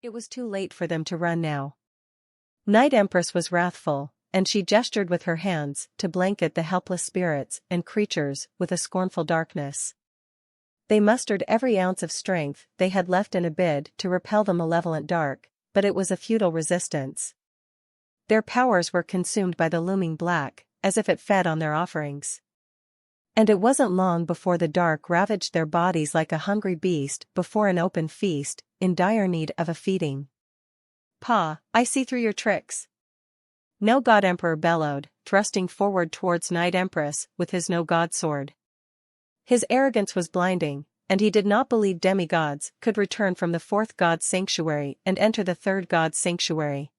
It was too late for them to run now. Night Empress was wrathful, and she gestured with her hands to blanket the helpless spirits and creatures with a scornful darkness. They mustered every ounce of strength they had left in a bid to repel the malevolent dark, but it was a futile resistance. Their powers were consumed by the looming black, as if it fed on their offerings. And it wasn't long before the dark ravaged their bodies like a hungry beast before an open feast, in dire need of a feeding. "Pa, I see through your tricks." No God Emperor bellowed, thrusting forward towards Night Empress with his no God sword. His arrogance was blinding, and he did not believe demigods could return from the fourth God's sanctuary and enter the third God's sanctuary.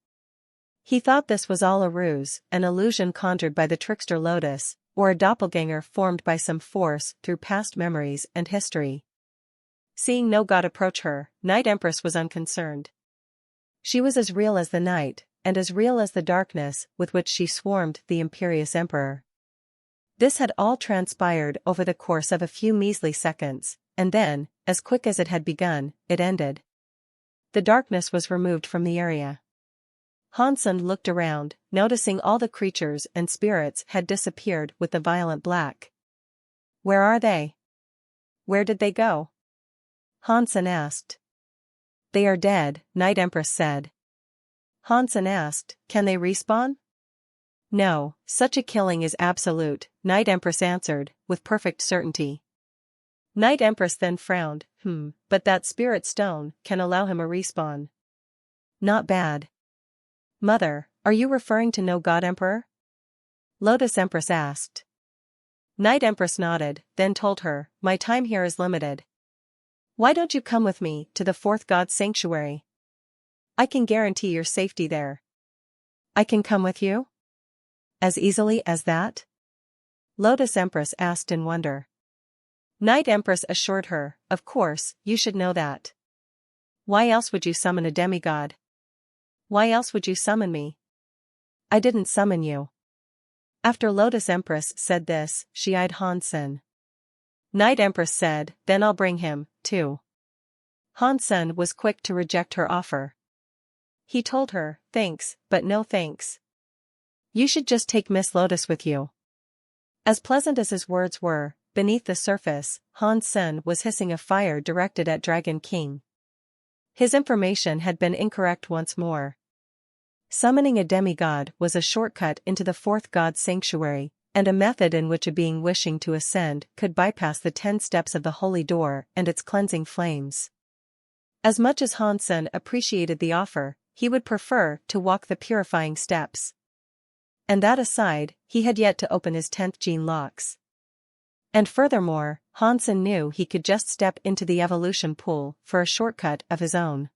He thought this was all a ruse, an illusion conjured by the trickster Lotus, or a doppelganger formed by some force through past memories and history. Seeing no god approach her, Night Empress was unconcerned. She was as real as the night, and as real as the darkness with which she swarmed the imperious emperor. This had all transpired over the course of a few measly seconds, and then, as quick as it had begun, it ended. The darkness was removed from the area. Hansen looked around, noticing all the creatures and spirits had disappeared with the violent black. "Where are they? Where did they go?" Hansen asked. "They are dead," Night Empress said. Hansen asked, "Can they respawn?" "No, such a killing is absolute," Night Empress answered, with perfect certainty. Night Empress then frowned, but that spirit stone can allow him a respawn. Not bad. "Mother, are you referring to no God Emperor?" Lotus Empress asked. Night Empress nodded, then told her, "My time here is limited. Why don't you come with me to the fourth God's sanctuary? I can guarantee your safety there." "I can come with you? As easily as that?" Lotus Empress asked in wonder. Night Empress assured her, "Of course, you should know that. Why else would you summon a demigod? Why else would you summon me? I didn't summon you." After Lotus Empress said this, she eyed Hansen. Night Empress said, "Then I'll bring him, too." Hansen was quick to reject her offer. He told her, "Thanks, but no thanks. You should just take Miss Lotus with you." As pleasant as his words were, beneath the surface, Hansen was hissing a fire directed at Dragon King. His information had been incorrect once more. Summoning a demigod was a shortcut into the fourth God's sanctuary, and a method in which a being wishing to ascend could bypass the 10 steps of the holy door and its cleansing flames. As much as Hansen appreciated the offer, he would prefer to walk the purifying steps. And that aside, he had yet to open his 10th gene locks. And furthermore, Hansen knew he could just step into the evolution pool for a shortcut of his own.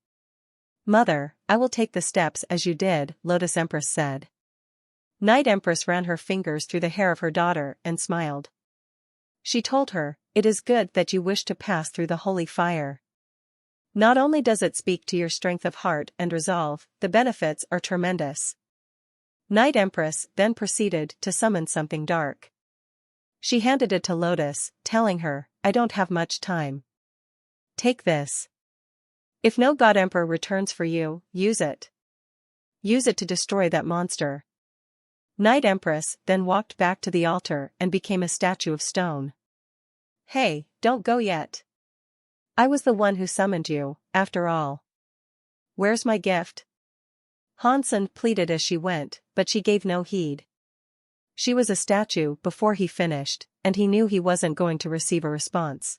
"Mother, I will take the steps as you did," Lotus Empress said. Night Empress ran her fingers through the hair of her daughter and smiled. She told her, "It is good that you wish to pass through the holy fire. Not only does it speak to your strength of heart and resolve, the benefits are tremendous." Night Empress then proceeded to summon something dark. She handed it to Lotus, telling her, "I don't have much time. Take this. If no God Emperor returns for you, use it. Use it to destroy that monster." Night Empress then walked back to the altar and became a statue of stone. "Hey, don't go yet. I was the one who summoned you, after all. Where's my gift?" Hansen pleaded as she went, but she gave no heed. She was a statue before he finished, and he knew he wasn't going to receive a response.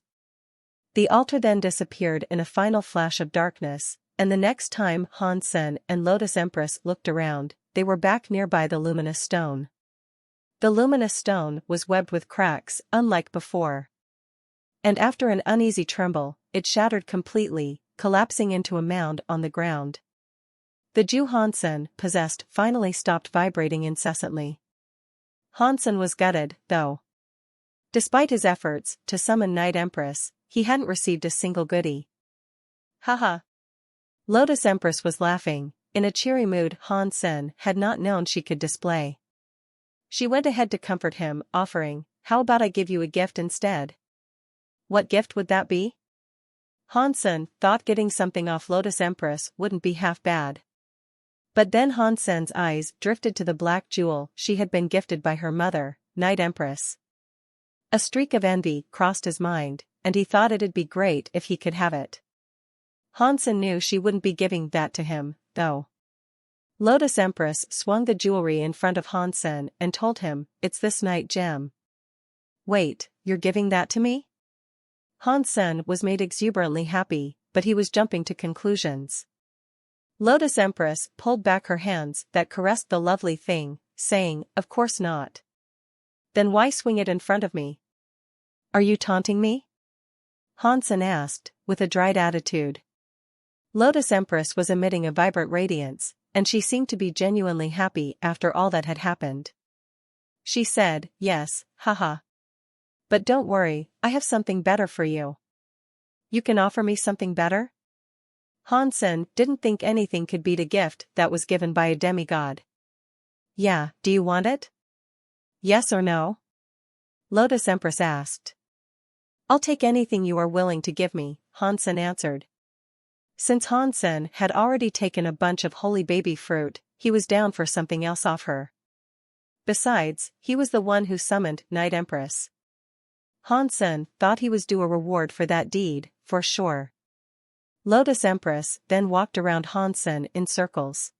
The altar then disappeared in a final flash of darkness, and the next time Hansen and Lotus Empress looked around, they were back nearby the luminous stone. The luminous stone was webbed with cracks unlike before. And after an uneasy tremble, it shattered completely, collapsing into a mound on the ground. The Jew Hansen possessed finally stopped vibrating incessantly. Hansen was gutted, though. Despite his efforts to summon Night Empress, he hadn't received a single goodie. "Haha." Lotus Empress was laughing, in a cheery mood Hansen had not known she could display. She went ahead to comfort him, offering, "How about I give you a gift instead?" "What gift would that be?" Hansen thought getting something off Lotus Empress wouldn't be half bad. But then Hansen's eyes drifted to the black jewel she had been gifted by her mother, Night Empress. A streak of envy crossed his mind, and he thought it'd be great if he could have it. Hansen knew she wouldn't be giving that to him, though. Lotus Empress swung the jewelry in front of Hansen and told him, "It's this night gem." "Wait, you're giving that to me?" Hansen was made exuberantly happy, but he was jumping to conclusions. Lotus Empress pulled back her hands that caressed the lovely thing, saying, "Of course not." "Then why swing it in front of me?" "Are you taunting me?" Hansen asked, with a dried attitude. Lotus Empress was emitting a vibrant radiance, and she seemed to be genuinely happy after all that had happened. She said, "Yes, haha. But don't worry, I have something better for you." "You can offer me something better?" Hansen didn't think anything could beat a gift that was given by a demigod. "Yeah, do you want it?" "Yes or no?" Lotus Empress asked. "I'll take anything you are willing to give me," Hansen answered. Since Hansen had already taken a bunch of holy baby fruit, he was down for something else off her. Besides, he was the one who summoned Night Empress. Hansen thought he was due a reward for that deed, for sure. Lotus Empress then walked around Hansen in circles.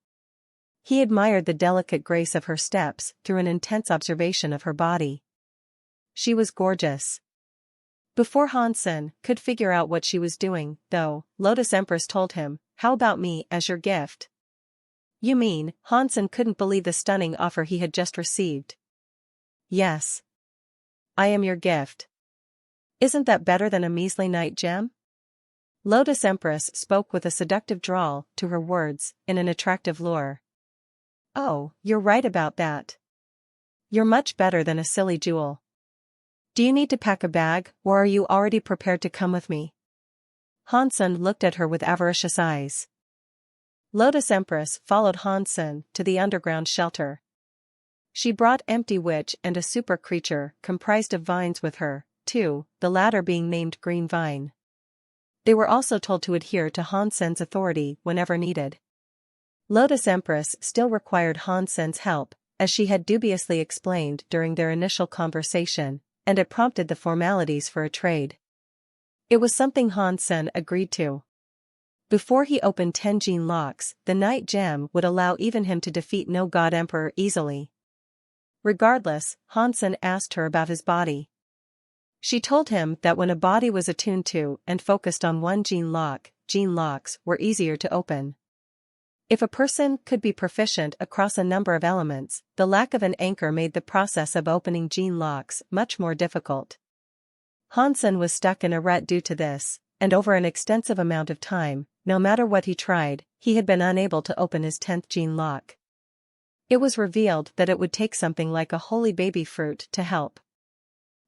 He admired the delicate grace of her steps through an intense observation of her body. She was gorgeous. Before Hansen could figure out what she was doing, though, Lotus Empress told him, "How about me as your gift?" "You mean?" Hansen couldn't believe the stunning offer he had just received. "Yes. I am your gift. Isn't that better than a measly night gem?" Lotus Empress spoke with a seductive drawl to her words, in an attractive lure. "Oh, you're right about that. You're much better than a silly jewel. Do you need to pack a bag, or are you already prepared to come with me?" Hansen looked at her with avaricious eyes. Lotus Empress followed Hansen to the underground shelter. She brought Empty Witch and a super creature comprised of vines with her, too, the latter being named Green Vine. They were also told to adhere to Hansen's authority whenever needed. Lotus Empress still required Hansen's help, as she had dubiously explained during their initial conversation, and it prompted the formalities for a trade. It was something Hansen agreed to. Before he opened 10 gene locks, the night gem would allow even him to defeat no god emperor easily. Regardless, Hansen asked her about his body. She told him that when a body was attuned to and focused on one gene locks were easier to open. If a person could be proficient across a number of elements, the lack of an anchor made the process of opening gene locks much more difficult. Hansen was stuck in a rut due to this, and over an extensive amount of time, no matter what he tried, he had been unable to open his 10th gene lock. It was revealed that it would take something like a holy baby fruit to help.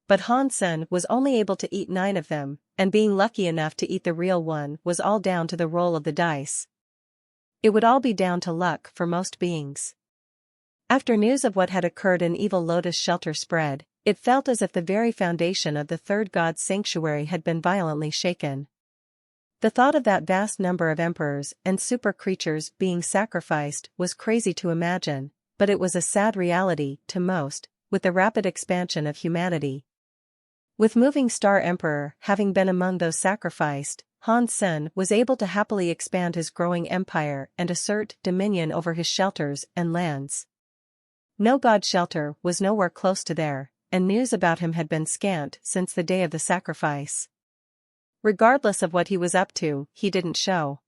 But Hansen was only able to eat 9 of them, and being lucky enough to eat the real one was all down to the roll of the dice. It would all be down to luck for most beings. After news of what had occurred in Evil Lotus Shelter spread, it felt as if the very foundation of the third god's sanctuary had been violently shaken. The thought of that vast number of emperors and super creatures being sacrificed was crazy to imagine, but it was a sad reality to most, with the rapid expansion of humanity. With Moving Star Emperor having been among those sacrificed, Hansen was able to happily expand his growing empire and assert dominion over his shelters and lands. No god shelter was nowhere close to there, and news about him had been scant since the day of the sacrifice. Regardless of what he was up to, he didn't show.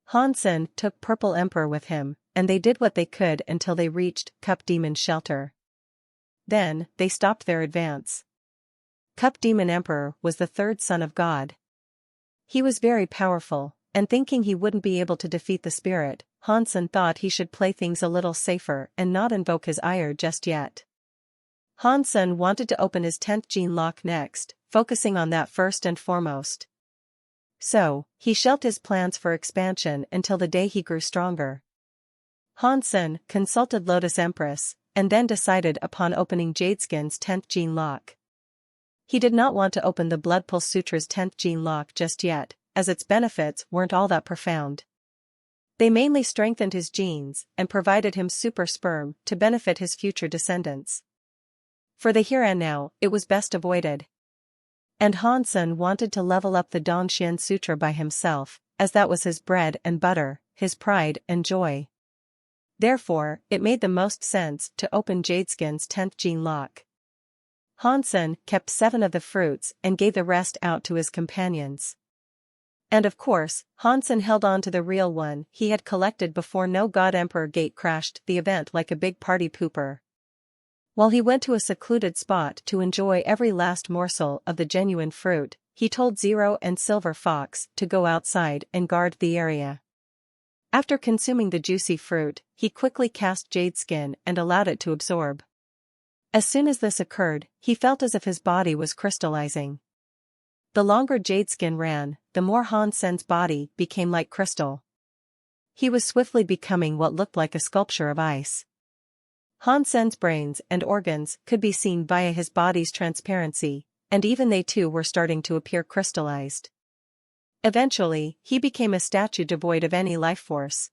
Hansen took Purple Emperor with him, and they did what they could until they reached Cup Demon's shelter. Then, they stopped their advance. Cup Demon Emperor was the third son of God. He was very powerful, and thinking he wouldn't be able to defeat the spirit, Hansen thought he should play things a little safer and not invoke his ire just yet. Hansen wanted to open his 10th gene lock next, focusing on that first and foremost. So, he shelved his plans for expansion until the day he grew stronger. Hansen consulted Lotus Empress, and then decided upon opening Jadeskin's 10th gene lock. He did not want to open the Bloodpulse Sutra's 10th gene lock just yet, as its benefits weren't all that profound. They mainly strengthened his genes and provided him super sperm to benefit his future descendants. For the here and now, it was best avoided. And Hansen wanted to level up the Dongxian Sutra by himself, as that was his bread and butter, his pride and joy. Therefore, it made the most sense to open Jadeskin's 10th gene lock. Hansen kept 7 of the fruits and gave the rest out to his companions. And of course, Hansen held on to the real one he had collected before No God Emperor Gate crashed the event like a big party pooper. While he went to a secluded spot to enjoy every last morsel of the genuine fruit, he told Zero and Silver Fox to go outside and guard the area. After consuming the juicy fruit, he quickly cast Jadeskin and allowed it to absorb. As soon as this occurred, he felt as if his body was crystallizing. The longer Jadeskin ran, the more Hansen's body became like crystal. He was swiftly becoming what looked like a sculpture of ice. Hansen's brains and organs could be seen via his body's transparency, and even they too were starting to appear crystallized. Eventually, he became a statue devoid of any life force.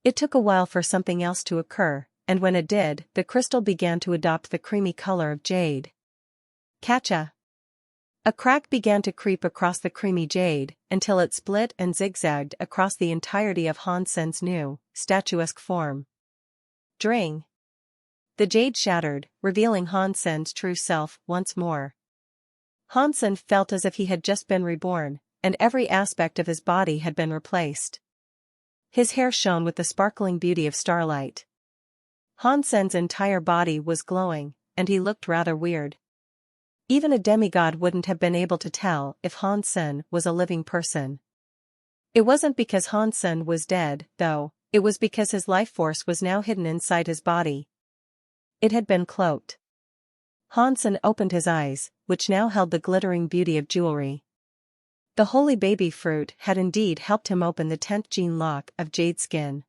It took a while for something else to occur, and when it did, the crystal began to adopt the creamy color of jade. Catcha! A crack began to creep across the creamy jade, until it split and zigzagged across the entirety of Hansen's new, statuesque form. Dring! The jade shattered, revealing Hansen's true self once more. Hansen felt as if he had just been reborn, and every aspect of his body had been replaced. His hair shone with the sparkling beauty of starlight. Hansen's entire body was glowing, and he looked rather weird. Even a demigod wouldn't have been able to tell if Hansen was a living person. It wasn't because Hansen was dead, though, it was because his life force was now hidden inside his body. It had been cloaked. Hansen opened his eyes, which now held the glittering beauty of jewelry. The holy baby fruit had indeed helped him open the 10th gene lock of Jadeskin.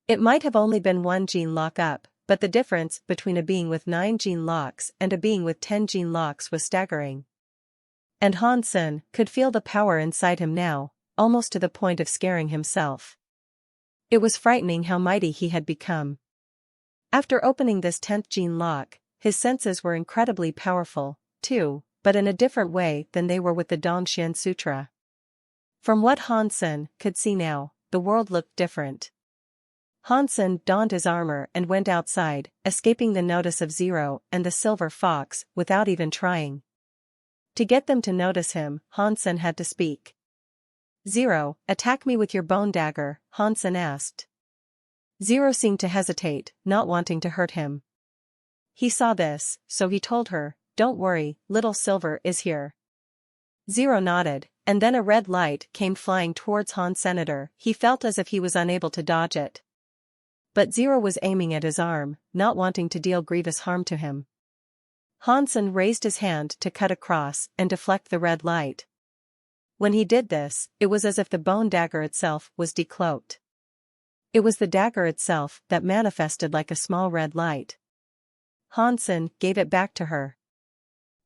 It might have only been 1 gene lock up, but the difference between a being with 9 gene locks and a being with 10 gene locks was staggering. And Hansen could feel the power inside him now, almost to the point of scaring himself. It was frightening how mighty he had become. After opening this 10th gene lock, his senses were incredibly powerful, too, but in a different way than they were with the Dongxian Sutra. From what Hansen could see now, the world looked different. Hansen donned his armor and went outside, escaping the notice of Zero and the Silver Fox without even trying. To get them to notice him, Hansen had to speak. "Zero, attack me with your bone dagger," Hansen asked. Zero seemed to hesitate, not wanting to hurt him. He saw this, so he told her, "Don't worry, little Silver is here." Zero nodded, and then a red light came flying towards Hansen. He felt as if he was unable to dodge it. But Zero was aiming at his arm, not wanting to deal grievous harm to him. Hansen raised his hand to cut across and deflect the red light. When he did this, it was as if the bone dagger itself was decloaked. It was the dagger itself that manifested like a small red light. Hansen gave it back to her.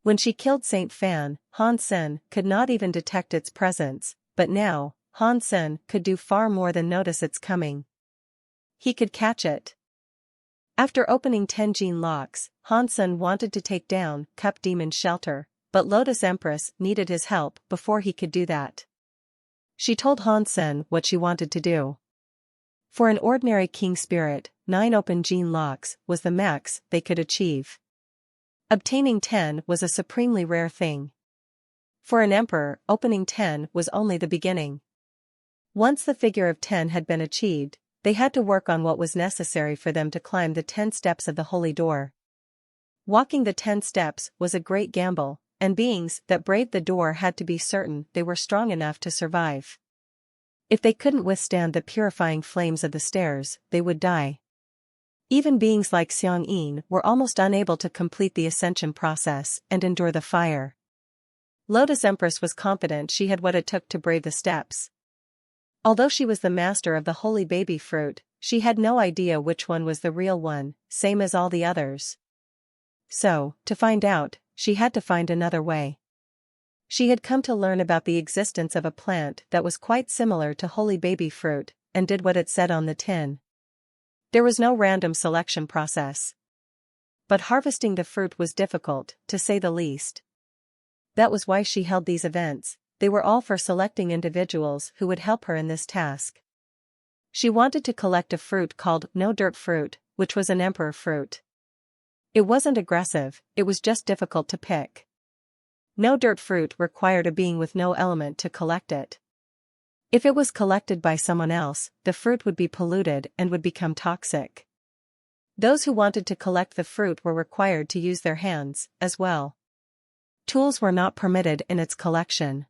When she killed Saint Fan, Hansen could not even detect its presence, but now, Hansen could do far more than notice its coming. He could catch it. After opening 10 gene locks, Hansen wanted to take down Cup Demon's shelter, but Lotus Empress needed his help before he could do that. She told Hansen what she wanted to do. For an ordinary king spirit, 9 open gene locks was the max they could achieve. Obtaining 10 was a supremely rare thing. For an emperor, opening 10 was only the beginning. Once the figure of 10 had been achieved, they had to work on what was necessary for them to climb the 10 steps of the holy door. Walking the 10 steps was a great gamble, and beings that braved the door had to be certain they were strong enough to survive. If they couldn't withstand the purifying flames of the stairs, they would die. Even beings like Xiang Yin were almost unable to complete the ascension process and endure the fire. Lotus Empress was confident she had what it took to brave the steps. Although she was the master of the holy baby fruit, she had no idea which one was the real one, same as all the others. So, to find out, she had to find another way. She had come to learn about the existence of a plant that was quite similar to holy baby fruit, and did what it said on the tin. There was no random selection process. But harvesting the fruit was difficult, to say the least. That was why she held these events. They were all for selecting individuals who would help her in this task. She wanted to collect a fruit called no dirt fruit, which was an emperor fruit. It wasn't aggressive, it was just difficult to pick. No dirt fruit required a being with no element to collect it. If it was collected by someone else, the fruit would be polluted and would become toxic. Those who wanted to collect the fruit were required to use their hands, as well. Tools were not permitted in its collection.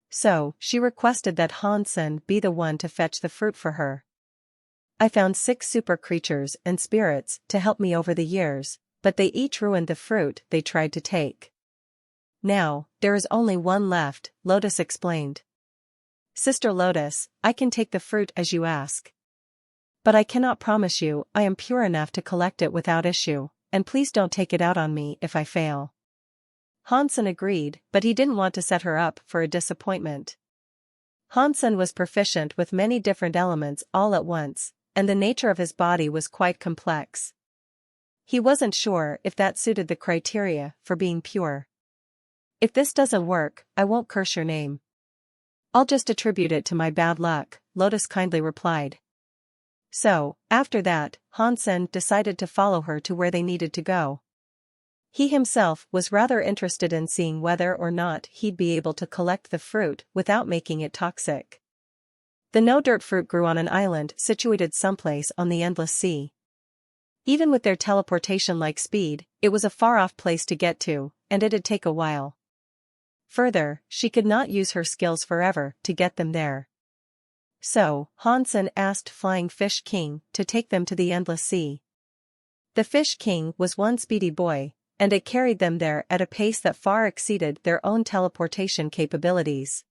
So, she requested that Hansen be the one to fetch the fruit for her. I found 6 super creatures and spirits to help me over the years, but they each ruined the fruit they tried to take. Now, there is only one left, Lotus explained. Sister Lotus, I can take the fruit as you ask. But I cannot promise you I am pure enough to collect it without issue, and please don't take it out on me if I fail. Hansen agreed, but he didn't want to set her up for a disappointment. Hansen was proficient with many different elements all at once, and the nature of his body was quite complex. He wasn't sure if that suited the criteria for being pure. If this doesn't work, I won't curse your name. I'll just attribute it to my bad luck, Lotus kindly replied. So, after that, Hansen decided to follow her to where they needed to go. He himself was rather interested in seeing whether or not he'd be able to collect the fruit without making it toxic. The no-dirt fruit grew on an island situated someplace on the endless sea. Even with their teleportation-like speed, it was a far-off place to get to, and it'd take a while. Further, she could not use her skills forever to get them there. So, Hansen asked Flying Fish King to take them to the endless sea. The Fish King was one speedy boy, and it carried them there at a pace that far exceeded their own teleportation capabilities.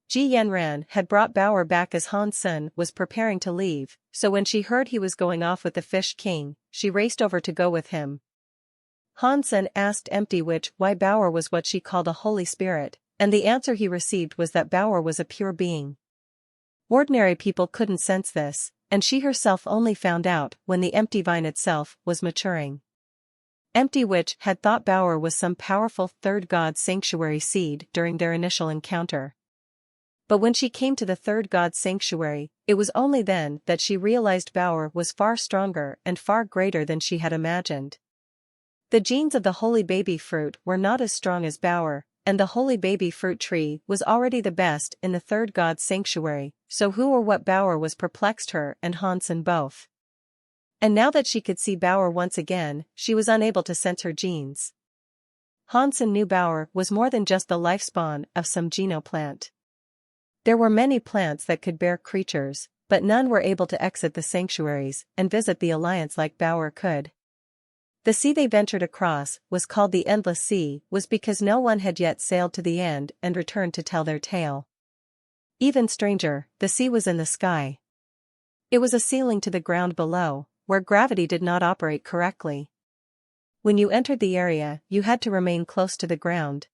Ji Yanran had brought Bauer back as Hansen was preparing to leave, so when she heard he was going off with the Fish King, she raced over to go with him. Hansen asked Empty Witch why Bauer was what she called a holy spirit, and the answer he received was that Bauer was a pure being. Ordinary people couldn't sense this, and she herself only found out when the empty vine itself was maturing. Empty Witch had thought Bauer was some powerful third god sanctuary seed during their initial encounter. But when she came to the third god sanctuary, it was only then that she realized Bauer was far stronger and far greater than she had imagined. The genes of the holy baby fruit were not as strong as Bauer, and the holy baby fruit tree was already the best in the third god's sanctuary, so who or what Bauer was perplexed her and Hansen both. And now that she could see Bauer once again, she was unable to sense her genes. Hansen knew Bauer was more than just the lifespawn of some genoplant. There were many plants that could bear creatures, but none were able to exit the sanctuaries and visit the Alliance like Bauer could. The sea they ventured across was called the Endless Sea was because no one had yet sailed to the end and returned to tell their tale. Even stranger, the sea was in the sky. It was a ceiling to the ground below, where gravity did not operate correctly. When you entered the area, you had to remain close to the ground.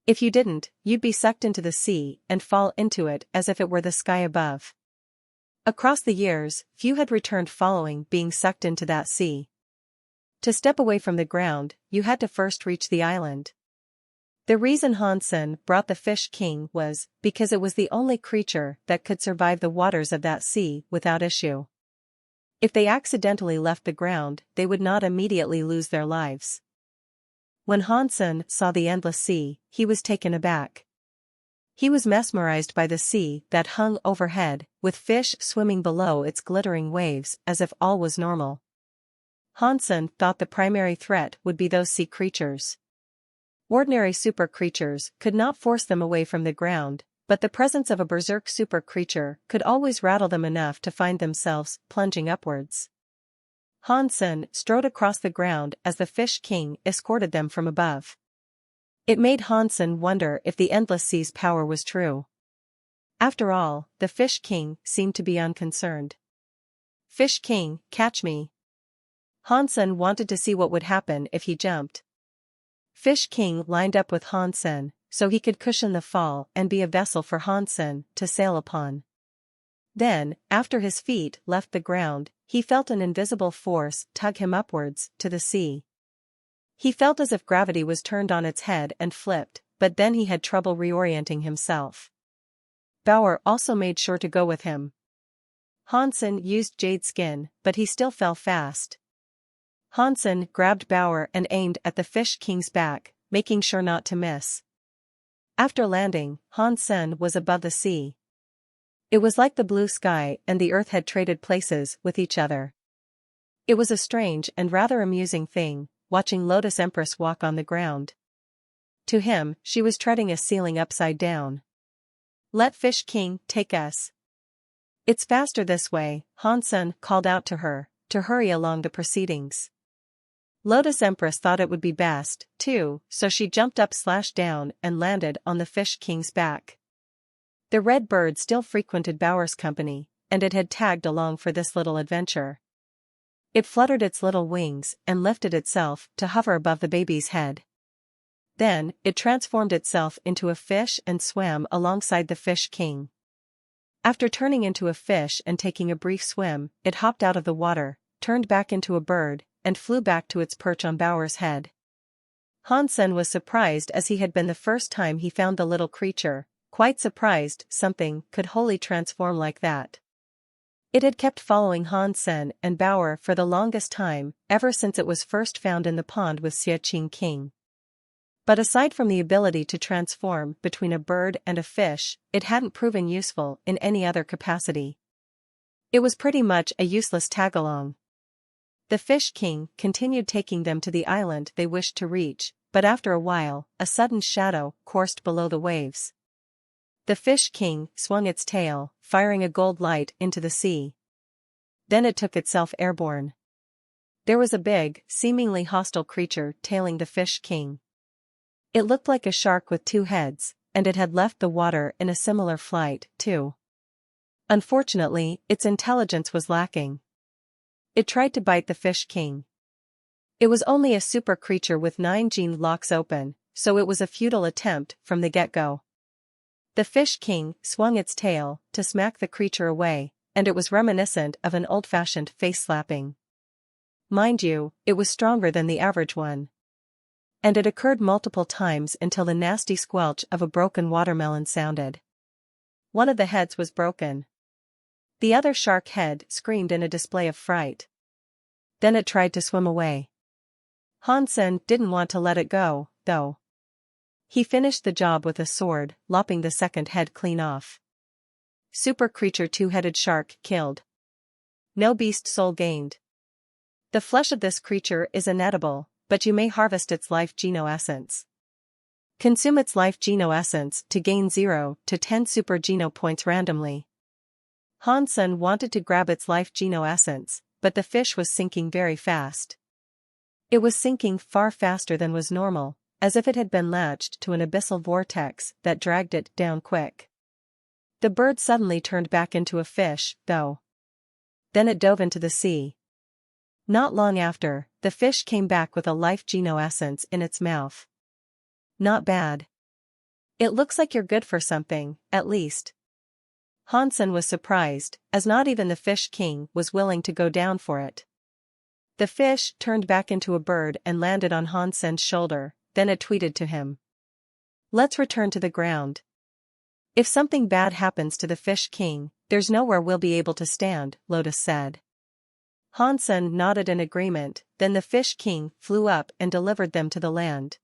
If you didn't, you'd be sucked into the sea and fall into it as if it were the sky above. Across the years, few had returned following being sucked into that sea. To step away from the ground, you had to first reach the island. The reason Hansen brought the Fish King was because it was the only creature that could survive the waters of that sea without issue. If they accidentally left the ground, they would not immediately lose their lives. When Hansen saw the endless sea, he was taken aback. He was mesmerized by the sea that hung overhead, with fish swimming below its glittering waves as if all was normal. Hansen thought the primary threat would be those sea creatures. Ordinary super creatures could not force them away from the ground, but the presence of a berserk super creature could always rattle them enough to find themselves plunging upwards. Hansen strode across the ground as the Fish King escorted them from above. It made Hansen wonder if the Endless Sea's power was true. After all, the Fish King seemed to be unconcerned. "Fish King, catch me." Hansen wanted to see what would happen if he jumped. Fish King lined up with Hansen, so he could cushion the fall and be a vessel for Hansen to sail upon. Then, after his feet left the ground, he felt an invisible force tug him upwards to the sea. He felt as if gravity was turned on its head and flipped, but then he had trouble reorienting himself. Bauer also made sure to go with him. Hansen used jade skin, but he still fell fast. Hansen grabbed Bauer and aimed at the Fish King's back, making sure not to miss. After landing, Hansen was above the sea. It was like the blue sky and the earth had traded places with each other. It was a strange and rather amusing thing, watching Lotus Empress walk on the ground. To him, she was treading a ceiling upside down. "Let Fish King take us. It's faster this way," Hansen called out to her, to hurry along the proceedings. Lotus Empress thought it would be best, too, so she jumped up /down and landed on the Fish King's back. The red bird still frequented Bauer's company, and it had tagged along for this little adventure. It fluttered its little wings and lifted itself to hover above the baby's head. Then, it transformed itself into a fish and swam alongside the Fish King. After turning into a fish and taking a brief swim, it hopped out of the water, turned back into a bird, and flew back to its perch on Bauer's head. Hansen was surprised as he had been the first time he found the little creature, quite surprised something could wholly transform like that. It had kept following Hansen and Bauer for the longest time, ever since it was first found in the pond with Xie King. But aside from the ability to transform between a bird and a fish, it hadn't proven useful in any other capacity. It was pretty much a useless tag-along. The Fish King continued taking them to the island they wished to reach, but after a while, a sudden shadow coursed below the waves. The Fish King swung its tail, firing a gold light into the sea. Then it took itself airborne. There was a big, seemingly hostile creature tailing the Fish King. It looked like a shark with two heads, and it had left the water in a similar flight, too. Unfortunately, its intelligence was lacking. It tried to bite the Fish King. It was only a super creature with 9 gene locks open, so it was a futile attempt from the get-go. The Fish King swung its tail to smack the creature away, and it was reminiscent of an old-fashioned face-slapping. Mind you, it was stronger than the average one. And it occurred multiple times until the nasty squelch of a broken watermelon sounded. One of the heads was broken. The other shark head screamed in a display of fright. Then it tried to swim away. Hansen didn't want to let it go, though. He finished the job with a sword, lopping the second head clean off. Super creature two-headed shark killed. No beast soul gained. The flesh of this creature is inedible, but you may harvest its life geno essence. Consume its life geno essence to gain 0 to 10 super geno points randomly. Hansen wanted to grab its life geno essence, but the fish was sinking very fast. It was sinking far faster than was normal, as if it had been latched to an abyssal vortex that dragged it down quick. The bird suddenly turned back into a fish, though. Then it dove into the sea. Not long after, the fish came back with a life geno essence in its mouth. Not bad. It looks like you're good for something, at least. Hansen was surprised, as not even the Fish King was willing to go down for it. The fish turned back into a bird and landed on Hansen's shoulder, then it tweeted to him. "Let's return to the ground. If something bad happens to the Fish King, there's nowhere we'll be able to stand," Lotus said. Hansen nodded in agreement, then the Fish King flew up and delivered them to the land.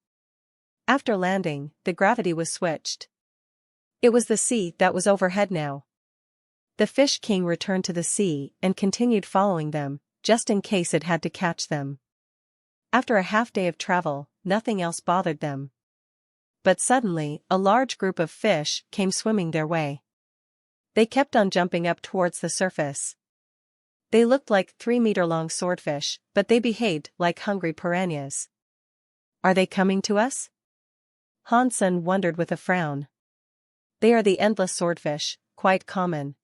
After landing, the gravity was switched. It was the sea that was overhead now. The Fish King returned to the sea and continued following them, just in case it had to catch them. After a half-day of travel, nothing else bothered them. But suddenly, a large group of fish came swimming their way. They kept on jumping up towards the surface. They looked like 3-meter-long swordfish, but they behaved like hungry piranhas. "Are they coming to us?" Hansen wondered with a frown. They are the endless swordfish, quite common.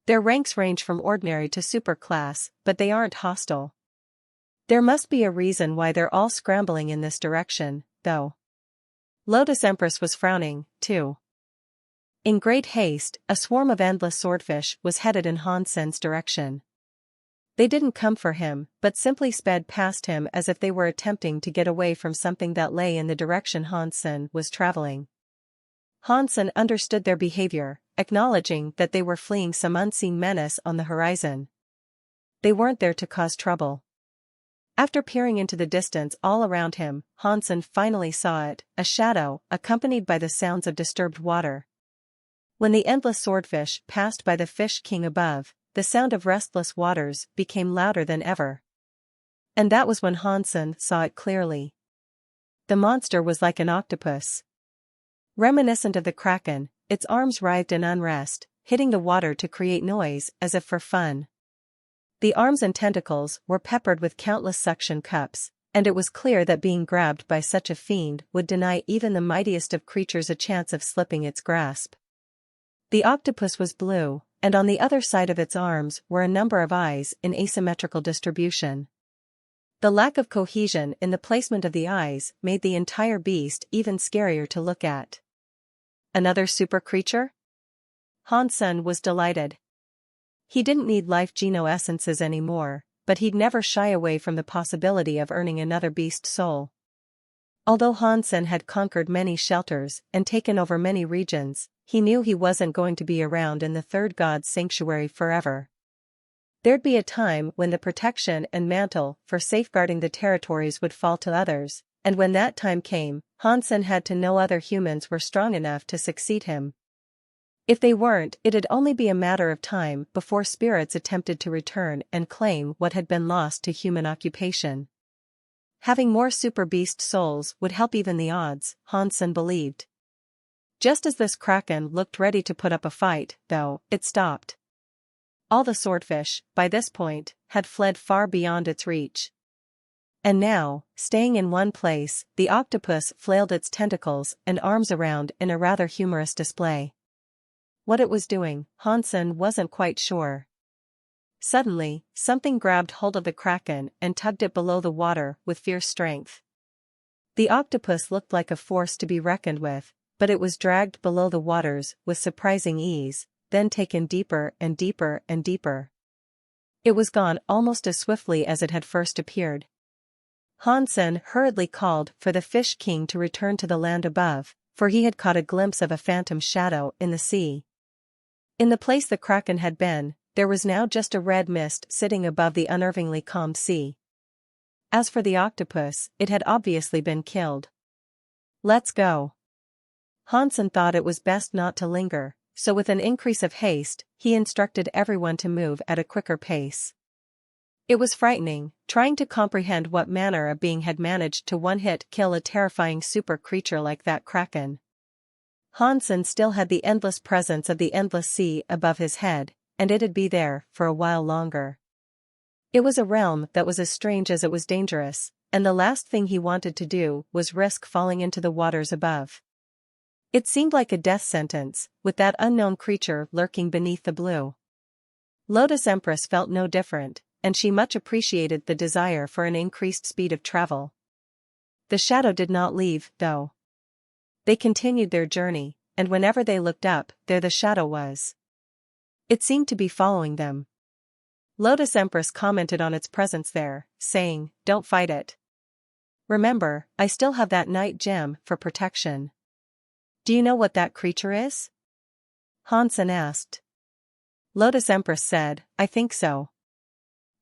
Their ranks range from ordinary to super class, but they aren't hostile. There must be a reason why they're all scrambling in this direction, though. Lotus Empress was frowning, too. In great haste, a swarm of endless swordfish was headed in Hansen's direction. They didn't come for him, but simply sped past him as if they were attempting to get away from something that lay in the direction Hansen was traveling. Hansen understood their behavior, acknowledging that they were fleeing some unseen menace on the horizon. They weren't there to cause trouble. After peering into the distance all around him, Hansen finally saw it, a shadow, accompanied by the sounds of disturbed water. When the endless swordfish passed by the fish king above, the sound of restless waters became louder than ever. And that was when Hansen saw it clearly. The monster was like an octopus. Reminiscent of the kraken, its arms writhed in unrest, hitting the water to create noise as if for fun. The arms and tentacles were peppered with countless suction cups, and it was clear that being grabbed by such a fiend would deny even the mightiest of creatures a chance of slipping its grasp. The octopus was blue, and on the other side of its arms were a number of eyes in asymmetrical distribution. The lack of cohesion in the placement of the eyes made the entire beast even scarier to look at. Another super creature? Hansen was delighted. He didn't need life geno-essences anymore, but he'd never shy away from the possibility of earning another beast soul. Although Hansen had conquered many shelters and taken over many regions, he knew he wasn't going to be around in the third god's sanctuary forever. There'd be a time when the protection and mantle for safeguarding the territories would fall to others, and when that time came, Hansen had to know other humans were strong enough to succeed him. If they weren't, it'd only be a matter of time before spirits attempted to return and claim what had been lost to human occupation. Having more super beast souls would help even the odds, Hansen believed. Just as this kraken looked ready to put up a fight, though, it stopped. All the swordfish, by this point, had fled far beyond its reach. And now, staying in one place, the octopus flailed its tentacles and arms around in a rather humorous display. What it was doing, Hansen wasn't quite sure. Suddenly, something grabbed hold of the kraken and tugged it below the water with fierce strength. The octopus looked like a force to be reckoned with, but it was dragged below the waters with surprising ease, then taken deeper and deeper and deeper. It was gone almost as swiftly as it had first appeared. Hansen hurriedly called for the fish king to return to the land above, for he had caught a glimpse of a phantom shadow in the sea. In the place the kraken had been, there was now just a red mist sitting above the unnervingly calm sea. As for the octopus, it had obviously been killed. Let's go. Hansen thought it was best not to linger, so with an increase of haste, he instructed everyone to move at a quicker pace. It was frightening, trying to comprehend what manner of being had managed to one-hit kill a terrifying super creature like that kraken. Hansen still had the endless presence of the endless sea above his head, and it'd be there for a while longer. It was a realm that was as strange as it was dangerous, and the last thing he wanted to do was risk falling into the waters above. It seemed like a death sentence, with that unknown creature lurking beneath the blue. Lotus Empress felt no different, and she much appreciated the desire for an increased speed of travel. The shadow did not leave, though. They continued their journey, and whenever they looked up, there the shadow was. It seemed to be following them. Lotus Empress commented on its presence there, saying, "Don't fight it. Remember, I still have that night gem for protection." "Do you know what that creature is?" Hansen asked. Lotus Empress said, "I think so.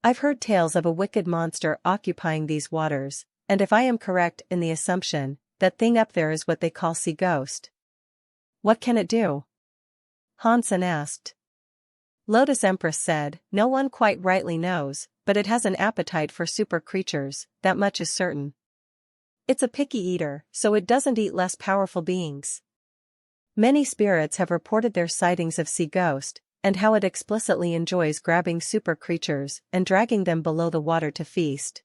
I've heard tales of a wicked monster occupying these waters, and if I am correct in the assumption, that thing up there is what they call sea ghost." "What can it do?" Hansen asked. Lotus Empress said, "No one quite rightly knows, but it has an appetite for super creatures, that much is certain. It's a picky eater, so it doesn't eat less powerful beings. Many spirits have reported their sightings of sea ghost, and how it explicitly enjoys grabbing super creatures and dragging them below the water to feast."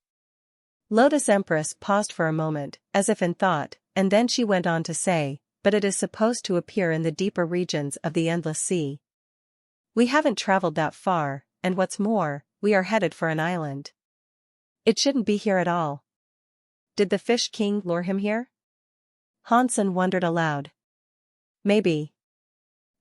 Lotus Empress paused for a moment, as if in thought, and then she went on to say, "But it is supposed to appear in the deeper regions of the endless sea. We haven't traveled that far, and what's more, we are headed for an island. It shouldn't be here at all. Did the Fish King lure him here?" Hansen wondered aloud. Maybe.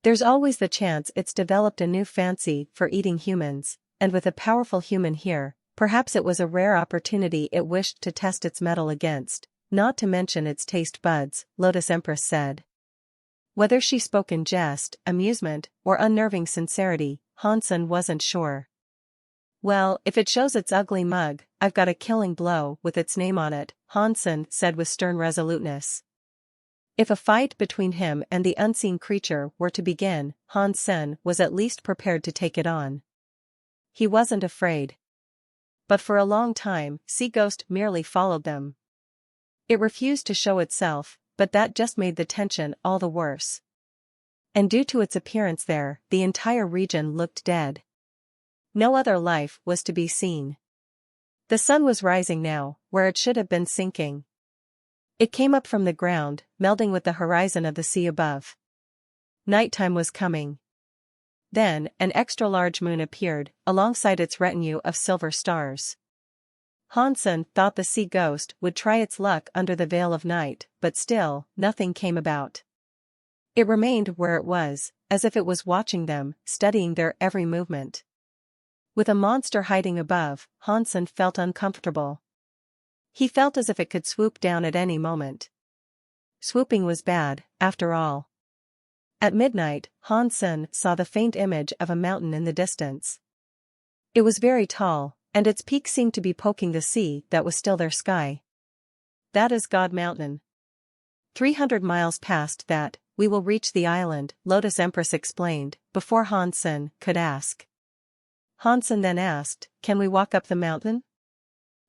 There's always the chance it's developed a new fancy for eating humans, and with a powerful human here, perhaps it was a rare opportunity it wished to test its mettle against, not to mention its taste buds, Lotus Empress said. Whether she spoke in jest, amusement, or unnerving sincerity, Hansen wasn't sure. Well, if it shows its ugly mug, I've got a killing blow with its name on it, Hansen said with stern resoluteness. If a fight between him and the unseen creature were to begin, Hansen was at least prepared to take it on. He wasn't afraid. But for a long time, Sea Ghost merely followed them. It refused to show itself, but that just made the tension all the worse. And due to its appearance there, the entire region looked dead. No other life was to be seen. The sun was rising now, where it should have been sinking. It came up from the ground, melding with the horizon of the sea above. Nighttime was coming. Then, an extra-large moon appeared, alongside its retinue of silver stars. Hansen thought the Sea Ghost would try its luck under the veil of night, but still, nothing came about. It remained where it was, as if it was watching them, studying their every movement. With a monster hiding above, Hansen felt uncomfortable. He felt as if it could swoop down at any moment. Swooping was bad, after all. At midnight, Hansen saw the faint image of a mountain in the distance. It was very tall, and its peak seemed to be poking the sea that was still their sky. That is God Mountain. 300 miles past that, we will reach the island, Lotus Empress explained, before Hansen could ask. Hansen then asked, can we walk up the mountain?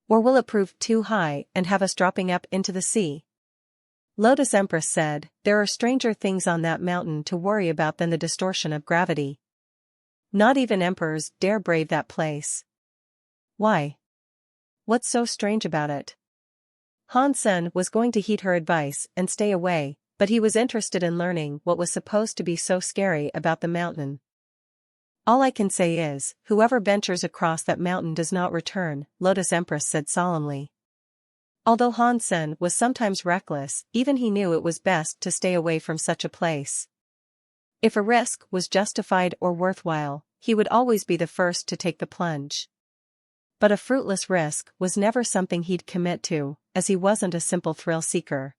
Or will it prove too high and have us dropping up into the sea? Lotus Empress said, there are stranger things on that mountain to worry about than the distortion of gravity. Not even emperors dare brave that place. Why? What's so strange about it? Hansen was going to heed her advice and stay away, but he was interested in learning what was supposed to be so scary about the mountain. All I can say is, whoever ventures across that mountain does not return, Lotus Empress said solemnly. Although Hansen was sometimes reckless, even he knew it was best to stay away from such a place. If a risk was justified or worthwhile, he would always be the first to take the plunge. But a fruitless risk was never something he'd commit to, as he wasn't a simple thrill seeker.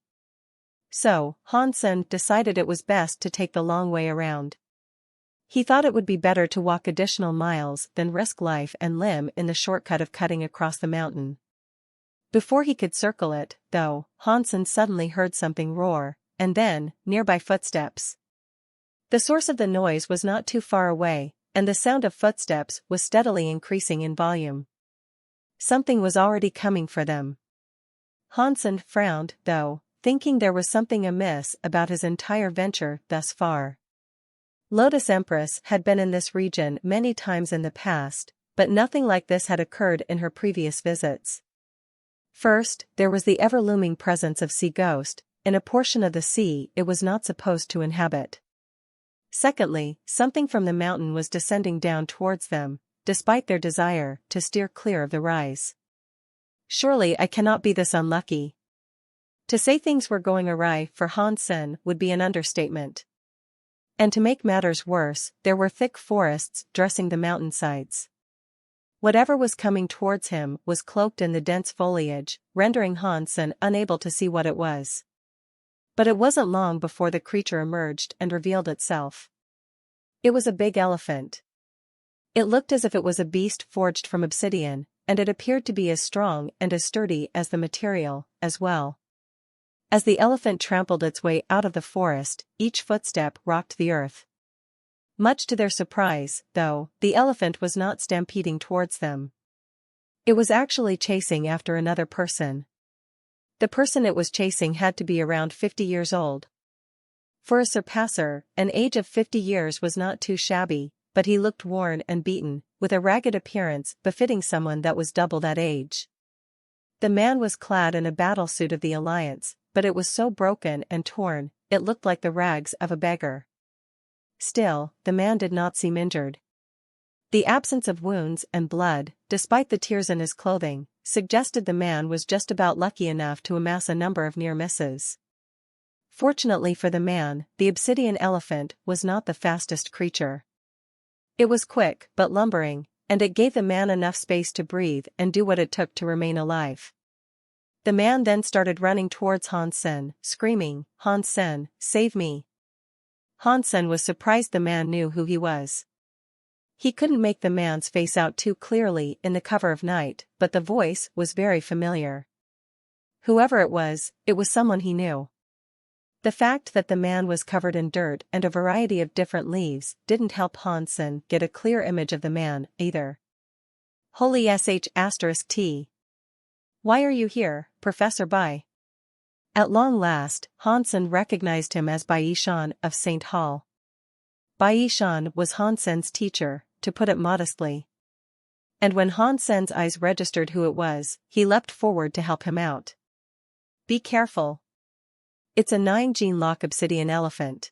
So, Hansen decided it was best to take the long way around. He thought it would be better to walk additional miles than risk life and limb in the shortcut of cutting across the mountain. Before he could circle it, though, Hansen suddenly heard something roar, and then, nearby footsteps. The source of the noise was not too far away, and the sound of footsteps was steadily increasing in volume. Something was already coming for them. Hansen frowned, though, thinking there was something amiss about his entire venture thus far. Lotus Empress had been in this region many times in the past, but nothing like this had occurred in her previous visits. First, there was the ever-looming presence of Sea Ghost, in a portion of the sea it was not supposed to inhabit. Secondly, something from the mountain was descending down towards them, despite their desire to steer clear of the rise. Surely I cannot be this unlucky. To say things were going awry for Hansen would be an understatement. And to make matters worse, there were thick forests dressing the mountainsides. Whatever was coming towards him was cloaked in the dense foliage, rendering Hansen unable to see what it was. But it wasn't long before the creature emerged and revealed itself. It was a big elephant. It looked as if it was a beast forged from obsidian, and it appeared to be as strong and as sturdy as the material, as well. As the elephant trampled its way out of the forest, each footstep rocked the earth. Much to their surprise, though, the elephant was not stampeding towards them. It was actually chasing after another person. The person it was chasing had to be around 50 years old. For a surpasser, an age of 50 years was not too shabby, but he looked worn and beaten, with a ragged appearance befitting someone that was double that age. The man was clad in a battlesuit of the Alliance, but it was so broken and torn, it looked like the rags of a beggar. Still, the man did not seem injured. The absence of wounds and blood, despite the tears in his clothing, suggested the man was just about lucky enough to amass a number of near misses. Fortunately for the man, the obsidian elephant was not the fastest creature. It was quick but lumbering, and it gave the man enough space to breathe and do what it took to remain alive. The man then started running towards Hansen, screaming, "Hansen, save me!" Hansen was surprised the man knew who he was. He couldn't make the man's face out too clearly in the cover of night, but the voice was very familiar. Whoever it was someone he knew. The fact that the man was covered in dirt and a variety of different leaves didn't help Hansen get a clear image of the man, either. Holy sh*t. Why are you here, Professor Bai? At long last, Hansen recognized him as Baishan of St. Hall. Baishan was Hansen's teacher, to put it modestly. And when Hansen's eyes registered who it was, he leapt forward to help him out. Be careful. It's a 9-gene lock obsidian elephant.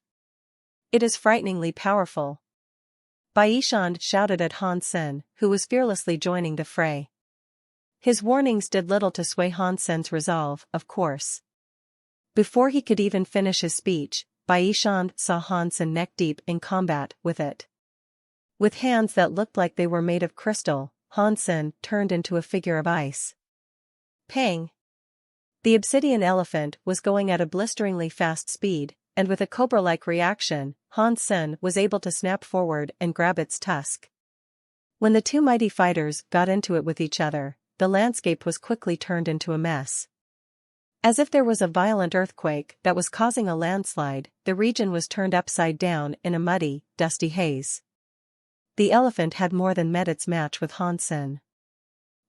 It is frighteningly powerful. Baishan shouted at Hansen, who was fearlessly joining the fray. His warnings did little to sway Hansen's resolve, of course. Before he could even finish his speech, Baishan saw Hansen neck-deep in combat with it. With hands that looked like they were made of crystal, Hansen turned into a figure of ice. Pang! The obsidian elephant was going at a blisteringly fast speed, and with a cobra-like reaction, Hansen was able to snap forward and grab its tusk. When the two mighty fighters got into it with each other, the landscape was quickly turned into a mess. As if there was a violent earthquake that was causing a landslide, the region was turned upside down in a muddy, dusty haze. The elephant had more than met its match with Hansen.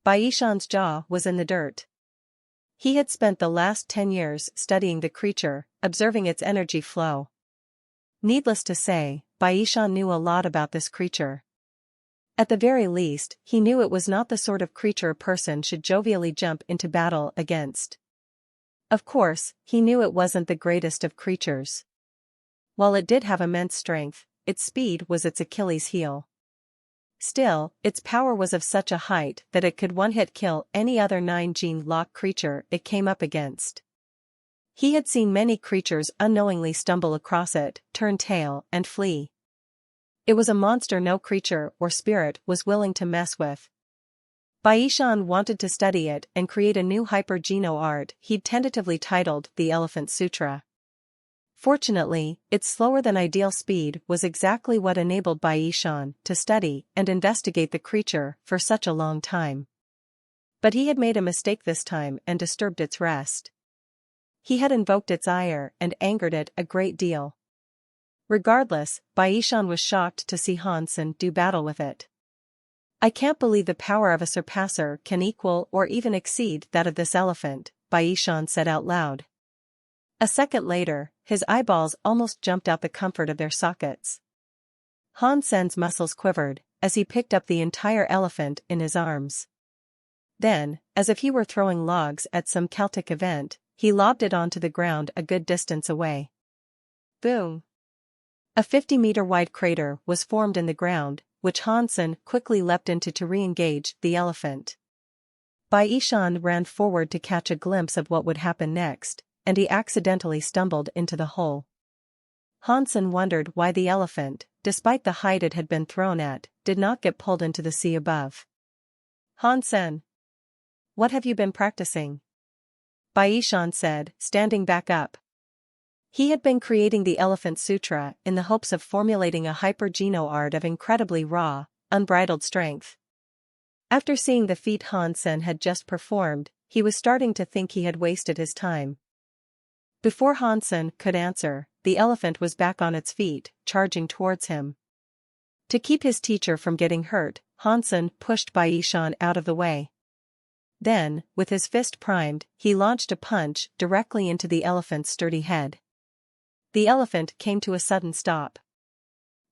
Baishan's jaw was in the dirt. He had spent the last 10 years studying the creature, observing its energy flow. Needless to say, Baishan knew a lot about this creature. At the very least, he knew it was not the sort of creature a person should jovially jump into battle against. Of course, he knew it wasn't the greatest of creatures. While it did have immense strength, its speed was its Achilles heel. Still, its power was of such a height that it could one-hit kill any other 9-gene lock creature it came up against. He had seen many creatures unknowingly stumble across it, turn tail, and flee. It was a monster no creature or spirit was willing to mess with. Baishan wanted to study it and create a new hyper-geno art he'd tentatively titled the Elephant Sutra. Fortunately, its slower-than-ideal speed was exactly what enabled Baishan to study and investigate the creature for such a long time. But he had made a mistake this time and disturbed its rest. He had invoked its ire and angered it a great deal. Regardless, Baishan was shocked to see Hansen do battle with it. I can't believe the power of a surpasser can equal or even exceed that of this elephant, Baishan said out loud. A second later, his eyeballs almost jumped out the comfort of their sockets. Hansen's muscles quivered, as he picked up the entire elephant in his arms. Then, as if he were throwing logs at some Celtic event, he lobbed it onto the ground a good distance away. Boom! A 50-meter-wide crater was formed in the ground, which Hansen quickly leapt into to re-engage the elephant. Baishan ran forward to catch a glimpse of what would happen next, and he accidentally stumbled into the hole. Hansen wondered why the elephant, despite the height it had been thrown at, did not get pulled into the sea above. Hansen! What have you been practicing? Baishan said, standing back up. He had been creating the Elephant Sutra in the hopes of formulating a hyper-geno art of incredibly raw, unbridled strength. After seeing the feat Hansen had just performed, he was starting to think he had wasted his time. Before Hansen could answer, the elephant was back on its feet, charging towards him. To keep his teacher from getting hurt, Hansen pushed Baishan out of the way. Then, with his fist primed, he launched a punch directly into the elephant's sturdy head. The elephant came to a sudden stop.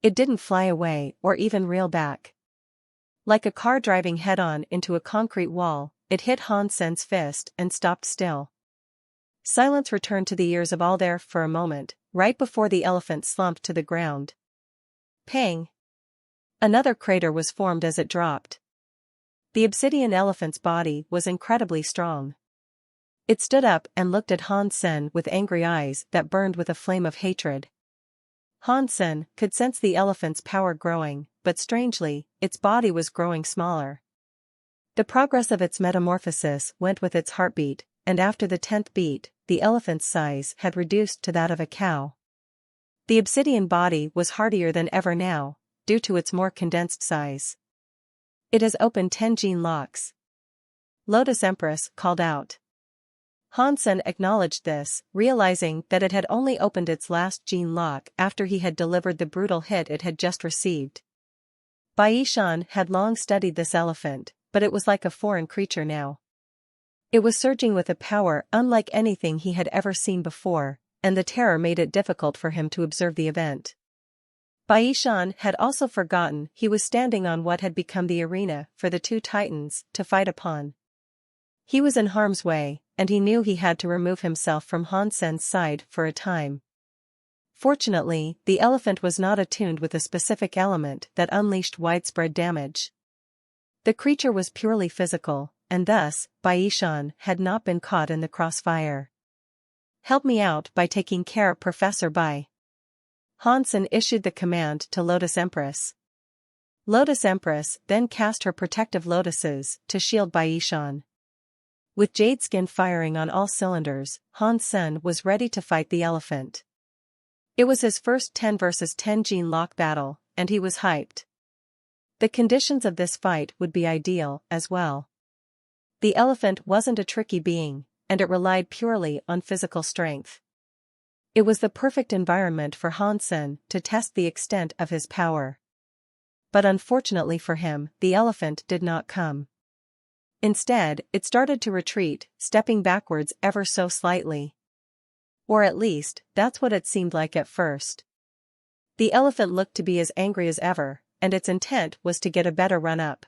It didn't fly away or even reel back. Like a car driving head-on into a concrete wall, it hit Hansen's fist and stopped still. Silence returned to the ears of all there for a moment, right before the elephant slumped to the ground. Pang! Another crater was formed as it dropped. The obsidian elephant's body was incredibly strong. It stood up and looked at Han Sen with angry eyes that burned with a flame of hatred. Han Sen could sense the elephant's power growing, but strangely, its body was growing smaller. The progress of its metamorphosis went with its heartbeat, and after the 10th beat, the elephant's size had reduced to that of a cow. The obsidian body was hardier than ever now, due to its more condensed size. It has opened 10 gene locks. Lotus Empress called out. Han Sen acknowledged this, realizing that it had only opened its last gene lock after he had delivered the brutal hit it had just received. Bai Shan had long studied this elephant, but it was like a foreign creature now. It was surging with a power unlike anything he had ever seen before, and the terror made it difficult for him to observe the event. Bai Shan had also forgotten he was standing on what had become the arena for the two titans to fight upon. He was in harm's way, and he knew he had to remove himself from Han Sen's side for a time. Fortunately, the elephant was not attuned with a specific element that unleashed widespread damage. The creature was purely physical, and thus, Bai Shan had not been caught in the crossfire. "Help me out by taking care, Professor Bai." Han Sen issued the command to Lotus Empress. Lotus Empress then cast her protective lotuses to shield Bai Shan. With Jade Skin firing on all cylinders, Han Sen was ready to fight the elephant. It was his first 10 vs 10 gene lock battle, and he was hyped. The conditions of this fight would be ideal as well. The elephant wasn't a tricky being, and it relied purely on physical strength. It was the perfect environment for Han Sen to test the extent of his power. But unfortunately for him, the elephant did not come. Instead, it started to retreat, stepping backwards ever so slightly. Or at least, that's what it seemed like at first. The elephant looked to be as angry as ever, and its intent was to get a better run up.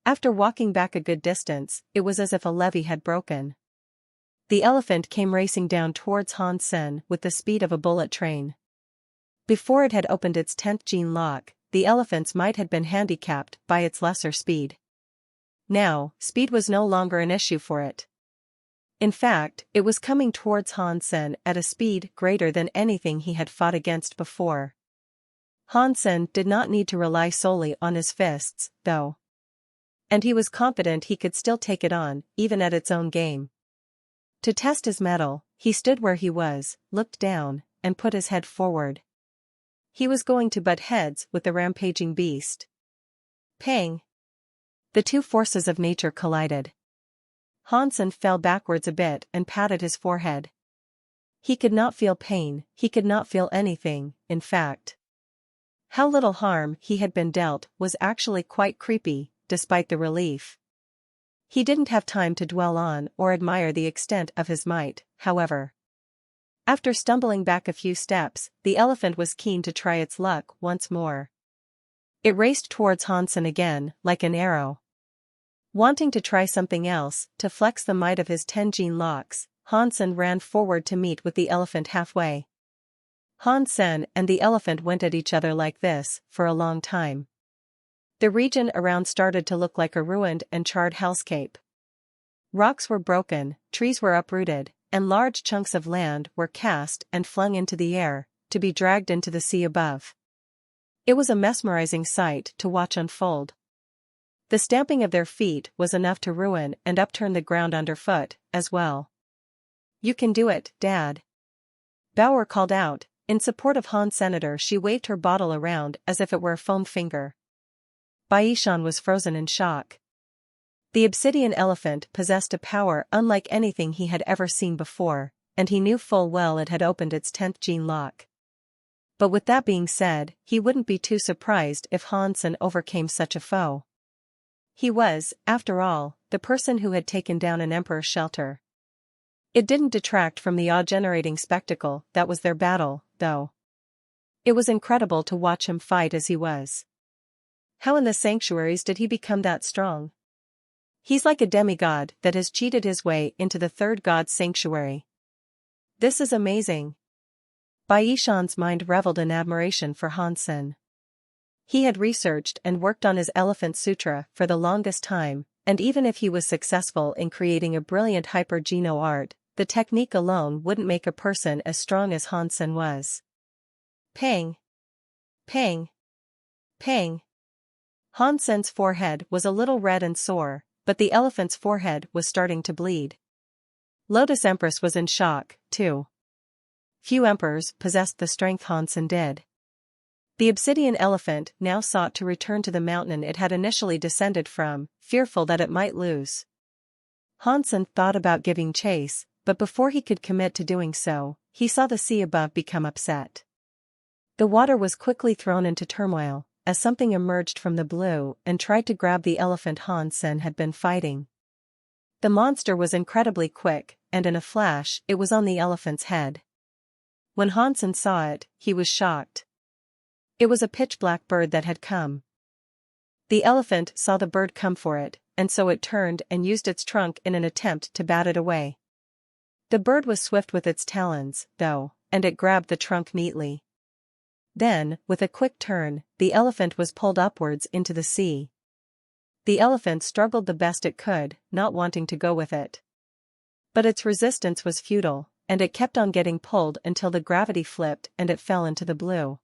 After walking back a good distance, it was as if a levee had broken. The elephant came racing down towards Han Sen with the speed of a bullet train. Before it had opened its 10th gene lock, the elephant's might had been handicapped by its lesser speed. Now, speed was no longer an issue for it. In fact, it was coming towards Han Sen at a speed greater than anything he had fought against before. Han Sen did not need to rely solely on his fists, though. And he was confident he could still take it on, even at its own game. To test his mettle, he stood where he was, looked down, and put his head forward. He was going to butt heads with the rampaging beast. Pang! The two forces of nature collided. Han Sen fell backwards a bit and patted his forehead. He could not feel pain, he could not feel anything, in fact. How little harm he had been dealt was actually quite creepy, despite the relief. He didn't have time to dwell on or admire the extent of his might, however. After stumbling back a few steps, the elephant was keen to try its luck once more. It raced towards Han Sen again, like an arrow. Wanting to try something else, to flex the might of his 10 gene locks, Han Sen ran forward to meet with the elephant halfway. Han Sen and the elephant went at each other like this for a long time. The region around started to look like a ruined and charred hellscape. Rocks were broken, trees were uprooted, and large chunks of land were cast and flung into the air, to be dragged into the sea above. It was a mesmerizing sight to watch unfold. The stamping of their feet was enough to ruin and upturn the ground underfoot, as well. "You can do it, Dad." Bauer called out. In support of Han Senator, she waved her bottle around as if it were a foam finger. Bai Shan was frozen in shock. The obsidian elephant possessed a power unlike anything he had ever seen before, and he knew full well it had opened its 10th gene lock. But with that being said, he wouldn't be too surprised if Han Sen overcame such a foe. He was, after all, the person who had taken down an emperor's shelter. It didn't detract from the awe-generating spectacle that was their battle, though. It was incredible to watch him fight as he was. How in the sanctuaries did he become that strong? He's like a demigod that has cheated his way into the third god's sanctuary. This is amazing. Bai Shan's mind reveled in admiration for Han Sen. He had researched and worked on his Elephant Sutra for the longest time, and even if he was successful in creating a brilliant hyper-geno art, the technique alone wouldn't make a person as strong as Hansen was. Pang! Pang! Pang! Hansen's forehead was a little red and sore, but the elephant's forehead was starting to bleed. Lotus Empress was in shock, too. Few emperors possessed the strength Hansen did. The obsidian elephant now sought to return to the mountain it had initially descended from, fearful that it might lose. Hansen thought about giving chase, but before he could commit to doing so, he saw the sea above become upset. The water was quickly thrown into turmoil, as something emerged from the blue and tried to grab the elephant Hansen had been fighting. The monster was incredibly quick, and in a flash it was on the elephant's head. When Hansen saw it, he was shocked. It was a pitch-black bird that had come. The elephant saw the bird come for it, and so it turned and used its trunk in an attempt to bat it away. The bird was swift with its talons, though, and it grabbed the trunk neatly. Then, with a quick turn, the elephant was pulled upwards into the sea. The elephant struggled the best it could, not wanting to go with it. But its resistance was futile, and it kept on getting pulled until the gravity flipped and it fell into the blue.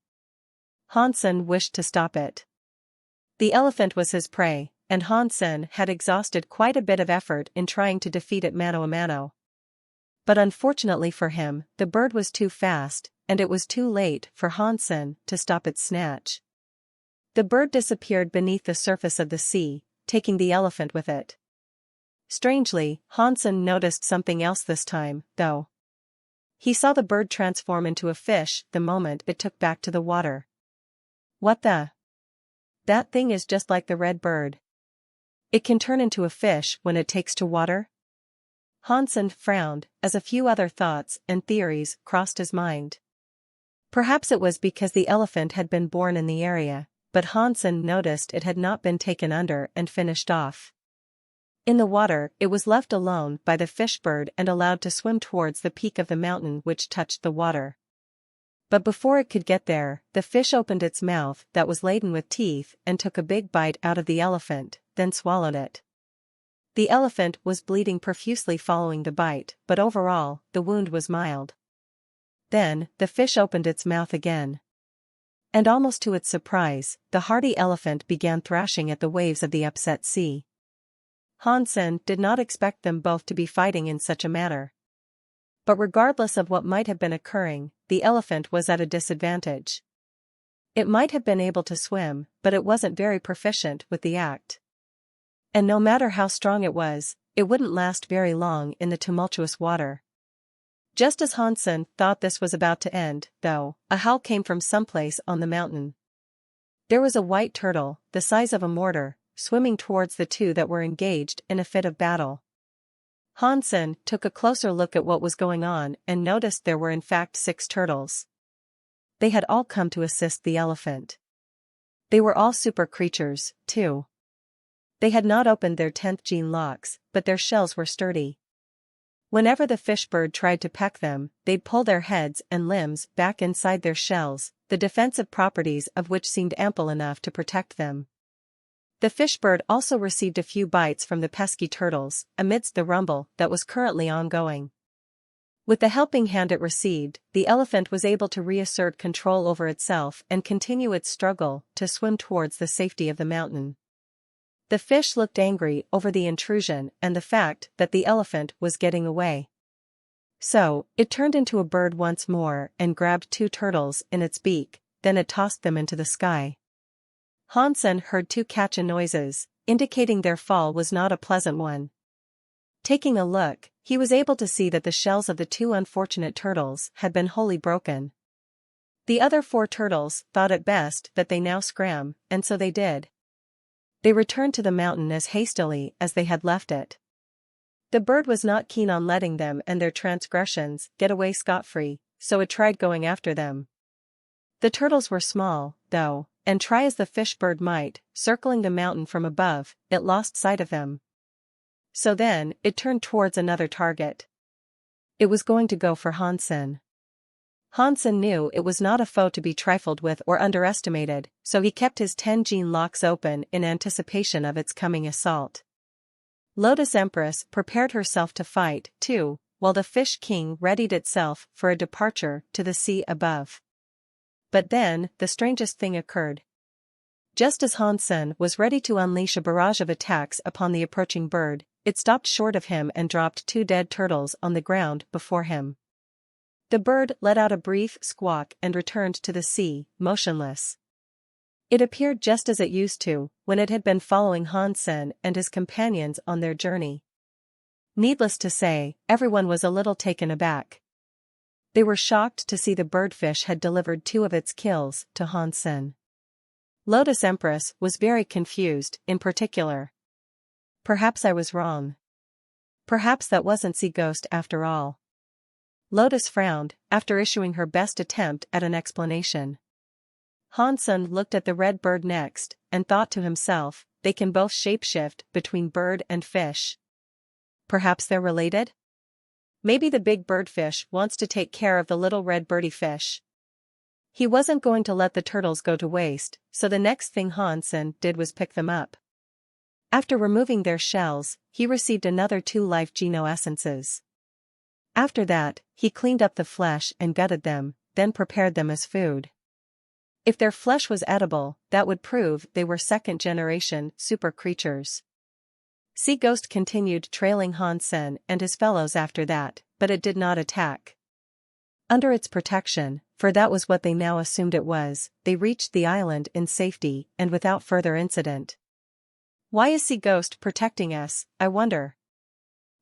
Hansen wished to stop it. The elephant was his prey, and Hansen had exhausted quite a bit of effort in trying to defeat it mano a mano. But unfortunately for him, the bird was too fast, and it was too late for Hansen to stop its snatch. The bird disappeared beneath the surface of the sea, taking the elephant with it. Strangely, Hansen noticed something else this time, though. He saw the bird transform into a fish the moment it took back to the water. What the? That thing is just like the red bird. It can turn into a fish when it takes to water? Hansen frowned, as a few other thoughts and theories crossed his mind. Perhaps it was because the elephant had been born in the area, but Hansen noticed it had not been taken under and finished off. In the water, it was left alone by the fish bird and allowed to swim towards the peak of the mountain which touched the water. But before it could get there, the fish opened its mouth that was laden with teeth and took a big bite out of the elephant, then swallowed it. The elephant was bleeding profusely following the bite, but overall, the wound was mild. Then, the fish opened its mouth again. And almost to its surprise, the hardy elephant began thrashing at the waves of the upset sea. Hansen did not expect them both to be fighting in such a manner. But regardless of what might have been occurring, the elephant was at a disadvantage. It might have been able to swim, but it wasn't very proficient with the act. And no matter how strong it was, it wouldn't last very long in the tumultuous water. Just as Hansen thought this was about to end, though, a howl came from someplace on the mountain. There was a white turtle, the size of a mortar, swimming towards the two that were engaged in a fit of battle. Hansen took a closer look at what was going on and noticed there were in fact 6 turtles. They had all come to assist the elephant. They were all super creatures, too. They had not opened their 10th gene locks, but their shells were sturdy. Whenever the fish bird tried to peck them, they'd pull their heads and limbs back inside their shells, the defensive properties of which seemed ample enough to protect them. The fish bird also received a few bites from the pesky turtles, amidst the rumble that was currently ongoing. With the helping hand it received, the elephant was able to reassert control over itself and continue its struggle to swim towards the safety of the mountain. The fish looked angry over the intrusion and the fact that the elephant was getting away. So, it turned into a bird once more and grabbed 2 turtles in its beak, then it tossed them into the sky. Hansen heard 2 catcha noises, indicating their fall was not a pleasant one. Taking a look, he was able to see that the shells of the 2 unfortunate turtles had been wholly broken. The other 4 turtles thought it best that they now scram, and so they did. They returned to the mountain as hastily as they had left it. The bird was not keen on letting them and their transgressions get away scot-free, so it tried going after them. The turtles were small, though, and try as the fish bird might, circling the mountain from above, it lost sight of them. So then, it turned towards another target. It was going to go for Hansen. Hansen knew it was not a foe to be trifled with or underestimated, so he kept his 10 gene locks open in anticipation of its coming assault. Lotus Empress prepared herself to fight, too, while the Fish King readied itself for a departure to the sea above. But then, the strangest thing occurred. Just as Hansen was ready to unleash a barrage of attacks upon the approaching bird, it stopped short of him and dropped 2 dead turtles on the ground before him. The bird let out a brief squawk and returned to the sea, motionless. It appeared just as it used to, when it had been following Hansen and his companions on their journey. Needless to say, everyone was a little taken aback. They were shocked to see the birdfish had delivered 2 of its kills to Hansen. Lotus Empress was very confused, in particular. Perhaps I was wrong. Perhaps that wasn't Sea Ghost after all. Lotus frowned, after issuing her best attempt at an explanation. Hansen looked at the red bird next, and thought to himself, they can both shapeshift between bird and fish. Perhaps they're related? Maybe the big birdfish wants to take care of the little red birdie fish. He wasn't going to let the turtles go to waste, so the next thing Hansen did was pick them up. After removing their shells, he received another 2 life geno-essences. After that, he cleaned up the flesh and gutted them, then prepared them as food. If their flesh was edible, that would prove they were second-generation super creatures. Sea Ghost continued trailing Hansen and his fellows after that, but it did not attack. Under its protection, for that was what they now assumed it was, they reached the island in safety and without further incident. Why is Sea Ghost protecting us, I wonder?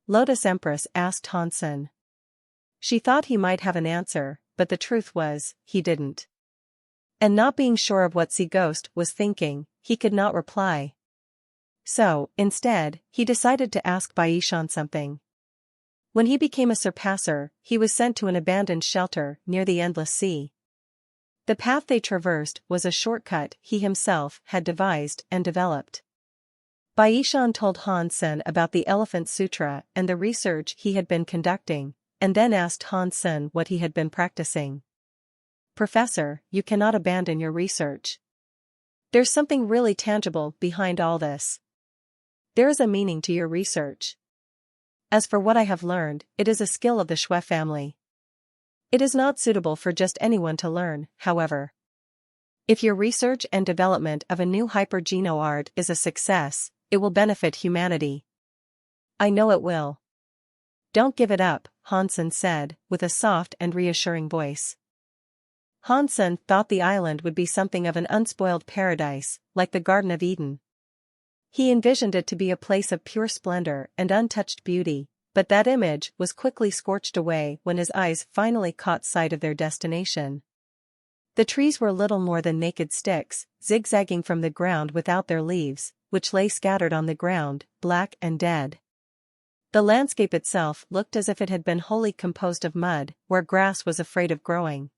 Lotus Empress asked Hansen. She thought he might have an answer, but the truth was, he didn't. And not being sure of what Sea Ghost was thinking, he could not reply. So, instead, he decided to ask Baishan something. When he became a surpasser, he was sent to an abandoned shelter near the Endless Sea. The path they traversed was a shortcut he himself had devised and developed. Baishan told Hansen about the Elephant Sutra and the research he had been conducting, and then asked Hansen what he had been practicing. Professor, you cannot abandon your research. There's something really tangible behind all this. There is a meaning to your research. As for what I have learned, it is a skill of the Shui family. It is not suitable for just anyone to learn, however. If your research and development of a new hyper-geno art is a success, it will benefit humanity. I know it will. Don't give it up, Hansen said, with a soft and reassuring voice. Hansen thought the island would be something of an unspoiled paradise, like the Garden of Eden. He envisioned it to be a place of pure splendor and untouched beauty, but that image was quickly scorched away when his eyes finally caught sight of their destination. The trees were little more than naked sticks, zigzagging from the ground without their leaves, which lay scattered on the ground, black and dead. The landscape itself looked as if it had been wholly composed of mud, where grass was afraid of growing.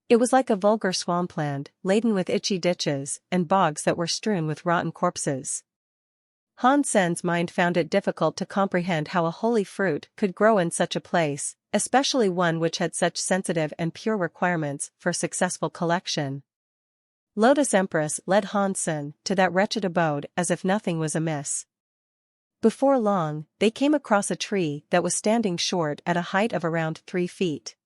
It was like a vulgar swampland, laden with itchy ditches and bogs that were strewn with rotten corpses. Hansen's mind found it difficult to comprehend how a holy fruit could grow in such a place, especially one which had such sensitive and pure requirements for successful collection. Lotus Empress led Hansen to that wretched abode as if nothing was amiss. Before long, they came across a tree that was standing short at a height of around 3 feet.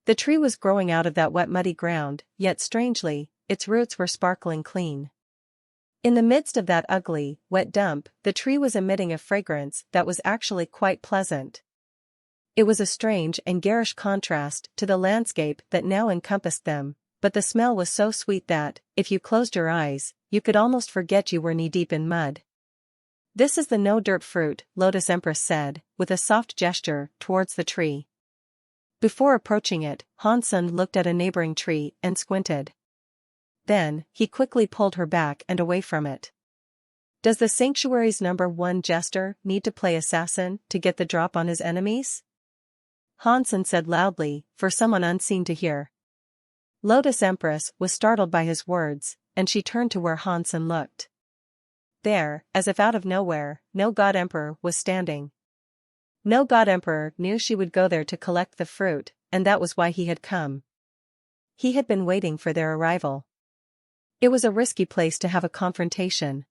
The tree was growing out of that wet muddy ground, yet strangely, its roots were sparkling clean. In the midst of that ugly, wet dump, the tree was emitting a fragrance that was actually quite pleasant. It was a strange and garish contrast to the landscape that now encompassed them, but the smell was so sweet that, if you closed your eyes, you could almost forget you were knee-deep in mud. This is the no-dirt fruit, Lotus Empress said, with a soft gesture towards the tree. Before approaching it, Hansen looked at a neighboring tree and squinted. Then, he quickly pulled her back and away from it. Does the sanctuary's #1 jester need to play assassin to get the drop on his enemies? Hansen said loudly, for someone unseen to hear. Lotus Empress was startled by his words, and she turned to where Hansen looked. There, as if out of nowhere, no God Emperor was standing. No God Emperor knew she would go there to collect the fruit, and that was why he had come. He had been waiting for their arrival. It was a risky place to have a confrontation.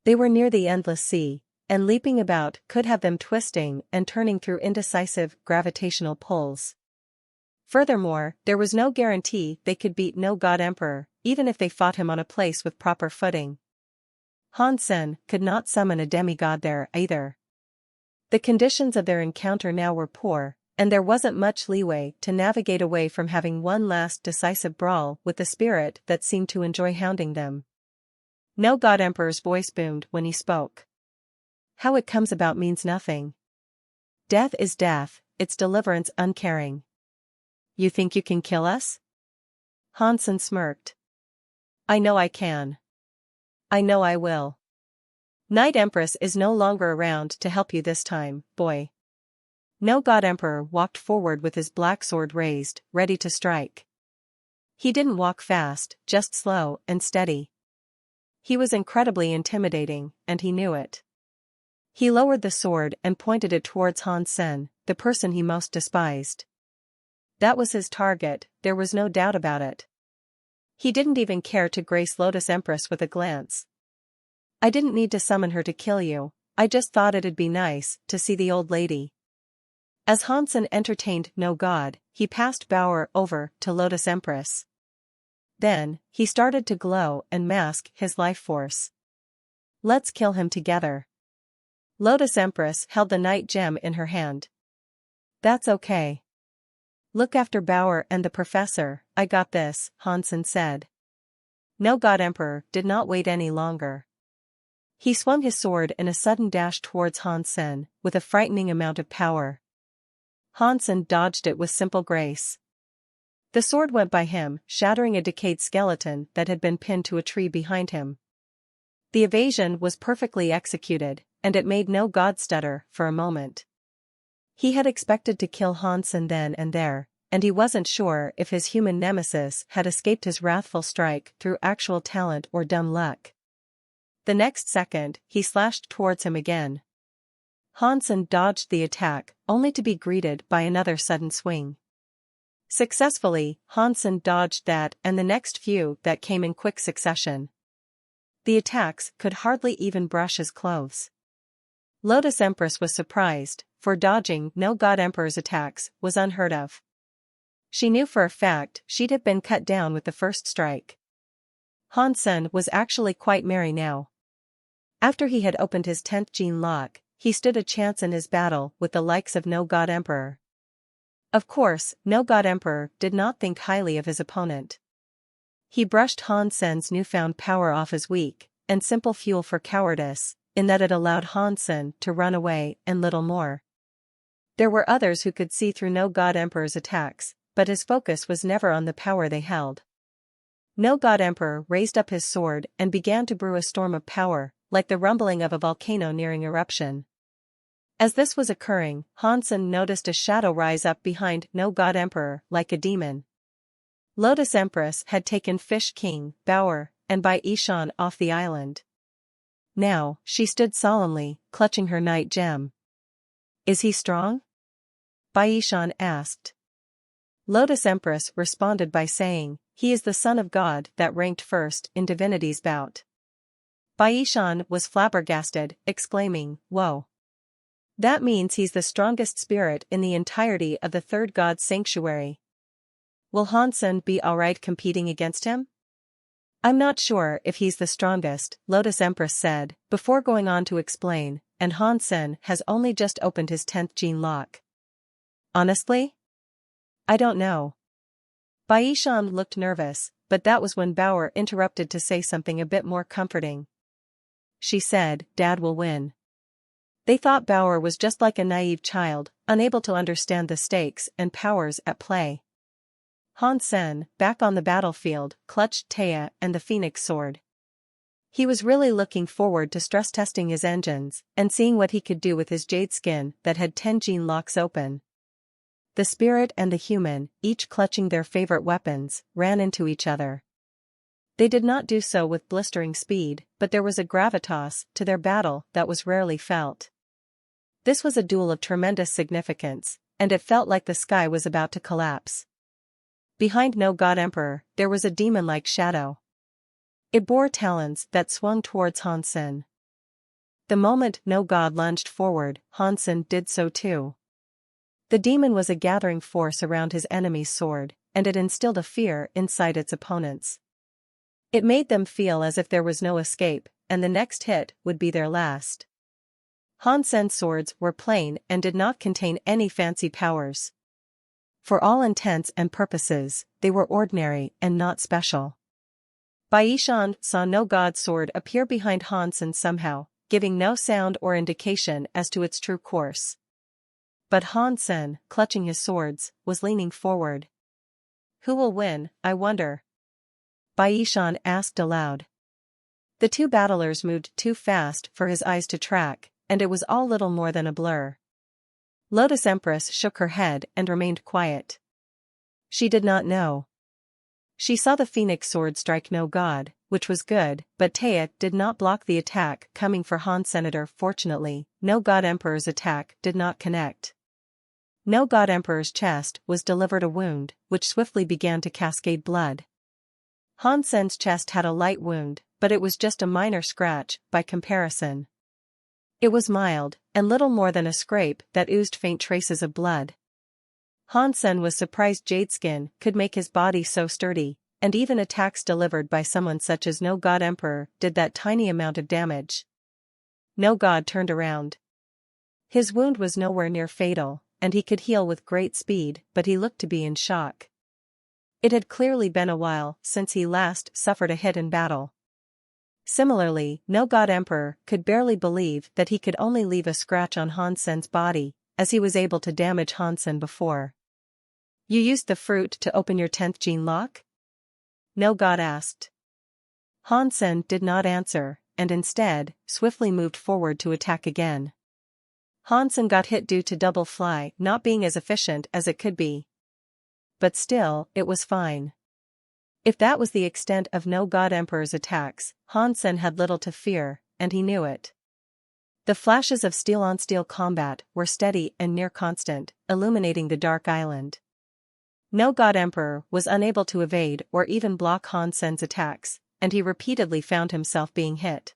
They were near the Endless Sea, and leaping about could have them twisting and turning through indecisive gravitational pulls. Furthermore, there was no guarantee they could beat no god emperor, even if they fought him on a place with proper footing. Han Sen could not summon a demigod there either. The conditions of their encounter now were poor, and there wasn't much leeway to navigate away from having one last decisive brawl with the spirit that seemed to enjoy hounding them. No god emperor's voice boomed when he spoke. How it comes about means nothing. Death is death, its deliverance uncaring. You think you can kill us? Han Sen smirked. I know I can. I know I will. Night Empress is no longer around to help you this time, boy. No god emperor walked forward with his black sword raised, ready to strike. He didn't walk fast, just slow and steady. He was incredibly intimidating, and he knew it. He lowered the sword and pointed it towards Han Sen, the person he most despised. That was his target, there was no doubt about it. He didn't even care to grace Lotus Empress with a glance. I didn't need to summon her to kill you, I just thought it'd be nice to see the old lady. As Han Sen entertained no god, he passed Bauer over to Lotus Empress. Then, he started to glow and mask his life force. Let's kill him together. Lotus Empress held the night gem in her hand. That's okay. Look after Bauer and the professor, I got this, Han Sen said. No god emperor did not wait any longer. He swung his sword in a sudden dash towards Han Sen, with a frightening amount of power. Han Sen dodged it with simple grace. The sword went by him, shattering a decayed skeleton that had been pinned to a tree behind him. The evasion was perfectly executed, and it made no god stutter for a moment. He had expected to kill Han Sen then and there, and he wasn't sure if his human nemesis had escaped his wrathful strike through actual talent or dumb luck. The next second, he slashed towards him again. Han Sen dodged the attack, only to be greeted by another sudden swing. Successfully, Han Sen dodged that and the next few that came in quick succession. The attacks could hardly even brush his clothes. Lotus Empress was surprised, for dodging no god emperor's attacks was unheard of. She knew for a fact she'd have been cut down with the first strike. Han Sen was actually quite merry now. After he had opened his 10th gene lock, he stood a chance in his battle with the likes of no god emperor. Of course, no god emperor did not think highly of his opponent. He brushed Han Sen's newfound power off as weak and simple fuel for cowardice, in that it allowed Han Sen to run away and little more. There were others who could see through no god emperor's attacks, but his focus was never on the power they held. No god emperor raised up his sword and began to brew a storm of power, like the rumbling of a volcano nearing eruption. As this was occurring, Han Sen noticed a shadow rise up behind no god emperor like a demon. Lotus Empress had taken Fish King, Bauer, and Bai Yishan off the island. Now, she stood solemnly, clutching her night gem. Is he strong? Bai Yishan asked. Lotus Empress responded by saying, he is the son of God that ranked first in divinity's bout. Bai Yishan was flabbergasted, exclaiming, whoa. That means he's the strongest spirit in the entirety of the third god's sanctuary. Will Han Sen be alright competing against him? I'm not sure if he's the strongest, Lotus Empress said, before going on to explain, and Han Sen has only just opened his 10th gene lock. Honestly? I don't know. Bai Yishan looked nervous, but that was when Bauer interrupted to say something a bit more comforting. She said, Dad will win. They thought Bauer was just like a naive child, unable to understand the stakes and powers at play. Han Sen, back on the battlefield, clutched Taya and the Phoenix sword. He was really looking forward to stress-testing his engines, and seeing what he could do with his jade skin that had 10 gene locks open. The spirit and the human, each clutching their favorite weapons, ran into each other. They did not do so with blistering speed, but there was a gravitas to their battle that was rarely felt. This was a duel of tremendous significance, and it felt like the sky was about to collapse. Behind no god emperor, there was a demon-like shadow. It bore talons that swung towards Han Sen. The moment no god lunged forward, Hansen did so too. The demon was a gathering force around his enemy's sword, and it instilled a fear inside its opponents. It made them feel as if there was no escape, and the next hit would be their last. Hansen's swords were plain and did not contain any fancy powers. For all intents and purposes, they were ordinary and not special. Baishan saw no god's sword appear behind Hansen somehow, giving no sound or indication as to its true course. But Hansen, clutching his swords, was leaning forward. "Who will win, I wonder?" Baishan asked aloud. The two battlers moved too fast for his eyes to track, and it was all little more than a blur. Lotus Empress shook her head and remained quiet. She did not know. She saw the phoenix sword strike no god, which was good, but Taya did not block the attack coming for Han Senator. Fortunately, no god emperor's attack did not connect. No god emperor's chest was delivered a wound, which swiftly began to cascade blood. Hansen's chest had a light wound, but it was just a minor scratch by comparison. It was mild, and little more than a scrape that oozed faint traces of blood. Hansen was surprised Jadeskin could make his body so sturdy, and even attacks delivered by someone such as no god emperor did that tiny amount of damage. No god turned around. His wound was nowhere near fatal, and he could heal with great speed, but he looked to be in shock. It had clearly been a while since he last suffered a hit in battle. Similarly, no god emperor could barely believe that he could only leave a scratch on Hansen's body, as he was able to damage Hansen before. "You used the fruit to open your 10th gene lock?" No god asked. Hansen did not answer, and instead, swiftly moved forward to attack again. Hansen got hit due to double fly not being as efficient as it could be. But still, it was fine. If that was the extent of no god emperor's attacks, Hansen had little to fear, and he knew it. The flashes of steel-on-steel combat were steady and near constant, illuminating the dark island. No god emperor was unable to evade or even block Hansen's attacks, and he repeatedly found himself being hit.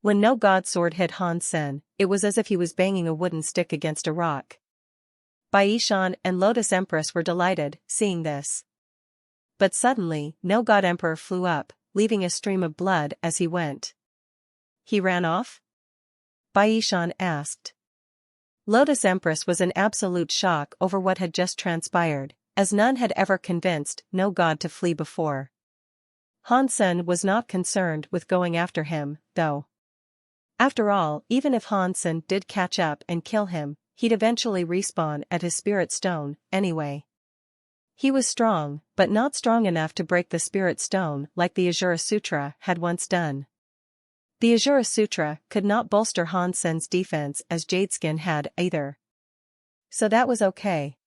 When no god's sword hit Hansen, it was as if he was banging a wooden stick against a rock. Baishan and Lotus Empress were delighted, seeing this. But suddenly, no god emperor flew up, leaving a stream of blood as he went. "He ran off?" Baishan asked. Lotus Empress was in absolute shock over what had just transpired, as none had ever convinced no god to flee before. Hansen was not concerned with going after him, though. After all, even if Hansen did catch up and kill him, he'd eventually respawn at his spirit stone, anyway. He was strong, but not strong enough to break the spirit stone like the Azura Sutra had once done. The Azura Sutra could not bolster Hansen's defense as Jadeskin had either. So that was okay.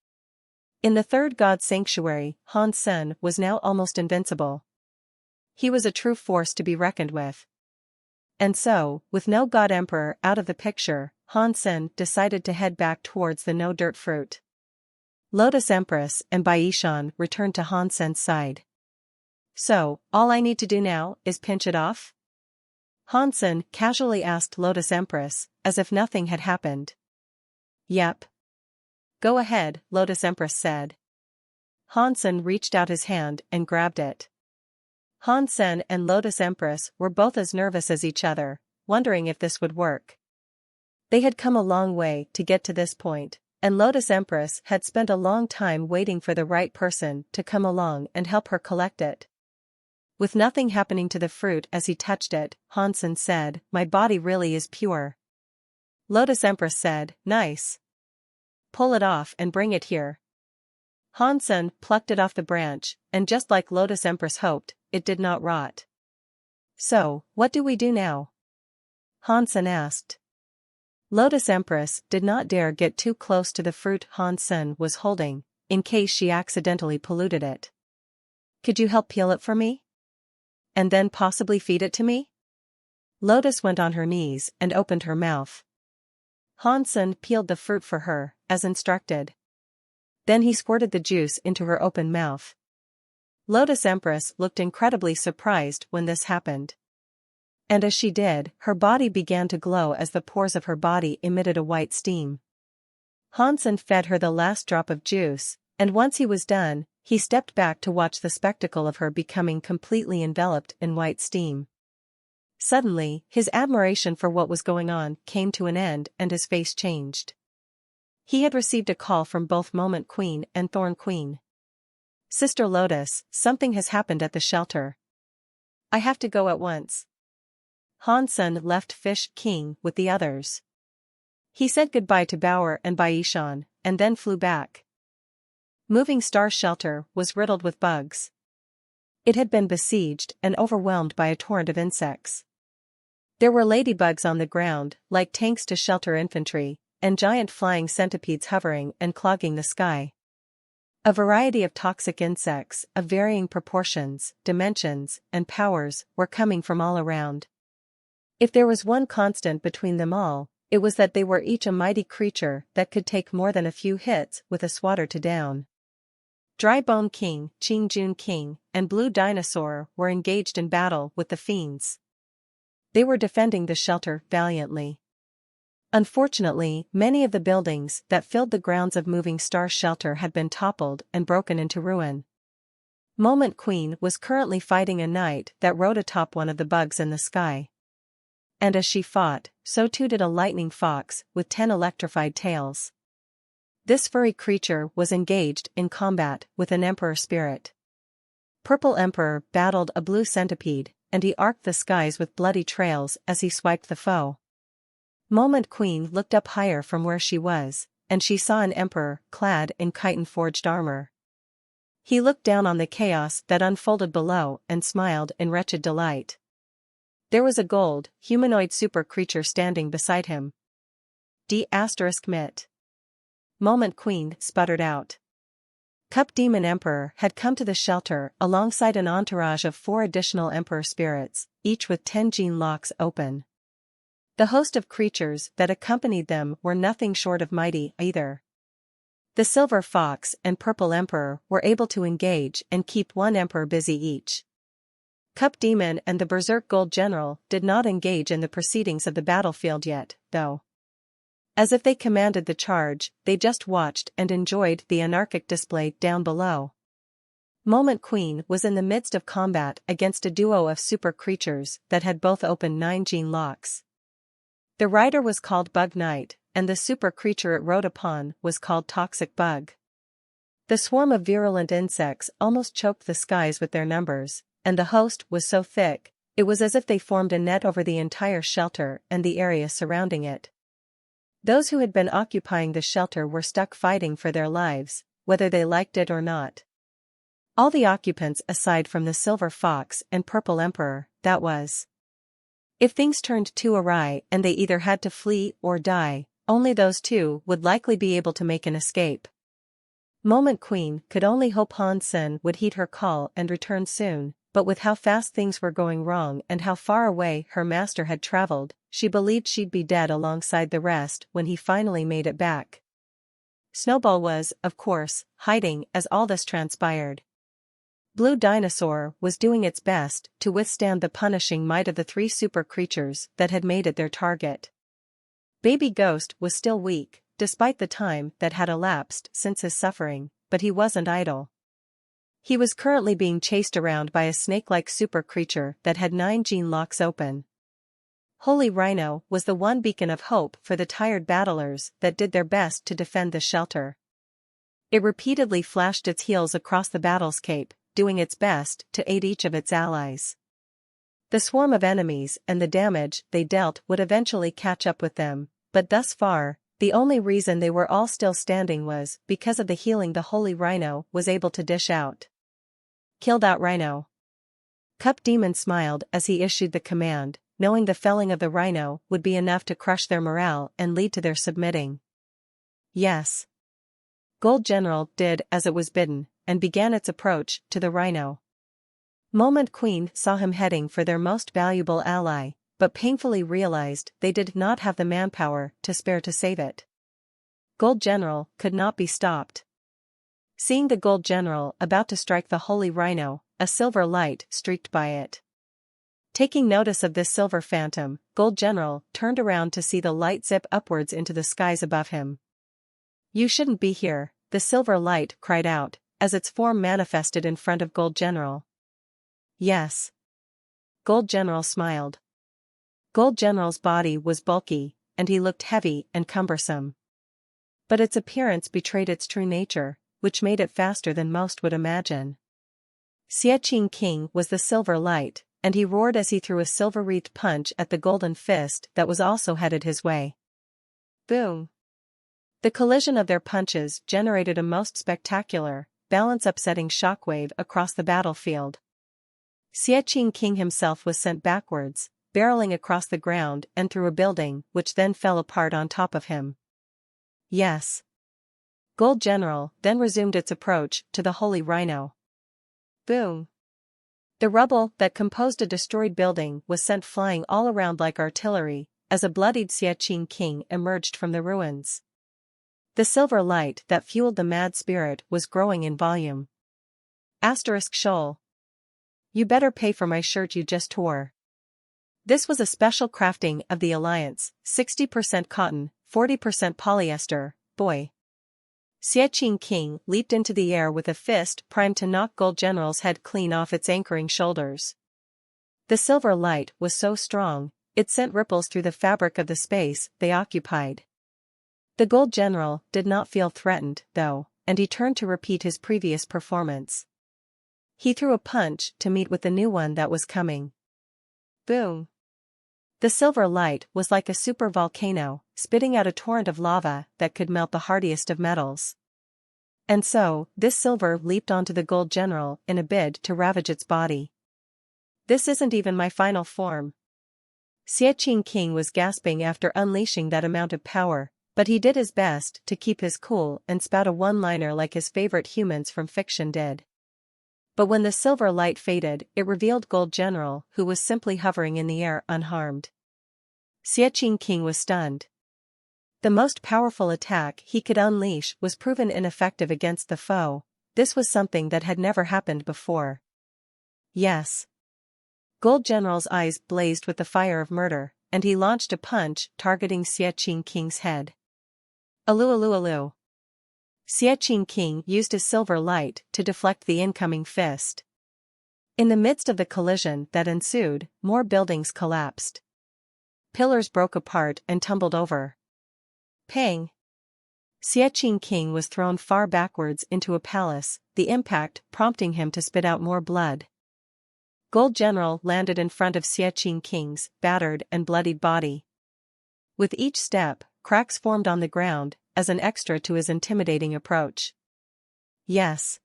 In the third god sanctuary, Hansen was now almost invincible. He was a true force to be reckoned with. And so, with no god emperor out of the picture, Hansen decided to head back towards the no-dirt fruit. Lotus Empress and Baishan returned to Hansen's side. "So, all I need to do now is pinch it off?" Hansen casually asked Lotus Empress, as if nothing had happened. "Yep. Go ahead," Lotus Empress said. Hansen reached out his hand and grabbed it. Hansen and Lotus Empress were both as nervous as each other, wondering if this would work. They had come a long way to get to this point, and Lotus Empress had spent a long time waiting for the right person to come along and help her collect it. With nothing happening to the fruit as he touched it, Hansen said, "My body really is pure." Lotus Empress said, "Nice. Pull it off and bring it here." Hansen plucked it off the branch, and just like Lotus Empress hoped, it did not rot. "So, what do we do now?" Hansen asked. Lotus Empress did not dare get too close to the fruit Hansen was holding, in case she accidentally polluted it. "Could you help peel it for me? And then possibly feed it to me?" Lotus went on her knees and opened her mouth. Hansen peeled the fruit for her, as instructed. Then he squirted the juice into her open mouth. Lotus Empress looked incredibly surprised when this happened. And as she did, her body began to glow as the pores of her body emitted a white steam. Hansen fed her the last drop of juice, and once he was done, he stepped back to watch the spectacle of her becoming completely enveloped in white steam. Suddenly, his admiration for what was going on came to an end and his face changed. He had received a call from both Moment Queen and Thorn Queen. "Sister Lotus, something has happened at the shelter. I have to go at once." Hansen left Fish King with the others. He said goodbye to Bauer and Baishan, and then flew back. Moving Star's shelter was riddled with bugs. It had been besieged and overwhelmed by a torrent of insects. There were ladybugs on the ground, like tanks to shelter infantry, and giant flying centipedes hovering and clogging the sky. A variety of toxic insects, of varying proportions, dimensions, and powers, were coming from all around. If there was one constant between them all, it was that they were each a mighty creature that could take more than a few hits with a swatter to down. Dry Bone King, Qing Jun King, and Blue Dinosaur were engaged in battle with the fiends. They were defending the shelter valiantly. Unfortunately, many of the buildings that filled the grounds of Moving Star's shelter had been toppled and broken into ruin. Moment Queen was currently fighting a knight that rode atop one of the bugs in the sky. And as she fought, so too did a lightning fox with 10 electrified tails. This furry creature was engaged in combat with an emperor spirit. Purple Emperor battled a blue centipede, and he arced the skies with bloody trails as he swiped the foe. Moment Queen looked up higher from where she was, and she saw an emperor clad in chitin-forged armor. He looked down on the chaos that unfolded below and smiled in wretched delight. There was a gold, humanoid super creature standing beside him. D*mit. Moment Queen sputtered out. Cup Demon Emperor had come to the shelter alongside an entourage of 4 additional Emperor spirits, each with 10 gene locks open. The host of creatures that accompanied them were nothing short of mighty either. The Silver Fox and Purple Emperor were able to engage and keep one Emperor busy each. Cup Demon and the Berserk Gold General did not engage in the proceedings of the battlefield yet, though. As if they commanded the charge, they just watched and enjoyed the anarchic display down below. Moment Queen was in the midst of combat against a duo of super creatures that had both opened 9 gene locks. The rider was called Bug Knight, and the super creature it rode upon was called Toxic Bug. The swarm of virulent insects almost choked the skies with their numbers, and the host was so thick, it was as if they formed a net over the entire shelter and the area surrounding it. Those who had been occupying the shelter were stuck fighting for their lives, whether they liked it or not. All the occupants aside from the Silver Fox and Purple Emperor, that was. If things turned too awry and they either had to flee or die, only those 2 would likely be able to make an escape. Moment Queen could only hope Hansen would heed her call and return soon, but with how fast things were going wrong and how far away her master had traveled, she believed she'd be dead alongside the rest when he finally made it back. Snowball was, of course, hiding as all this transpired. Blue Dinosaur was doing its best to withstand the punishing might of the 3 super creatures that had made it their target. Baby Ghost was still weak, despite the time that had elapsed since his suffering, but he wasn't idle. He was currently being chased around by a snake-like super creature that had 9 gene locks open. Holy Rhino was the one beacon of hope for the tired battlers that did their best to defend the shelter. It repeatedly flashed its heels across the battlescape, doing its best to aid each of its allies. The swarm of enemies and the damage they dealt would eventually catch up with them, but thus far, the only reason they were all still standing was because of the healing the Holy Rhino was able to dish out. Kill that rhino. Cup Demon smiled as he issued the command, knowing the felling of the rhino would be enough to crush their morale and lead to their submitting. Yes. Gold General did as it was bidden, and began its approach to the rhino. Moment Queen saw him heading for their most valuable ally, but painfully realized they did not have the manpower to spare to save it. Gold General could not be stopped. Seeing the Gold General about to strike the Holy Rhino, a silver light streaked by it. Taking notice of this silver phantom, Gold General turned around to see the light zip upwards into the skies above him. "You shouldn't be here," the silver light cried out, as its form manifested in front of Gold General. "Yes." Gold General smiled. Gold General's body was bulky, and he looked heavy and cumbersome. But its appearance betrayed its true nature, which made it faster than most would imagine. Xie King was the silver light, and he roared as he threw a silver-wreathed punch at the golden fist that was also headed his way. Boom! The collision of their punches generated a most spectacular, balance-upsetting shockwave across the battlefield. Xie King himself was sent backwards, barreling across the ground and through a building which then fell apart on top of him. Yes. Gold General then resumed its approach to the Holy Rhino. Boom! The rubble that composed a destroyed building was sent flying all around like artillery, as a bloodied Xie King emerged from the ruins. The silver light that fueled the mad spirit was growing in volume. Shoal. You better pay for my shirt you just tore. This was a special crafting of the Alliance, 60% cotton, 40% polyester, boy. Xie King leaped into the air with a fist primed to knock Gold General's head clean off its anchoring shoulders. The silver light was so strong, it sent ripples through the fabric of the space they occupied. The Gold General did not feel threatened, though, and he turned to repeat his previous performance. He threw a punch to meet with the new one that was coming. Boom! The silver light was like a super volcano, spitting out a torrent of lava that could melt the hardiest of metals. And so, this silver leaped onto the Gold General in a bid to ravage its body. "This isn't even my final form." Xie King was gasping after unleashing that amount of power, but he did his best to keep his cool and spout a one-liner like his favorite humans from fiction did. But when the silver light faded, it revealed Gold General, who was simply hovering in the air unharmed. Xie King was stunned. The most powerful attack he could unleash was proven ineffective against the foe. This was something that had never happened before. Yes. Gold General's eyes blazed with the fire of murder, and he launched a punch targeting Xie King's head. Alu alu alu. Xie King used his silver light to deflect the incoming fist. In the midst of the collision that ensued, more buildings collapsed. Pillars broke apart and tumbled over. Pang! Xie King was thrown far backwards into a palace, the impact prompting him to spit out more blood. Gold General landed in front of Xie King's battered and bloodied body. With each step, cracks formed on the ground, as an extra to his intimidating approach. Yes.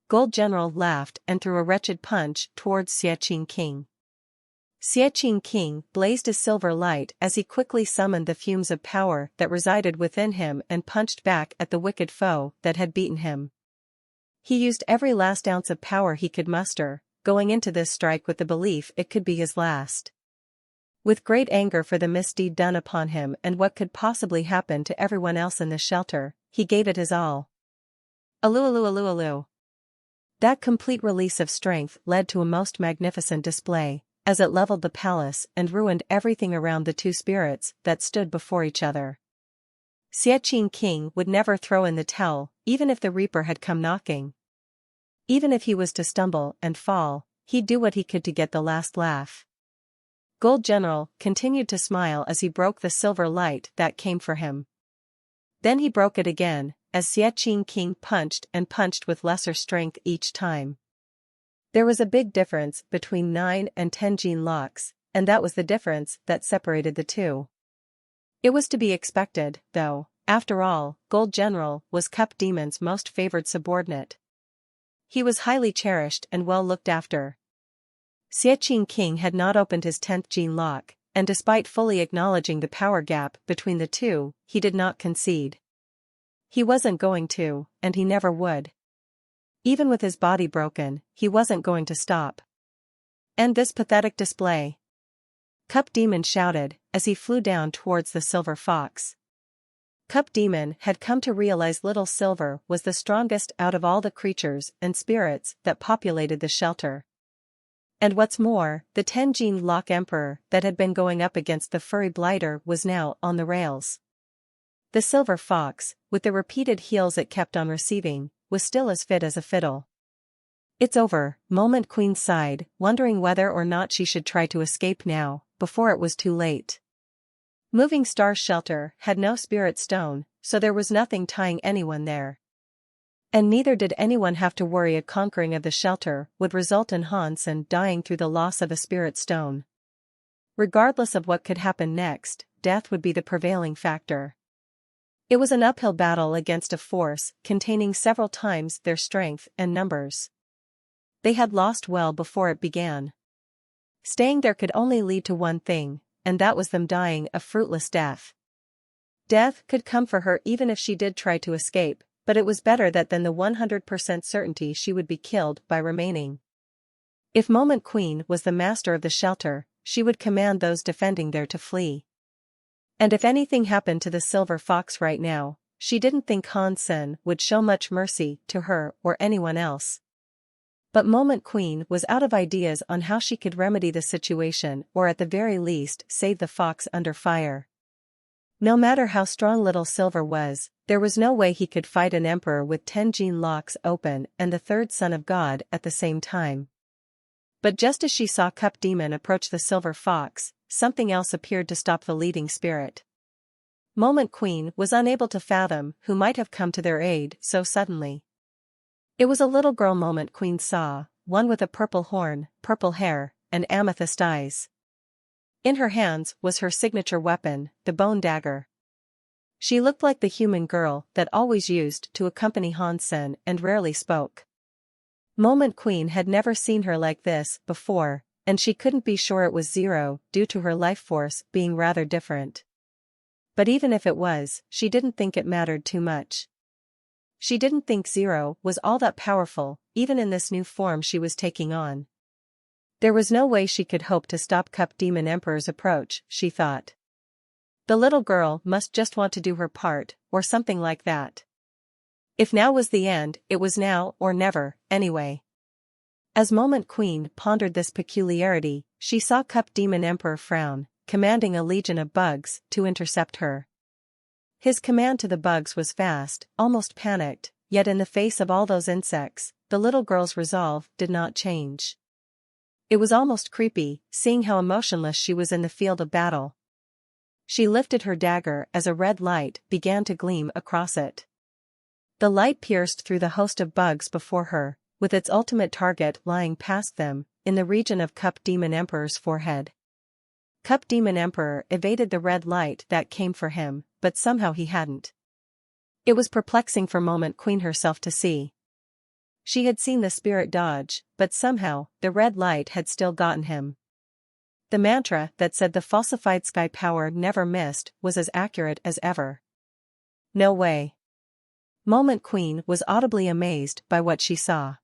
Gold General laughed and threw a wretched punch towards Xie King. Xie King blazed his silver light as he quickly summoned the fumes of power that resided within him and punched back at the wicked foe that had beaten him. He used every last ounce of power he could muster, going into this strike with the belief it could be his last. With great anger for the misdeed done upon him and what could possibly happen to everyone else in the shelter, he gave it his all. Alu alu alu alu. That complete release of strength led to a most magnificent display, as it leveled the palace and ruined everything around the two spirits that stood before each other. Xie King would never throw in the towel, even if the Reaper had come knocking. Even if he was to stumble and fall, he'd do what he could to get the last laugh. Gold General continued to smile as he broke the silver light that came for him. Then he broke it again, as Xie King punched and punched with lesser strength each time. There was a big difference between 9 and 10 gene locks, and that was the difference that separated the two. It was to be expected, though. After all, Gold General was Cup Demon's most favored subordinate. He was highly cherished and well looked after. Xie King had not opened his 10th gene lock, and despite fully acknowledging the power gap between the two, he did not concede. He wasn't going to, and he never would. Even with his body broken, he wasn't going to stop. "End this pathetic display," Cup Demon shouted, as he flew down towards the Silver Fox. Cup Demon had come to realize Little Silver was the strongest out of all the creatures and spirits that populated the shelter. And what's more, the 10-gene lock emperor that had been going up against the furry blighter was now on the rails. The silver fox, with the repeated heals it kept on receiving, was still as fit as a fiddle. It's over, Moment Queen sighed, wondering whether or not she should try to escape now, before it was too late. Moving Star's shelter had no spirit stone, so there was nothing tying anyone there. And neither did anyone have to worry a conquering of the shelter would result in Hansen dying through the loss of a spirit stone. Regardless of what could happen next, death would be the prevailing factor. It was an uphill battle against a force containing several times their strength and numbers. They had lost well before it began. Staying there could only lead to one thing, and that was them dying a fruitless death. Death could come for her even if she did try to escape, but it was better that than the 100% certainty she would be killed by remaining. If Moment Queen was the master of the shelter, she would command those defending there to flee. And if anything happened to the silver fox right now, she didn't think Hansen would show much mercy to her or anyone else. But Moment Queen was out of ideas on how she could remedy the situation or at the very least save the fox under fire. No matter how strong little Silver was, there was no way he could fight an emperor with 10 gene locks open and the third son of God at the same time. But just as she saw Cup Demon approach the silver fox, something else appeared to stop the leading spirit. Moment Queen was unable to fathom who might have come to their aid so suddenly. It was a little girl Moment Queen saw, one with a purple horn, purple hair, and amethyst eyes. In her hands was her signature weapon, the bone dagger. She looked like the human girl that always used to accompany Hansen and rarely spoke. Moment Queen had never seen her like this before, and she couldn't be sure it was Zero due to her life force being rather different. But even if it was, she didn't think it mattered too much. She didn't think Zero was all that powerful, even in this new form she was taking on. There was no way she could hope to stop Cup Demon Emperor's approach, she thought. The little girl must just want to do her part, or something like that. If now was the end, it was now or never, anyway. As Moment Queen pondered this peculiarity, she saw Cup Demon Emperor frown, commanding a legion of bugs to intercept her. His command to the bugs was fast, almost panicked, yet in the face of all those insects, the little girl's resolve did not change. It was almost creepy, seeing how emotionless she was in the field of battle. She lifted her dagger as a red light began to gleam across it. The light pierced through the host of bugs before her, with its ultimate target lying past them, in the region of Cup Demon Emperor's forehead. Cup Demon Emperor evaded the red light that came for him, but somehow he hadn't. It was perplexing for Moment Queen herself to see. She had seen the spirit dodge, but somehow, the red light had still gotten him. The mantra that said the falsified sky power never missed was as accurate as ever. No way. Moment Queen was audibly amazed by what she saw.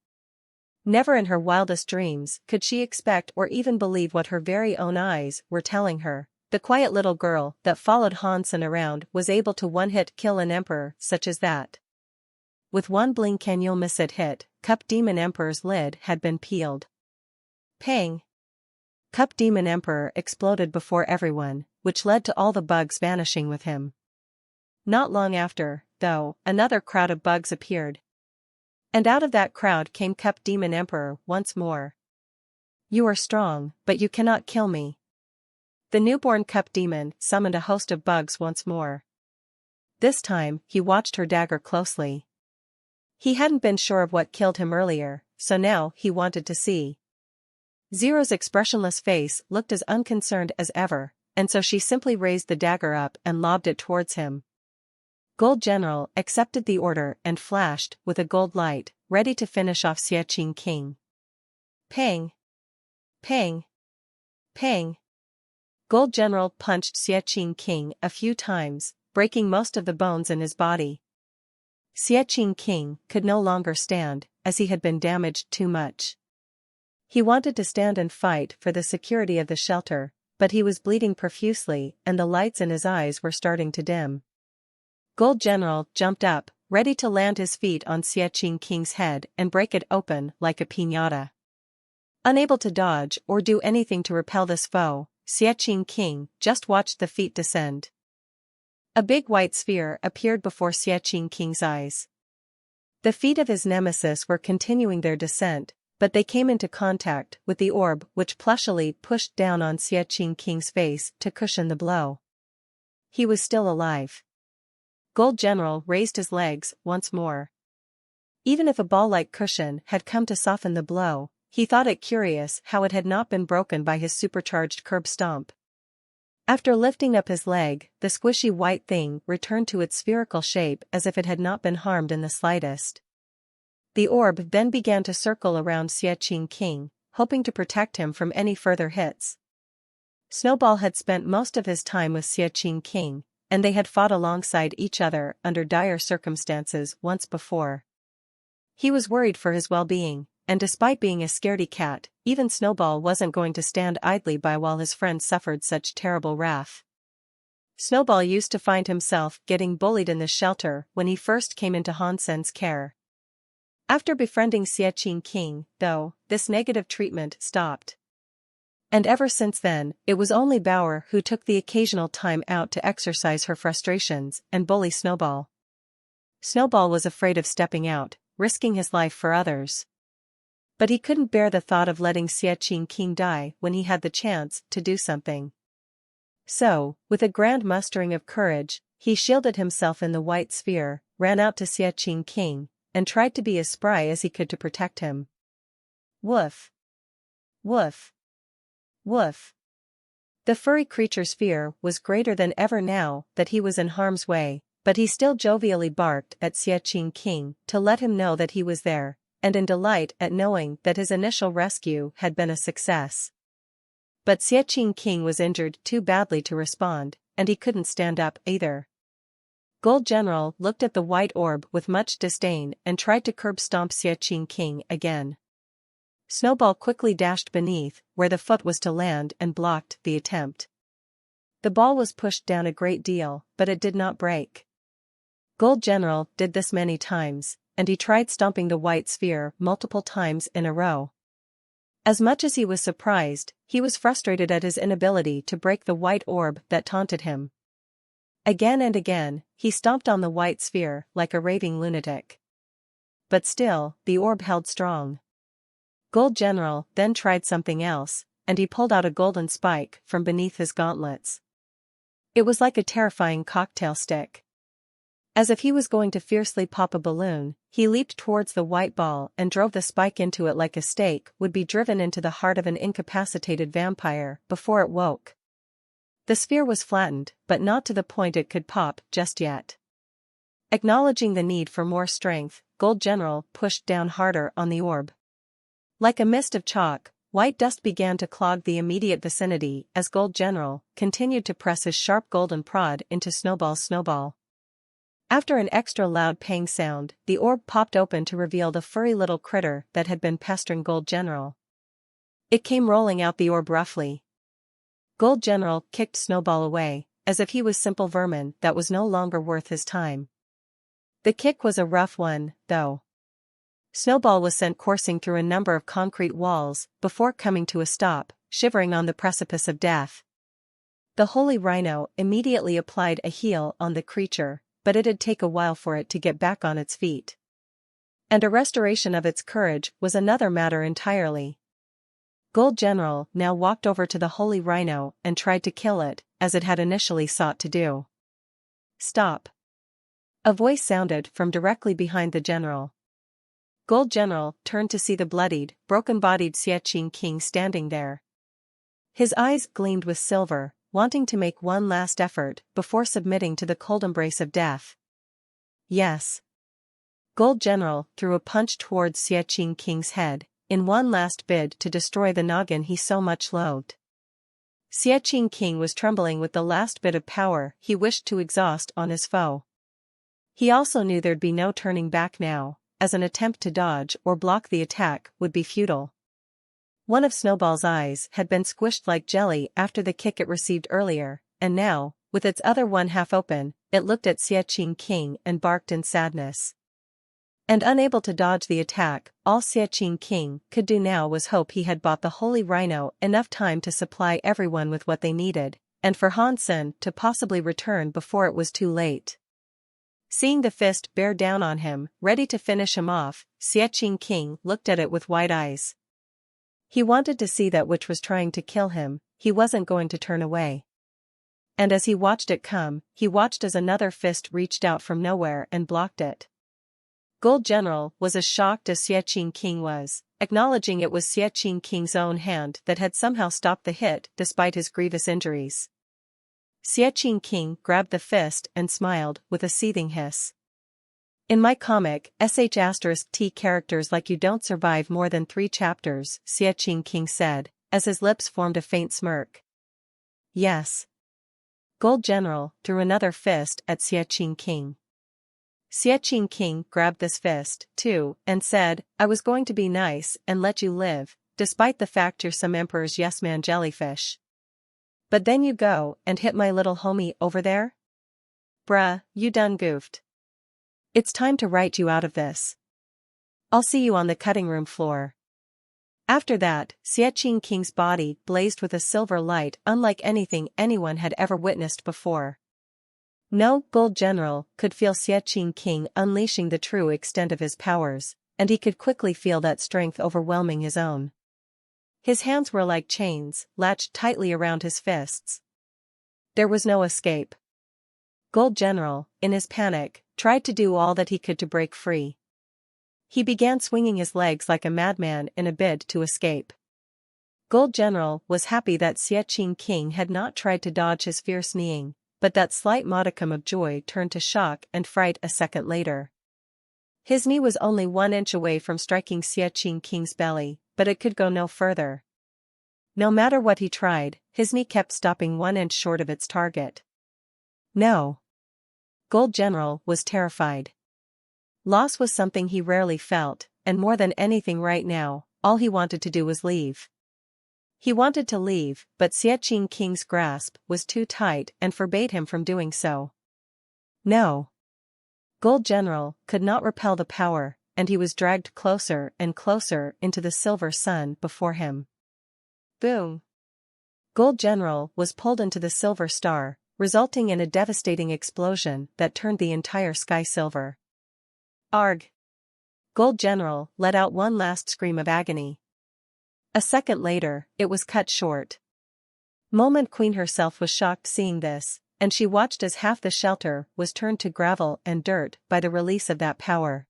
Never in her wildest dreams could she expect or even believe what her very own eyes were telling her. The quiet little girl that followed Hansen around was able to one-hit kill an emperor such as that. With one blink can you'll miss it hit, Cup Demon Emperor's lid had been peeled. Pang! Cup Demon Emperor exploded before everyone, which led to all the bugs vanishing with him. Not long after, though, another crowd of bugs appeared. And out of that crowd came Cup Demon Emperor once more. You are strong, but you cannot kill me. The newborn Cup Demon summoned a host of bugs once more. This time, he watched her dagger closely. He hadn't been sure of what killed him earlier, so now he wanted to see. Zero's expressionless face looked as unconcerned as ever, and so she simply raised the dagger up and lobbed it towards him. Gold General accepted the order and flashed with a gold light, ready to finish off Xie King. Pang! Pang! Pang! Gold General punched Xie King a few times, breaking most of the bones in his body. Xie King could no longer stand, as he had been damaged too much. He wanted to stand and fight for the security of the shelter, but he was bleeding profusely and the lights in his eyes were starting to dim. Gold General jumped up, ready to land his feet on Xie King's head and break it open like a piñata. Unable to dodge or do anything to repel this foe, Xie King just watched the feet descend. A big white sphere appeared before Xie King's eyes. The feet of his nemesis were continuing their descent, but they came into contact with the orb which plushily pushed down on Xie King's face to cushion the blow. He was still alive. Gold General raised his legs once more. Even if a ball-like cushion had come to soften the blow, he thought it curious how it had not been broken by his supercharged curb stomp. After lifting up his leg, the squishy white thing returned to its spherical shape as if it had not been harmed in the slightest. The orb then began to circle around Xie King, hoping to protect him from any further hits. Snowball had spent most of his time with Xie King, and they had fought alongside each other under dire circumstances once before. He was worried for his well-being, and despite being a scaredy cat, even Snowball wasn't going to stand idly by while his friend suffered such terrible wrath. Snowball used to find himself getting bullied in the shelter when he first came into Hansen's care. After befriending Xie King, though, this negative treatment stopped. And ever since then, it was only Bauer who took the occasional time out to exercise her frustrations and bully Snowball. Snowball was afraid of stepping out, risking his life for others. But he couldn't bear the thought of letting Xie King die when he had the chance to do something. So, with a grand mustering of courage, he shielded himself in the white sphere, ran out to Xie King, and tried to be as spry as he could to protect him. Woof! Woof! Woof! The furry creature's fear was greater than ever now that he was in harm's way, but he still jovially barked at Xie King to let him know that he was there, and in delight at knowing that his initial rescue had been a success. But Xie King was injured too badly to respond, and he couldn't stand up either. Gold General looked at the white orb with much disdain and tried to curb stomp Xie King again. Snowball quickly dashed beneath where the foot was to land and blocked the attempt. The ball was pushed down a great deal, but it did not break. Gold General did this many times, and he tried stomping the white sphere multiple times in a row. As much as he was surprised, he was frustrated at his inability to break the white orb that taunted him. Again and again, he stomped on the white sphere like a raving lunatic. But still, the orb held strong. Gold General then tried something else, and he pulled out a golden spike from beneath his gauntlets. It was like a terrifying cocktail stick. As if he was going to fiercely pop a balloon, he leaped towards the white ball and drove the spike into it like a stake would be driven into the heart of an incapacitated vampire before it woke. The sphere was flattened, but not to the point it could pop just yet. Acknowledging the need for more strength, Gold General pushed down harder on the orb. Like a mist of chalk, white dust began to clog the immediate vicinity as Gold General continued to press his sharp golden prod into Snowball's snowball. After an extra loud pang sound, the orb popped open to reveal the furry little critter that had been pestering Gold General. It came rolling out the orb roughly. Gold General kicked Snowball away, as if he was simple vermin that was no longer worth his time. The kick was a rough one, though. Snowball was sent coursing through a number of concrete walls before coming to a stop, shivering on the precipice of death. The Holy Rhino immediately applied a heal on the creature, but it'd take a while for it to get back on its feet. And a restoration of its courage was another matter entirely. Gold General now walked over to the Holy Rhino and tried to kill it, as it had initially sought to do. Stop! A voice sounded from directly behind the general. Gold General turned to see the bloodied, broken-bodied Xie King standing there. His eyes gleamed with silver, wanting to make one last effort before submitting to the cold embrace of death. Yes. Gold General threw a punch towards Xie King's head, in one last bid to destroy the noggin he so much loathed. Xie King was trembling with the last bit of power he wished to exhaust on his foe. He also knew there'd be no turning back now, as an attempt to dodge or block the attack would be futile. One of Snowball's eyes had been squished like jelly after the kick it received earlier, and now, with its other one half open, it looked at Xie King and barked in sadness. And unable to dodge the attack, all Seachin King could do now was hope he had bought the Holy Rhino enough time to supply everyone with what they needed, and for Han Sen to possibly return before it was too late. Seeing the fist bear down on him, ready to finish him off, Seachin King looked at it with wide eyes. He wanted to see that which was trying to kill him, he wasn't going to turn away. And as he watched it come, he watched as another fist reached out from nowhere and blocked it. Gold General was as shocked as Seachin King was, acknowledging it was Seachin King's own hand that had somehow stopped the hit despite his grievous injuries. Seachin King grabbed the fist and smiled with a seething hiss. In my comic, *T characters like you don't survive more than 3 chapters, Seachin King said, as his lips formed a faint smirk. Yes. Gold General threw another fist at Seachin King. Seachin King grabbed this fist, too, and said, I was going to be nice and let you live, despite the fact you're some emperor's yes-man jellyfish. But then you go and hit my little homie over there? Bruh, you done goofed. It's time to write you out of this. I'll see you on the cutting room floor. After that, Seachin King's body blazed with a silver light unlike anything anyone had ever witnessed before. No Gold General could feel Seachin King unleashing the true extent of his powers, and he could quickly feel that strength overwhelming his own. His hands were like chains, latched tightly around his fists. There was no escape. Gold General, in his panic, tried to do all that he could to break free. He began swinging his legs like a madman in a bid to escape. Gold General was happy that Seachin King had not tried to dodge his fierce kneeing, but that slight modicum of joy turned to shock and fright a second later. His knee was only 1 inch away from striking Seachin King's belly, but it could go no further. No matter what he tried, his knee kept stopping 1 inch short of its target. No. Gold General was terrified. Loss was something he rarely felt, and more than anything right now, all he wanted to do was leave. He wanted to leave, but Seachin King's grasp was too tight and forbade him from doing so. No. Gold General could not repel the power, and he was dragged closer and closer into the silver sun before him. Boom! Gold General was pulled into the silver star, resulting in a devastating explosion that turned the entire sky silver. Arg! Gold General let out one last scream of agony. A second later, it was cut short. Moment Queen herself was shocked seeing this, and she watched as half the shelter was turned to gravel and dirt by the release of that power.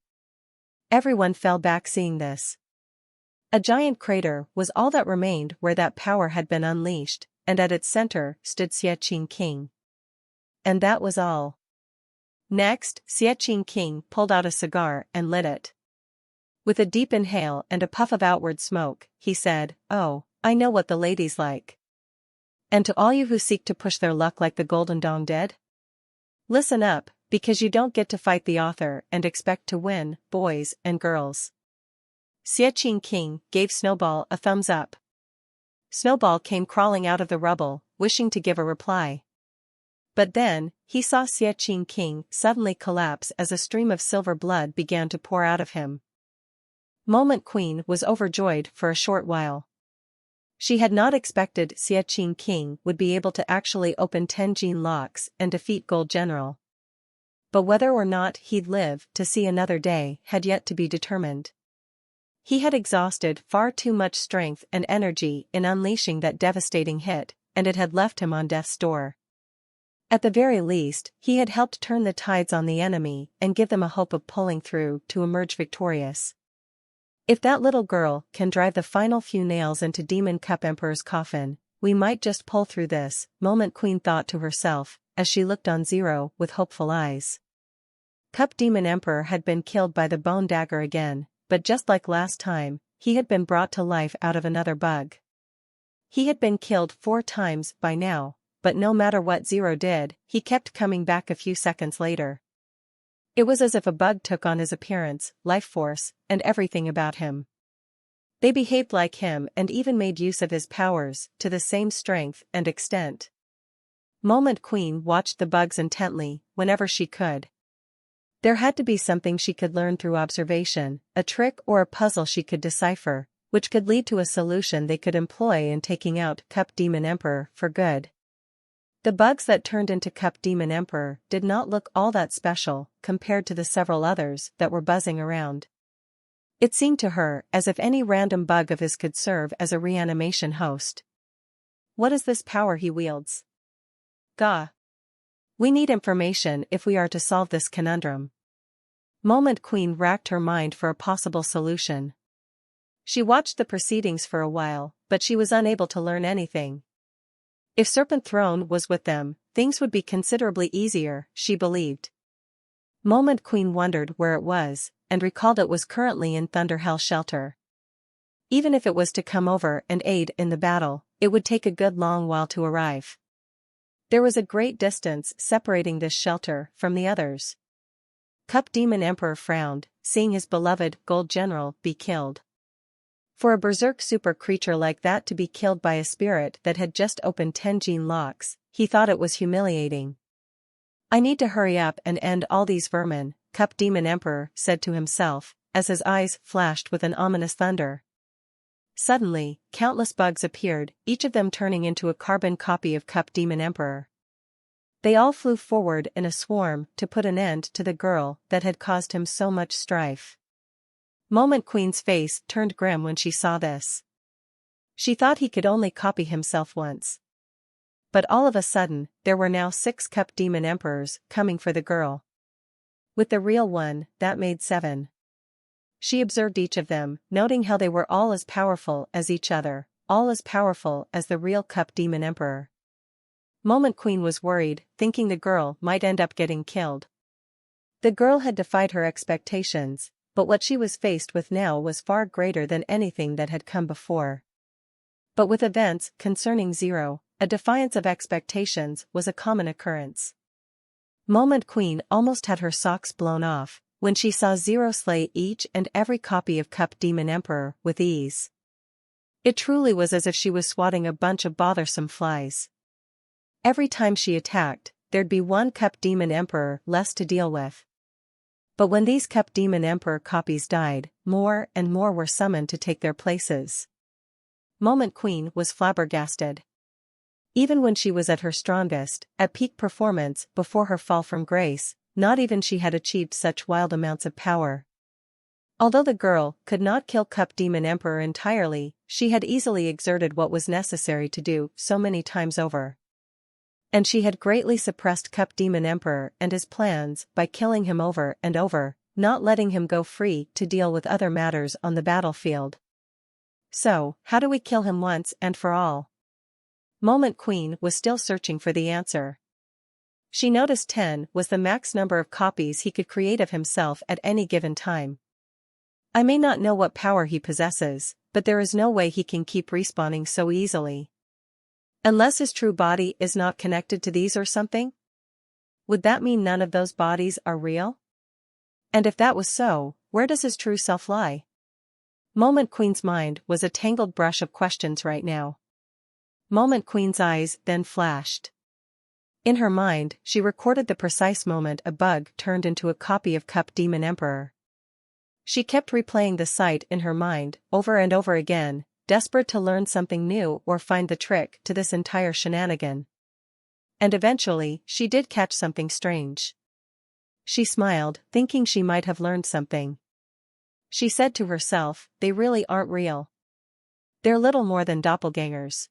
Everyone fell back seeing this. A giant crater was all that remained where that power had been unleashed, and at its center stood Seachin King. And that was all. Next, Seachin King pulled out a cigar and lit it. With a deep inhale and a puff of outward smoke, he said, "Oh, I know what the ladies like. And to all you who seek to push their luck like the Golden Dong did? Listen up, because you don't get to fight the author and expect to win, boys and girls." Seachin King gave Snowball a thumbs up. Snowball came crawling out of the rubble, wishing to give a reply. But then, he saw Seachin King suddenly collapse as a stream of silver blood began to pour out of him. Moment Queen was overjoyed for a short while. She had not expected Seachin King would be able to actually open 10 gene locks and defeat Gold General. But whether or not he'd live to see another day had yet to be determined. He had exhausted far too much strength and energy in unleashing that devastating hit, and it had left him on death's door. At the very least, he had helped turn the tides on the enemy and give them a hope of pulling through to emerge victorious. If that little girl can drive the final few nails into Demon Cup Emperor's coffin, we might just pull through this, Moment Queen thought to herself, as she looked on Zero with hopeful eyes. Cup Demon Emperor had been killed by the bone dagger again, but just like last time, he had been brought to life out of another bug. He had been killed 4 times by now, but no matter what Zero did, he kept coming back a few seconds later. It was as if a bug took on his appearance, life force, and everything about him. They behaved like him and even made use of his powers to the same strength and extent. Moment Queen watched the bugs intently whenever she could. There had to be something she could learn through observation, a trick or a puzzle she could decipher, which could lead to a solution they could employ in taking out Cup Demon Emperor for good. The bugs that turned into Cup Demon Emperor did not look all that special compared to the several others that were buzzing around. It seemed to her as if any random bug of his could serve as a reanimation host. What is this power he wields? Gah! We need information if we are to solve this conundrum. Moment Queen racked her mind for a possible solution. She watched the proceedings for a while, but she was unable to learn anything. If Serpent Throne was with them, things would be considerably easier, she believed. Moment Queen wondered where it was, and recalled it was currently in Thunderhell Shelter. Even if it was to come over and aid in the battle, it would take a good long while to arrive. There was a great distance separating this shelter from the others. Cup Demon Emperor frowned, seeing his beloved Gold General be killed. For a berserk super creature like that to be killed by a spirit that had just opened 10 gene locks, he thought it was humiliating. I need to hurry up and end all these vermin, Cup Demon Emperor said to himself, as his eyes flashed with an ominous thunder. Suddenly, countless bugs appeared, each of them turning into a carbon copy of Cup Demon Emperor. They all flew forward in a swarm to put an end to the girl that had caused him so much strife. Moment Queen's face turned grim when she saw this. She thought he could only copy himself once. But all of a sudden, there were now 6 Cup Demon Emperors coming for the girl. With the real one, that made 7. She observed each of them, noting how they were all as powerful as each other, all as powerful as the real Cup Demon Emperor. Moment Queen was worried, thinking the girl might end up getting killed. The girl had defied her expectations, but what she was faced with now was far greater than anything that had come before. But with events concerning Zero, a defiance of expectations was a common occurrence. Moment Queen almost had her socks blown off when she saw Zero slay each and every copy of Cup Demon Emperor with ease. It truly was as if she was swatting a bunch of bothersome flies. Every time she attacked, there'd be 1 Cup Demon Emperor less to deal with. But when these Cup Demon Emperor copies died, more and more were summoned to take their places. Moment Queen was flabbergasted. Even when she was at her strongest, at peak performance before her fall from grace, not even she had achieved such wild amounts of power. Although the girl could not kill Cup Demon Emperor entirely, she had easily exerted what was necessary to do so many times over. And she had greatly suppressed Cup Demon Emperor and his plans by killing him over and over, not letting him go free to deal with other matters on the battlefield. So, how do we kill him once and for all? Moment Queen was still searching for the answer. She noticed 10 was the max number of copies he could create of himself at any given time. I may not know what power he possesses, but there is no way he can keep respawning so easily. Unless his true body is not connected to these or something? Would that mean none of those bodies are real? And if that was so, where does his true self lie? Moment Queen's mind was a tangled brush of questions right now. Moment Queen's eyes then flashed. In her mind, she recorded the precise moment a bug turned into a copy of Cup Demon Emperor. She kept replaying the sight in her mind, over and over again, desperate to learn something new or find the trick to this entire shenanigan. And eventually, she did catch something strange. She smiled, thinking she might have learned something. She said to herself, they really aren't real. They're little more than doppelgangers.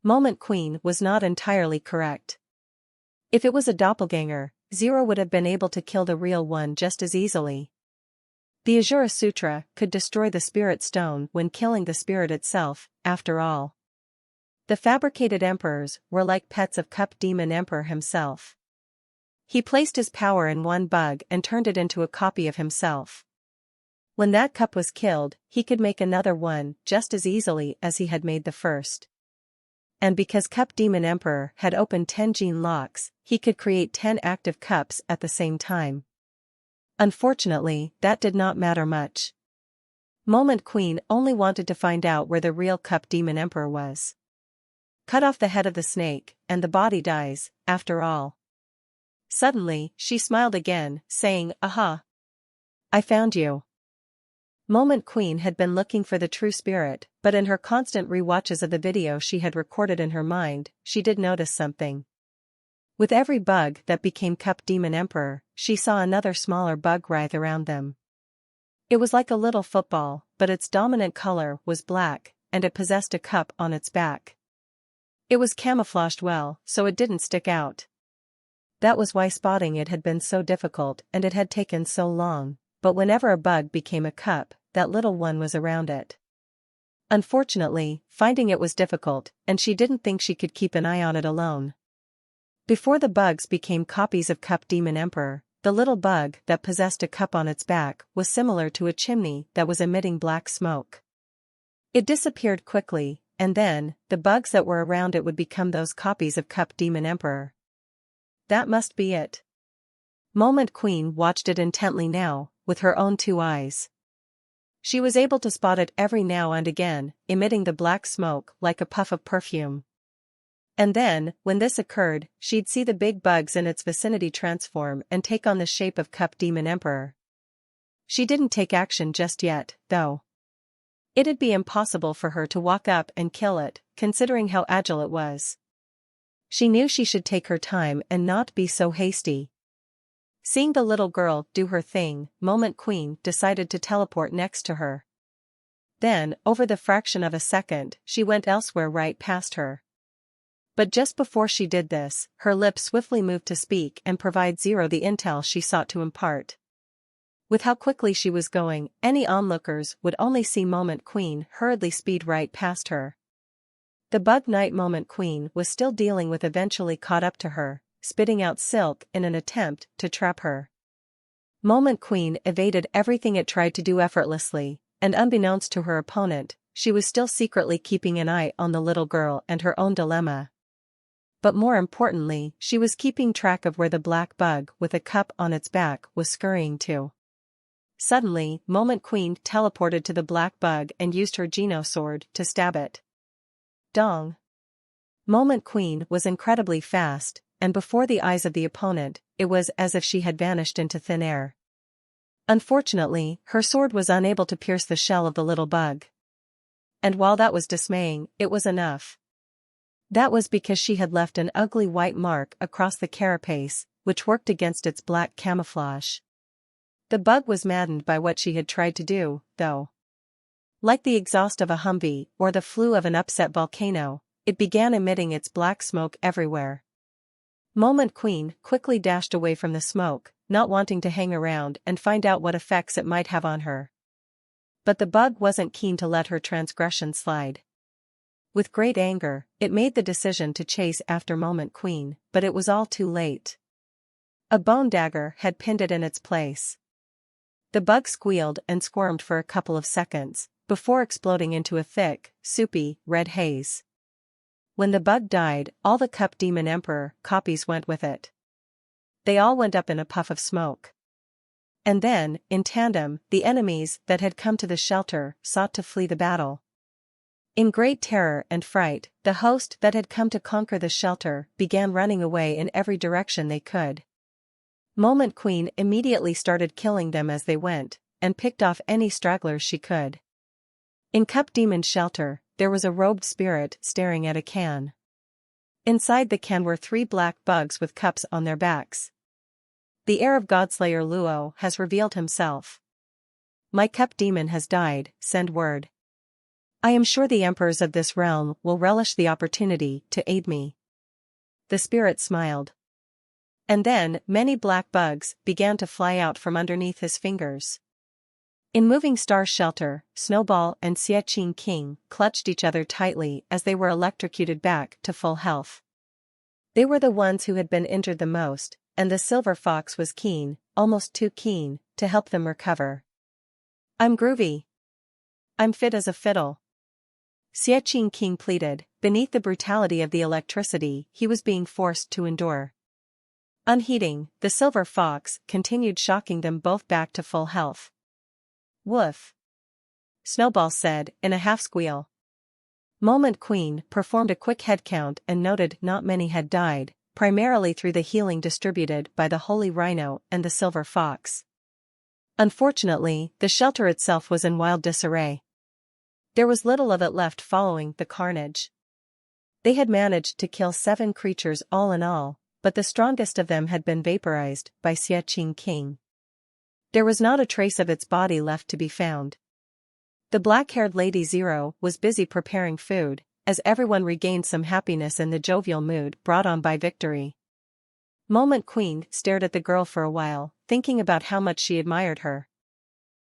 Moment Queen was not entirely correct. If it was a doppelganger, Zero would have been able to kill the real one just as easily. The Azura Sutra could destroy the Spirit Stone when killing the spirit itself, after all. The fabricated emperors were like pets of Cup Demon Emperor himself. He placed his power in one bug and turned it into a copy of himself. When that cup was killed, he could make another one just as easily as he had made the first. And because Cup Demon Emperor had opened 10 gene locks, he could create 10 active cups at the same time. Unfortunately, that did not matter much. Moment Queen only wanted to find out where the real Cup Demon Emperor was. Cut off the head of the snake, and the body dies, after all. Suddenly, she smiled again, saying, "Aha! I found you." Moment Queen had been looking for the true spirit, but in her constant rewatches of the video she had recorded in her mind, she did notice something. With every bug that became Cup Demon Emperor, she saw another smaller bug writhe around them. It was like a little football, but its dominant color was black, and it possessed a cup on its back. It was camouflaged well, so it didn't stick out. That was why spotting it had been so difficult and it had taken so long, but whenever a bug became a cup, that little one was around it. Unfortunately, finding it was difficult, and she didn't think she could keep an eye on it alone. Before the bugs became copies of Cup Demon Emperor, the little bug that possessed a cup on its back was similar to a chimney that was emitting black smoke. It disappeared quickly, and then, the bugs that were around it would become those copies of Cup Demon Emperor. That must be it. Moment Queen watched it intently now, with her own two eyes. She was able to spot it every now and again, emitting the black smoke like a puff of perfume. And then, when this occurred, she'd see the big bugs in its vicinity transform and take on the shape of Cup Demon Emperor. She didn't take action just yet, though. It'd be impossible for her to walk up and kill it, considering how agile it was. She knew she should take her time and not be so hasty. Seeing the little girl do her thing, Moment Queen decided to teleport next to her. Then, over the fraction of a second, she went elsewhere right past her. But just before she did this, her lips swiftly moved to speak and provide Zero the intel she sought to impart. With how quickly she was going, any onlookers would only see Moment Queen hurriedly speed right past her. The bug knight Moment Queen was still dealing with eventually caught up to her, spitting out silk in an attempt to trap her. Moment Queen evaded everything it tried to do effortlessly, and unbeknownst to her opponent, she was still secretly keeping an eye on the little girl and her own dilemma. But more importantly, she was keeping track of where the black bug with a cup on its back was scurrying to. Suddenly, Moment Queen teleported to the black bug and used her Geno sword to stab it. Dong! Moment Queen was incredibly fast, and before the eyes of the opponent, it was as if she had vanished into thin air. Unfortunately, her sword was unable to pierce the shell of the little bug. And while that was dismaying, it was enough. That was because she had left an ugly white mark across the carapace, which worked against its black camouflage. The bug was maddened by what she had tried to do, though. Like the exhaust of a Humvee or the flue of an upset volcano, it began emitting its black smoke everywhere. Moment Queen quickly dashed away from the smoke, not wanting to hang around and find out what effects it might have on her. But the bug wasn't keen to let her transgression slide. With great anger, it made the decision to chase after Moment Queen, but it was all too late. A bone dagger had pinned it in its place. The bug squealed and squirmed for a couple of seconds, before exploding into a thick, soupy, red haze. When the bug died, all the Cup Demon Emperor copies went with it. They all went up in a puff of smoke. And then, in tandem, the enemies that had come to the shelter sought to flee the battle. In great terror and fright, the host that had come to conquer the shelter began running away in every direction they could. Moment Queen immediately started killing them as they went, and picked off any stragglers she could. In Cup Demon's shelter, there was a robed spirit staring at a can. Inside the can were 3 black bugs with cups on their backs. The heir of Godslayer Luo has revealed himself. My Cup Demon has died, send word. I am sure the emperors of this realm will relish the opportunity to aid me. The spirit smiled. And then, many black bugs began to fly out from underneath his fingers. In Moving Star's shelter, Snowball and Xie King clutched each other tightly as they were electrocuted back to full health. They were the ones who had been injured the most, and the Silver Fox was keen, almost too keen, to help them recover. I'm groovy. I'm fit as a fiddle. Xie King pleaded, beneath the brutality of the electricity he was being forced to endure. Unheeding, the Silver Fox continued shocking them both back to full health. Woof! Snowball said, in a half-squeal. Moment Queen performed a quick head count and noted not many had died, primarily through the healing distributed by the Holy Rhino and the Silver Fox. Unfortunately, the shelter itself was in wild disarray. There was little of it left following the carnage. They had managed to kill 7 creatures all in all, but the strongest of them had been vaporized by Xie King. There was not a trace of its body left to be found. The black-haired Lady Zero was busy preparing food, as everyone regained some happiness in the jovial mood brought on by victory. Moment Queen stared at the girl for a while, thinking about how much she admired her.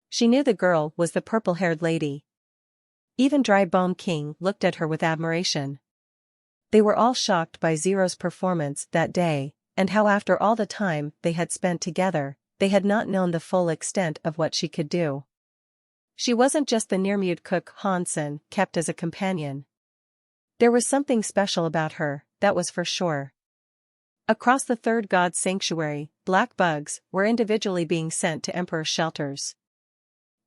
She knew the girl was the purple-haired lady. Even Dry Bone King looked at her with admiration. They were all shocked by Zero's performance that day, and how after all the time they had spent together, they had not known the full extent of what she could do. She wasn't just the near-mute cook Hansen kept as a companion. There was something special about her, that was for sure. Across the third god's sanctuary, black bugs were individually being sent to Emperor's shelters.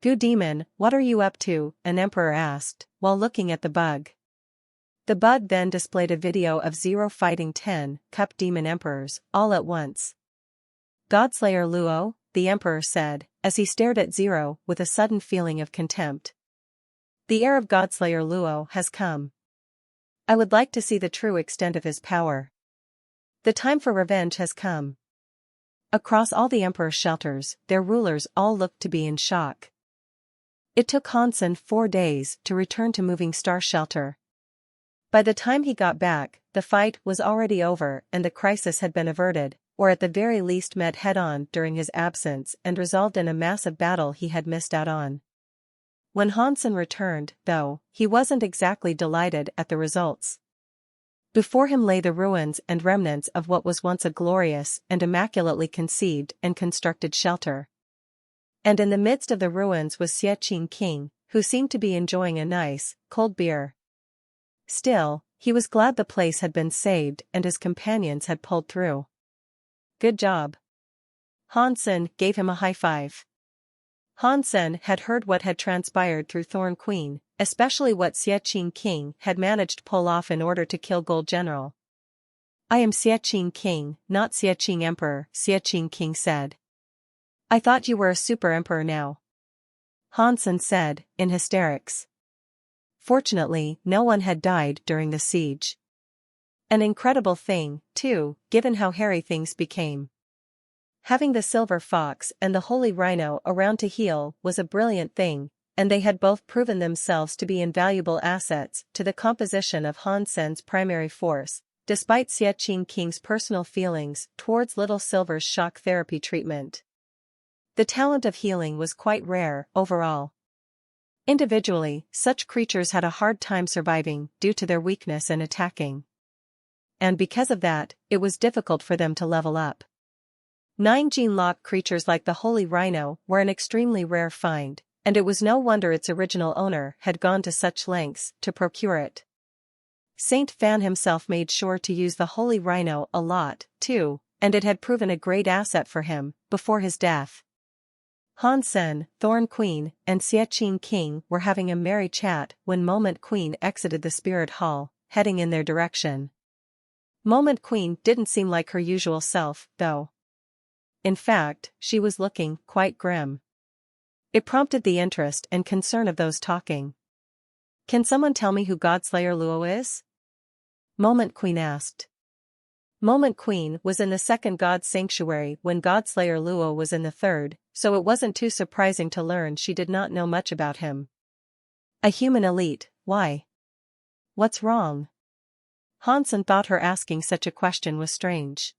"Goo Demon, what are you up to?" an emperor asked, while looking at the bug. The bug then displayed a video of Zero fighting 10 cup demon emperors, all at once. "Godslayer Luo," the emperor said, as he stared at Zero with a sudden feeling of contempt. "The heir of Godslayer Luo has come. I would like to see the true extent of his power. The time for revenge has come." Across all the emperor's shelters, their rulers all looked to be in shock. It took Hansen 4 days to return to Moving Star Shelter. By the time he got back, the fight was already over and the crisis had been averted, or at the very least met head-on during his absence and resolved in a massive battle he had missed out on. When Hansen returned, though, he wasn't exactly delighted at the results. Before him lay the ruins and remnants of what was once a glorious and immaculately conceived and constructed shelter. And in the midst of the ruins was Xie King, who seemed to be enjoying a nice, cold beer. Still, he was glad the place had been saved and his companions had pulled through. "Good job." Hansen gave him a high five. Hansen had heard what had transpired through Thorn Queen, especially what Xie King had managed to pull off in order to kill Gold General. "I am Xie King, not Xie Emperor," Xie King said. "I thought you were a super emperor now," Hansen said, in hysterics. Fortunately, no one had died during the siege. An incredible thing, too, given how hairy things became. Having the Silver Fox and the Holy Rhino around to heal was a brilliant thing, and they had both proven themselves to be invaluable assets to the composition of Hansen's primary force, despite Xie King's personal feelings towards Little Silver's shock therapy treatment. The talent of healing was quite rare, overall. Individually, such creatures had a hard time surviving due to their weakness in attacking. And because of that, it was difficult for them to level up. 9 gene-lock creatures like the Holy Rhino were an extremely rare find, and it was no wonder its original owner had gone to such lengths to procure it. Saint Fan himself made sure to use the Holy Rhino a lot, too, and it had proven a great asset for him, before his death. Hansen, Thorn Queen, and Xie King were having a merry chat when Moment Queen exited the spirit hall, heading in their direction. Moment Queen didn't seem like her usual self, though. In fact, she was looking quite grim. It prompted the interest and concern of those talking. "Can someone tell me who Godslayer Luo is?" Moment Queen asked. Moment Queen was in the second god's sanctuary when Godslayer Luo was in the third, so it wasn't too surprising to learn she did not know much about him. "A human elite, why? What's wrong?" Hansen thought her asking such a question was strange.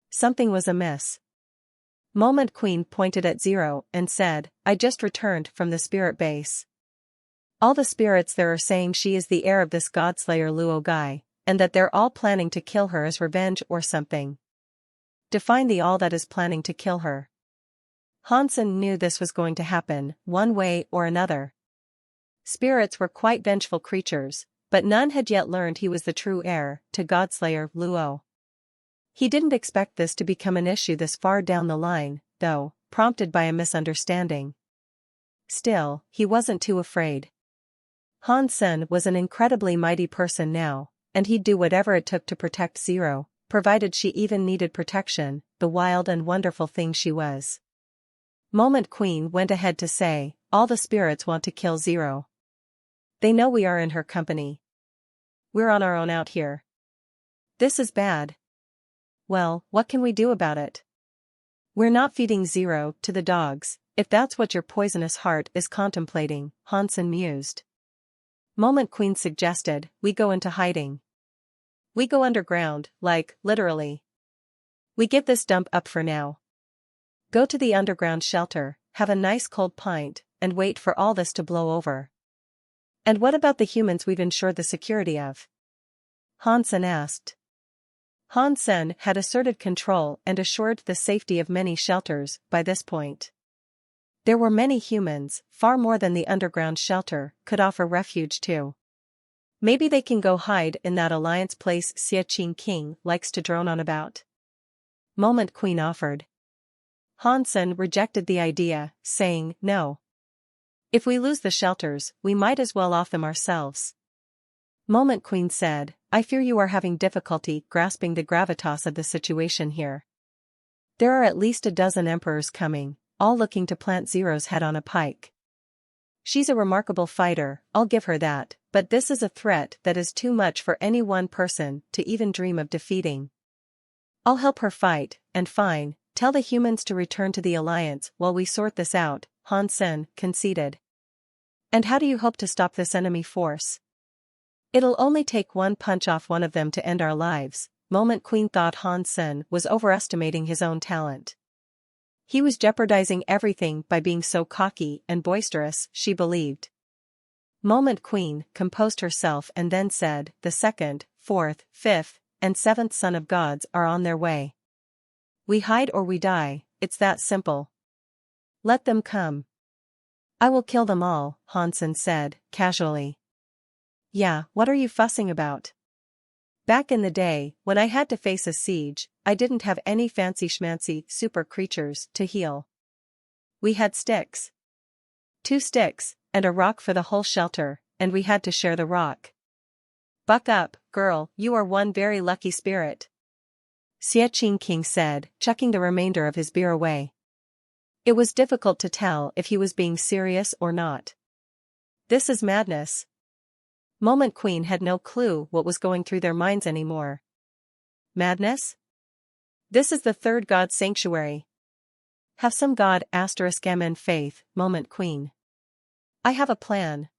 Something was amiss. Moment Queen pointed at Zero and said, "I just returned from the spirit base. All the spirits there are saying she is the heir of this Godslayer Luo guy, and that they're all planning to kill her as revenge or something." Define the all that is planning to kill her. Hansen knew this was going to happen, one way or another. Spirits were quite vengeful creatures, but none had yet learned he was the true heir to Godslayer Luo. He didn't expect this to become an issue this far down the line, though, prompted by a misunderstanding. Still, he wasn't too afraid. Hansen was an incredibly mighty person now, and he'd do whatever it took to protect Zero, provided she even needed protection, the wild and wonderful thing she was. Moment Queen went ahead to say, all the spirits want to kill Zero. They know we are in her company. We're on our own out here. This is bad. Well, what can we do about it? We're not feeding Zero to the dogs, if that's what your poisonous heart is contemplating, Hansen mused. Moment Queen suggested, we go into hiding. We go underground, like, literally. We give this dump up for now. Go to the underground shelter, have a nice cold pint, and wait for all this to blow over. And what about the humans we've ensured the security of? Hansen asked. Hansen had asserted control and assured the safety of many shelters by this point. There were many humans, far more than the underground shelter could offer refuge to. Maybe they can go hide in that alliance place Xie King likes to drone on about. Moment Queen offered. Hansen rejected the idea, saying, no. If we lose the shelters, we might as well off them ourselves. Moment Queen said, I fear you are having difficulty grasping the gravitas of the situation here. There are at least a dozen emperors coming, all looking to plant Zero's head on a pike. She's a remarkable fighter, I'll give her that, but this is a threat that is too much for any one person to even dream of defeating. I'll help her fight, and fine, tell the humans to return to the Alliance while we sort this out, Hansen conceded. And how do you hope to stop this enemy force? It'll only take one punch off one of them to end our lives. Moment Queen thought Hansen was overestimating his own talent. He was jeopardizing everything by being so cocky and boisterous, she believed. Moment Queen composed herself and then said, the 2nd, 4th, 5th, and 7th son of gods are on their way. We hide or we die, it's that simple. Let them come. I will kill them all, Hansen said, casually. Yeah, what are you fussing about? Back in the day, when I had to face a siege, I didn't have any fancy schmancy super creatures to heal. We had sticks. 2 sticks, and a rock for the whole shelter, and we had to share the rock. Buck up, girl, you are one very lucky spirit. Xie King said, chucking the remainder of his beer away. It was difficult to tell if he was being serious or not. This is madness. Moment Queen had no clue what was going through their minds anymore. Madness? This is the 3rd god sanctuary. Have some god *gammon faith, Moment Queen. I have a plan.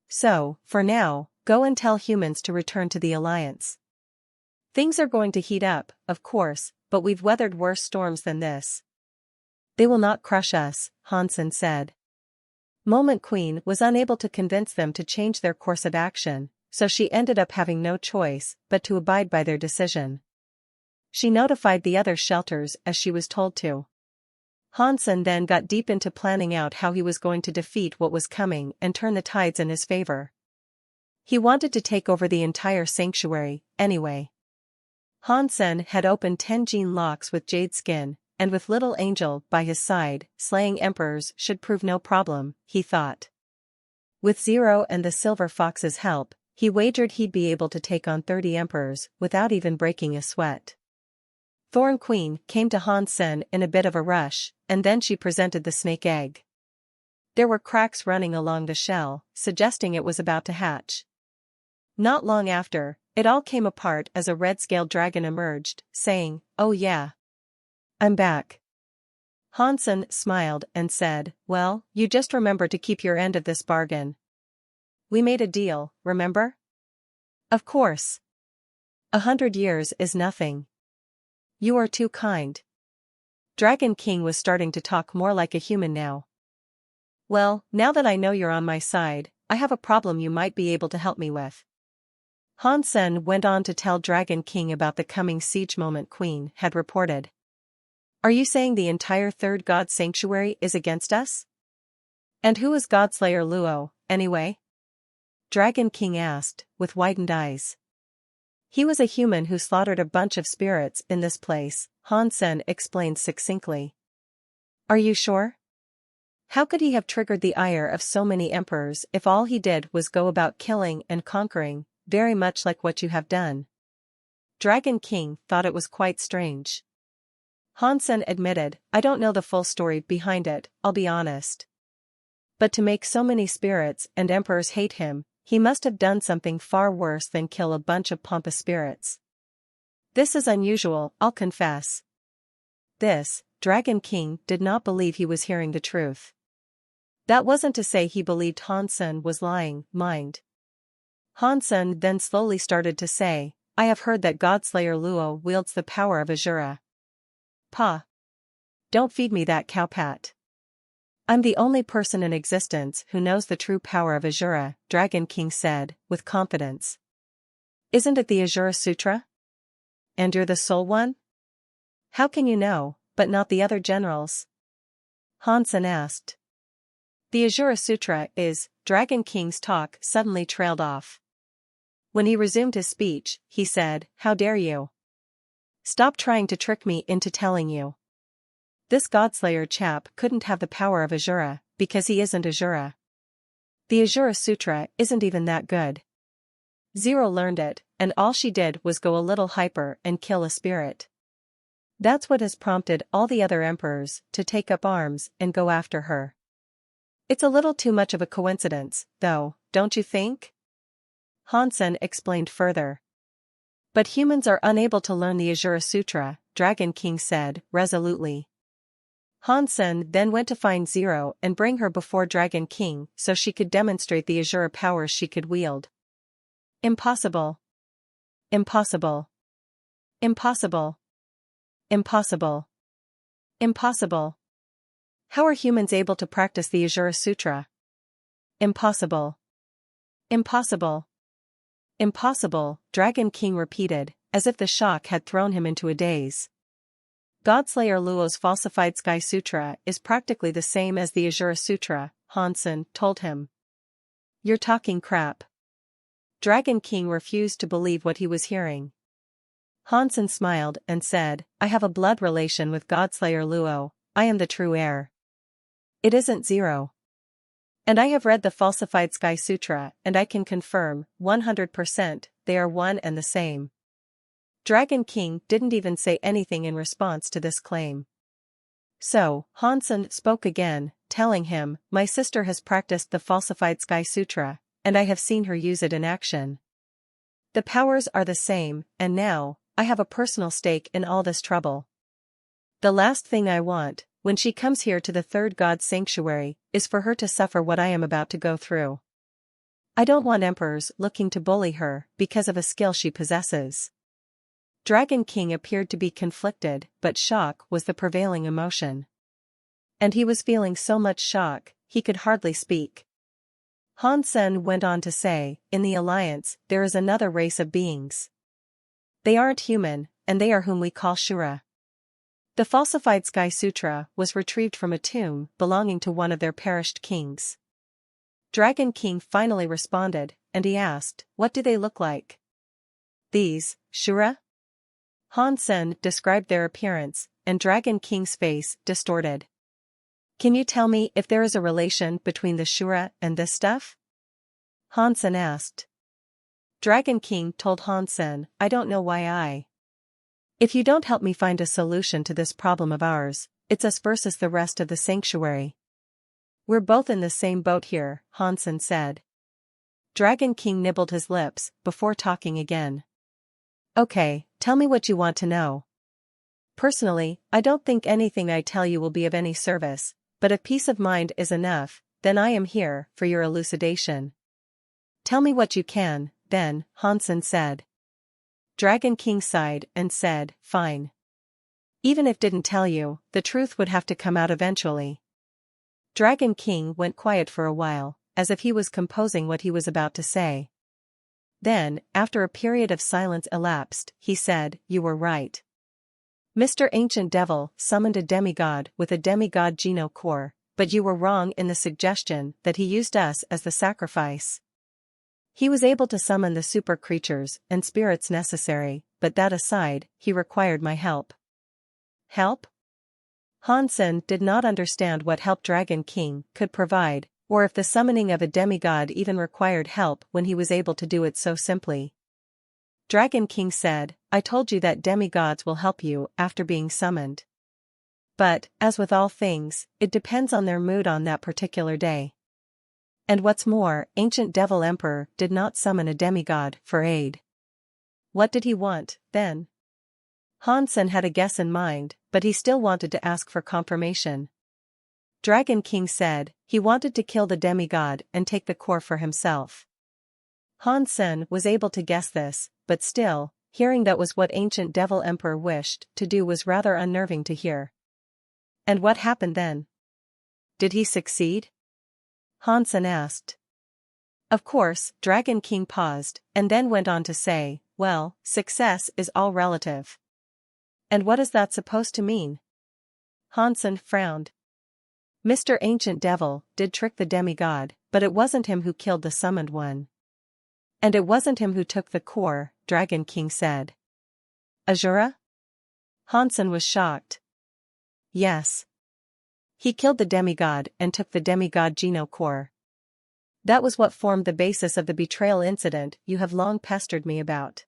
So, for now, go and tell humans to return to the Alliance. Things are going to heat up, of course, but we've weathered worse storms than this. They will not crush us, Hansen said. Moment Queen was unable to convince them to change their course of action, so she ended up having no choice but to abide by their decision. She notified the other shelters as she was told to. Hansen then got deep into planning out how he was going to defeat what was coming and turn the tides in his favor. He wanted to take over the entire sanctuary, anyway. Hansen had opened 10 gene locks with jade skin, and with Little Angel by his side, slaying emperors should prove no problem, he thought. With Zero and the Silver Fox's help, he wagered he'd be able to take on 30 emperors without even breaking a sweat. Thorn Queen came to Hansen in a bit of a rush, and then she presented the snake egg. There were cracks running along the shell, suggesting it was about to hatch. Not long after, it all came apart as a red-scaled dragon emerged, saying, "Oh yeah. I'm back." Hansen smiled and said, "Well, you just remember to keep your end of this bargain. We made a deal, remember?" "Of course. 100 years is nothing. You are too kind." Dragon King was starting to talk more like a human now. "Well, now that I know you're on my side, I have a problem you might be able to help me with." Hansen went on to tell Dragon King about the coming siege Moment Queen had reported. "Are you saying the entire 3rd god sanctuary is against us? And who is Godslayer Luo, anyway?" Dragon King asked, with widened eyes. "He was a human who slaughtered a bunch of spirits in this place," Hansen explained succinctly. "Are you sure? How could he have triggered the ire of so many emperors if all he did was go about killing and conquering, very much like what you have done?" Dragon King thought it was quite strange. Hansen admitted, I don't know the full story behind it, I'll be honest. But to make so many spirits and emperors hate him, he must have done something far worse than kill a bunch of pompous spirits. This is unusual, I'll confess. This, Dragon King did not believe he was hearing the truth. That wasn't to say he believed Hansen was lying, mind. Hansen then slowly started to say, I have heard that Godslayer Luo wields the power of Azura. Pa. Don't feed me that cowpat. I'm the only person in existence who knows the true power of Azura, Dragon King said, with confidence. Isn't it the Azura Sutra? And you're the sole one? How can you know, but not the other generals? Hansen asked. The Azura Sutra is, Dragon King's talk suddenly trailed off. When he resumed his speech, he said, How dare you? Stop trying to trick me into telling you. This Godslayer chap couldn't have the power of Azura, because he isn't Azura. The Azura Sutra isn't even that good. Zero learned it, and all she did was go a little hyper and kill a spirit. That's what has prompted all the other emperors to take up arms and go after her. It's a little too much of a coincidence, though, don't you think? Hansen explained further. But humans are unable to learn the Azura Sutra, Dragon King said, resolutely. Hansen then went to find Zero and bring her before Dragon King so she could demonstrate the Azura powers she could wield. Impossible. Impossible. Impossible. Impossible. Impossible. How are humans able to practice the Azura Sutra? Impossible. Impossible. Impossible, Dragon King repeated, as if the shock had thrown him into a daze. Godslayer Luo's falsified Sky Sutra is practically the same as the Azura Sutra, Hansen told him. You're talking crap. Dragon King refused to believe what he was hearing. Hansen smiled and said, I have a blood relation with Godslayer Luo, I am the true heir. It isn't Zero. And I have read the falsified Sky Sutra and I can confirm, 100%, they are one and the same. Dragon King didn't even say anything in response to this claim. So, Hansen spoke again, telling him, My sister has practiced the falsified Sky Sutra, and I have seen her use it in action. The powers are the same, and now, I have a personal stake in all this trouble. The last thing I want, when she comes here to the third god's sanctuary, is for her to suffer what I am about to go through. I don't want emperors looking to bully her because of a skill she possesses. Dragon King appeared to be conflicted, but shock was the prevailing emotion. And he was feeling so much shock, he could hardly speak. Hansen went on to say, in the Alliance, there is another race of beings. They aren't human, and they are whom we call Shura. The falsified Sky Sutra was retrieved from a tomb belonging to one of their perished kings. Dragon King finally responded, and he asked, What do they look like? These, Shura? Hansen described their appearance, and Dragon King's face distorted. Can you tell me if there is a relation between the Shura and this stuff? Hansen asked. Dragon King told Hansen, I don't know why If you don't help me find a solution to this problem of ours, it's us versus the rest of the sanctuary. We're both in the same boat here, Hansen said. Dragon King nibbled his lips before talking again. Okay, tell me what you want to know. Personally, I don't think anything I tell you will be of any service, but if peace of mind is enough, then I am here for your elucidation. Tell me what you can, then, Hansen said. Dragon King sighed and said, Fine. Even if didn't tell you, the truth would have to come out eventually. Dragon King went quiet for a while, as if he was composing what he was about to say. Then, after a period of silence elapsed, he said, You were right. Mr. Ancient Devil summoned a demigod with a demigod Geno core, but you were wrong in the suggestion that he used us as the sacrifice. He was able to summon the super creatures and spirits necessary, but that aside, he required my help. Help? Hansen did not understand what help Dragon King could provide, or if the summoning of a demigod even required help when he was able to do it so simply. Dragon King said, I told you that demigods will help you after being summoned. But, as with all things, it depends on their mood on that particular day. And what's more, Ancient Devil Emperor did not summon a demigod for aid. What did he want, then? Hansen had a guess in mind, but he still wanted to ask for confirmation. Dragon King said, he wanted to kill the demigod and take the core for himself. Hansen was able to guess this, but still, hearing that was what Ancient Devil Emperor wished to do was rather unnerving to hear. And what happened then? Did he succeed? Hansen asked. Of course, Dragon King paused, and then went on to say, well, success is all relative. And what is that supposed to mean? Hansen frowned. Mr. Ancient Devil did trick the demigod, but it wasn't him who killed the summoned one. And it wasn't him who took the core, Dragon King said. Azura? Hansen was shocked. Yes. He killed the demigod and took the demigod Geno core. That was what formed the basis of the betrayal incident you have long pestered me about.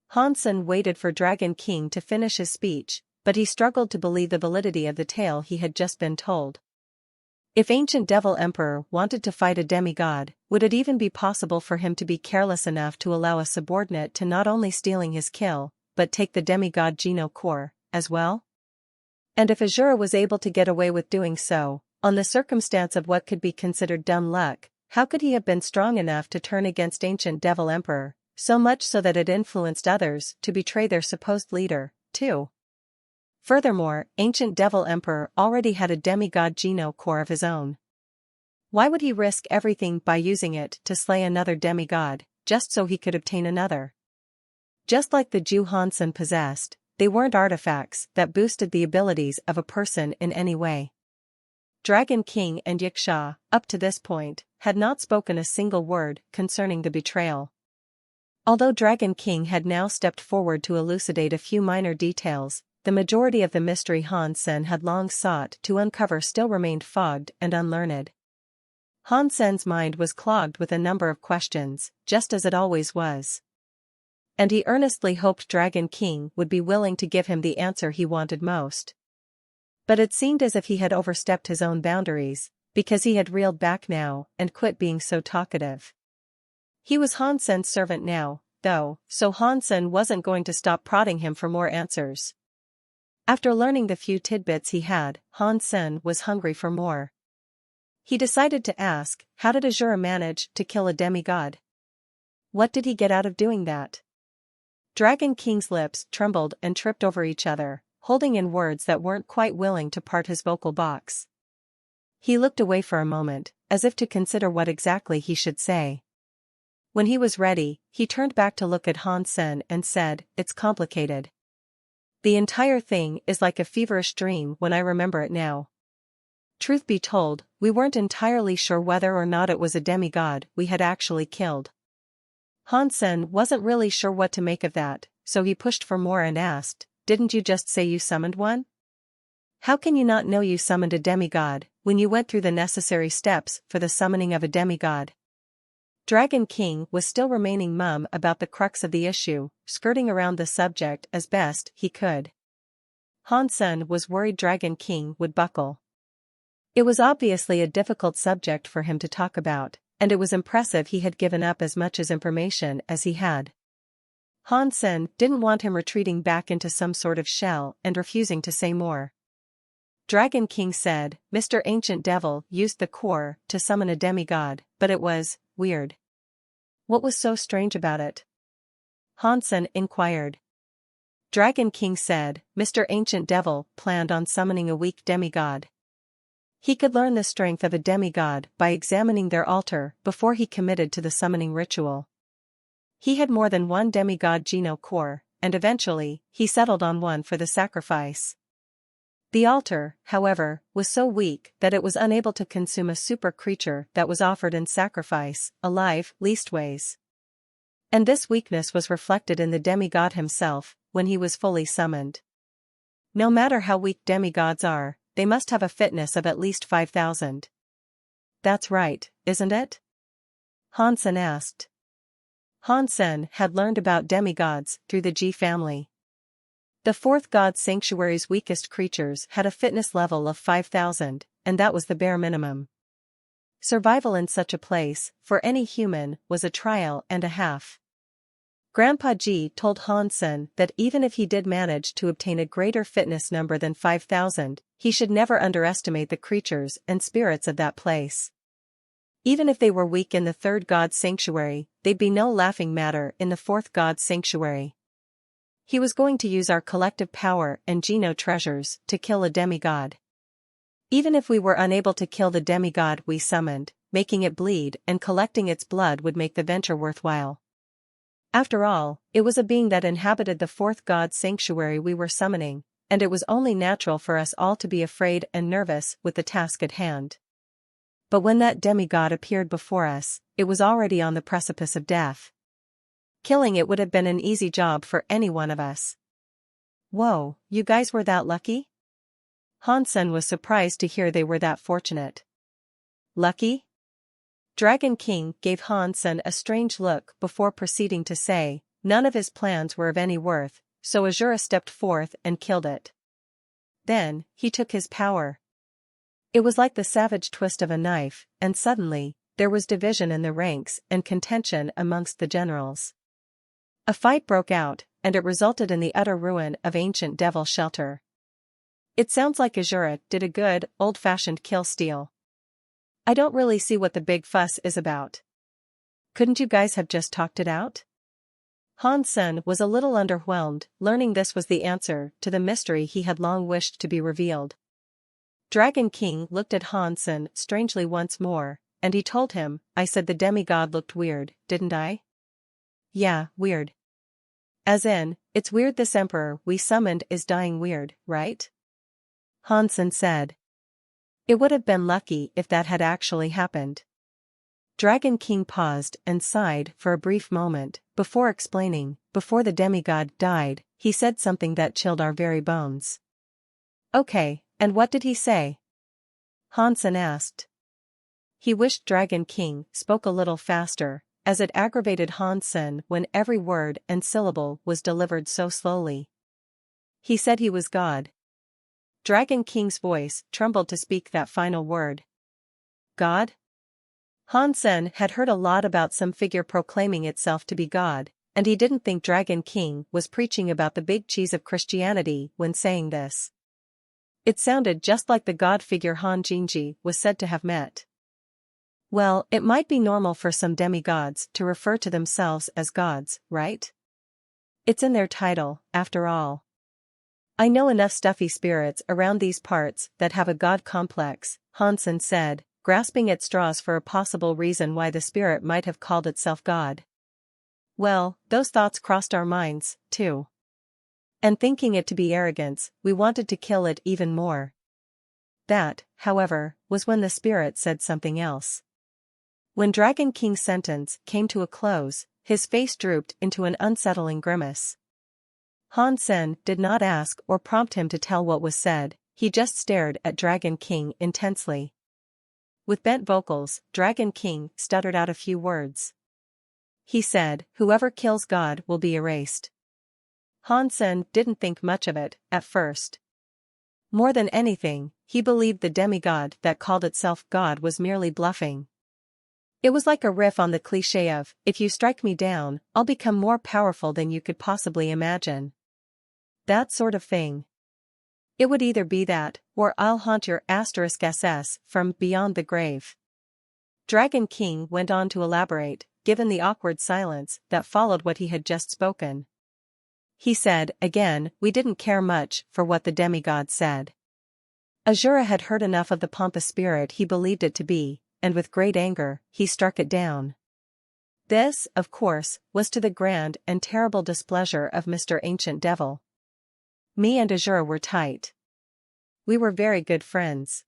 Hansen waited for Dragon King to finish his speech, but he struggled to believe the validity of the tale he had just been told. If Ancient Devil Emperor wanted to fight a demigod, would it even be possible for him to be careless enough to allow a subordinate to not only stealing his kill, but take the demigod Geno core, as well? And if Azura was able to get away with doing so, on the circumstance of what could be considered dumb luck, how could he have been strong enough to turn against Ancient Devil Emperor, so much so that it influenced others to betray their supposed leader, too? Furthermore, Ancient Devil Emperor already had a demigod Geno core of his own. Why would he risk everything by using it to slay another demigod, just so he could obtain another? Just like the Jew Hansen possessed, they weren't artifacts that boosted the abilities of a person in any way. Dragon King and Yiksha, up to this point, had not spoken a single word concerning the betrayal. Although Dragon King had now stepped forward to elucidate a few minor details, the majority of the mystery Hansen had long sought to uncover still remained fogged and unlearned. Hansen's mind was clogged with a number of questions, just as it always was. And he earnestly hoped Dragon King would be willing to give him the answer he wanted most. But it seemed as if he had overstepped his own boundaries, because he had reeled back now and quit being so talkative. He was Hansen's servant now, though, so Hansen wasn't going to stop prodding him for more answers. After learning the few tidbits he had, Hansen was hungry for more. He decided to ask, how did Azura manage to kill a demigod? What did he get out of doing that? Dragon King's lips trembled and tripped over each other, holding in words that weren't quite willing to part his vocal box. He looked away for a moment, as if to consider what exactly he should say. When he was ready, he turned back to look at Hansen and said, it's complicated. The entire thing is like a feverish dream when I remember it now. Truth be told, we weren't entirely sure whether or not it was a demigod we had actually killed. Hansen wasn't really sure what to make of that, so he pushed for more and asked, didn't you just say you summoned one? How can you not know you summoned a demigod, when you went through the necessary steps for the summoning of a demigod? Dragon King was still remaining mum about the crux of the issue, skirting around the subject as best he could. Hansen was worried Dragon King would buckle. It was obviously a difficult subject for him to talk about, and it was impressive he had given up as much as information as he had. Hansen didn't want him retreating back into some sort of shell and refusing to say more. Dragon King said, Mr. Ancient Devil used the core to summon a demigod, but it was weird. What was so strange about it? Hansen inquired. Dragon King said, Mr. Ancient Devil planned on summoning a weak demigod. He could learn the strength of a demigod by examining their altar before he committed to the summoning ritual. He had more than one demigod Geno core, and eventually, he settled on one for the sacrifice. The altar, however, was so weak that it was unable to consume a super creature that was offered in sacrifice, alive, leastways. And this weakness was reflected in the demigod himself, when he was fully summoned. No matter how weak demigods are, they must have a fitness of at least 5,000. That's right, isn't it? Hansen asked. Hansen had learned about demigods through the G family. The fourth god sanctuary's weakest creatures had a fitness level of 5,000, and that was the bare minimum. Survival in such a place, for any human, was a trial and a half. Grandpa G told Hansen that even if he did manage to obtain a greater fitness number than 5,000, he should never underestimate the creatures and spirits of that place. Even if they were weak in the third god's sanctuary, they'd be no laughing matter in the fourth god's sanctuary. He was going to use our collective power and Geno treasures to kill a demigod. Even if we were unable to kill the demigod we summoned, making it bleed and collecting its blood would make the venture worthwhile. After all, it was a being that inhabited the fourth god's sanctuary we were summoning, and it was only natural for us all to be afraid and nervous with the task at hand. But when that demigod appeared before us, it was already on the precipice of death. Killing it would have been an easy job for any one of us. Whoa, you guys were that lucky? Hansen was surprised to hear they were that fortunate. Lucky? Dragon King gave Hansen a strange look before proceeding to say, none of his plans were of any worth, so Azura stepped forth and killed it. Then, he took his power. It was like the savage twist of a knife, and suddenly, there was division in the ranks and contention amongst the generals. A fight broke out, and it resulted in the utter ruin of ancient devil shelter. It sounds like Azura did a good, old-fashioned kill-steal. I don't really see what the big fuss is about. Couldn't you guys have just talked it out? Hansen was a little underwhelmed, learning this was the answer to the mystery he had long wished to be revealed. Dragon King looked at Hansen strangely once more, and he told him, I said the demigod looked weird, didn't I? Yeah, weird. As in, it's weird this emperor we summoned is dying weird, right? Hansen said. It would have been lucky if that had actually happened. Dragon King paused and sighed for a brief moment, before explaining, before the demigod died, he said something that chilled our very bones. Okay, and what did he say? Hansen asked. He wished Dragon King spoke a little faster, as it aggravated Hansen when every word and syllable was delivered so slowly. He said he was God. Dragon King's voice trembled to speak that final word. God? Hansen had heard a lot about some figure proclaiming itself to be God, and he didn't think Dragon King was preaching about the big cheese of Christianity when saying this. It sounded just like the god figure Han Jinji was said to have met. Well, it might be normal for some demigods to refer to themselves as gods, right? It's in their title, after all. I know enough stuffy spirits around these parts that have a god complex, Hansen said, grasping at straws for a possible reason why the spirit might have called itself God. Well, those thoughts crossed our minds, too. And thinking it to be arrogance, we wanted to kill it even more. That, however, was when the spirit said something else. When Dragon King's sentence came to a close, his face drooped into an unsettling grimace. Hansen did not ask or prompt him to tell what was said, he just stared at Dragon King intensely. With bent vocals, Dragon King stuttered out a few words. He said, whoever kills God will be erased. Hansen didn't think much of it, at first. More than anything, he believed the demigod that called itself God was merely bluffing. It was like a riff on the cliché of, if you strike me down, I'll become more powerful than you could possibly imagine. That sort of thing. It would either be that, or I'll haunt your *SS from beyond the grave. Dragon King went on to elaborate, given the awkward silence that followed what he had just spoken. He said, again, we didn't care much for what the demigod said. Azura had heard enough of the pompous spirit he believed it to be, and with great anger, he struck it down. This, of course, was to the grand and terrible displeasure of Mr. Ancient Devil. Me and Azura were tight. We were very good friends.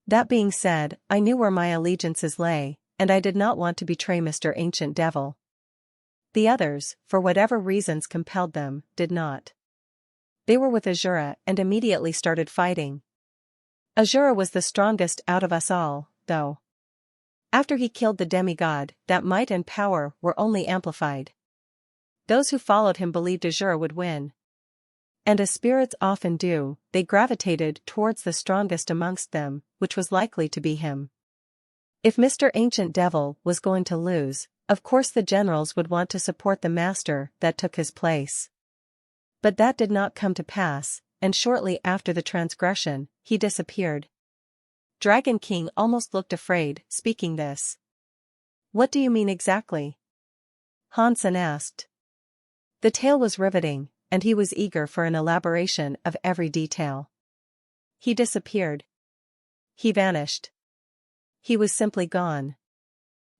That being said, I knew where my allegiances lay, and I did not want to betray Mr. Ancient Devil. The others, for whatever reasons compelled them, did not. They were with Azura and immediately started fighting. Azura was the strongest out of us all, though. After he killed the demigod, that might and power were only amplified. Those who followed him believed Azure would win. And as spirits often do, they gravitated towards the strongest amongst them, which was likely to be him. If Mr. Ancient Devil was going to lose, of course the generals would want to support the master that took his place. But that did not come to pass, and shortly after the transgression, he disappeared. Dragon King almost looked afraid, speaking this. "What do you mean exactly?" Hansen asked. The tale was riveting, and he was eager for an elaboration of every detail. He disappeared. He vanished. He was simply gone.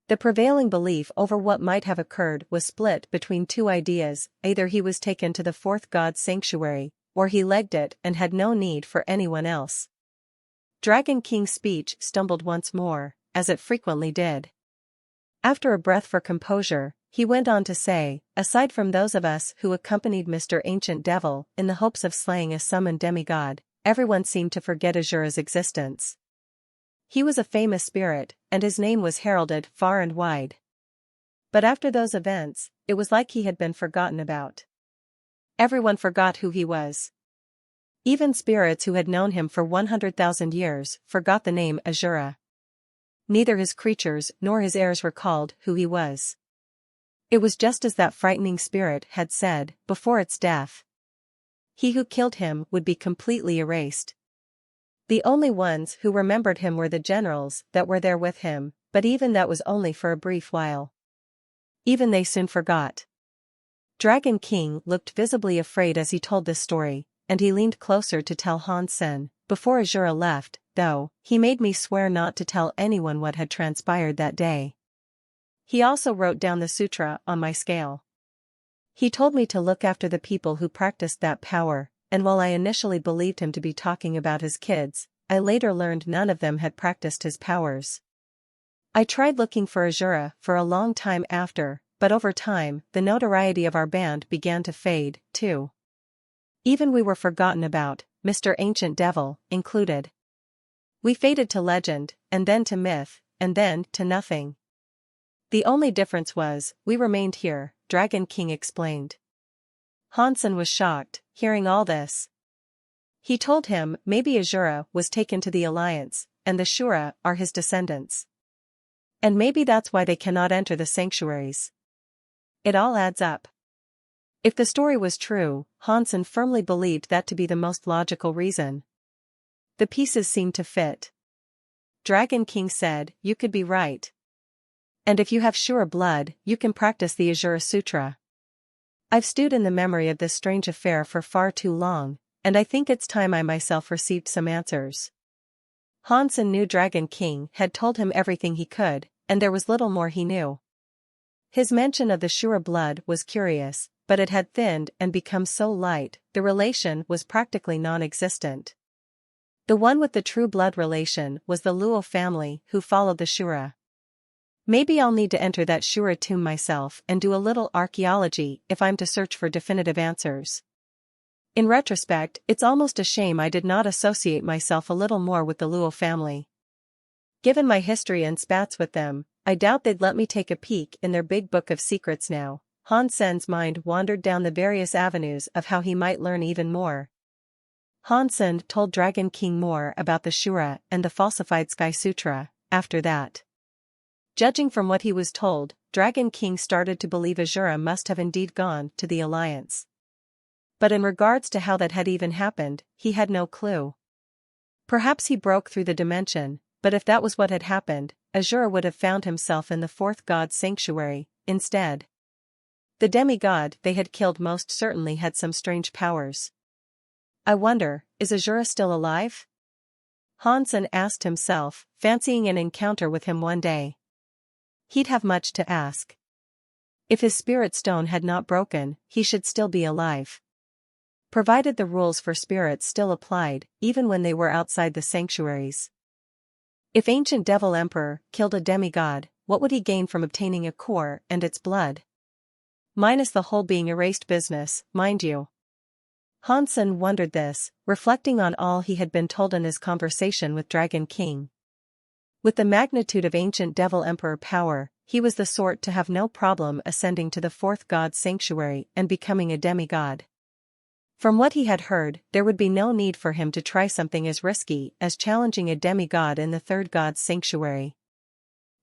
The prevailing belief over what might have occurred was split between two ideas: either he was taken to the fourth god's sanctuary, or he legged it and had no need for anyone else. Dragon King's speech stumbled once more, as it frequently did. After a breath for composure, he went on to say, aside from those of us who accompanied Mr. Ancient Devil in the hopes of slaying a summoned demigod, everyone seemed to forget Azure's existence. He was a famous spirit, and his name was heralded far and wide. But after those events, it was like he had been forgotten about. Everyone forgot who he was. Even spirits who had known him for 100,000 years forgot the name Azure. Neither his creatures nor his heirs recalled who he was. It was just as that frightening spirit had said, before its death. He who killed him would be completely erased. The only ones who remembered him were the generals that were there with him, but even that was only for a brief while. Even they soon forgot. Dragon King looked visibly afraid as he told this story, and he leaned closer to tell Hansen. Before Azure left, though, he made me swear not to tell anyone what had transpired that day. He also wrote down the sutra on my scale. He told me to look after the people who practiced that power, and while I initially believed him to be talking about his kids, I later learned none of them had practiced his powers. I tried looking for Azure for a long time after, but over time, the notoriety of our band began to fade, too. Even we were forgotten about, Mr. Ancient Devil included. We faded to legend, and then to myth, and then to nothing. The only difference was, we remained here, Dragon King explained. Hansen was shocked, hearing all this. He told him maybe Azure was taken to the Alliance, and the Shura are his descendants. And maybe that's why they cannot enter the sanctuaries. It all adds up. If the story was true, Hansen firmly believed that to be the most logical reason. The pieces seemed to fit. Dragon King said, "You could be right. And if you have Shura blood, you can practice the Azure Sutra. I've stewed in the memory of this strange affair for far too long, and I think it's time I myself received some answers." Hansen knew Dragon King had told him everything he could, and there was little more he knew. His mention of the Shura blood was curious, but it had thinned and become so light, the relation was practically non-existent. The one with the true blood relation was the Luo family who followed the Shura. Maybe I'll need to enter that Shura tomb myself and do a little archaeology if I'm to search for definitive answers. In retrospect, it's almost a shame I did not associate myself a little more with the Luo family. Given my history and spats with them, I doubt they'd let me take a peek in their big book of secrets now. Hansen's mind wandered down the various avenues of how he might learn even more. Hansen told Dragon King more about the Shura and the falsified Sky Sutra, after that. Judging from what he was told, Dragon King started to believe Azure must have indeed gone to the Alliance. But in regards to how that had even happened, he had no clue. Perhaps he broke through the dimension, but if that was what had happened, Azure would have found himself in the fourth god's sanctuary, instead. The demigod they had killed most certainly had some strange powers. I wonder, is Azure still alive? Hansen asked himself, fancying an encounter with him one day. He'd have much to ask. If his spirit stone had not broken, he should still be alive. Provided the rules for spirits still applied, even when they were outside the sanctuaries. If Ancient Devil Emperor killed a demigod, what would he gain from obtaining a core and its blood? Minus the whole being erased business, mind you. Hansen wondered this, reflecting on all he had been told in his conversation with Dragon King. With the magnitude of ancient devil emperor power, he was the sort to have no problem ascending to the fourth god's sanctuary and becoming a demigod. From what he had heard, there would be no need for him to try something as risky as challenging a demigod in the third god's sanctuary.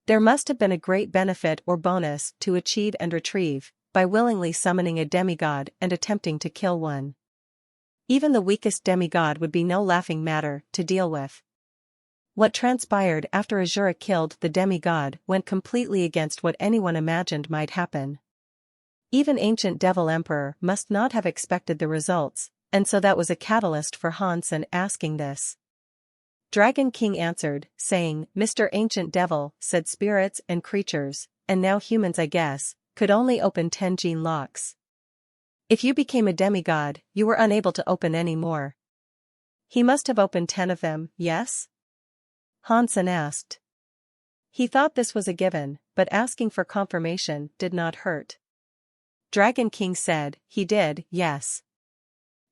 There must have been a great benefit or bonus to achieve and retrieve by willingly summoning a demigod and attempting to kill one. Even the weakest demigod would be no laughing matter to deal with. What transpired after Azura killed the demigod went completely against what anyone imagined might happen. Even ancient devil emperor must not have expected the results, and so that was a catalyst for Hansen asking this. Dragon King answered, saying, "Mr. Ancient Devil said spirits and creatures, and now humans I guess, could only open 10 gene locks. If you became a demigod, you were unable to open any more." He must have opened 10 of them, yes? Hansen asked. He thought this was a given, but asking for confirmation did not hurt. Dragon King said, he did, yes.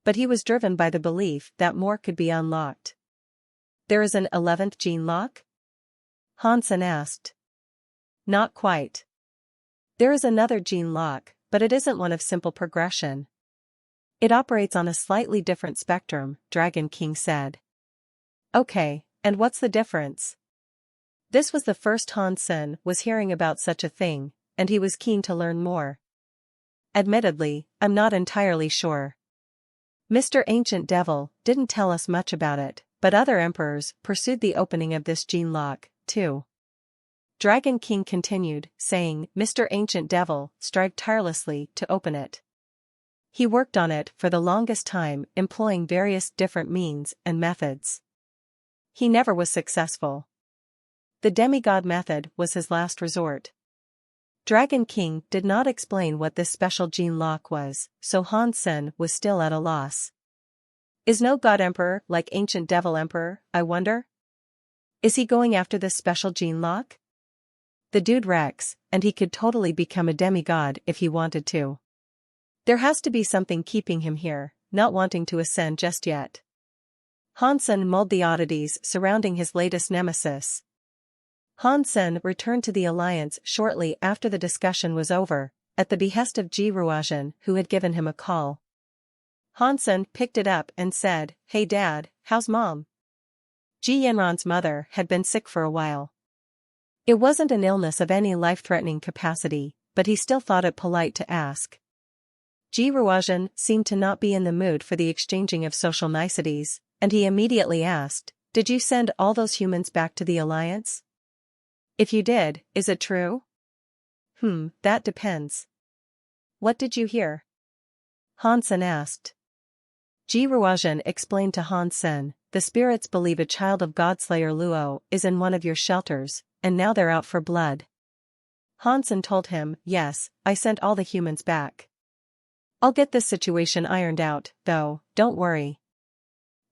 But he was driven by the belief that more could be unlocked. There is an 11th gene lock? Hansen asked. Not quite. There is another gene lock, but it isn't one of simple progression. It operates on a slightly different spectrum, Dragon King said. Okay, and what's the difference? This was the first Hansen was hearing about such a thing, and he was keen to learn more. Admittedly, I'm not entirely sure. Mr. Ancient Devil didn't tell us much about it, but other emperors pursued the opening of this gene lock, too. Dragon King continued, saying, Mr. Ancient Devil strived tirelessly to open it. He worked on it for the longest time, employing various different means and methods. He never was successful. The demigod method was his last resort. Dragon King did not explain what this special gene lock was, so Hansen was still at a loss. Is no god emperor like ancient devil emperor, I wonder? Is he going after this special gene lock? The dude wrecks, and he could totally become a demigod if he wanted to. There has to be something keeping him here, not wanting to ascend just yet. Hansen mulled the oddities surrounding his latest nemesis. Hansen returned to the Alliance shortly after the discussion was over, at the behest of Ji Ruajan, who had given him a call. Hansen picked it up and said, Hey Dad, how's Mom? Ji Yanran's mother had been sick for a while. It wasn't an illness of any life-threatening capacity, but he still thought it polite to ask. Ji Ruajan seemed to not be in the mood for the exchanging of social niceties, and he immediately asked, Did you send all those humans back to the Alliance? If you did, is it true? That depends. What did you hear? Hansen asked. Ji Ruajan explained to Hansen, the spirits believe a child of Godslayer Luo is in one of your shelters, and now they're out for blood. Hansen told him, yes, I sent all the humans back. I'll get this situation ironed out, though, don't worry.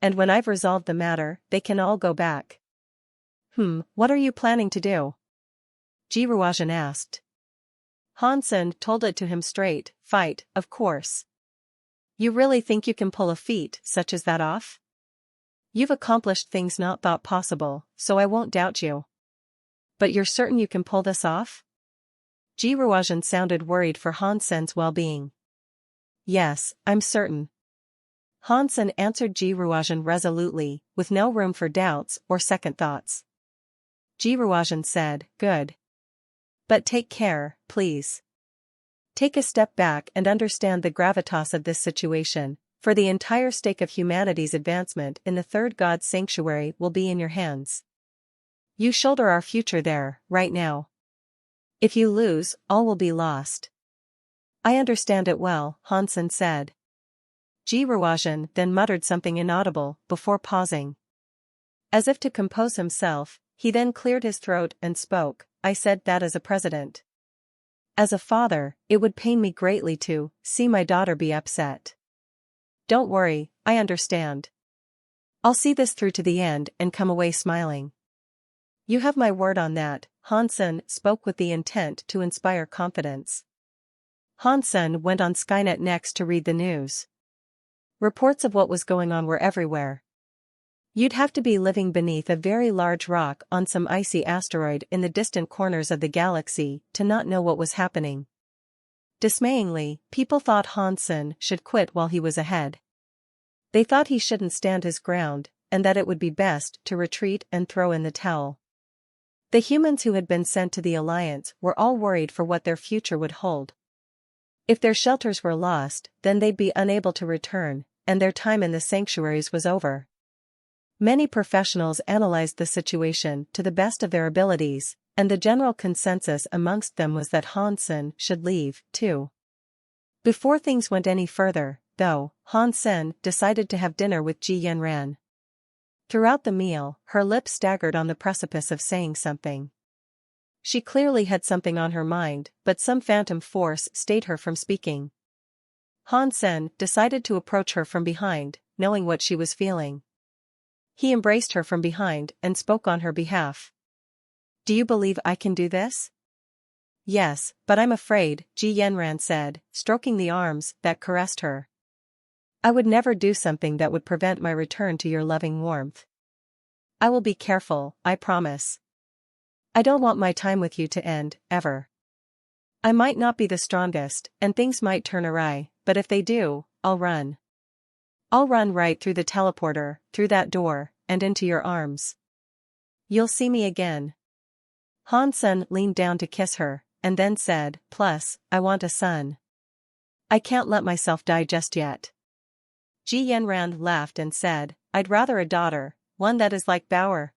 And when I've resolved the matter, they can all go back. What are you planning to do? Ji Ruajan asked. Hansen told it to him straight, fight, of course. You really think you can pull a feat such as that off? You've accomplished things not thought possible, so I won't doubt you. But you're certain you can pull this off? Ji Ruajan sounded worried for Hansen's well-being. Yes, I'm certain. Hansen answered Ji Ruajan resolutely, with no room for doubts or second thoughts. Ji Ruajan said, Good. But take care, please. Take a step back and understand the gravitas of this situation, for the entire stake of humanity's advancement in the third god's sanctuary will be in your hands. You shoulder our future there, right now. If you lose, all will be lost. I understand it well, Hansen said. Ji Ruajan then muttered something inaudible before pausing. As if to compose himself, he then cleared his throat and spoke, I said that as a president. As a father, it would pain me greatly to see my daughter be upset. Don't worry, I understand. I'll see this through to the end and come away smiling. You have my word on that, Hansen spoke with the intent to inspire confidence. Hansen went on Skynet next to read the news. Reports of what was going on were everywhere. You'd have to be living beneath a very large rock on some icy asteroid in the distant corners of the galaxy to not know what was happening. Dismayingly, people thought Hansen should quit while he was ahead. They thought he shouldn't stand his ground, and that it would be best to retreat and throw in the towel. The humans who had been sent to the Alliance were all worried for what their future would hold. If their shelters were lost, then they'd be unable to return, and their time in the sanctuaries was over. Many professionals analyzed the situation to the best of their abilities, and the general consensus amongst them was that Hansen should leave, too. Before things went any further, though, Hansen decided to have dinner with Ji Yanran. Throughout the meal, her lips staggered on the precipice of saying something. She clearly had something on her mind, but some phantom force stayed her from speaking. Hansen decided to approach her from behind, knowing what she was feeling. He embraced her from behind and spoke on her behalf. "Do you believe I can do this?" "Yes, but I'm afraid," Ji Yanran said, stroking the arms that caressed her. "I would never do something that would prevent my return to your loving warmth. I will be careful, I promise. I don't want my time with you to end, ever. I might not be the strongest, and things might turn awry, but if they do, I'll run. I'll run right through the teleporter, through that door, and into your arms. You'll see me again." Hansen leaned down to kiss her, and then said, "Plus, I want a son. I can't let myself die just yet." Ji Yanran laughed and said, "I'd rather a daughter, one that is like Bauer.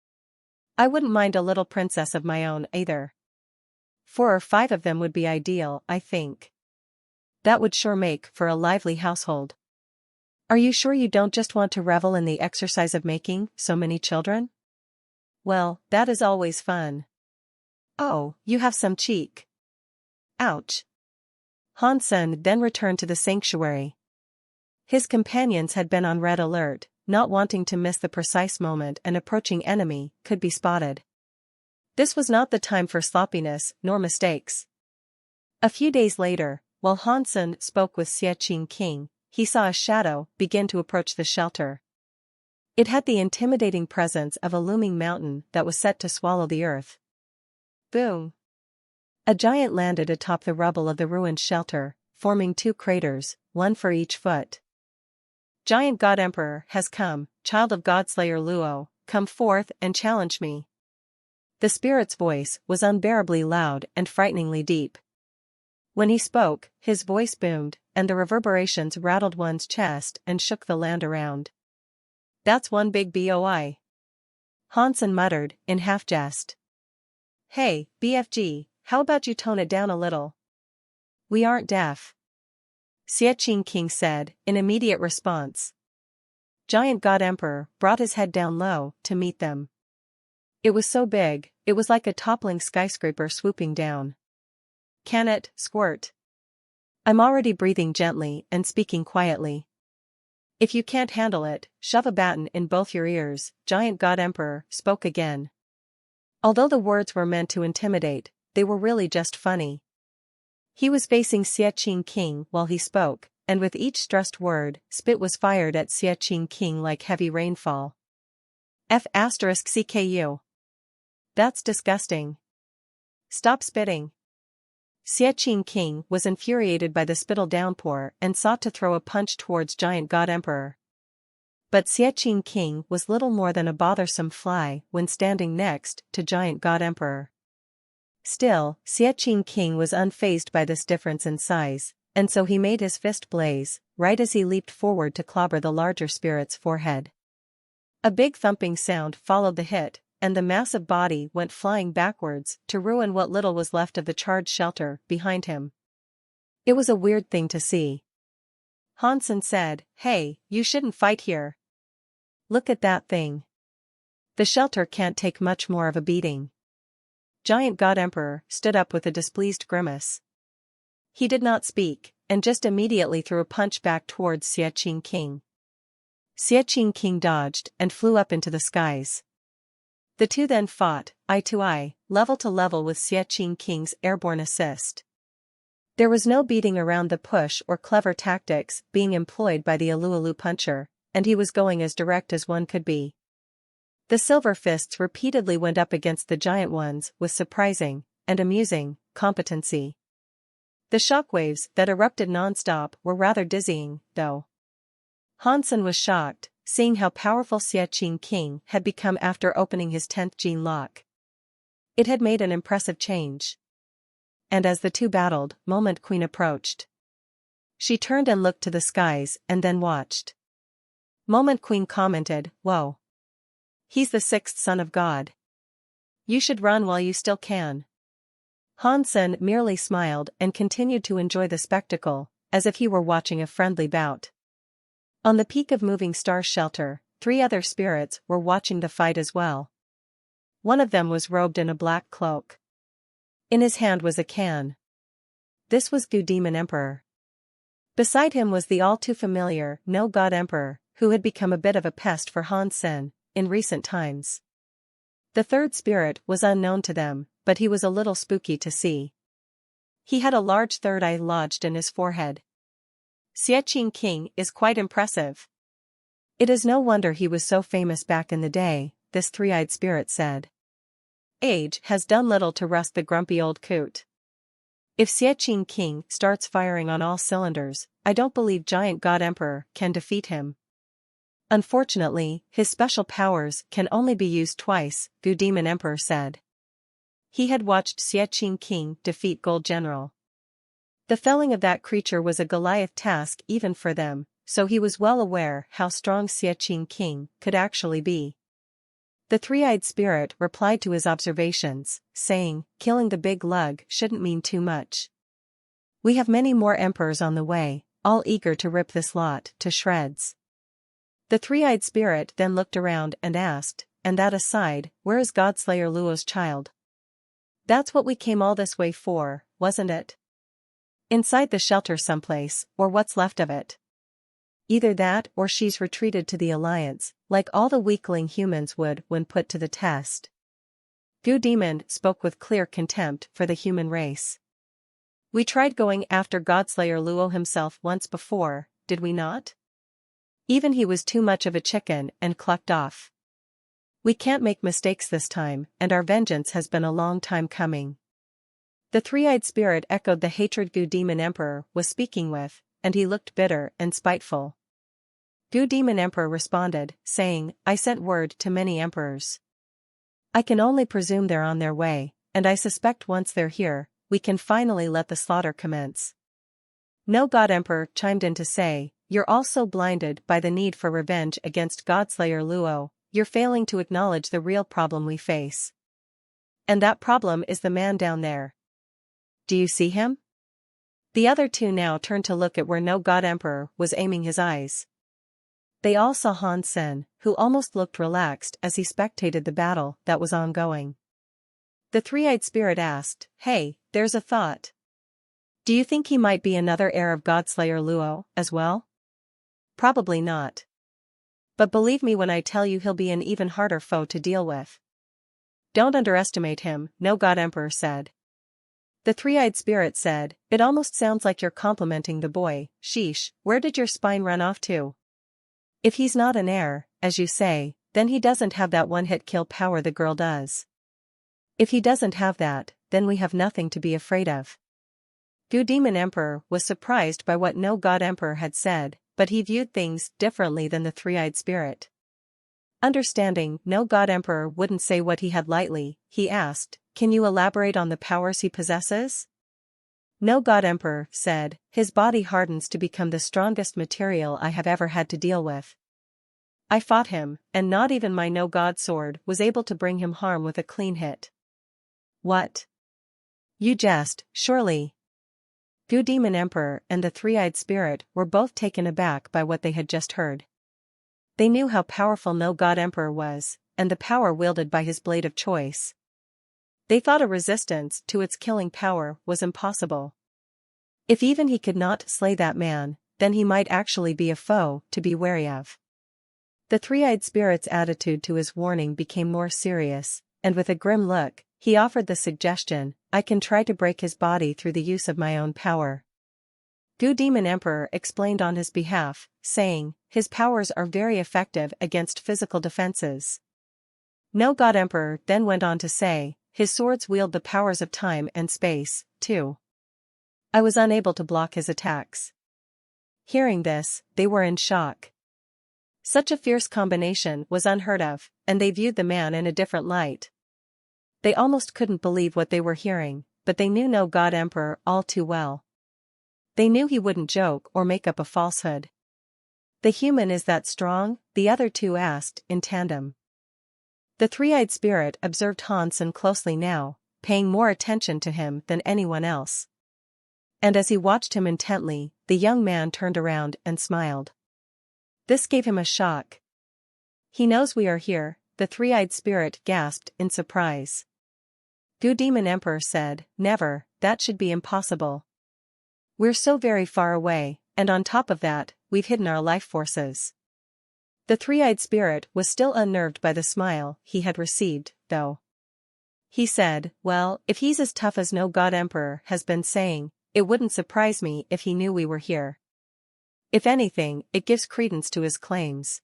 I wouldn't mind a little princess of my own, either. 4 or 5 of them would be ideal, I think. That would sure make for a lively household. Are you sure you don't just want to revel in the exercise of making so many children? Well, that is always fun. Oh, you have some cheek. Ouch." Hansen then returned to the sanctuary. His companions had been on red alert, not wanting to miss the precise moment an approaching enemy could be spotted. This was not the time for sloppiness nor mistakes. A few days later, while Hansen spoke with Xie King, he saw a shadow begin to approach the shelter. It had the intimidating presence of a looming mountain that was set to swallow the earth. Boom! A giant landed atop the rubble of the ruined shelter, forming 2 craters, one for each foot. "Giant God Emperor has come, child of Godslayer Luo, come forth and challenge me." The spirit's voice was unbearably loud and frighteningly deep. When he spoke, his voice boomed, and the reverberations rattled one's chest and shook the land around. "That's one big boi," Hansen muttered, in half-jest. "Hey, BFG, how about you tone it down a little? We aren't deaf," Xie King said, in immediate response. Giant God Emperor brought his head down low to meet them. It was so big, it was like a toppling skyscraper swooping down. "Can it squirt? I'm already breathing gently and speaking quietly. If you can't handle it, shove a baton in both your ears," Giant God Emperor spoke again. Although the words were meant to intimidate, they were really just funny. He was facing Xie King while he spoke, and with each stressed word, spit was fired at Xie King like heavy rainfall. F***CKU. That's disgusting. Stop spitting. Xie King was infuriated by the spittle downpour and sought to throw a punch towards Giant God Emperor. But Xie King was little more than a bothersome fly when standing next to Giant God Emperor. Still, Xie King was unfazed by this difference in size, and so he made his fist blaze, right as he leaped forward to clobber the larger spirit's forehead. A big thumping sound followed the hit, and the massive body went flying backwards to ruin what little was left of the charred shelter behind him. It was a weird thing to see. Hansen said, "Hey, you shouldn't fight here. Look at that thing. The shelter can't take much more of a beating." Giant God Emperor stood up with a displeased grimace. He did not speak, and just immediately threw a punch back towards Xie King. Xie King dodged and flew up into the skies. The two then fought, eye to eye, level to level with Xie King's airborne assist. There was no beating around the push or clever tactics being employed by the Alualu puncher, and he was going as direct as one could be. The silver fists repeatedly went up against the giant ones with surprising, and amusing, competency. The shockwaves that erupted non-stop were rather dizzying, though. Hansen was shocked, seeing how powerful Xie King had become after opening his 10th gene lock. It had made an impressive change. And as the two battled, Moment Queen approached. She turned and looked to the skies and then watched. Moment Queen commented, "Whoa. He's the 6th son of God. You should run while you still can." Hansen merely smiled and continued to enjoy the spectacle, as if he were watching a friendly bout. On the peak of Moving Star's shelter, 3 other spirits were watching the fight as well. One of them was robed in a black cloak. In his hand was a can. This was Gu Demon Emperor. Beside him was the all-too-familiar No God Emperor, who had become a bit of a pest for Hansen in recent times. The third spirit was unknown to them, but he was a little spooky to see. He had a large third eye lodged in his forehead. Xie King is quite impressive. It is no wonder he was so famous back in the day, this three-eyed spirit said. Age has done little to rust the grumpy old coot. If Xie King starts firing on all cylinders, I don't believe Giant God Emperor can defeat him. Unfortunately, his special powers can only be used twice, Gu Demon Emperor said. He had watched Xie King defeat Gold General. The felling of that creature was a Goliath task even for them, so he was well aware how strong Xie King could actually be. The three-eyed spirit replied to his observations, saying, "Killing the big lug shouldn't mean too much. We have many more emperors on the way, all eager to rip this lot to shreds." The three-eyed spirit then looked around and asked, "And that aside, where is Godslayer Luo's child?" "That's what we came all this way for, wasn't it? Inside the shelter someplace, or what's left of it. Either that or she's retreated to the Alliance, like all the weakling humans would when put to the test." Gu Demon spoke with clear contempt for the human race. "We tried going after Godslayer Luo himself once before, did we not? Even he was too much of a chicken and clucked off. We can't make mistakes this time, and our vengeance has been a long time coming." The three-eyed spirit echoed the hatred Gu Demon Emperor was speaking with, and he looked bitter and spiteful. Gu Demon Emperor responded, saying, "I sent word to many emperors. I can only presume they're on their way, and I suspect once they're here, we can finally let the slaughter commence." No God Emperor chimed in to say, "You're all so blinded by the need for revenge against Godslayer Luo, you're failing to acknowledge the real problem we face. And that problem is the man down there. Do you see him?" The other two now turned to look at where No God Emperor was aiming his eyes. They all saw Hansen, who almost looked relaxed as he spectated the battle that was ongoing. The three-eyed spirit asked, "Hey, there's a thought. Do you think he might be another heir of Godslayer Luo, as well?" "Probably not. But believe me when I tell you he'll be an even harder foe to deal with." "Don't underestimate him," No God Emperor said. The three-eyed spirit said, "It almost sounds like you're complimenting the boy. Sheesh, where did your spine run off to? If he's not an heir, as you say, then he doesn't have that one-hit kill power the girl does. If he doesn't have that, then we have nothing to be afraid of." Gu Demon Emperor was surprised by what No God Emperor had said, but he viewed things differently than the three-eyed spirit. Understanding No God Emperor wouldn't say what he had lightly, he asked, "Can you elaborate on the powers he possesses?" No God Emperor said, "His body hardens to become the strongest material I have ever had to deal with. I fought him, and not even my No God sword was able to bring him harm with a clean hit." "What? You jest, surely?" Gu Demon Emperor and the three-eyed spirit were both taken aback by what they had just heard. They knew how powerful No God Emperor was, and the power wielded by his blade of choice. They thought a resistance to its killing power was impossible. If even he could not slay that man, then he might actually be a foe to be wary of. The three-eyed spirit's attitude to his warning became more serious, and with a grim look, he offered the suggestion, "I can try to break his body through the use of my own power." Gu Demon Emperor explained on his behalf, saying, "His powers are very effective against physical defenses. No God Emperor then went on to say, his swords wield the powers of time and space, too. I was unable to block his attacks. Hearing this, they were in shock. Such a fierce combination was unheard of, and they viewed the man in a different light. They almost couldn't believe what they were hearing, but they knew no God Emperor all too well. They knew he wouldn't joke or make up a falsehood. The human is that strong? The other two asked, in tandem. The three-eyed spirit observed Hansen closely now, paying more attention to him than anyone else. And as he watched him intently, the young man turned around and smiled. This gave him a shock. He knows we are here, the three-eyed spirit gasped in surprise. Gu Demon Emperor said, never, that should be impossible. We're so very far away, and on top of that, we've hidden our life forces. The three-eyed spirit was still unnerved by the smile he had received, though. He said, well, if he's as tough as no God Emperor has been saying, it wouldn't surprise me if he knew we were here. If anything, it gives credence to his claims.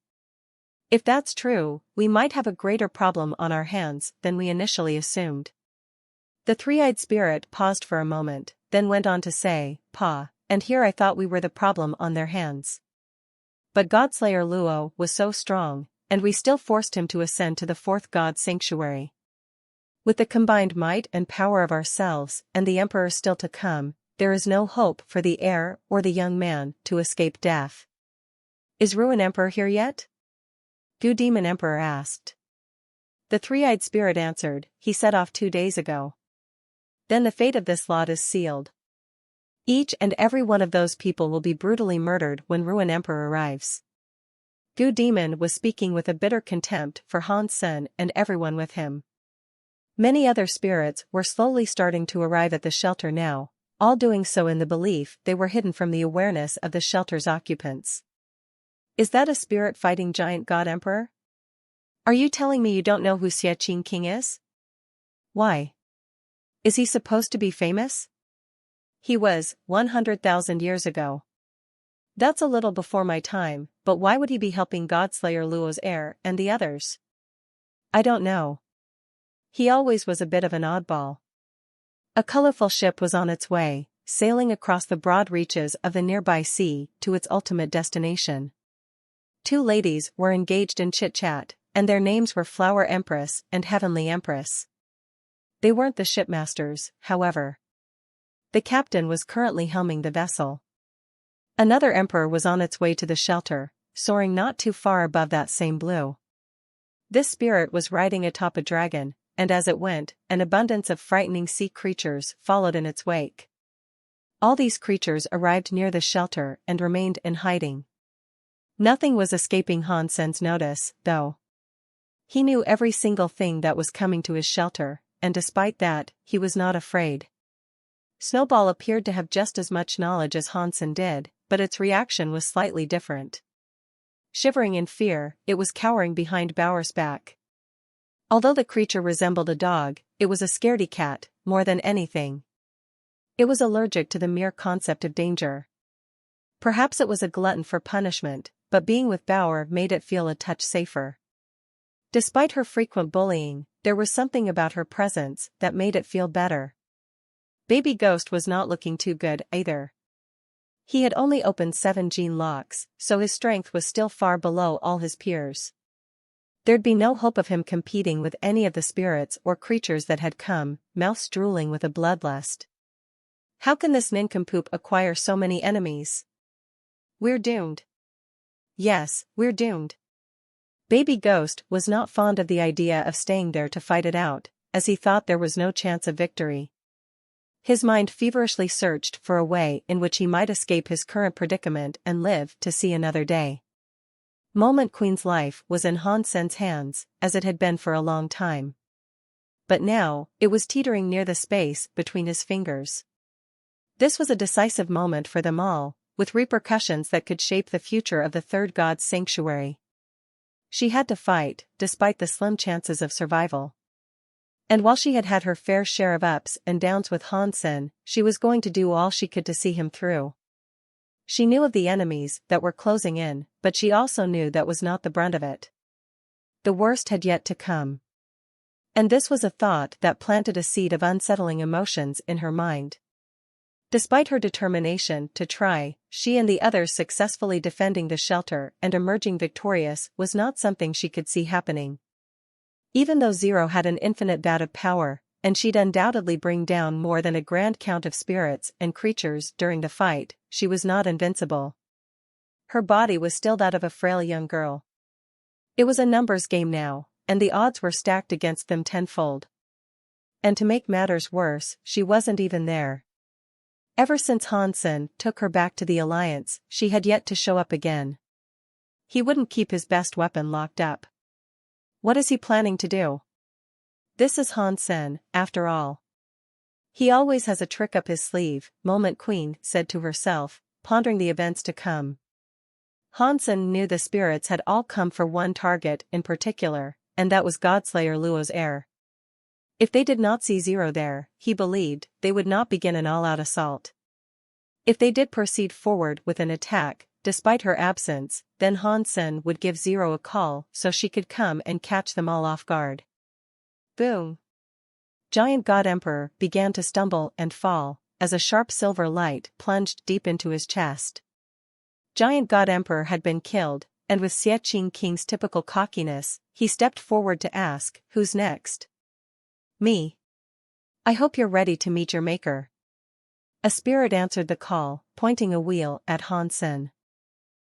If that's true, we might have a greater problem on our hands than we initially assumed. The three-eyed spirit paused for a moment, then went on to say, Pa, and here I thought we were the problem on their hands. But Godslayer Luo was so strong, and we still forced him to ascend to the fourth God sanctuary. With the combined might and power of ourselves and the Emperor still to come, there is no hope for the heir or the young man to escape death. Is Ruin Emperor here yet? Gu Demon Emperor asked. The three-eyed spirit answered, he set off 2 days ago. Then the fate of this lot is sealed. Each and every one of those people will be brutally murdered when Ruin Emperor arrives. Gu Demon was speaking with a bitter contempt for Hansen and everyone with him. Many other spirits were slowly starting to arrive at the shelter now, all doing so in the belief they were hidden from the awareness of the shelter's occupants. Is that a spirit fighting giant God Emperor? Are you telling me you don't know who Xie Qing King is? Why? Is he supposed to be famous? He was, 100,000 years ago. That's a little before my time, but why would he be helping Godslayer Luo's heir and the others? I don't know. He always was a bit of an oddball. A colorful ship was on its way, sailing across the broad reaches of the nearby sea to its ultimate destination. 2 ladies were engaged in chit-chat, and their names were Flower Empress and Heavenly Empress. They weren't the shipmasters, however. The captain was currently helming the vessel. Another emperor was on its way to the shelter, soaring not too far above that same blue. This spirit was riding atop a dragon, and as it went, an abundance of frightening sea creatures followed in its wake. All these creatures arrived near the shelter and remained in hiding. Nothing was escaping Hansen's notice, though. He knew every single thing that was coming to his shelter, and despite that, he was not afraid. Snowball appeared to have just as much knowledge as Hansen did, but its reaction was slightly different. Shivering in fear, it was cowering behind Bauer's back. Although the creature resembled a dog, it was a scaredy cat, more than anything. It was allergic to the mere concept of danger. Perhaps it was a glutton for punishment, but being with Bauer made it feel a touch safer. Despite her frequent bullying, there was something about her presence that made it feel better. Baby Ghost was not looking too good either. He had only opened 7 gene locks, so his strength was still far below all his peers. There'd be no hope of him competing with any of the spirits or creatures that had come, mouths drooling with a bloodlust. How can this nincompoop acquire so many enemies? We're doomed. Yes, we're doomed. Baby Ghost was not fond of the idea of staying there to fight it out, as he thought there was no chance of victory. His mind feverishly searched for a way in which he might escape his current predicament and live to see another day. Moment Queen's life was in Hansen's hands, as it had been for a long time. But now, it was teetering near the space between his fingers. This was a decisive moment for them all, with repercussions that could shape the future of the third god's sanctuary. She had to fight, despite the slim chances of survival. And while she had had her fair share of ups and downs with Hansen, she was going to do all she could to see him through. She knew of the enemies that were closing in, but she also knew that was not the brunt of it. The worst had yet to come. And this was a thought that planted a seed of unsettling emotions in her mind. Despite her determination to try, she and the others successfully defending the shelter and emerging victorious was not something she could see happening. Even though Zero had an infinite vat of power, and she'd undoubtedly bring down more than a grand count of spirits and creatures during the fight, she was not invincible. Her body was still that of a frail young girl. It was a numbers game now, and the odds were stacked against them tenfold. And to make matters worse, she wasn't even there. Ever since Hansen took her back to the Alliance, she had yet to show up again. He wouldn't keep his best weapon locked up. What is he planning to do? This is Hansen, after all. He always has a trick up his sleeve, Moment Queen said to herself, pondering the events to come. Hansen knew the spirits had all come for one target in particular, and that was Godslayer Luo's heir. If they did not see Zero there, he believed, they would not begin an all-out assault. If they did proceed forward with an attack, despite her absence, then Hansen would give Zero a call so she could come and catch them all off guard. Boom! Giant God Emperor began to stumble and fall, as a sharp silver light plunged deep into his chest. Giant God Emperor had been killed, and with Xie Qing King's typical cockiness, he stepped forward to ask, "Who's next?" "Me. I hope you're ready to meet your maker." A spirit answered the call, pointing a wheel at Hansen.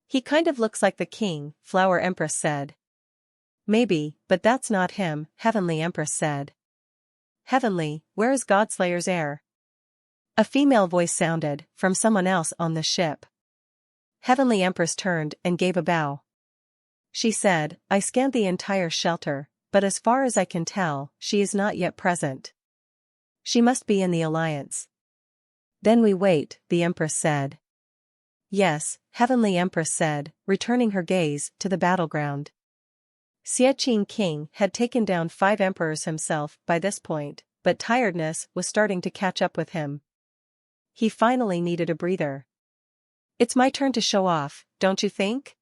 "He kind of looks like the king," Flower Empress said. "Maybe, but that's not him," Heavenly Empress said. "Heavenly, where is Godslayer's heir?" A female voice sounded, from someone else on the ship. Heavenly Empress turned and gave a bow. She said, "I scanned the entire shelter, but as far as I can tell, she is not yet present. She must be in the Alliance." "Then we wait," the Empress said. "Yes," Heavenly Empress said, returning her gaze to the battleground. Xie Qing King had taken down 5 emperors himself by this point, but tiredness was starting to catch up with him. He finally needed a breather. "It's my turn to show off, don't you think?"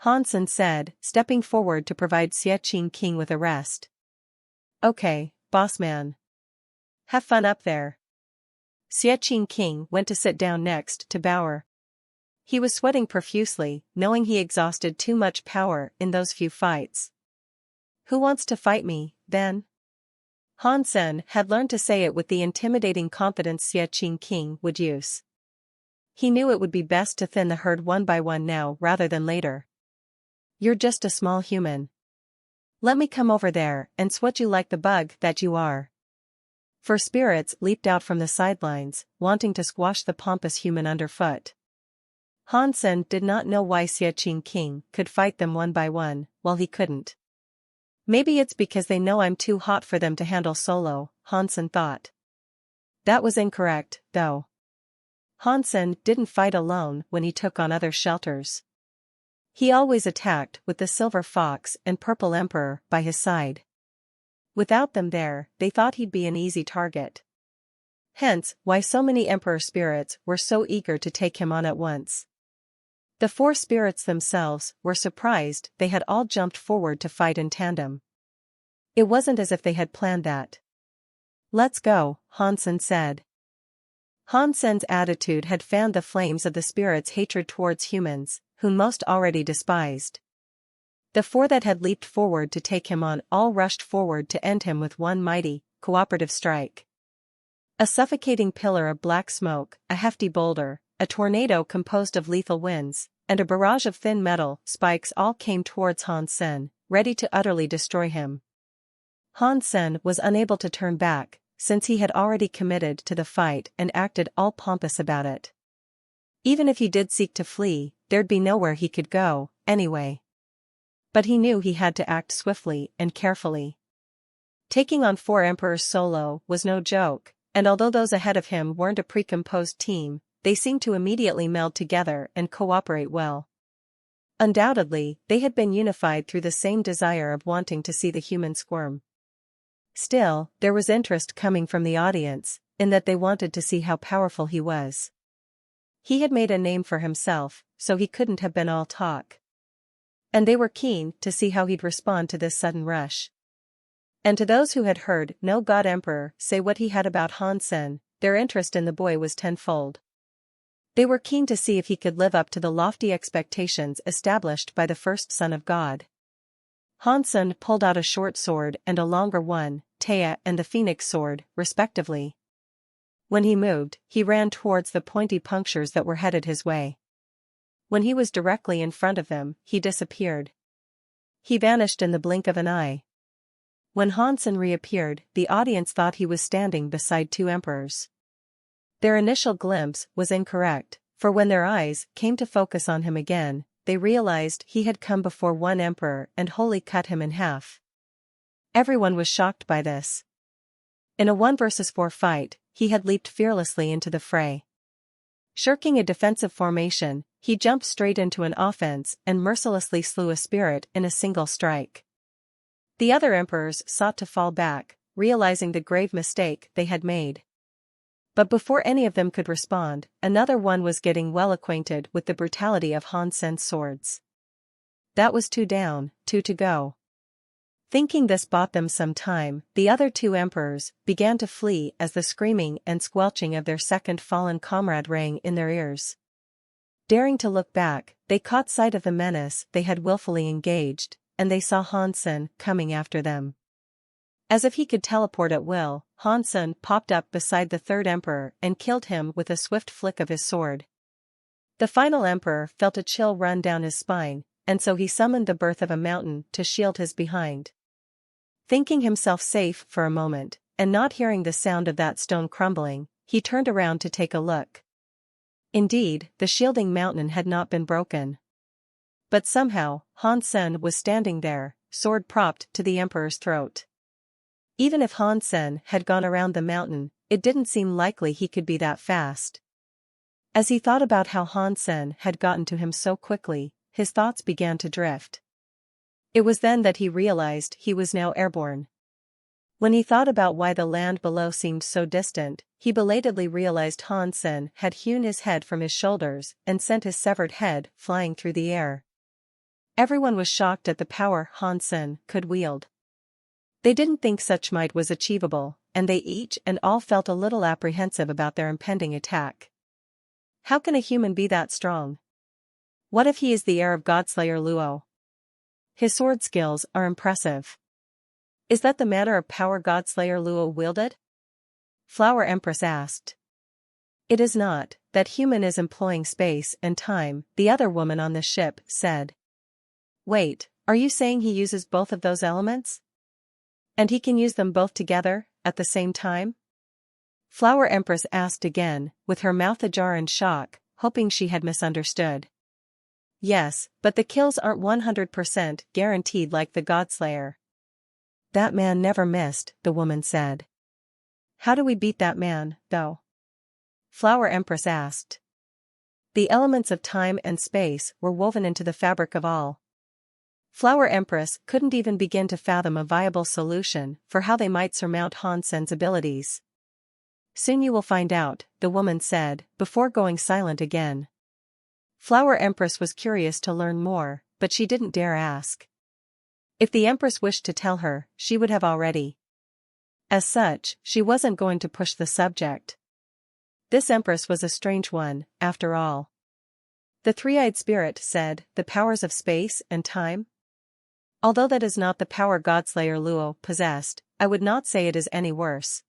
Hansen said, stepping forward to provide Xie Qing King with a rest. "Okay, boss man. Have fun up there." Xie Qing King went to sit down next to Bauer. He was sweating profusely, knowing he exhausted too much power in those few fights. "Who wants to fight me, then?" Hansen had learned to say it with the intimidating confidence Xie Qing King would use. He knew it would be best to thin the herd one by one now rather than later. "You're just a small human. Let me come over there and swat you like the bug that you are." 4 spirits leaped out from the sidelines, wanting to squash the pompous human underfoot. Hansen did not know why Xie Qing King could fight them one by one, while he couldn't. "Maybe it's because they know I'm too hot for them to handle solo," Hansen thought. That was incorrect, though. Hansen didn't fight alone when he took on other shelters. He always attacked with the Silver Fox and Purple Emperor by his side. Without them there, they thought he'd be an easy target. Hence, why so many Emperor spirits were so eager to take him on at once. The 4 spirits themselves were surprised they had all jumped forward to fight in tandem. It wasn't as if they had planned that. "Let's go," Hansen said. Hansen's attitude had fanned the flames of the spirits' hatred towards humans, whom most already despised. The 4 that had leaped forward to take him on all rushed forward to end him with one mighty, cooperative strike. A suffocating pillar of black smoke, a hefty boulder, a tornado composed of lethal winds, and a barrage of thin metal spikes all came towards Hansen, ready to utterly destroy him. Hansen was unable to turn back, since he had already committed to the fight and acted all pompous about it. Even if he did seek to flee, there'd be nowhere he could go, anyway. But he knew he had to act swiftly and carefully. Taking on 4 emperors solo was no joke, and although those ahead of him weren't a precomposed team, they seemed to immediately meld together and cooperate well. Undoubtedly, they had been unified through the same desire of wanting to see the human squirm. Still, there was interest coming from the audience, in that they wanted to see how powerful he was. He had made a name for himself, so he couldn't have been all talk. And they were keen to see how he'd respond to this sudden rush. And to those who had heard no God Emperor say what he had about Han Sen, their interest in the boy was tenfold. They were keen to see if he could live up to the lofty expectations established by the first son of God. Han Sen pulled out a short sword and a longer one, Taya and the phoenix sword, respectively. When he moved, he ran towards the pointy punctures that were headed his way. When he was directly in front of them, he disappeared. He vanished in the blink of an eye. When Han Sen reappeared, the audience thought he was standing beside two emperors. Their initial glimpse was incorrect, for when their eyes came to focus on him again, they realized he had come before one emperor and wholly cut him in half. Everyone was shocked by this. In a 1-versus-4 fight, he had leaped fearlessly into the fray. Shirking a defensive formation, he jumped straight into an offense and mercilessly slew a spirit in a single strike. The other emperors sought to fall back, realizing the grave mistake they had made. But before any of them could respond, another one was getting well acquainted with the brutality of Han Sen's swords. That was 2 down, 2 to go. Thinking this bought them some time, the other 2 emperors began to flee as the screaming and squelching of their second fallen comrade rang in their ears. Daring to look back, they caught sight of the menace they had willfully engaged, and they saw Han Sen coming after them. As if he could teleport at will, Han Sen popped up beside the third emperor and killed him with a swift flick of his sword. The final emperor felt a chill run down his spine, and so he summoned the birth of a mountain to shield his behind. Thinking himself safe for a moment, and not hearing the sound of that stone crumbling, he turned around to take a look. Indeed, the shielding mountain had not been broken. But somehow, Han Sen was standing there, sword propped to the emperor's throat. Even if Han Sen had gone around the mountain, it didn't seem likely he could be that fast. As he thought about how Han Sen had gotten to him so quickly, his thoughts began to drift. It was then that he realized he was now airborne. When he thought about why the land below seemed so distant, he belatedly realized Han Sen had hewn his head from his shoulders and sent his severed head flying through the air. Everyone was shocked at the power Han Sen could wield. They didn't think such might was achievable, and they each and all felt a little apprehensive about their impending attack. How can a human be that strong? What if he is the heir of Godslayer Luo? His sword skills are impressive. Is that the manner of power Godslayer Luo wielded? Flower Empress asked. It is not, that human is employing space and time, the other woman on the ship said. Wait, are you saying he uses both of those elements? And he can use them both together, at the same time? Flower Empress asked again, with her mouth ajar in shock, hoping she had misunderstood. Yes, but the kills aren't 100% guaranteed like the Godslayer. That man never missed, the woman said. How do we beat that man, though? Flower Empress asked. The elements of time and space were woven into the fabric of all. Flower Empress couldn't even begin to fathom a viable solution for how they might surmount Han Sen's abilities. Soon you will find out, the woman said, before going silent again. Flower Empress was curious to learn more, but she didn't dare ask. If the Empress wished to tell her, she would have already. As such, she wasn't going to push the subject. This Empress was a strange one, after all. The three-eyed spirit said, the powers of space and time? Although that is not the power Godslayer Luo possessed, I would not say it is any worse.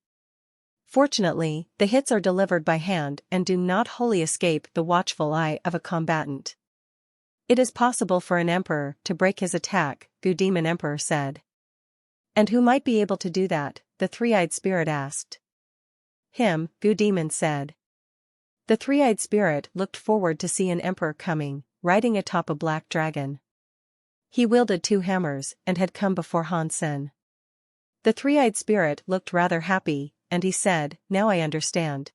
Fortunately, the hits are delivered by hand and do not wholly escape the watchful eye of a combatant. It is possible for an emperor to break his attack, Gu Demon Emperor said. And who might be able to do that, the three-eyed spirit asked. Him, Gu Demon said. The three-eyed spirit looked forward to see an emperor coming, riding atop a black dragon. He wielded 2 hammers and had come before Han Sen. The three-eyed spirit looked rather happy, and he said, now I understand.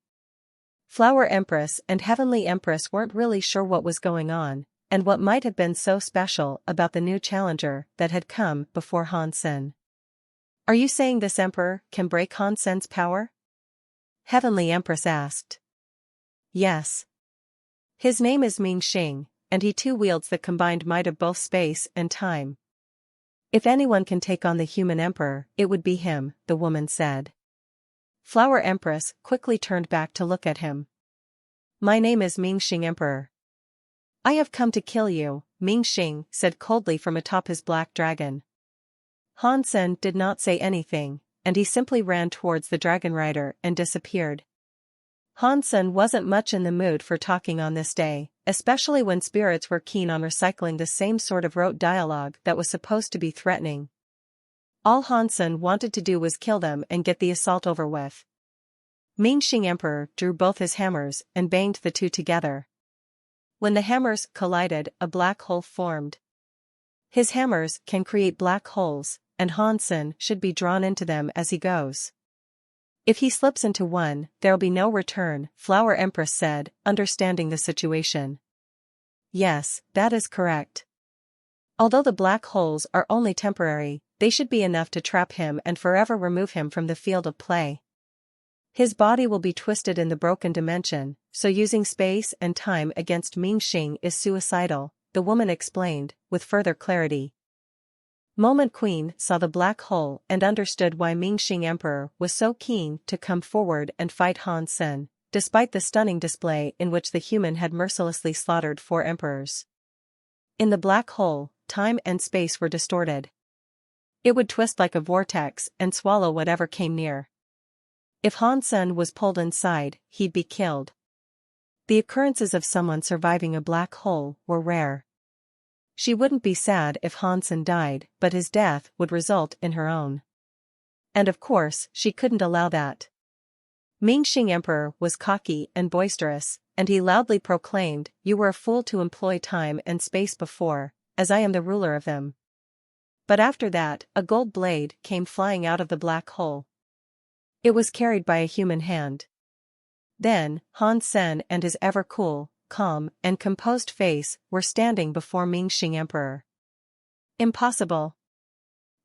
Flower Empress and Heavenly Empress weren't really sure what was going on, and what might have been so special about the new challenger that had come before Han Sen. Are you saying this emperor can break Han Sen's power? Heavenly Empress asked. Yes. His name is Ming Xing, and he too wields the combined might of both space and time. If anyone can take on the human emperor, it would be him, the woman said. Flower Empress quickly turned back to look at him. My name is Mingxing Emperor. I have come to kill you, Mingxing said coldly from atop his black dragon. Han Sen did not say anything, and he simply ran towards the dragon rider and disappeared. Han Sen wasn't much in the mood for talking on this day, especially when spirits were keen on recycling the same sort of rote dialogue that was supposed to be threatening. All Han Sen wanted to do was kill them and get the assault over with. Mingxing Emperor drew both his hammers and banged the two together. When the hammers collided, a black hole formed. His hammers can create black holes, and Han Sen should be drawn into them as he goes. If he slips into one, there'll be no return, Flower Empress said, understanding the situation. Yes, that is correct. Although the black holes are only temporary, they should be enough to trap him and forever remove him from the field of play. His body will be twisted in the broken dimension, so using space and time against Mingxing is suicidal, the woman explained, with further clarity. Moment Queen saw the black hole and understood why Mingxing Emperor was so keen to come forward and fight Han Sen, despite the stunning display in which the human had mercilessly slaughtered 4 emperors. In the black hole, time and space were distorted. It would twist like a vortex and swallow whatever came near. If Han Sen was pulled inside, he'd be killed. The occurrences of someone surviving a black hole were rare. She wouldn't be sad if Han Sen died, but his death would result in her own. And of course, she couldn't allow that. Mingxing Emperor was cocky and boisterous, and he loudly proclaimed, "You were a fool to employ time and space before, as I am the ruler of them." But after that, a gold blade came flying out of the black hole. It was carried by a human hand. Then, Han Sen and his ever-cool, calm, and composed face were standing before Mingxing Emperor. Impossible.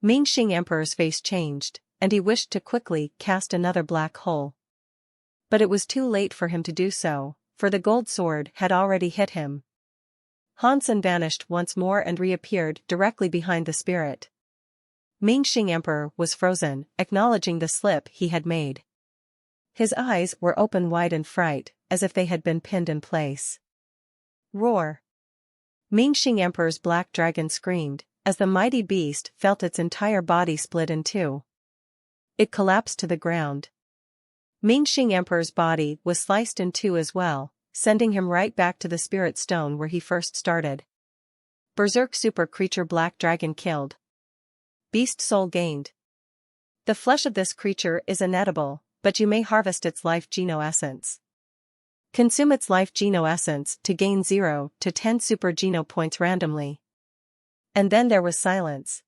Mingxing Emperor's face changed, and he wished to quickly cast another black hole. But it was too late for him to do so, for the gold sword had already hit him. Han Sen vanished once more and reappeared directly behind the spirit. Mingxing Emperor was frozen, acknowledging the slip he had made. His eyes were open wide in fright, as if they had been pinned in place. Roar! Mingxing Emperor's black dragon screamed, as the mighty beast felt its entire body split in two. It collapsed to the ground. Mingxing Emperor's body was sliced in two as well, sending him right back to the spirit stone where he first started. Berserk super creature black dragon killed. Beast soul gained. The flesh of this creature is inedible, but you may harvest its life geno essence. Consume its life geno essence to gain 0 to 10 super geno points randomly. And then there was silence.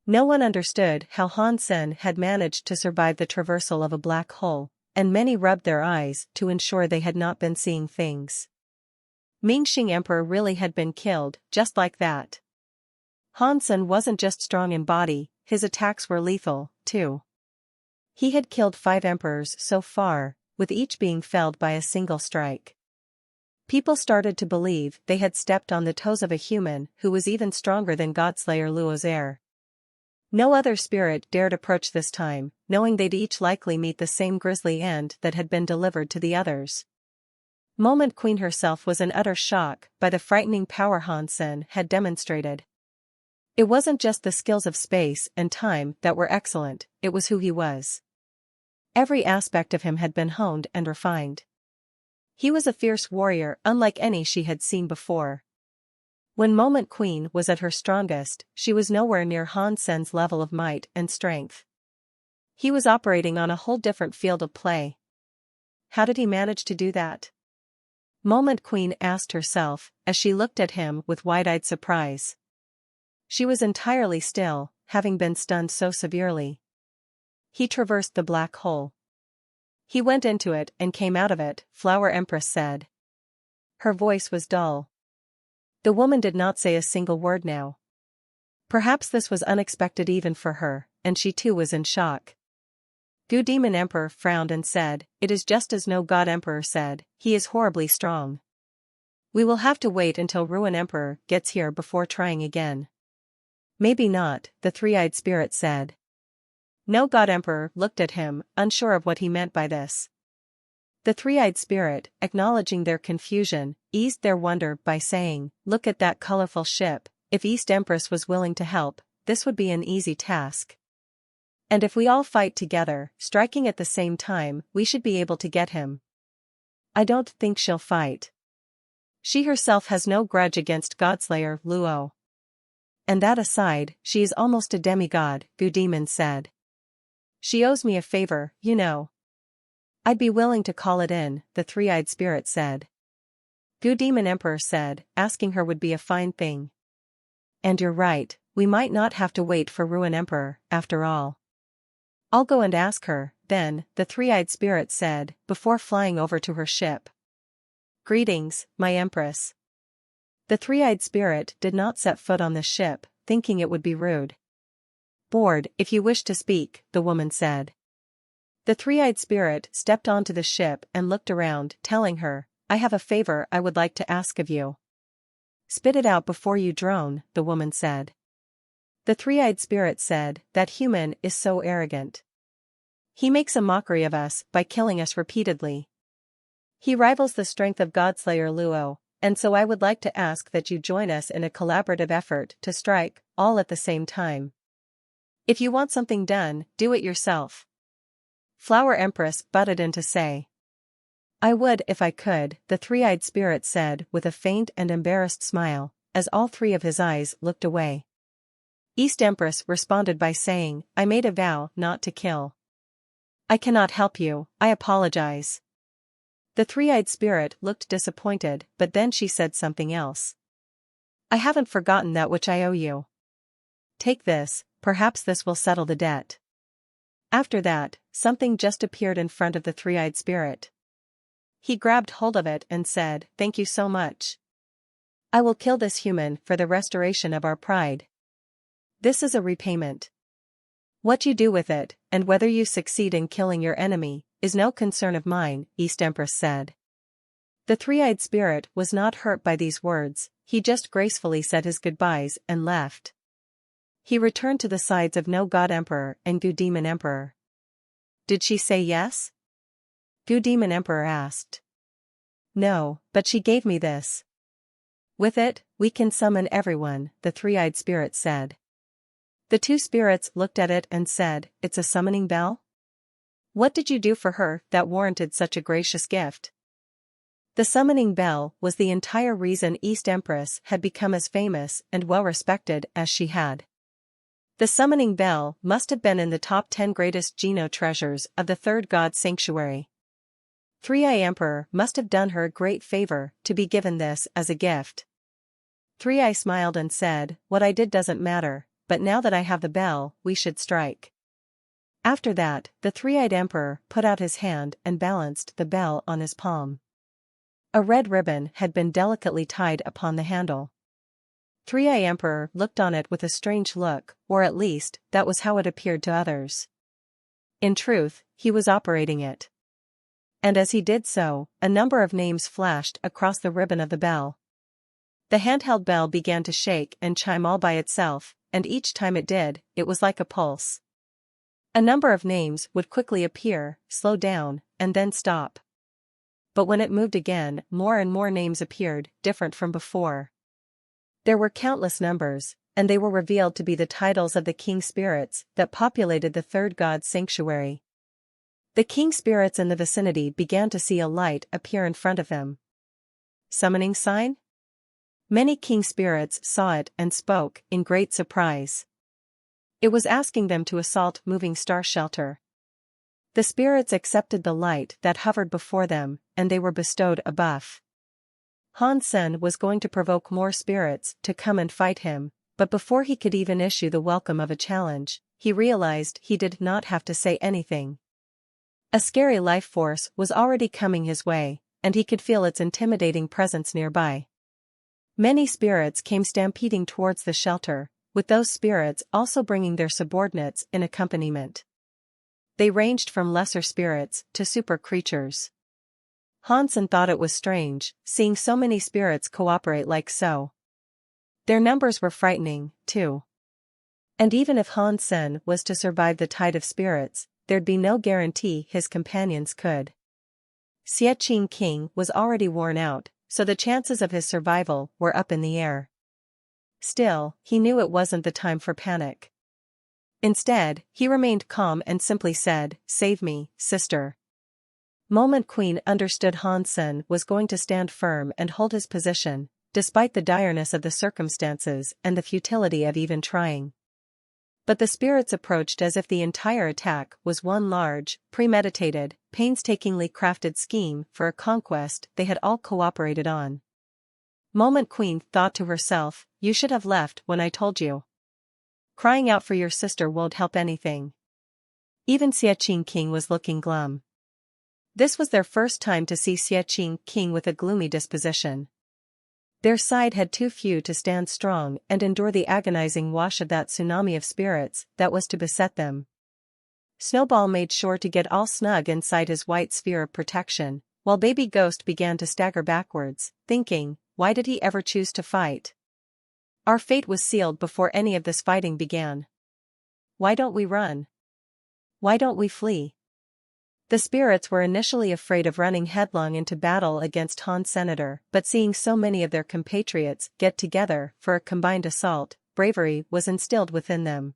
No one understood how Han Sen had managed to survive the traversal of a black hole, and many rubbed their eyes to ensure they had not been seeing things. Mingxing Emperor really had been killed, just like that. Han Sen wasn't just strong in body, his attacks were lethal, too. He had killed 5 emperors so far, with each being felled by a single strike. People started to believe they had stepped on the toes of a human who was even stronger than Godslayer Luozer. No other spirit dared approach this time, knowing they'd each likely meet the same grisly end that had been delivered to the others. Moment Queen herself was in utter shock by the frightening power Han Sen had demonstrated. It wasn't just the skills of space and time that were excellent, it was who he was. Every aspect of him had been honed and refined. He was a fierce warrior unlike any she had seen before. When Moment Queen was at her strongest, she was nowhere near Han Sen's level of might and strength. He was operating on a whole different field of play. How did he manage to do that? Moment Queen asked herself, as she looked at him with wide-eyed surprise. She was entirely still, having been stunned so severely. He traversed the black hole. He went into it and came out of it, Flower Empress said. Her voice was dull. The woman did not say a single word now. Perhaps this was unexpected even for her, and she too was in shock. Gu Demon Emperor frowned and said, "It is just as No God Emperor said, he is horribly strong. We will have to wait until Ruin Emperor gets here before trying again." Maybe not, the three-eyed spirit said. No God Emperor looked at him, unsure of what he meant by this. The three-eyed spirit, acknowledging their confusion, eased their wonder by saying, "Look at that colorful ship. If East Empress was willing to help, this would be an easy task. And if we all fight together, striking at the same time, we should be able to get him. I don't think she'll fight. She herself has no grudge against Godslayer Luo. And that aside, she is almost a demigod," Gu Demon said. "She owes me a favor, you know." "I'd be willing to call it in," the three-eyed spirit said. Gu Demon Emperor said, "Asking her would be a fine thing. And you're right, we might not have to wait for Ruin Emperor, after all." "I'll go and ask her, then," the three-eyed spirit said, before flying over to her ship. "Greetings, my Empress." The three-eyed spirit did not set foot on the ship, thinking it would be rude. "Board, if you wish to speak," the woman said. The three-eyed spirit stepped onto the ship and looked around, telling her, "I have a favor I would like to ask of you." "Spit it out before you drone," the woman said. The three-eyed spirit said, "That human is so arrogant. He makes a mockery of us by killing us repeatedly. He rivals the strength of Godslayer Luo, and so I would like to ask that you join us in a collaborative effort to strike, all at the same time. If you want something done, do it yourself." Flower Empress butted in to say. "I would if I could," the three-eyed spirit said with a faint and embarrassed smile, as all three of his eyes looked away. East Empress responded by saying, "I made a vow not to kill. I cannot help you, I apologize." The three-eyed spirit looked disappointed, but then she said something else. "I haven't forgotten that which I owe you. Take this, perhaps this will settle the debt." After that, something just appeared in front of the three-eyed spirit. He grabbed hold of it and said, "Thank you so much. I will kill this human for the restoration of our pride. This is a repayment. What you do with it, and whether you succeed in killing your enemy, is no concern of mine," East Empress said. The three-eyed spirit was not hurt by these words, he just gracefully said his goodbyes and left. He returned to the sides of No God Emperor and Gu Demon Emperor. "Did she say yes?" Gu Demon Emperor asked. "No, but she gave me this. With it, we can summon everyone," the three-eyed spirit said. The two spirits looked at it and said, "It's a summoning bell? What did you do for her that warranted such a gracious gift?" The summoning bell was the entire reason East Empress had become as famous and well-respected as she had. The summoning bell must have been in the top 10 greatest Geno treasures of the third god sanctuary. Three-Eye Emperor must have done her a great favor to be given this as a gift. Three-Eye smiled and said, "What I did doesn't matter, but now that I have the bell, we should strike." After that, the three-eyed emperor put out his hand and balanced the bell on his palm. A red ribbon had been delicately tied upon the handle. Three-Eye Emperor looked on it with a strange look, or at least, that was how it appeared to others. In truth, he was operating it. And as he did so, a number of names flashed across the ribbon of the bell. The handheld bell began to shake and chime all by itself, and each time it did, it was like a pulse. A number of names would quickly appear, slow down, and then stop. But when it moved again, more and more names appeared, different from before. There were countless numbers, and they were revealed to be the titles of the king spirits that populated the third god's sanctuary. The king spirits in the vicinity began to see a light appear in front of them. Summoning sign? Many king spirits saw it and spoke in great surprise. It was asking them to assault moving star shelter. The spirits accepted the light that hovered before them, and they were bestowed a buff. Han Sen was going to provoke more spirits to come and fight him, but before he could even issue the welcome of a challenge, he realized he did not have to say anything. A scary life force was already coming his way, and he could feel its intimidating presence nearby. Many spirits came stampeding towards the shelter, with those spirits also bringing their subordinates in accompaniment. They ranged from lesser spirits to super creatures. Hansen thought it was strange, seeing so many spirits cooperate like so. Their numbers were frightening, too. And even if Han Sen was to survive the tide of spirits, there'd be no guarantee his companions could. Xie King was already worn out, so the chances of his survival were up in the air. Still, he knew it wasn't the time for panic. Instead, he remained calm and simply said, "Save me, sister." Moment Queen understood Han Sen was going to stand firm and hold his position, despite the direness of the circumstances and the futility of even trying. But the spirits approached as if the entire attack was one large, premeditated, painstakingly crafted scheme for a conquest they had all cooperated on. Moment Queen thought to herself, "You should have left when I told you. Crying out for your sister won't help anything." Even Xie King was looking glum. This was their first time to see Xie King with a gloomy disposition. Their side had too few to stand strong and endure the agonizing wash of that tsunami of spirits that was to beset them. Snowball made sure to get all snug inside his white sphere of protection, while Baby Ghost began to stagger backwards, thinking, why did he ever choose to fight? Our fate was sealed before any of this fighting began. Why don't we run? Why don't we flee? The spirits were initially afraid of running headlong into battle against Han Senator, but seeing so many of their compatriots get together for a combined assault, bravery was instilled within them.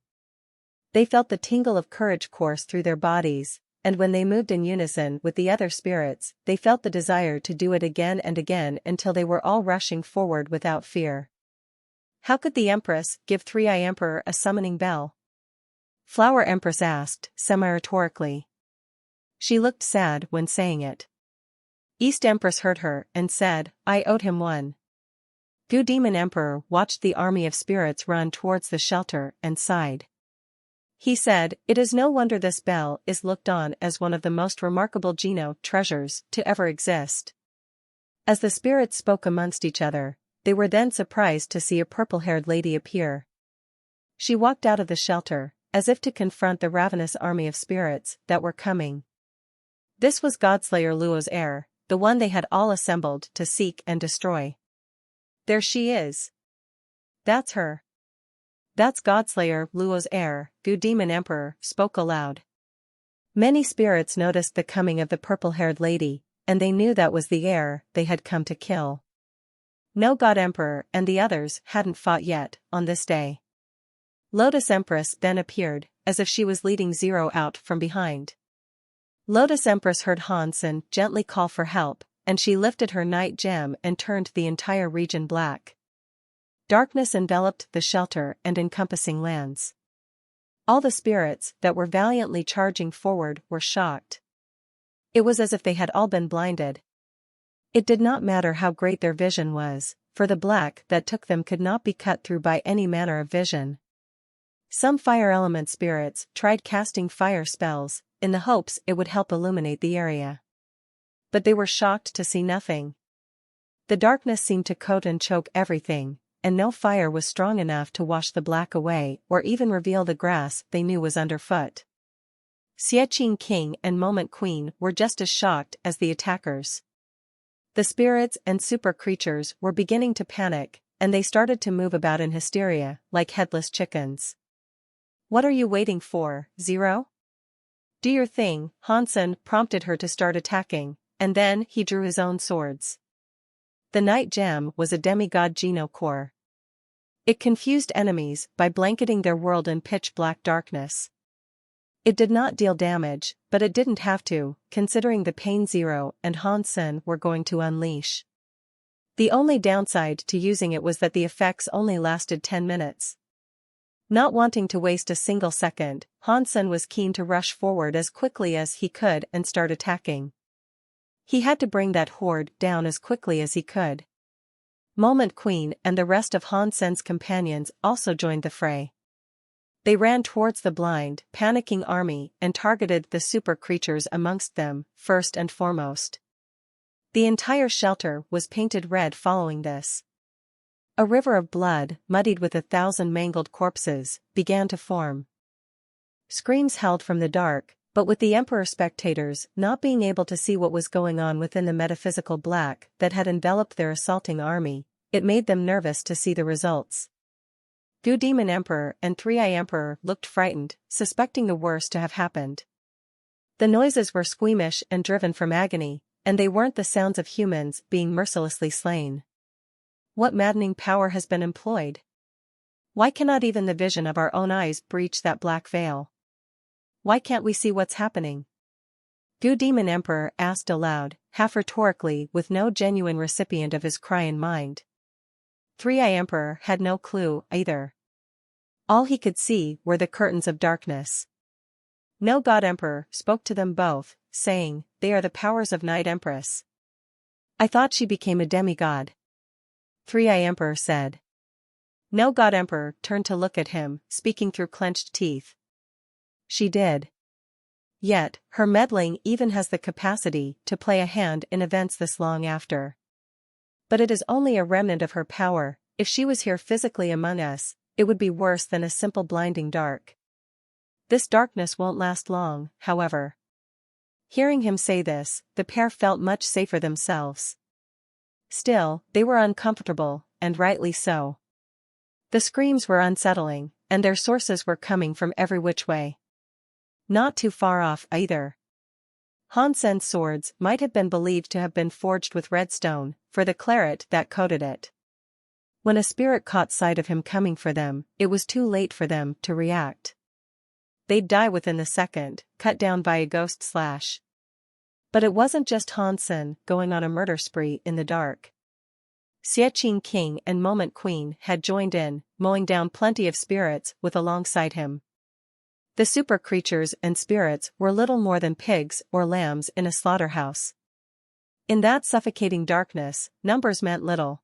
They felt the tingle of courage course through their bodies, and when they moved in unison with the other spirits, they felt the desire to do it again and again until they were all rushing forward without fear. How could the Empress give Three-Eye Emperor a summoning bell? Flower Empress asked, semi-rhetorically. She looked sad when saying it. East Empress heard her and said, I owed him one. Goo Demon Emperor watched the army of spirits run towards the shelter and sighed. He said, it is no wonder this bell is looked on as one of the most remarkable Geno treasures to ever exist. As the spirits spoke amongst each other, they were then surprised to see a purple-haired lady appear. She walked out of the shelter, as if to confront the ravenous army of spirits that were coming. This was Godslayer Luo's heir, the one they had all assembled to seek and destroy. There she is. That's her. That's Godslayer Luo's heir, Goo Demon Emperor spoke aloud. Many spirits noticed the coming of the purple-haired lady, and they knew that was the heir they had come to kill. No God Emperor and the others hadn't fought yet, on this day. Lotus Empress then appeared, as if she was leading Zero out from behind. Lotus Empress heard Han Sen gently call for help, and she lifted her night gem and turned the entire region black. Darkness enveloped the shelter and encompassing lands. All the spirits that were valiantly charging forward were shocked. It was as if they had all been blinded. It did not matter how great their vision was, for the black that took them could not be cut through by any manner of vision. Some fire element spirits tried casting fire spells, in the hopes it would help illuminate the area. But they were shocked to see nothing. The darkness seemed to coat and choke everything, and no fire was strong enough to wash the black away or even reveal the grass they knew was underfoot. Xie King and Moment Queen were just as shocked as the attackers. The spirits and super creatures were beginning to panic, and they started to move about in hysteria, like headless chickens. What are you waiting for, Zero? Do your thing, Han Sen prompted her to start attacking, and then he drew his own swords. The night gem was a demigod Geno core. It confused enemies by blanketing their world in pitch-black darkness. It did not deal damage, but it didn't have to, considering the pain Zero and Han Sen were going to unleash. The only downside to using it was that the effects only lasted 10 minutes. Not wanting to waste a single second, Han Sen was keen to rush forward as quickly as he could and start attacking. He had to bring that horde down as quickly as he could. Moment Queen and the rest of Han Sen's companions also joined the fray. They ran towards the blind, panicking army and targeted the super creatures amongst them, first and foremost. The entire shelter was painted red following this. A river of blood, muddied with 1,000 mangled corpses, began to form. Screams howled from the dark, but with the Emperor spectators not being able to see what was going on within the metaphysical black that had enveloped their assaulting army, it made them nervous to see the results. Goo Demon Emperor and Three-Eye Emperor looked frightened, suspecting the worst to have happened. The noises were squeamish and driven from agony, and they weren't the sounds of humans being mercilessly slain. What maddening power has been employed? Why cannot even the vision of our own eyes breach that black veil? Why can't we see what's happening? Goo Demon Emperor asked aloud, half rhetorically, with no genuine recipient of his cry in mind. Three-Eye Emperor had no clue, either. All he could see were the curtains of darkness. No God Emperor spoke to them both, saying, "They are the powers of Night Empress." "I thought she became a demigod," Three-Eye Emperor said. No God Emperor turned to look at him, speaking through clenched teeth. "She did. Yet, her meddling even has the capacity to play a hand in events this long after. But it is only a remnant of her power. If she was here physically among us, it would be worse than a simple blinding dark. This darkness won't last long, however." Hearing him say this, the pair felt much safer themselves. Still, they were uncomfortable, and rightly so. The screams were unsettling, and their sources were coming from every which way. Not too far off, either. Han Sen's swords might have been believed to have been forged with redstone, for the claret that coated it. When a spirit caught sight of him coming for them, it was too late for them to react. They'd die within the second, cut down by a ghost slash. But it wasn't just Han Sen going on a murder spree in the dark. Xie King and Moment Queen had joined in, mowing down plenty of spirits with alongside him. The super creatures and spirits were little more than pigs or lambs in a slaughterhouse. In that suffocating darkness, numbers meant little.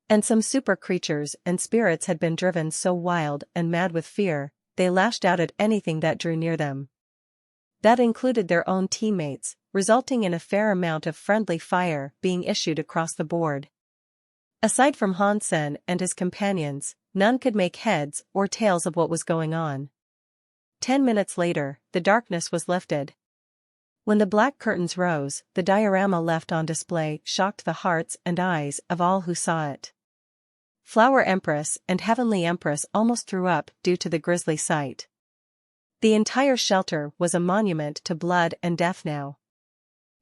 And some super creatures and spirits had been driven so wild and mad with fear, they lashed out at anything that drew near them. That included their own teammates, resulting in a fair amount of friendly fire being issued across the board. Aside from Han Sen and his companions, none could make heads or tails of what was going on. 10 minutes later, the darkness was lifted. When the black curtains rose, the diorama left on display shocked the hearts and eyes of all who saw it. Flower Empress and Heavenly Empress almost threw up due to the grisly sight. The entire shelter was a monument to blood and death now.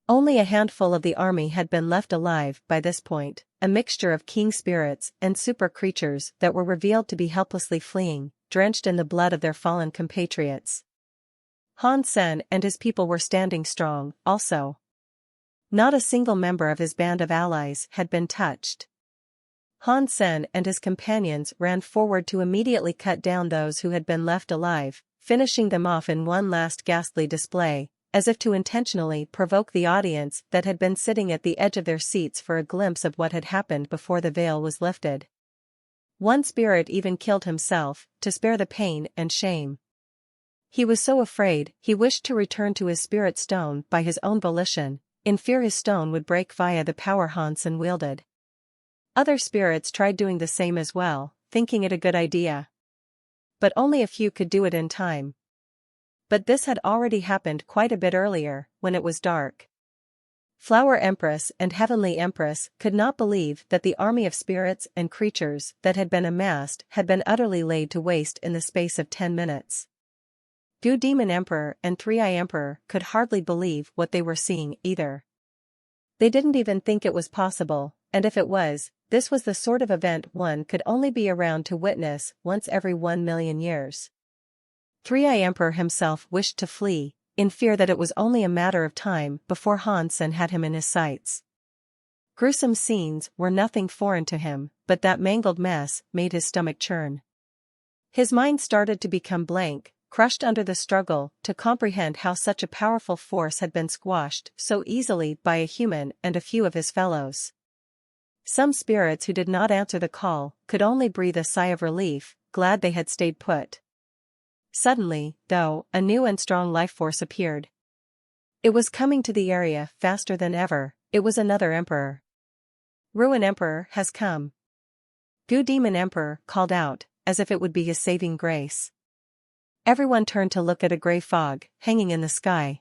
Only a handful of the army had been left alive by this point, a mixture of king spirits and super creatures that were revealed to be helplessly fleeing, drenched in the blood of their fallen compatriots. Han Sen and his people were standing strong, also. Not a single member of his band of allies had been touched. Han Sen and his companions ran forward to immediately cut down those who had been left alive, finishing them off in one last ghastly display, as if to intentionally provoke the audience that had been sitting at the edge of their seats for a glimpse of what had happened before the veil was lifted. One spirit even killed himself, to spare the pain and shame. He was so afraid, he wished to return to his spirit stone by his own volition, in fear his stone would break via the power Han Sen wielded. Other spirits tried doing the same as well, thinking it a good idea. But only a few could do it in time. But this had already happened quite a bit earlier, when it was dark. Flower Empress and Heavenly Empress could not believe that the army of spirits and creatures that had been amassed had been utterly laid to waste in the space of 10 minutes. Goo Demon Emperor and Three-Eye Emperor could hardly believe what they were seeing either. They didn't even think it was possible, and if it was, this was the sort of event one could only be around to witness once every 1 million years. Three-Eye Emperor himself wished to flee, in fear that it was only a matter of time before Han Sen had him in his sights. Gruesome scenes were nothing foreign to him, but that mangled mess made his stomach churn. His mind started to become blank, crushed under the struggle to comprehend how such a powerful force had been squashed so easily by a human and a few of his fellows. Some spirits who did not answer the call could only breathe a sigh of relief, glad they had stayed put. Suddenly, though, a new and strong life force appeared. It was coming to the area faster than ever. It was another emperor. Ruin Emperor has come. Goo Demon Emperor called out, as if it would be his saving grace. Everyone turned to look at a gray fog hanging in the sky.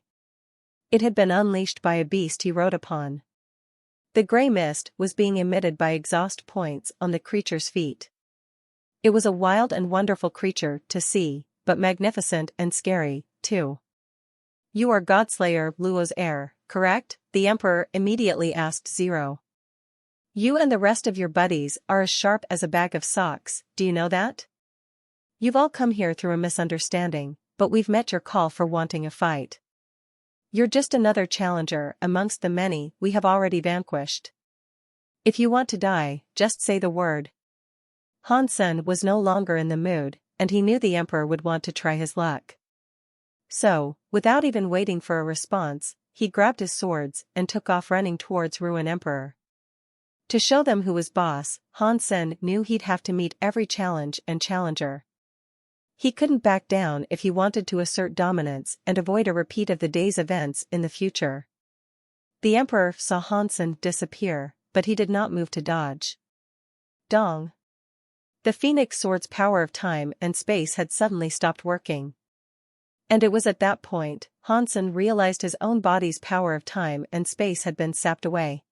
It had been unleashed by a beast he rode upon. The gray mist was being emitted by exhaust points on the creature's feet. It was a wild and wonderful creature to see, but magnificent and scary, too. You are Godslayer Luo's heir, correct? The Emperor immediately asked Zero. You and the rest of your buddies are as sharp as a bag of socks, do you know that? You've all come here through a misunderstanding, but we've met your call for wanting a fight. You're just another challenger amongst the many we have already vanquished. If you want to die, just say the word. Han Sen was no longer in the mood, and he knew the Emperor would want to try his luck. So, without even waiting for a response, he grabbed his swords and took off running towards Ruin Emperor. To show them who was boss, Han Sen knew he'd have to meet every challenge and challenger. He couldn't back down if he wanted to assert dominance and avoid a repeat of the day's events in the future. The Emperor saw Han Sen disappear, but he did not move to dodge. Dong. The Phoenix Sword's power of time and space had suddenly stopped working. And it was at that point, Han Sen realized his own body's power of time and space had been sapped away.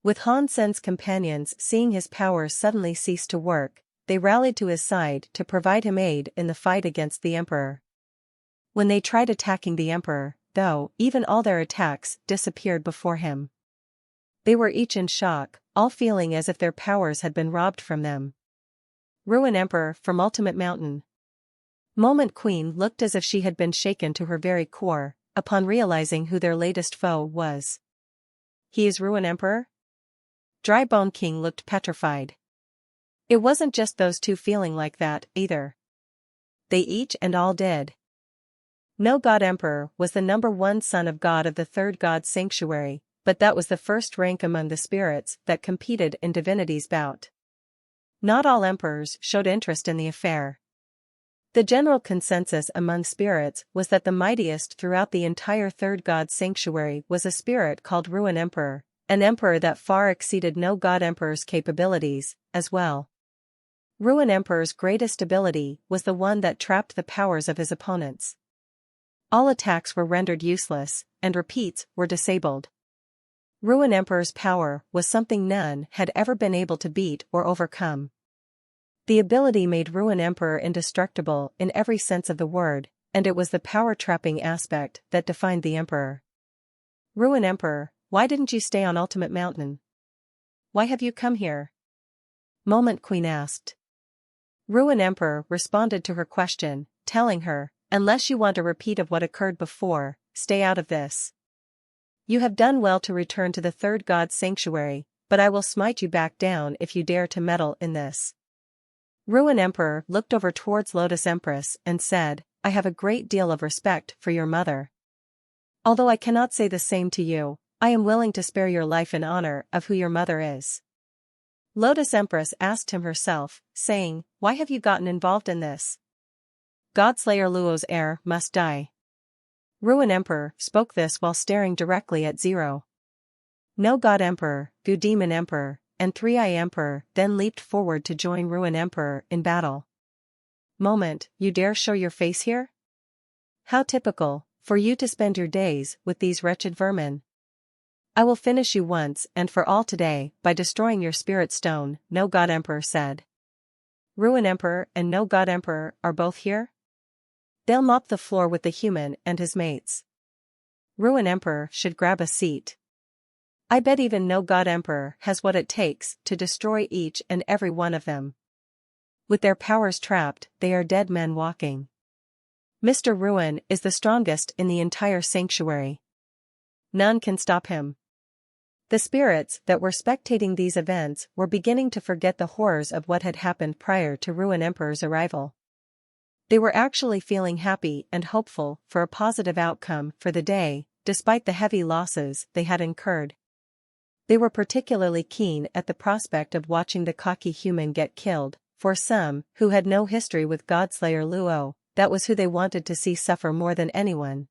With Han Sen's companions seeing his powers suddenly cease to work, they rallied to his side to provide him aid in the fight against the Emperor. When they tried attacking the Emperor, though, even all their attacks disappeared before him. They were each in shock, all feeling as if their powers had been robbed from them. Ruin Emperor from Ultimate Mountain. Moment Queen looked as if she had been shaken to her very core, upon realizing who their latest foe was. He is Ruin Emperor? Dry Bone King looked petrified. It wasn't just those two feeling like that, either. They each and all did. No God Emperor was the #1 son of God of the third God Sanctuary, but that was the first rank among the spirits that competed in Divinity's bout. Not all emperors showed interest in the affair. The general consensus among spirits was that the mightiest throughout the entire third God Sanctuary was a spirit called Ruin Emperor, an emperor that far exceeded no God Emperor's capabilities, as well. Ruin Emperor's greatest ability was the one that trapped the powers of his opponents. All attacks were rendered useless, and repeats were disabled. Ruin Emperor's power was something none had ever been able to beat or overcome. The ability made Ruin Emperor indestructible in every sense of the word, and it was the power-trapping aspect that defined the Emperor. Ruin Emperor, why didn't you stay on Ultimate Mountain? Why have you come here? Moment Queen asked. Ruin Emperor responded to her question, telling her, unless you want a repeat of what occurred before, stay out of this. You have done well to return to the third God's sanctuary, but I will smite you back down if you dare to meddle in this. Ruin Emperor looked over towards Lotus Empress and said, I have a great deal of respect for your mother. Although I cannot say the same to you, I am willing to spare your life in honor of who your mother is. Lotus Empress asked him herself, saying, why have you gotten involved in this? Godslayer Luo's heir must die. Ruin Emperor spoke this while staring directly at Zero. No God Emperor, Goo Demon Emperor, and Three-Eye Emperor then leaped forward to join Ruin Emperor in battle. Moment, you dare show your face here? How typical, for you to spend your days with these wretched vermin. I will finish you once and for all today by destroying your spirit stone, No God Emperor said. Ruin Emperor and No God Emperor are both here? They'll mop the floor with the human and his mates. Ruin Emperor should grab a seat. I bet even No God Emperor has what it takes to destroy each and every one of them. With their powers trapped, they are dead men walking. Mr. Ruin is the strongest in the entire sanctuary. None can stop him. The spirits that were spectating these events were beginning to forget the horrors of what had happened prior to Ruin Emperor's arrival. They were actually feeling happy and hopeful for a positive outcome for the day, despite the heavy losses they had incurred. They were particularly keen at the prospect of watching the cocky human get killed. For some, who had no history with Godslayer Luo, that was who they wanted to see suffer more than anyone.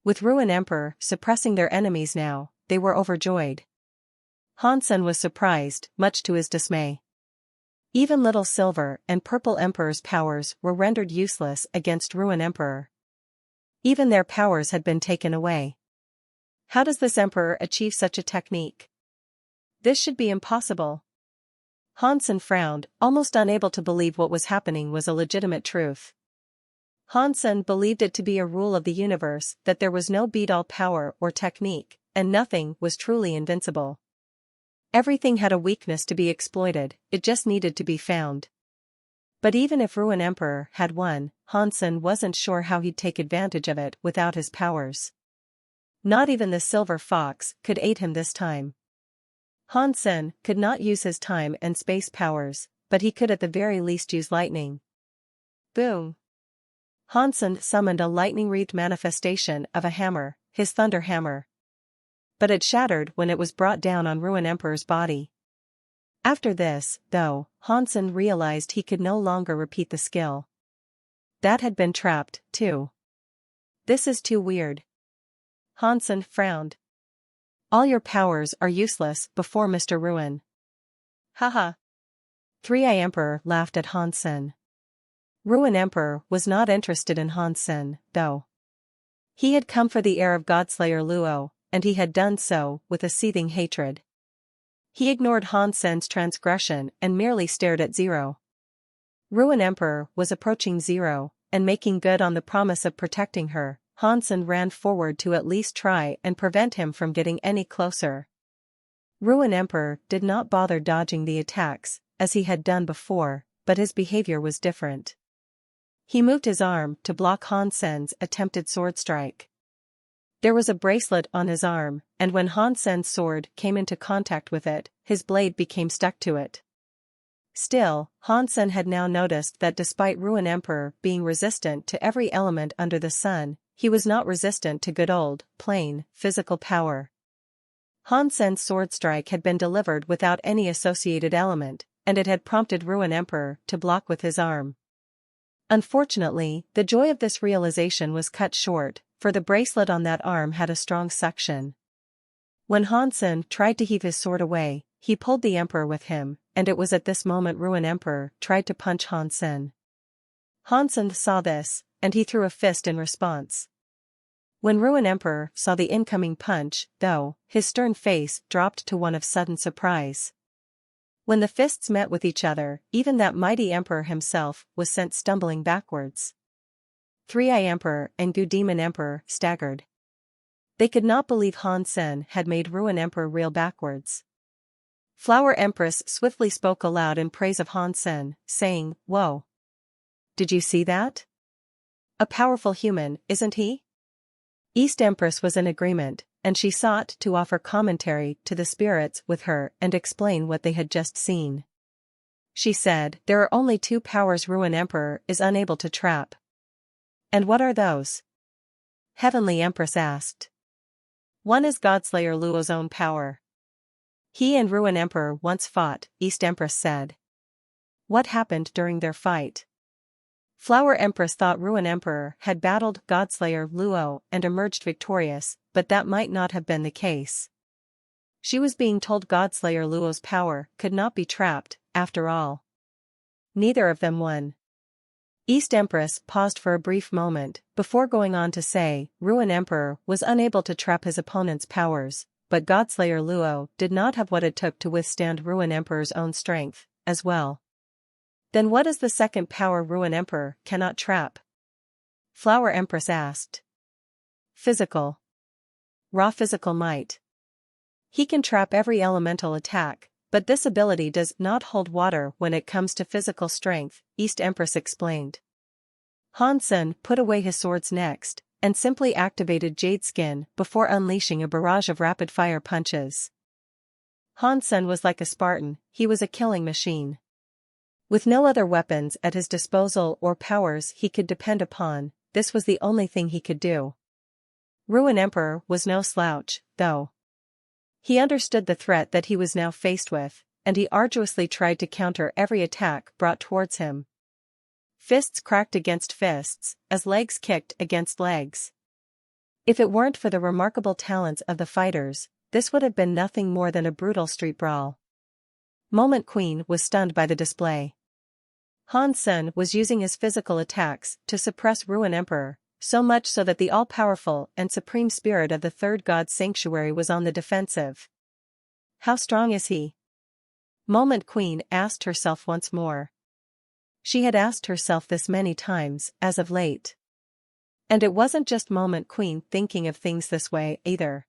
With Ruin Emperor suppressing their enemies now, they were overjoyed. Han Sen was surprised, much to his dismay. Even Little Silver and Purple Emperor's powers were rendered useless against Ruin Emperor. Even their powers had been taken away. How does this Emperor achieve such a technique? This should be impossible. Hansen frowned, almost unable to believe what was happening was a legitimate truth. Hansen believed it to be a rule of the universe that there was no beat-all power or technique, and nothing was truly invincible. Everything had a weakness to be exploited, it just needed to be found. But even if Ruin Emperor had won, Hansen wasn't sure how he'd take advantage of it without his powers. Not even the Silver Fox could aid him this time. Hansen could not use his time and space powers, but he could at the very least use lightning. Boom! Hansen summoned a lightning-wreathed manifestation of a hammer, his thunder hammer. But it shattered when it was brought down on Ruin Emperor's body. After this, though, Hansen realized he could no longer repeat the skill. That had been trapped, too. This is too weird. Hansen frowned. All your powers are useless before Mr. Ruin. Haha. 3i Emperor laughed at Hansen. Ruin Emperor was not interested in Hansen, though. He had come for the heir of Godslayer Luo, and he had done so with a seething hatred. He ignored Hansen's transgression and merely stared at Zero. Ruin Emperor was approaching Zero, and making good on the promise of protecting her, Hansen ran forward to at least try and prevent him from getting any closer. Ruin Emperor did not bother dodging the attacks, as he had done before, but his behavior was different. He moved his arm to block Hansen's attempted sword strike. There was a bracelet on his arm, and when Hansen's sword came into contact with it, his blade became stuck to it. Still, Hansen had now noticed that despite Ruin Emperor being resistant to every element under the sun, he was not resistant to good old, plain, physical power. Hansen's sword strike had been delivered without any associated element, and it had prompted Ruin Emperor to block with his arm. Unfortunately, the joy of this realization was cut short, for the bracelet on that arm had a strong suction. When Hansen tried to heave his sword away, he pulled the Emperor with him, and it was at this moment Ruin Emperor tried to punch Hansen. Hansen saw this, and he threw a fist in response. When Ruin Emperor saw the incoming punch, though, his stern face dropped to one of sudden surprise. When the fists met with each other, even that mighty Emperor himself was sent stumbling backwards. 3i Emperor and Gu Demon Emperor staggered. They could not believe Hansen had made Ruin Emperor reel backwards. Flower Empress swiftly spoke aloud in praise of Hansen, saying, "Whoa! Did you see that? A powerful human, isn't he?" East Empress was in agreement, and she sought to offer commentary to the spirits with her and explain what they had just seen. She said, "There are only two powers Ruin Emperor is unable to trap." "And what are those?" Heavenly Empress asked. "One is Godslayer Luo's own power. He and Ruin Emperor once fought," East Empress said. "What happened during their fight?" Flower Empress thought Ruin Emperor had battled Godslayer Luo and emerged victorious, but that might not have been the case. She was being told Godslayer Luo's power could not be trapped, after all. Neither of them won. East Empress paused for a brief moment, before going on to say, Ruin Emperor was unable to trap his opponent's powers, but Godslayer Luo did not have what it took to withstand Ruin Emperor's own strength, as well. Then what is the second power Ruin Emperor cannot trap? Flower Empress asked. Physical. Raw physical might. He can trap every elemental attack, but this ability does not hold water when it comes to physical strength, East Empress explained. Hansen put away his swords next, and simply activated Jade Skin before unleashing a barrage of rapid-fire punches. Hansen was like a Spartan, he was a killing machine. With no other weapons at his disposal or powers he could depend upon, this was the only thing he could do. Ruin Emperor was no slouch, though. He understood the threat that he was now faced with, and he arduously tried to counter every attack brought towards him. Fists cracked against fists, as legs kicked against legs. If it weren't for the remarkable talents of the fighters, this would have been nothing more than a brutal street brawl. Moment Queen was stunned by the display. Hansen was using his physical attacks to suppress Ruin Emperor, so much so that the all-powerful and supreme spirit of the third god's sanctuary was on the defensive. How strong is he? Moment Queen asked herself once more. She had asked herself this many times, as of late. And it wasn't just Moment Queen thinking of things this way, either.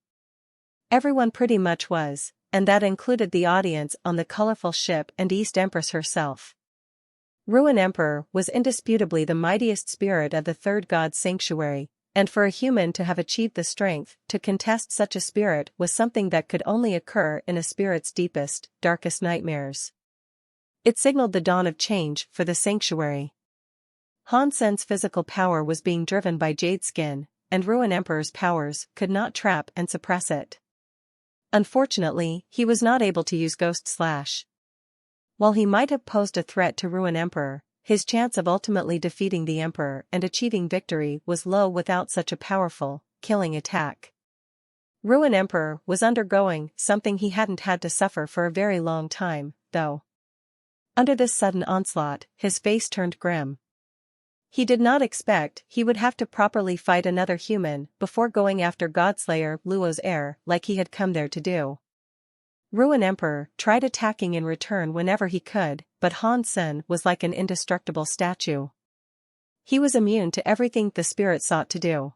Everyone pretty much was, and that included the audience on the colorful ship and East Empress herself. Ruin Emperor was indisputably the mightiest spirit of the third god's sanctuary, and for a human to have achieved the strength to contest such a spirit was something that could only occur in a spirit's deepest, darkest nightmares. It signaled the dawn of change for the sanctuary. Han Sen's physical power was being driven by Jade Skin, and Ruin Emperor's powers could not trap and suppress it. Unfortunately, he was not able to use Ghost Slash. While he might have posed a threat to Ruin Emperor, his chance of ultimately defeating the Emperor and achieving victory was low without such a powerful, killing attack. Ruin Emperor was undergoing something he hadn't had to suffer for a very long time, though. Under this sudden onslaught, his face turned grim. He did not expect he would have to properly fight another human before going after Godslayer Luo's heir like he had come there to do. Ruin Emperor tried attacking in return whenever he could, but Han Sen was like an indestructible statue. He was immune to everything the spirit sought to do.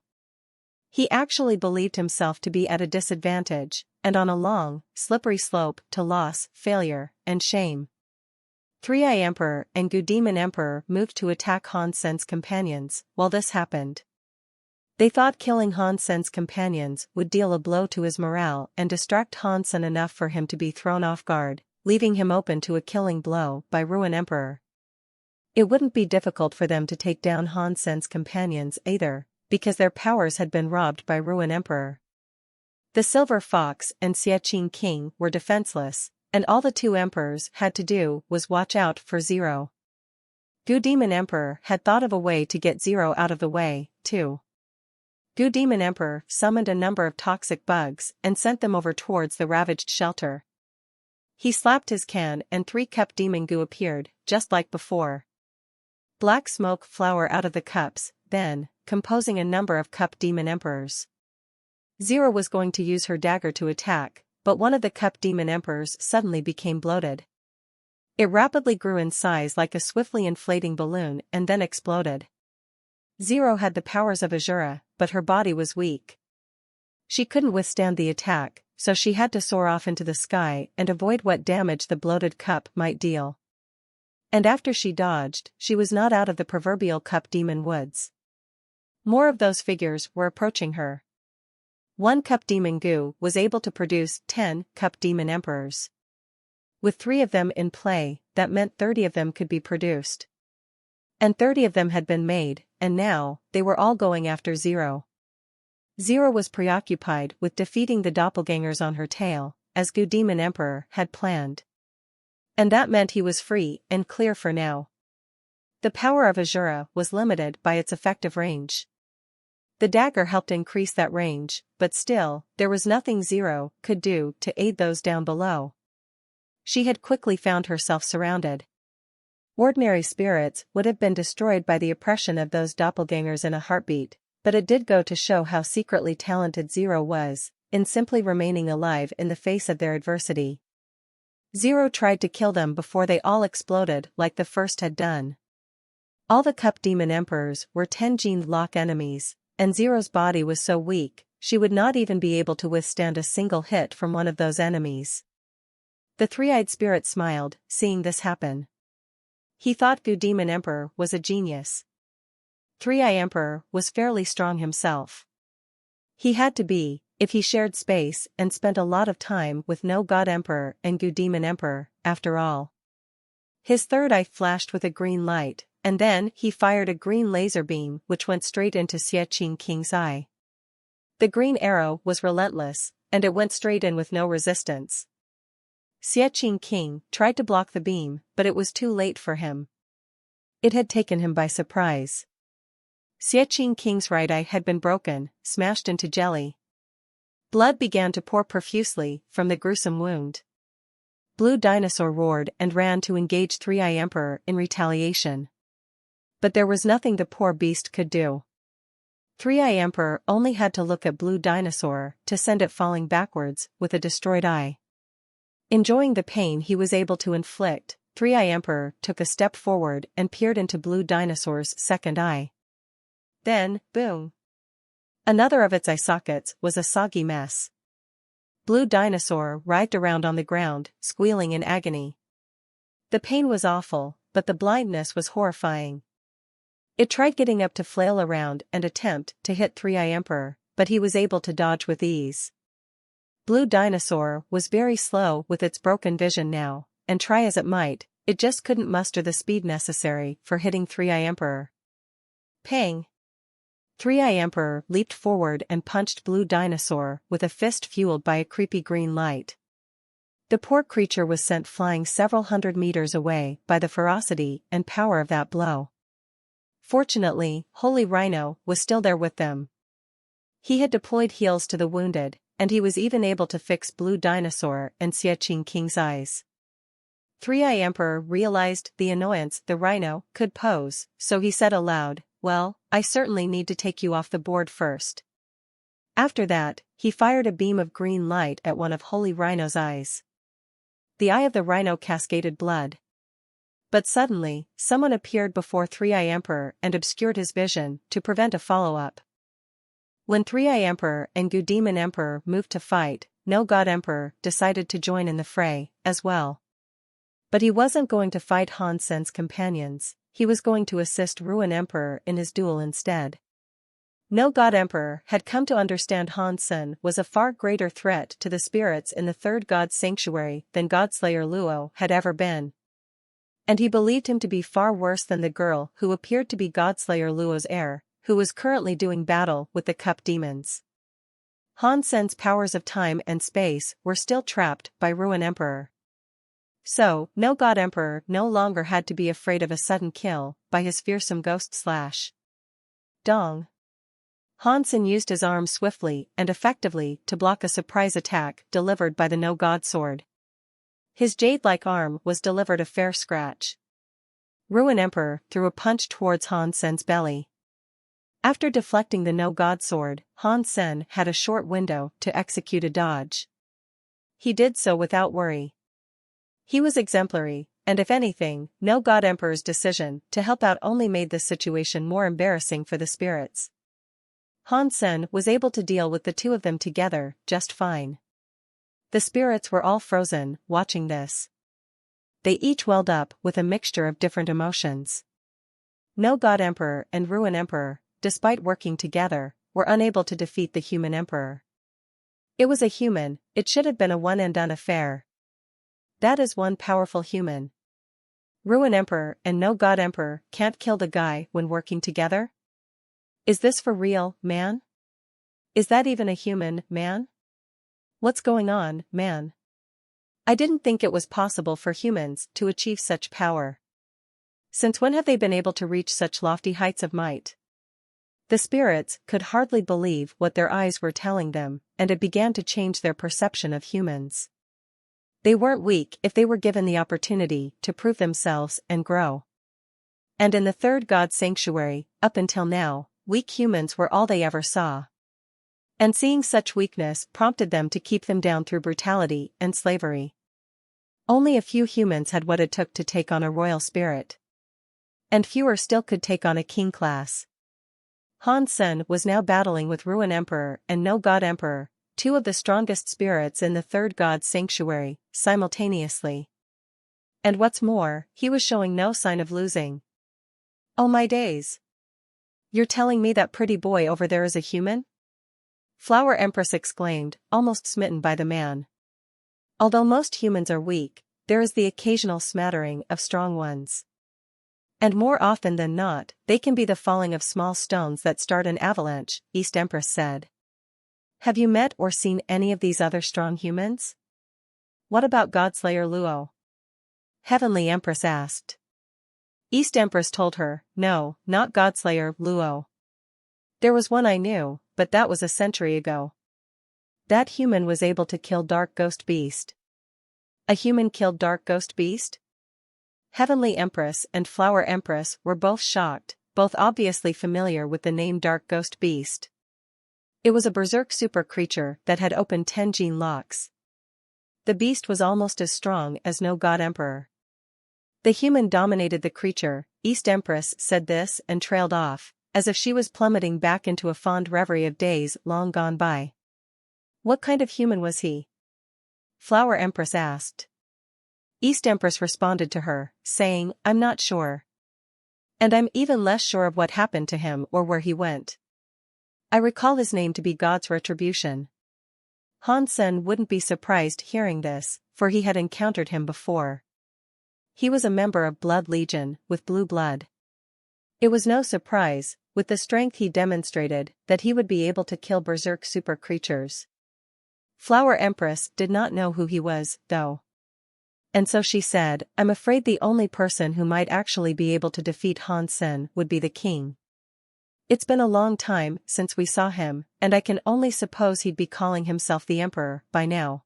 He actually believed himself to be at a disadvantage, and on a long, slippery slope to loss, failure, and shame. Three-Eye Emperor and Goo Demon Emperor moved to attack Han Sen's companions. While this happened, they thought killing Han Sen's companions would deal a blow to his morale and distract Han Sen enough for him to be thrown off guard, leaving him open to a killing blow by Ruin Emperor. It wouldn't be difficult for them to take down Han Sen's companions either, because their powers had been robbed by Ruin Emperor. The Silver Fox and Xie King were defenseless, and all the two emperors had to do was watch out for Zero. Goo Demon Emperor had thought of a way to get Zero out of the way, too. Goo Demon Emperor summoned a number of toxic bugs and sent them over towards the ravaged shelter. He slapped his can and 3-cup demon goo appeared, just like before. Black smoke flower out of the cups, then, composing a number of cup demon emperors. Zero was going to use her dagger to attack, but one of the cup demon emperors suddenly became bloated. It rapidly grew in size like a swiftly inflating balloon and then exploded. Zero had the powers of Azura, but her body was weak. She couldn't withstand the attack, so she had to soar off into the sky and avoid what damage the bloated cup might deal. And after she dodged, she was not out of the proverbial cup demon woods. More of those figures were approaching her. 1 cup demon goo was able to produce 10 cup demon emperors. With 3 of them in play, that meant 30 of them could be produced. And 30 of them had been made, and now, they were all going after Zero. Zero was preoccupied with defeating the doppelgangers on her tail, as Goo Demon Emperor had planned. And that meant he was free and clear for now. The power of Azura was limited by its effective range. The dagger helped increase that range, but still, there was nothing Zero could do to aid those down below. She had quickly found herself surrounded. Ordinary spirits would have been destroyed by the oppression of those doppelgangers in a heartbeat, but it did go to show how secretly talented Zero was, in simply remaining alive in the face of their adversity. Zero tried to kill them before they all exploded like the first had done. All the cup demon emperors were 10-gened lock enemies, and Zero's body was so weak, she would not even be able to withstand a single hit from one of those enemies. The three-eyed spirit smiled, seeing this happen. He thought Goo Demon Emperor was a genius. Three-Eye Emperor was fairly strong himself. He had to be, if he shared space and spent a lot of time with No God Emperor and Goo Demon Emperor, after all. His third eye flashed with a green light, and then he fired a green laser beam which went straight into Xie King's eye. The green arrow was relentless, and it went straight in with no resistance. Xie King tried to block the beam, but it was too late for him. It had taken him by surprise. Xie King's right eye had been broken, smashed into jelly. Blood began to pour profusely from the gruesome wound. Blue Dinosaur roared and ran to engage Three-Eye Emperor in retaliation. But there was nothing the poor beast could do. Three-Eye Emperor only had to look at Blue Dinosaur to send it falling backwards with a destroyed eye. Enjoying the pain he was able to inflict, Three-Eye Emperor took a step forward and peered into Blue Dinosaur's second eye. Then, boom! Another of its eye sockets was a soggy mess. Blue Dinosaur writhed around on the ground, squealing in agony. The pain was awful, but the blindness was horrifying. It tried getting up to flail around and attempt to hit Three-Eye Emperor, but he was able to dodge with ease. Blue Dinosaur was very slow with its broken vision now, and try as it might, it just couldn't muster the speed necessary for hitting Three-Eye Emperor. Pang! Three-Eye Emperor leaped forward and punched Blue Dinosaur with a fist fueled by a creepy green light. The poor creature was sent flying several hundred meters away by the ferocity and power of that blow. Fortunately, Holy Rhino was still there with them. He had deployed heals to the wounded, and he was even able to fix Blue Dinosaur and Xia King's eyes. Three-Eye Emperor realized the annoyance the rhino could pose, so he said aloud, "Well, I certainly need to take you off the board first." After that, he fired a beam of green light at one of Holy Rhino's eyes. The eye of the rhino cascaded blood. But suddenly, someone appeared before Three-Eye Emperor and obscured his vision to prevent a follow-up. When Three-Eye Emperor and Goo Demon Emperor moved to fight, No God Emperor decided to join in the fray, as well. But he wasn't going to fight Han Sen's companions, he was going to assist Ruin Emperor in his duel instead. No God Emperor had come to understand Han Sen was a far greater threat to the spirits in the third God's sanctuary than Godslayer Luo had ever been. And he believed him to be far worse than the girl who appeared to be Godslayer Luo's heir, who was currently doing battle with the Cup Demons. Han Sen's powers of time and space were still trapped by Ruin Emperor. So, No God Emperor no longer had to be afraid of a sudden kill by his fearsome ghost slash. Dong. Han Sen used his arm swiftly and effectively to block a surprise attack delivered by the No God sword. His jade-like arm was delivered a fair scratch. Ruin Emperor threw a punch towards Han Sen's belly. After deflecting the No God sword, Han Sen had a short window to execute a dodge. He did so without worry. He was exemplary, and if anything, No God Emperor's decision to help out only made this situation more embarrassing for the spirits. Han Sen was able to deal with the two of them together just fine. The spirits were all frozen, watching this. They each welled up with a mixture of different emotions. No God Emperor and Ruin Emperor, despite working together, were unable to defeat the human emperor. It was a human, it should have been a one-and-done affair. That is one powerful human. Ruin Emperor and No God Emperor can't kill the guy when working together? Is this for real, man? Is that even a human, man? What's going on, man? I didn't think it was possible for humans to achieve such power. Since when have they been able to reach such lofty heights of might? The spirits could hardly believe what their eyes were telling them, and it began to change their perception of humans. They weren't weak if they were given the opportunity to prove themselves and grow. And in the third God sanctuary, up until now, weak humans were all they ever saw. And seeing such weakness prompted them to keep them down through brutality and slavery. Only a few humans had what it took to take on a royal spirit. And fewer still could take on a king class. Han Sen was now battling with Ruin Emperor and No God Emperor, two of the strongest spirits in the third God's sanctuary, simultaneously. And what's more, he was showing no sign of losing. Oh my days! You're telling me that pretty boy over there is a human? Flower Empress exclaimed, almost smitten by the man. Although most humans are weak, there is the occasional smattering of strong ones. And more often than not, they can be the falling of small stones that start an avalanche, East Empress said. Have you met or seen any of these other strong humans? What about Godslayer Luo? Heavenly Empress asked. East Empress told her, no, not Godslayer Luo. There was one I knew, but that was a century ago. That human was able to kill Dark Ghost Beast. A human killed Dark Ghost Beast? Heavenly Empress and Flower Empress were both shocked, both obviously familiar with the name Dark Ghost Beast. It was a berserk super creature that had opened 10 gene locks. The beast was almost as strong as no god emperor. The human dominated the creature, East Empress said this and trailed off, as if she was plummeting back into a fond reverie of days long gone by. What kind of human was he? Flower Empress asked. East Empress responded to her, saying, I'm not sure. And I'm even less sure of what happened to him or where he went. I recall his name to be God's retribution. Han Sen wouldn't be surprised hearing this, for he had encountered him before. He was a member of Blood Legion, with blue blood. It was no surprise, with the strength he demonstrated, that he would be able to kill berserk super creatures. Flower Empress did not know who he was, though. And so she said, I'm afraid the only person who might actually be able to defeat Han Sen would be the king. It's been a long time since we saw him, and I can only suppose he'd be calling himself the Emperor by now.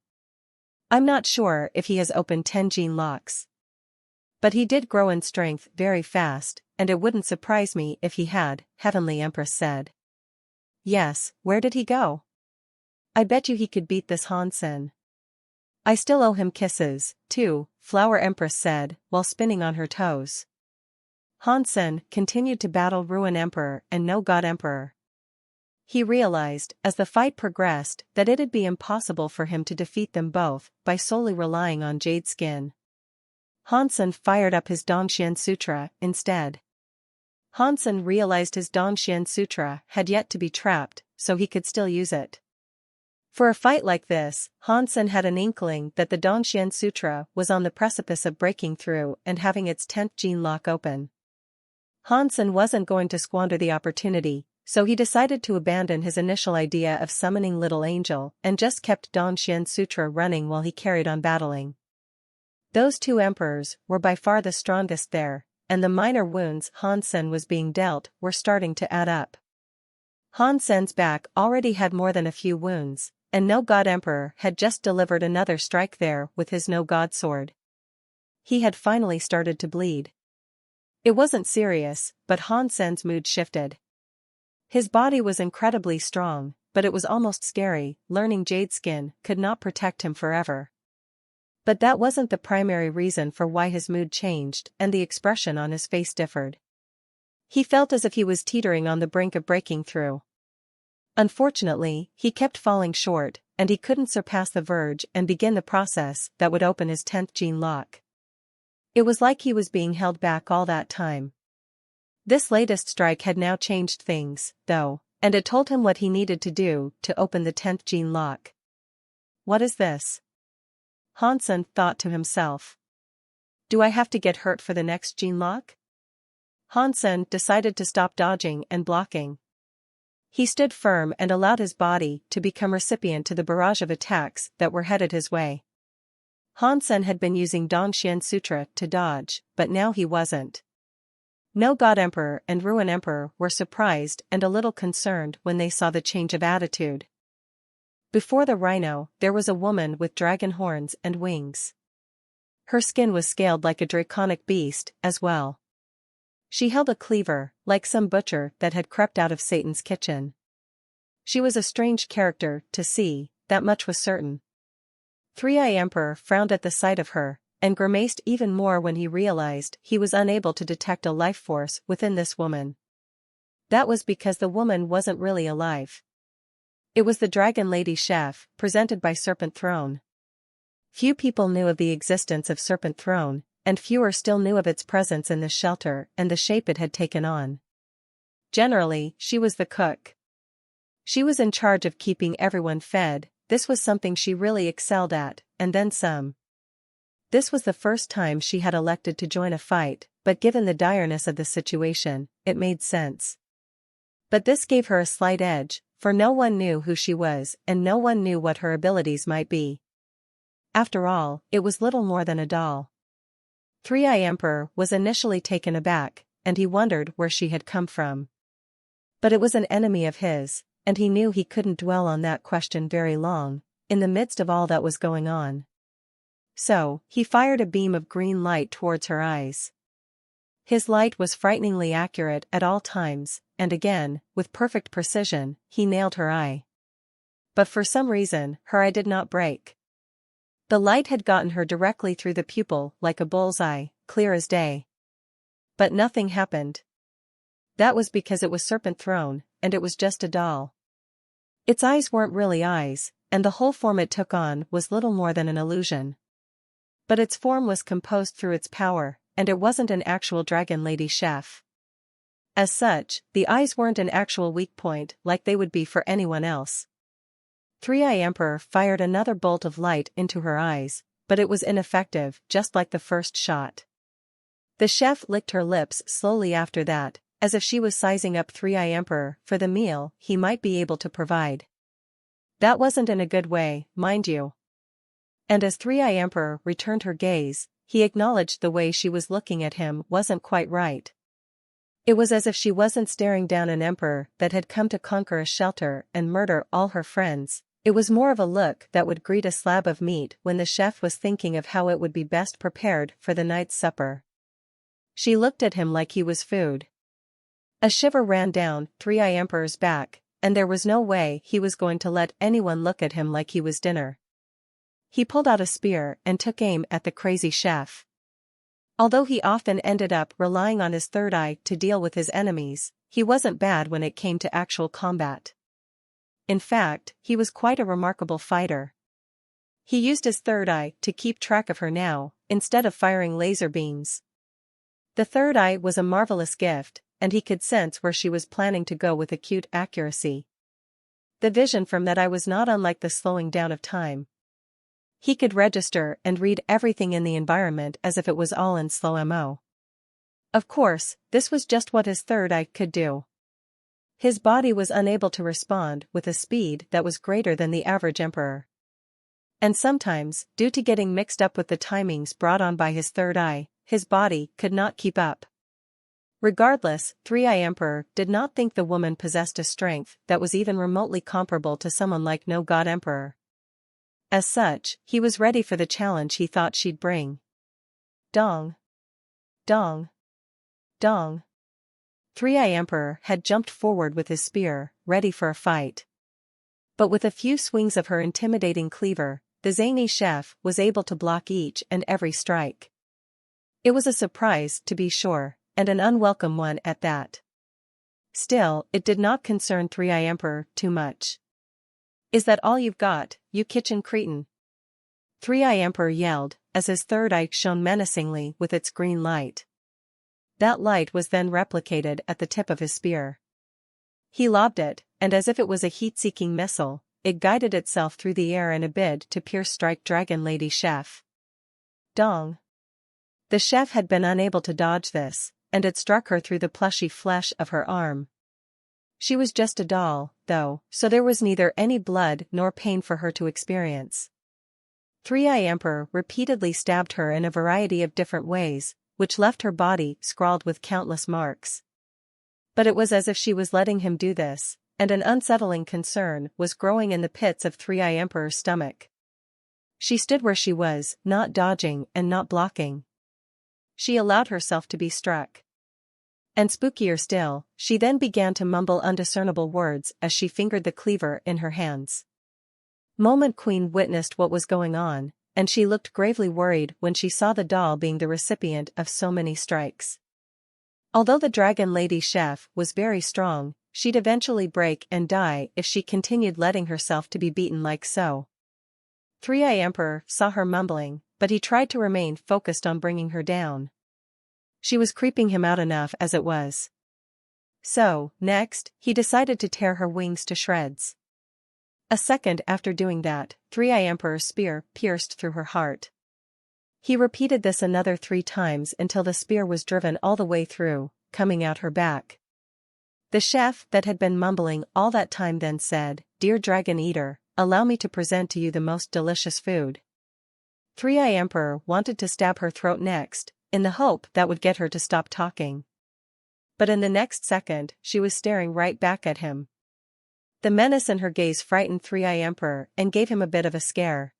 I'm not sure if he has opened 10 gene locks. But he did grow in strength very fast, and it wouldn't surprise me if he had, Heavenly Empress said. Yes, where did he go? I bet you he could beat this Han Sen. I still owe him kisses, too, Flower Empress said, while spinning on her toes. Han Sen continued to battle Ruin Emperor and No God Emperor. He realized, as the fight progressed, that it'd be impossible for him to defeat them both by solely relying on Jade Skin. Han Sen fired up his Dongxian Sutra instead. Han Sen realized his Dongxian Sutra had yet to be trapped, so he could still use it. For a fight like this, Han Sen had an inkling that the Dongxian Sutra was on the precipice of breaking through and having its 10th gene lock open. Han Sen wasn't going to squander the opportunity, so he decided to abandon his initial idea of summoning Little Angel and just kept Dongxian Sutra running while he carried on battling. Those two emperors were by far the strongest there, and the minor wounds Han Sen was being dealt were starting to add up. Han Sen's back already had more than a few wounds, and No God Emperor had just delivered another strike there with his No God sword. He had finally started to bleed. It wasn't serious, but Han Sen's mood shifted. His body was incredibly strong, but it was almost scary, learning Jade Skin could not protect him forever. But that wasn't the primary reason for why his mood changed and the expression on his face differed. He felt as if he was teetering on the brink of breaking through. Unfortunately, he kept falling short, and he couldn't surpass the verge and begin the process that would open his 10th gene lock. It was like he was being held back all that time. This latest strike had now changed things, though, and it told him what he needed to do to open the 10th gene lock. What is this? Han Sen thought to himself. Do I have to get hurt for the next gene lock? Han Sen decided to stop dodging and blocking. He stood firm and allowed his body to become recipient to the barrage of attacks that were headed his way. Han Sen had been using Dongxian Sutra to dodge, but now he wasn't. No God Emperor and Ruin Emperor were surprised and a little concerned when they saw the change of attitude. Before the rhino, there was a woman with dragon horns and wings. Her skin was scaled like a draconic beast, as well. She held a cleaver, like some butcher that had crept out of Satan's kitchen. She was a strange character to see, that much was certain. Three-Eye Emperor frowned at the sight of her, and grimaced even more when he realized he was unable to detect a life force within this woman. That was because the woman wasn't really alive. It was the Dragon Lady Chef, presented by Serpent Throne. Few people knew of the existence of Serpent Throne, and fewer still knew of its presence in this shelter and the shape it had taken on. Generally, she was the cook. She was in charge of keeping everyone fed. This was something she really excelled at, and then some. This was the first time she had elected to join a fight, but given the direness of the situation, it made sense. But this gave her a slight edge, for no one knew who she was and no one knew what her abilities might be. After all, it was little more than a doll. Three-Eye Emperor was initially taken aback, and he wondered where she had come from. But it was an enemy of his, and he knew he couldn't dwell on that question very long, in the midst of all that was going on. So, he fired a beam of green light towards her eyes. His light was frighteningly accurate at all times, and again, with perfect precision, he nailed her eye. But for some reason, her eye did not break. The light had gotten her directly through the pupil like a bullseye, clear as day. But nothing happened. That was because it was serpent thrown, and it was just a doll. Its eyes weren't really eyes, and the whole form it took on was little more than an illusion. But its form was composed through its power, and it wasn't an actual dragon lady chef. As such, the eyes weren't an actual weak point like they would be for anyone else. Three-Eye Emperor fired another bolt of light into her eyes, but it was ineffective, just like the first shot. The chef licked her lips slowly after that, as if she was sizing up Three-Eye Emperor for the meal he might be able to provide. That wasn't in a good way, mind you. And as Three-Eye Emperor returned her gaze, he acknowledged the way she was looking at him wasn't quite right. It was as if she wasn't staring down an emperor that had come to conquer a shelter and murder all her friends. It was more of a look that would greet a slab of meat when the chef was thinking of how it would be best prepared for the night's supper. She looked at him like he was food. A shiver ran down Three-Eye Emperor's back, and there was no way he was going to let anyone look at him like he was dinner. He pulled out a spear and took aim at the crazy chef. Although he often ended up relying on his third eye to deal with his enemies, he wasn't bad when it came to actual combat. In fact, he was quite a remarkable fighter. He used his third eye to keep track of her now, instead of firing laser beams. The third eye was a marvelous gift, and he could sense where she was planning to go with acute accuracy. The vision from that eye was not unlike the slowing down of time. He could register and read everything in the environment as if it was all in slow-mo. Of course, this was just what his third eye could do. His body was unable to respond with a speed that was greater than the average emperor. And sometimes, due to getting mixed up with the timings brought on by his third eye, his body could not keep up. Regardless, Three-Eye Emperor did not think the woman possessed a strength that was even remotely comparable to someone like No God Emperor. As such, he was ready for the challenge he thought she'd bring. Dong. Dong. Dong. Three-Eye Emperor had jumped forward with his spear, ready for a fight. But with a few swings of her intimidating cleaver, the zany chef was able to block each and every strike. It was a surprise, to be sure, and an unwelcome one at that. Still, it did not concern Three-Eye Emperor too much. "Is that all you've got, you kitchen cretin?" Three-Eye Emperor yelled, as his third eye shone menacingly with its green light. That light was then replicated at the tip of his spear. He lobbed it, and as if it was a heat-seeking missile, it guided itself through the air in a bid to pierce strike Dragon Lady Chef. Dong. The chef had been unable to dodge this, and it struck her through the plushy flesh of her arm. She was just a doll, though, so there was neither any blood nor pain for her to experience. Three-Eye Emperor repeatedly stabbed her in a variety of different ways, which left her body scrawled with countless marks. But it was as if she was letting him do this, and an unsettling concern was growing in the pits of Three-Eye Emperor's stomach. She stood where she was, not dodging and not blocking. She allowed herself to be struck. And spookier still, she then began to mumble undiscernible words as she fingered the cleaver in her hands. Moment Queen witnessed what was going on, and she looked gravely worried when she saw the doll being the recipient of so many strikes. Although the Dragon Lady Chef was very strong, she'd eventually break and die if she continued letting herself to be beaten like so. Three-Eye Emperor saw her mumbling, but he tried to remain focused on bringing her down. She was creeping him out enough as it was. So, next, he decided to tear her wings to shreds. A second after doing that, Three-Eye Emperor's spear pierced through her heart. He repeated this another 3 times until the spear was driven all the way through, coming out her back. The chef that had been mumbling all that time then said, "Dear Dragon Eater, allow me to present to you the most delicious food." Three-Eye Emperor wanted to stab her throat next, in the hope that would get her to stop talking. But in the next second, she was staring right back at him. The menace in her gaze frightened Three-Eye Emperor and gave him a bit of a scare.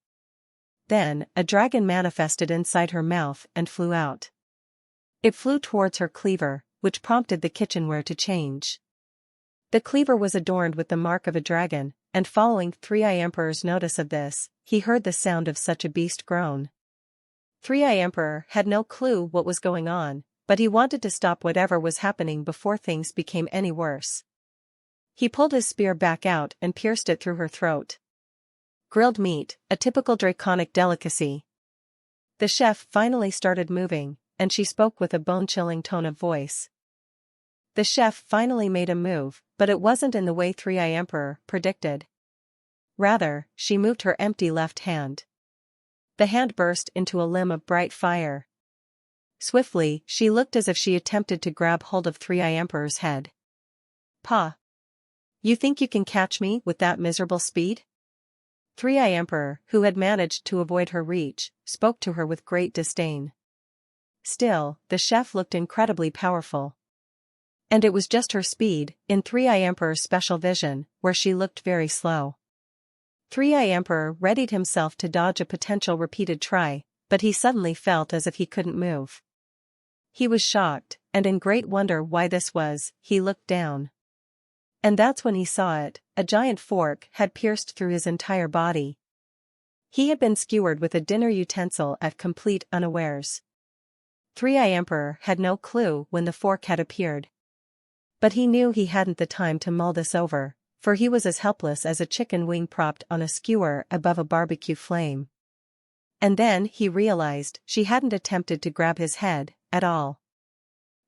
Then, a dragon manifested inside her mouth and flew out. It flew towards her cleaver, which prompted the kitchenware to change. The cleaver was adorned with the mark of a dragon, and following Three-Eye Emperor's notice of this, he heard the sound of such a beast groan. Three-Eye Emperor had no clue what was going on, but he wanted to stop whatever was happening before things became any worse. He pulled his spear back out and pierced it through her throat. Grilled meat, a typical draconic delicacy. The chef finally started moving, and she spoke with a bone-chilling tone of voice. The chef finally made a move, but it wasn't in the way Three-Eye Emperor predicted. Rather, she moved her empty left hand. The hand burst into a limb of bright fire. Swiftly, she looked as if she attempted to grab hold of Three-Eye Emperor's head. "Pa! You think you can catch me with that miserable speed?" Three-Eye Emperor, who had managed to avoid her reach, spoke to her with great disdain. Still, the chef looked incredibly powerful. And it was just her speed, in Three-Eye Emperor's special vision, where she looked very slow. Three-Eye Emperor readied himself to dodge a potential repeated try, but he suddenly felt as if he couldn't move. He was shocked, and in great wonder why this was, he looked down. And that's when he saw it, a giant fork had pierced through his entire body. He had been skewered with a dinner utensil at complete unawares. Three-Eye Emperor had no clue when the fork had appeared. But he knew he hadn't the time to mull this over, for he was as helpless as a chicken wing propped on a skewer above a barbecue flame. And then he realized she hadn't attempted to grab his head, at all.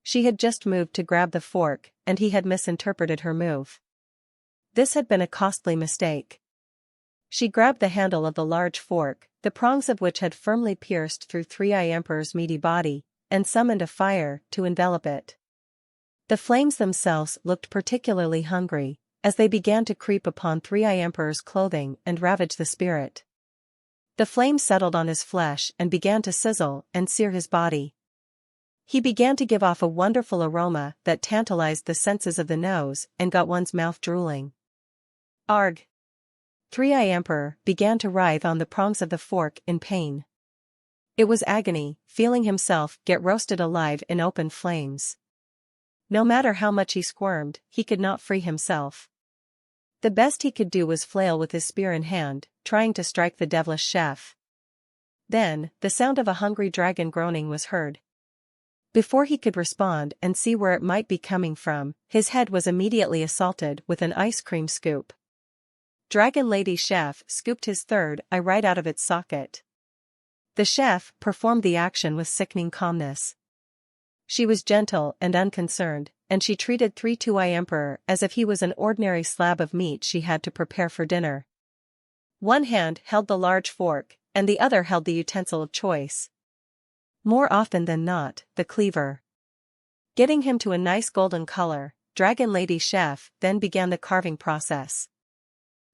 She had just moved to grab the fork, and he had misinterpreted her move. This had been a costly mistake. She grabbed the handle of the large fork, the prongs of which had firmly pierced through Three-Eye Emperor's meaty body, and summoned a fire to envelop it. The flames themselves looked particularly hungry, as they began to creep upon Three-Eye Emperor's clothing and ravage the spirit. The flames settled on his flesh and began to sizzle and sear his body. He began to give off a wonderful aroma that tantalized the senses of the nose and got one's mouth drooling. Arg! Three-Eye Emperor began to writhe on the prongs of the fork in pain. It was agony, feeling himself get roasted alive in open flames. No matter how much he squirmed, he could not free himself. The best he could do was flail with his spear in hand, trying to strike the devilish chef. Then, the sound of a hungry dragon groaning was heard. Before he could respond and see where it might be coming from, his head was immediately assaulted with an ice cream scoop. Dragon Lady Chef scooped his third eye right out of its socket. The chef performed the action with sickening calmness. She was gentle and unconcerned, and she treated Three-Eye Emperor as if he was an ordinary slab of meat she had to prepare for dinner. One hand held the large fork, and the other held the utensil of choice. More often than not, the cleaver. Getting him to a nice golden color, Dragon Lady Chef then began the carving process.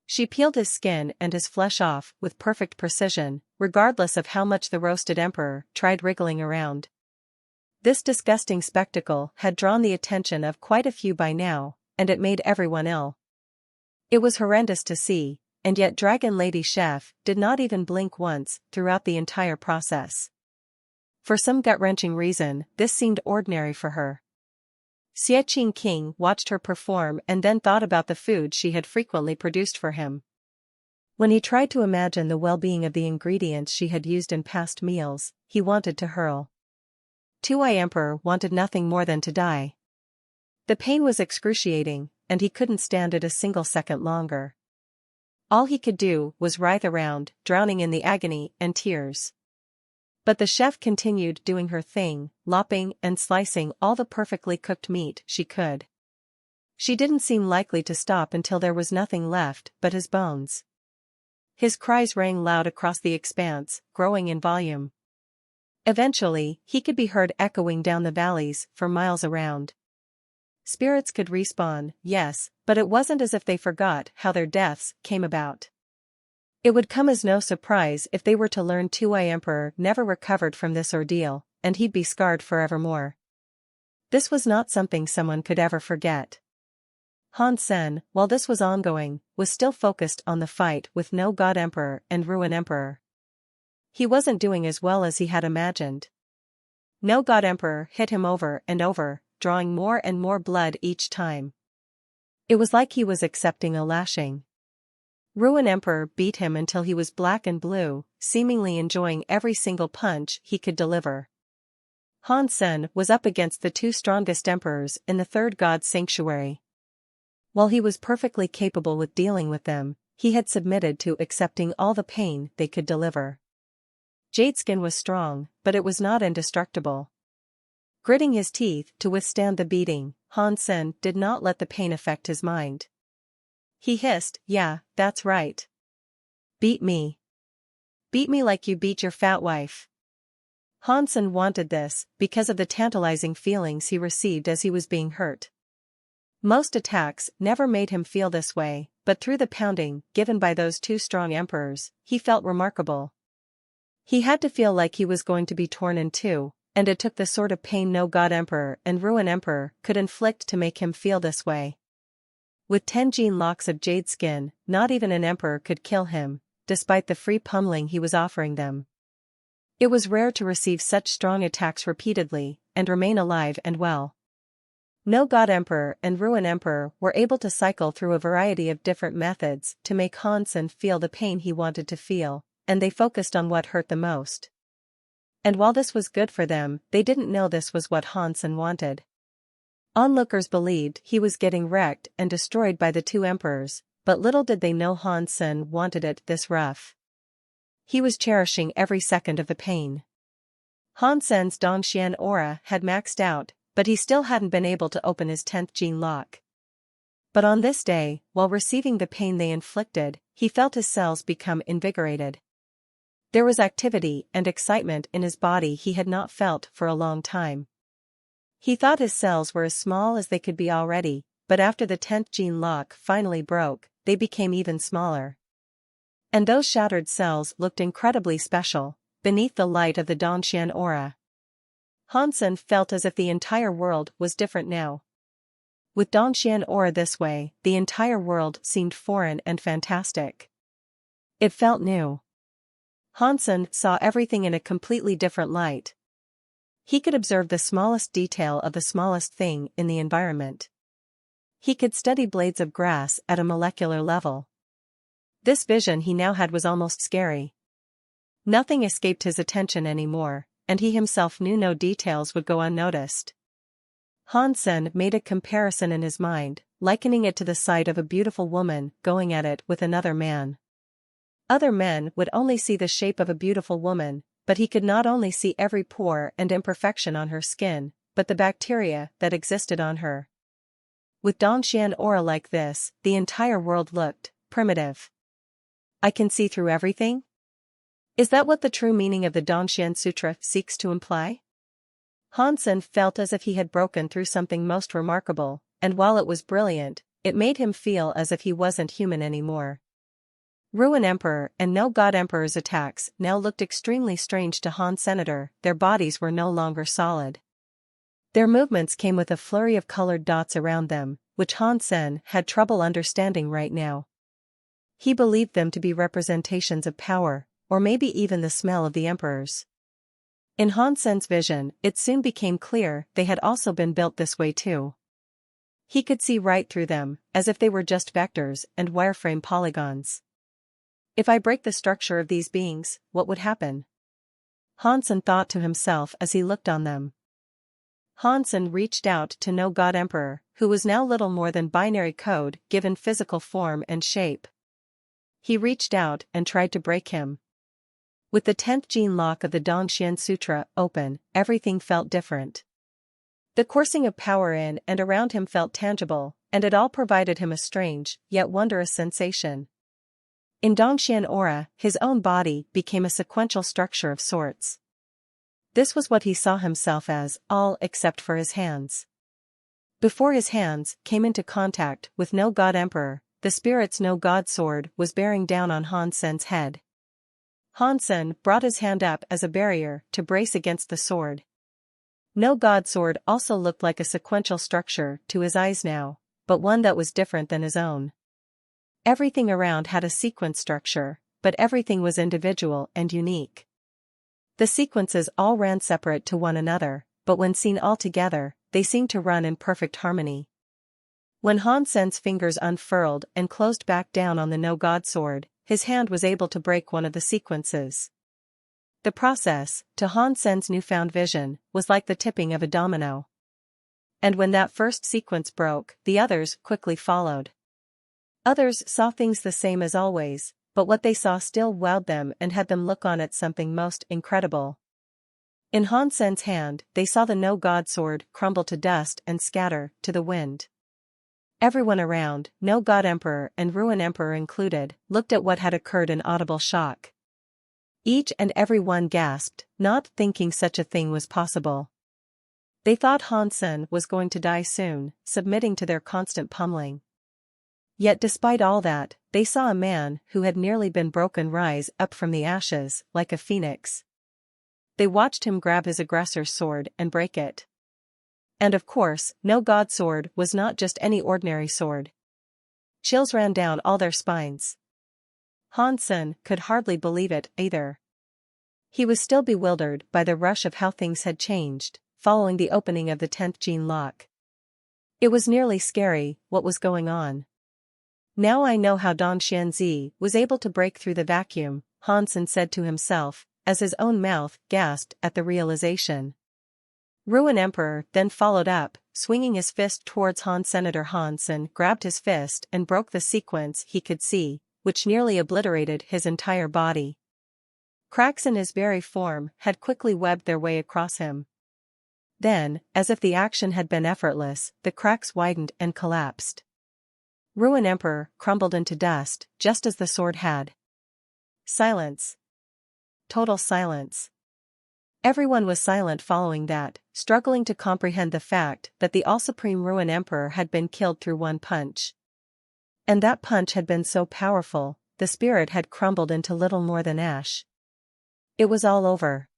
She peeled his skin and his flesh off with perfect precision, regardless of how much the roasted emperor tried wriggling around. This disgusting spectacle had drawn the attention of quite a few by now, and it made everyone ill. It was horrendous to see, and yet Dragon Lady Chef did not even blink once throughout the entire process. For some gut-wrenching reason, this seemed ordinary for her. Xie King watched her perform and then thought about the food she had frequently produced for him. When he tried to imagine the well-being of the ingredients she had used in past meals, he wanted to hurl. Two-Eye Emperor wanted nothing more than to die. The pain was excruciating, and he couldn't stand it a single second longer. All he could do was writhe around, drowning in the agony and tears. But the chef continued doing her thing, lopping and slicing all the perfectly cooked meat she could. She didn't seem likely to stop until there was nothing left but his bones. His cries rang loud across the expanse, growing in volume. Eventually, he could be heard echoing down the valleys for miles around. Spirits could respawn, yes, but it wasn't as if they forgot how their deaths came about. It would come as no surprise if they were to learn Two-Eye Emperor never recovered from this ordeal, and he'd be scarred forevermore. This was not something someone could ever forget. Han Sen, while this was ongoing, was still focused on the fight with No God Emperor and Ruin Emperor. He wasn't doing as well as he had imagined. No God Emperor hit him over and over, drawing more and more blood each time. It was like he was accepting a lashing. Ruin Emperor beat him until he was black and blue, seemingly enjoying every single punch he could deliver. Han Sen was up against the two strongest emperors in the third god's sanctuary. While he was perfectly capable with dealing with them, he had submitted to accepting all the pain they could deliver. Jadeskin was strong, but it was not indestructible. Gritting his teeth to withstand the beating, Han Sen did not let the pain affect his mind. He hissed, "Yeah, that's right. Beat me. Beat me like you beat your fat wife." Han Sen wanted this because of the tantalizing feelings he received as he was being hurt. Most attacks never made him feel this way, but through the pounding given by those two strong emperors, he felt remarkable. He had to feel like he was going to be torn in two, and it took the sort of pain no God Emperor and Ruin Emperor could inflict to make him feel this way. With 10 gene locks of jade skin, not even an emperor could kill him, despite the free pummeling he was offering them. It was rare to receive such strong attacks repeatedly, and remain alive and well. No God Emperor and Ruin Emperor were able to cycle through a variety of different methods to make Han Sen feel the pain he wanted to feel, and they focused on what hurt the most. And while this was good for them, they didn't know this was what Han Sen wanted. Onlookers believed he was getting wrecked and destroyed by the two emperors, but little did they know Han Sen wanted it this rough. He was cherishing every second of the pain. Han Sen's Dongxian aura had maxed out, but he still hadn't been able to open his 10th gene lock. But on this day, while receiving the pain they inflicted, he felt his cells become invigorated. There was activity and excitement in his body he had not felt for a long time. He thought his cells were as small as they could be already, but after the 10th gene lock finally broke, they became even smaller. And those shattered cells looked incredibly special, beneath the light of the Dongxian aura. Han Sen felt as if the entire world was different now. With Dongxian aura this way, the entire world seemed foreign and fantastic. It felt new. Han Sen saw everything in a completely different light. He could observe the smallest detail of the smallest thing in the environment. He could study blades of grass at a molecular level. This vision he now had was almost scary. Nothing escaped his attention anymore, and he himself knew no details would go unnoticed. Han Sen made a comparison in his mind, likening it to the sight of a beautiful woman going at it with another man. Other men would only see the shape of a beautiful woman, but he could not only see every pore and imperfection on her skin, but the bacteria that existed on her. With Dongxian aura like this, the entire world looked primitive. I can see through everything? Is that what the true meaning of the Dongxian Sutra seeks to imply? Han Sen felt as if he had broken through something most remarkable, and while it was brilliant, it made him feel as if he wasn't human anymore. Ruin Emperor and No God Emperor's attacks now looked extremely strange to Han Senator. Their bodies were no longer solid. Their movements came with a flurry of colored dots around them, which Han Sen had trouble understanding right now. He believed them to be representations of power, or maybe even the smell of the emperors. In Han Sen's vision, it soon became clear they had also been built this way too. He could see right through them, as if they were just vectors and wireframe polygons. If I break the structure of these beings, what would happen? Han Sen thought to himself as he looked on them. Han Sen reached out to No God Emperor, who was now little more than binary code given physical form and shape. He reached out and tried to break him. With the 10th gene lock of the Dongxian Sutra open, everything felt different. The coursing of power in and around him felt tangible, and it all provided him a strange, yet wondrous sensation. In Dongxian aura, his own body became a sequential structure of sorts. This was what he saw himself as, all except for his hands. Before his hands came into contact with No God Emperor, the spirit's No God sword was bearing down on Han Sen's head. Han Sen brought his hand up as a barrier to brace against the sword. No God sword also looked like a sequential structure to his eyes now, but one that was different than his own. Everything around had a sequence structure, but everything was individual and unique. The sequences all ran separate to one another, but when seen all together, they seemed to run in perfect harmony. When Han Sen's fingers unfurled and closed back down on the no-god sword, his hand was able to break one of the sequences. The process, to Han Sen's newfound vision, was like the tipping of a domino. And when that first sequence broke, the others quickly followed. Others saw things the same as always, but what they saw still wowed them and had them look on at something most incredible. In Han Sen's hand, they saw the no-god sword crumble to dust and scatter to the wind. Everyone around, no-god emperor and ruin emperor included, looked at what had occurred in audible shock. Each and every one gasped, not thinking such a thing was possible. They thought Han Sen was going to die soon, submitting to their constant pummeling. Yet despite all that, they saw a man who had nearly been broken rise up from the ashes, like a phoenix. They watched him grab his aggressor's sword and break it. And of course, no god sword was not just any ordinary sword. Chills ran down all their spines. Han Sen could hardly believe it either. He was still bewildered by the rush of how things had changed, following the opening of the 10th gene lock. It was nearly scary, what was going on. Now I know how Don Xianzi was able to break through the vacuum, Han Sen said to himself, as his own mouth gasped at the realization. Ruin Emperor then followed up, swinging his fist towards Han. Senator Han Sen grabbed his fist and broke the sequence he could see, which nearly obliterated his entire body. Cracks in his very form had quickly webbed their way across him. Then, as if the action had been effortless, the cracks widened and collapsed. Ruin Emperor crumbled into dust, just as the sword had. Silence. Total silence. Everyone was silent following that, struggling to comprehend the fact that the all-supreme Ruin Emperor had been killed through one punch. And that punch had been so powerful, the spirit had crumbled into little more than ash. It was all over.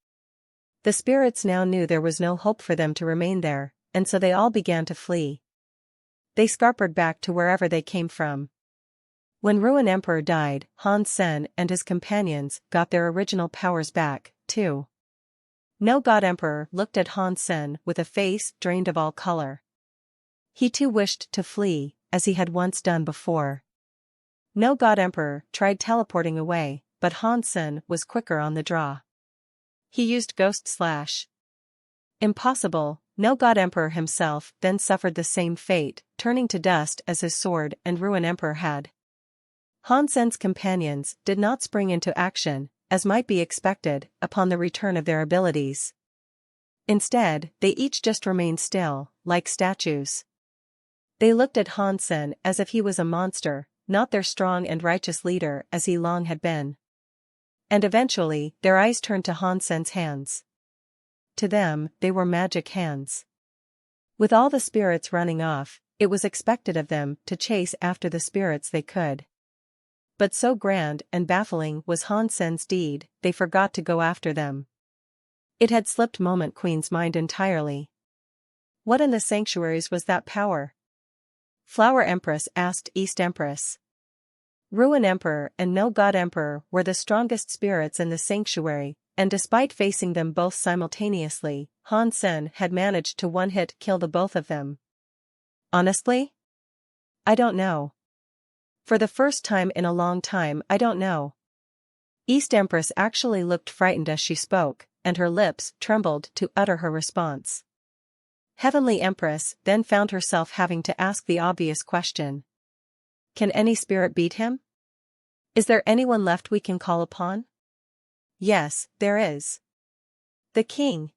The spirits now knew there was no hope for them to remain there, and so they all began to flee. They scampered back to wherever they came from. When Ruin Emperor died, Han Sen and his companions got their original powers back, too. No God Emperor looked at Han Sen with a face drained of all color. He too wished to flee, as he had once done before. No God Emperor tried teleporting away, but Han Sen was quicker on the draw. He used Ghost Slash. Impossible. No God Emperor himself then suffered the same fate, turning to dust as his sword and Ruin Emperor had. Han Sen's companions did not spring into action, as might be expected, upon the return of their abilities. Instead, they each just remained still, like statues. They looked at Han Sen as if he was a monster, not their strong and righteous leader as he long had been. And eventually, their eyes turned to Han Sen's hands. To them, they were magic hands. With all the spirits running off, it was expected of them to chase after the spirits they could. But so grand and baffling was Han Sen's deed, they forgot to go after them. It had slipped Moment Queen's mind entirely. What in the sanctuaries was that power? Flower Empress asked East Empress. Ruin Emperor and No God Emperor were the strongest spirits in the sanctuary, and despite facing them both simultaneously, Han Sen had managed to one-hit kill the both of them. Honestly? I don't know. For the first time in a long time, I don't know. East Empress actually looked frightened as she spoke, and her lips trembled to utter her response. Heavenly Empress then found herself having to ask the obvious question. Can any spirit beat him? Is there anyone left we can call upon? Yes, there is. The king.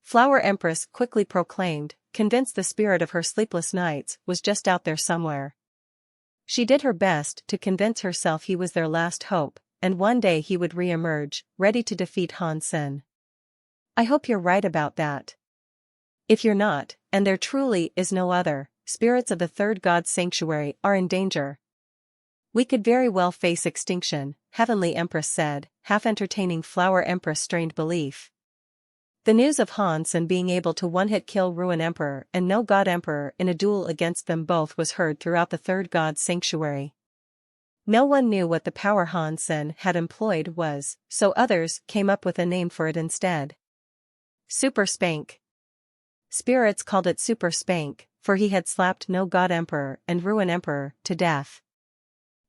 Flower Empress quickly proclaimed, convinced the spirit of her sleepless nights was just out there somewhere. She did her best to convince herself he was their last hope, and one day he would re-emerge, ready to defeat Han Sen. I hope you're right about that. If you're not, and there truly is no other, spirits of the third god's sanctuary are in danger. We could very well face extinction, Heavenly Empress said, half-entertaining Flower Empress' strained belief. The news of Han Sen being able to one-hit kill Ruin Emperor and No God Emperor in a duel against them both was heard throughout the third god's sanctuary. No one knew what the power Han Sen had employed was, so others came up with a name for it instead. Super Spank. Spirits called it Super Spank, for he had slapped no God Emperor and Ruin Emperor to death.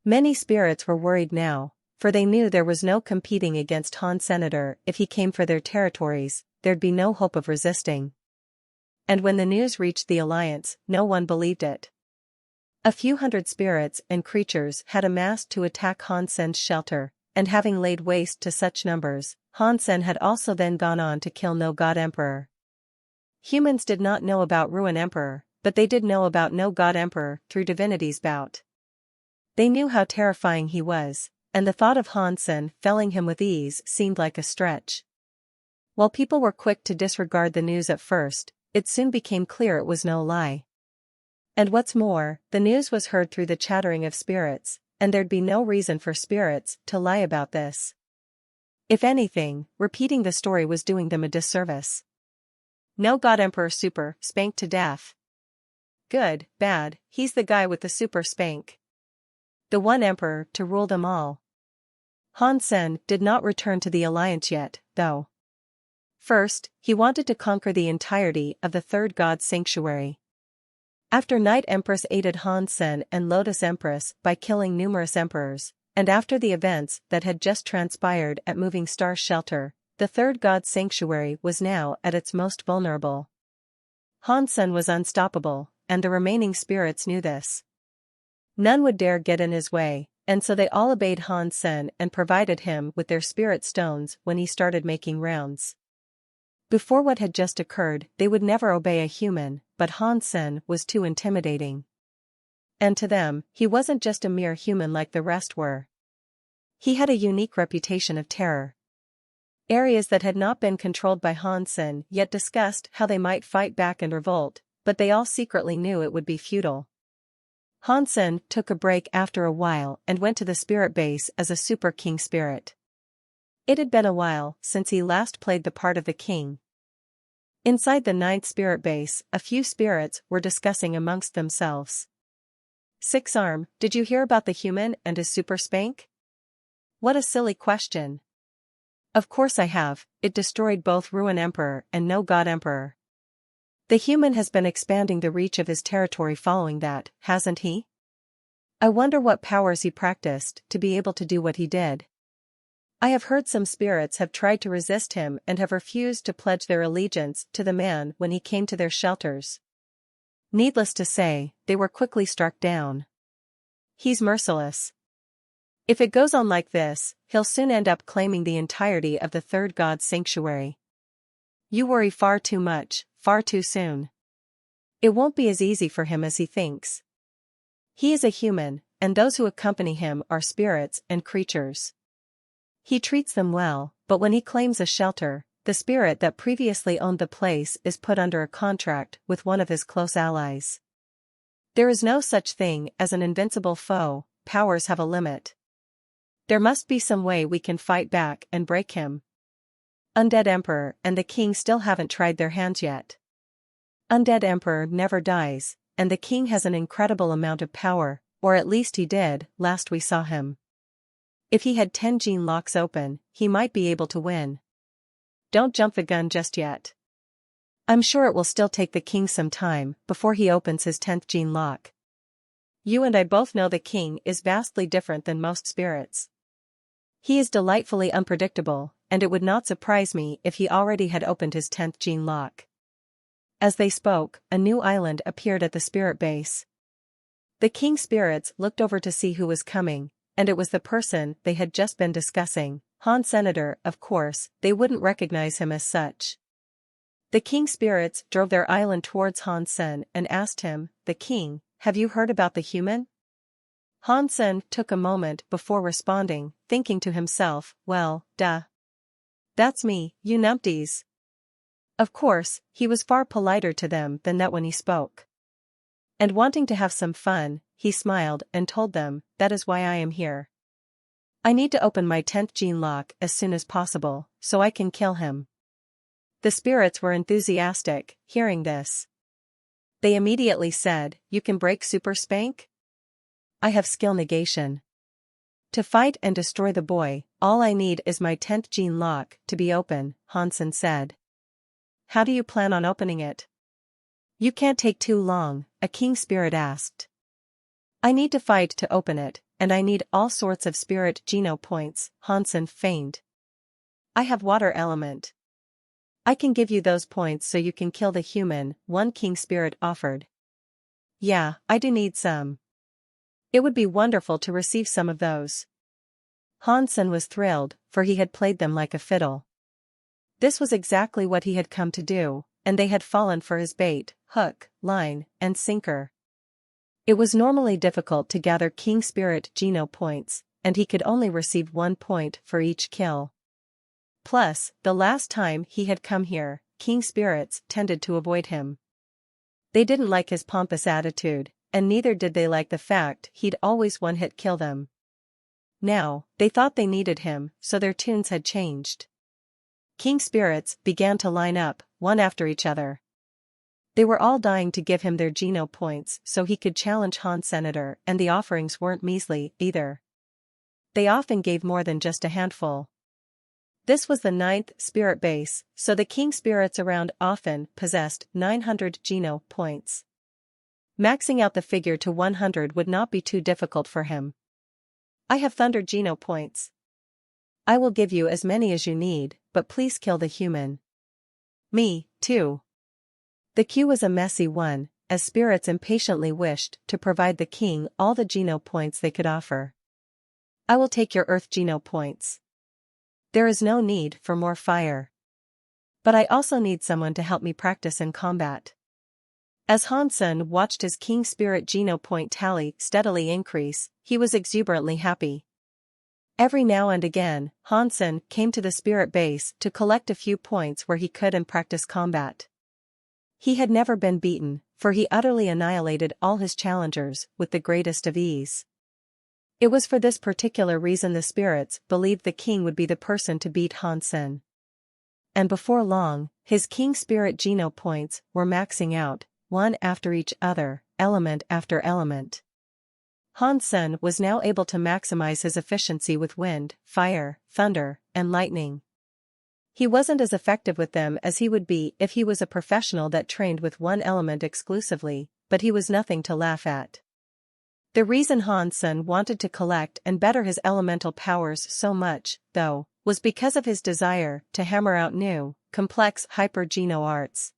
Many spirits were worried now, for they knew there was no competing against Han Senator. If he came for their territories, there'd be no hope of resisting. And when the news reached the Alliance, no one believed it. A few hundred spirits and creatures had amassed to attack Han Sen's shelter, and having laid waste to such numbers, Han Sen had also then gone on to kill no God Emperor. Humans did not know about Ruin Emperor, but they did know about no God Emperor through Divinity's bout. They knew how terrifying he was, and the thought of Han Sen felling him with ease seemed like a stretch. While people were quick to disregard the news at first, it soon became clear it was no lie. And what's more, the news was heard through the chattering of spirits, and there'd be no reason for spirits to lie about this. If anything, repeating the story was doing them a disservice. No God Emperor super spanked to death. Good, bad, he's the guy with the super spank. The one emperor to rule them all. Han Sen did not return to the Alliance yet, though. First, he wanted to conquer the entirety of the Third God's Sanctuary. After Night Empress aided Han Sen and Lotus Empress by killing numerous emperors, and after the events that had just transpired at Moving Star's shelter, the Third God's Sanctuary was now at its most vulnerable. Han Sen was unstoppable, and the remaining spirits knew this. None would dare get in his way, and so they all obeyed Han Sen and provided him with their spirit stones when he started making rounds. Before what had just occurred, they would never obey a human, but Han Sen was too intimidating. And to them, he wasn't just a mere human like the rest were. He had a unique reputation of terror. Areas that had not been controlled by Han Sen yet discussed how they might fight back and revolt, but they all secretly knew it would be futile. Han Sen took a break after a while and went to the spirit base as a super king spirit. It had been a while since he last played the part of the king. Inside the 9th spirit base, a few spirits were discussing amongst themselves. Six Arm, did you hear about the human and his super spank? What a silly question. Of course I have, it destroyed both Ruin Emperor and no God Emperor. The human has been expanding the reach of his territory following that, hasn't he? I wonder what powers he practiced to be able to do what he did. I have heard some spirits have tried to resist him and have refused to pledge their allegiance to the man when he came to their shelters. Needless to say, they were quickly struck down. He's merciless. If it goes on like this, he'll soon end up claiming the entirety of the Third God's Sanctuary. You worry far too much, far too soon. It won't be as easy for him as he thinks. He is a human, and those who accompany him are spirits and creatures. He treats them well, but when he claims a shelter, the spirit that previously owned the place is put under a contract with one of his close allies. There is no such thing as an invincible foe, powers have a limit. There must be some way we can fight back and break him. Undead Emperor and the king still haven't tried their hands yet. Undead Emperor never dies, and the king has an incredible amount of power, or at least he did, last we saw him. If he had 10 gene locks open, he might be able to win. Don't jump the gun just yet. I'm sure it will still take the king some time before he opens his 10th gene lock. You and I both know the king is vastly different than most spirits. He is delightfully unpredictable, and it would not surprise me if he already had opened his 10th gene lock. As they spoke, a new island appeared at the spirit base. The king spirits looked over to see who was coming, and it was the person they had just been discussing, Han Senator. Of course, they wouldn't recognize him as such. The king spirits drove their island towards Han Sen and asked him, "The king, have you heard about the human?" Han Sen took a moment before responding, thinking to himself, well, duh. That's me, you numpties. Of course, he was far politer to them than that when he spoke. And wanting to have some fun, he smiled and told them, that is why I am here. I need to open my 10th gene lock as soon as possible, so I can kill him. The spirits were enthusiastic, hearing this. They immediately said, you can break Super Spank? I have skill negation. To fight and destroy the boy, all I need is my 10th gene lock to be open, Hansen said. How do you plan on opening it? You can't take too long, a king spirit asked. I need to fight to open it, and I need all sorts of spirit geno points, Hansen feigned. I have water element. I can give you those points so you can kill the human, one king spirit offered. Yeah, I do need some. It would be wonderful to receive some of those. Hansen was thrilled, for he had played them like a fiddle. This was exactly what he had come to do, and they had fallen for his bait, hook, line, and sinker. It was normally difficult to gather king spirit geno points, and he could only receive 1 point for each kill. Plus, the last time he had come here, king spirits tended to avoid him. They didn't like his pompous attitude, and neither did they like the fact he'd always one-hit kill them. Now, they thought they needed him, so their tunes had changed. King spirits began to line up, one after each other. They were all dying to give him their geno points so he could challenge Han Senator, and the offerings weren't measly, either. They often gave more than just a handful. This was the 9th spirit base, so the king spirits around often possessed 900 geno points. Maxing out the figure to 100 would not be too difficult for him. I have thunder geno points. I will give you as many as you need, but please kill the human. Me, too. The queue was a messy one, as spirits impatiently wished to provide the king all the geno points they could offer. I will take your earth geno points. There is no need for more fire. But I also need someone to help me practice in combat. As Hansen watched his king spirit geno point tally steadily increase, he was exuberantly happy. Every now and again, Hansen came to the spirit base to collect a few points where he could and practice combat. He had never been beaten, for he utterly annihilated all his challengers with the greatest of ease. It was for this particular reason the spirits believed the king would be the person to beat Hansen. And before long, his king spirit geno points were maxing out, one after each other, element after element. Hansen was now able to maximize his efficiency with wind, fire, thunder, and lightning. He wasn't as effective with them as he would be if he was a professional that trained with one element exclusively, but he was nothing to laugh at. The reason Hansen wanted to collect and better his elemental powers so much, though, was because of his desire to hammer out new, complex hyper-geno arts.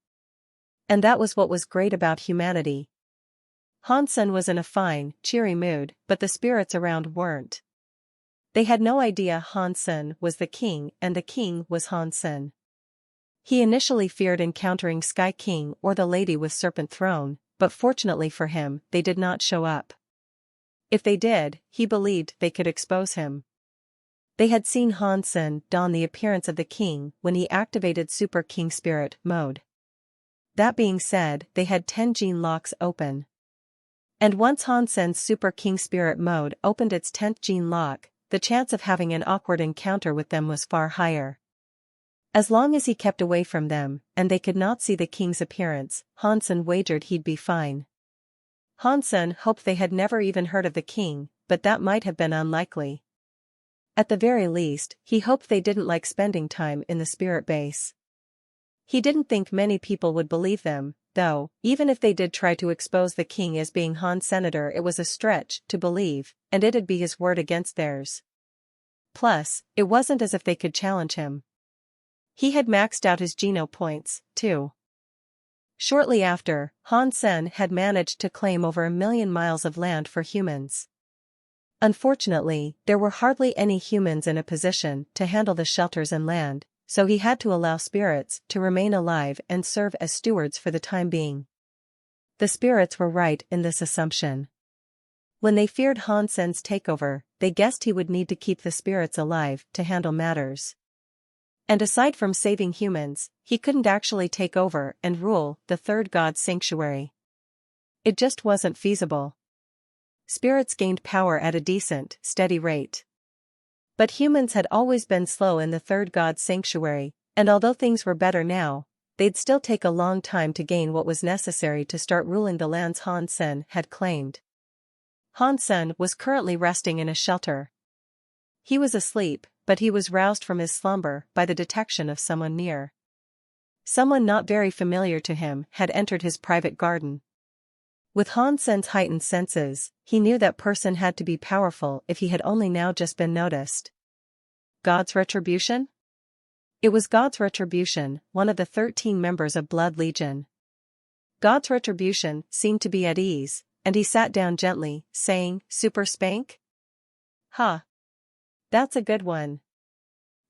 And that was what was great about humanity. Hansen was in a fine, cheery mood, but the spirits around weren't. They had no idea Hansen was the king and the king was Hansen. He initially feared encountering Sky King or the Lady with Serpent Throne, but fortunately for him, they did not show up. If they did, he believed they could expose him. They had seen Hansen don the appearance of the king when he activated Super King Spirit mode. That being said, they had 10 gene locks open. And once Hansen's Super King Spirit mode opened its 10th gene lock, the chance of having an awkward encounter with them was far higher. As long as he kept away from them, and they could not see the king's appearance, Hansen wagered he'd be fine. Hansen hoped they had never even heard of the king, but that might have been unlikely. At the very least, he hoped they didn't like spending time in the spirit base. He didn't think many people would believe them, though, even if they did try to expose the king as being Han Senator, it was a stretch to believe, and it'd be his word against theirs. Plus, it wasn't as if they could challenge him. He had maxed out his geno points, too. Shortly after, Hansen had managed to claim over 1 million miles of land for humans. Unfortunately, there were hardly any humans in a position to handle the shelters and land, so he had to allow spirits to remain alive and serve as stewards for the time being. The spirits were right in this assumption. When they feared Hansen's takeover, they guessed he would need to keep the spirits alive to handle matters. And aside from saving humans, he couldn't actually take over and rule the third god's sanctuary. It just wasn't feasible. Spirits gained power at a decent, steady rate. But humans had always been slow in the third god's sanctuary, and although things were better now, they'd still take a long time to gain what was necessary to start ruling the lands Hansen had claimed. Hansen was currently resting in a shelter. He was asleep, but he was roused from his slumber by the detection of someone near. Someone not very familiar to him had entered his private garden. With Hansen's heightened senses, he knew that person had to be powerful if he had only now just been noticed. God's retribution? It was God's retribution, one of the 13 members of Blood Legion. God's retribution seemed to be at ease, and he sat down gently, saying, "Super spank?" "Huh. That's a good one.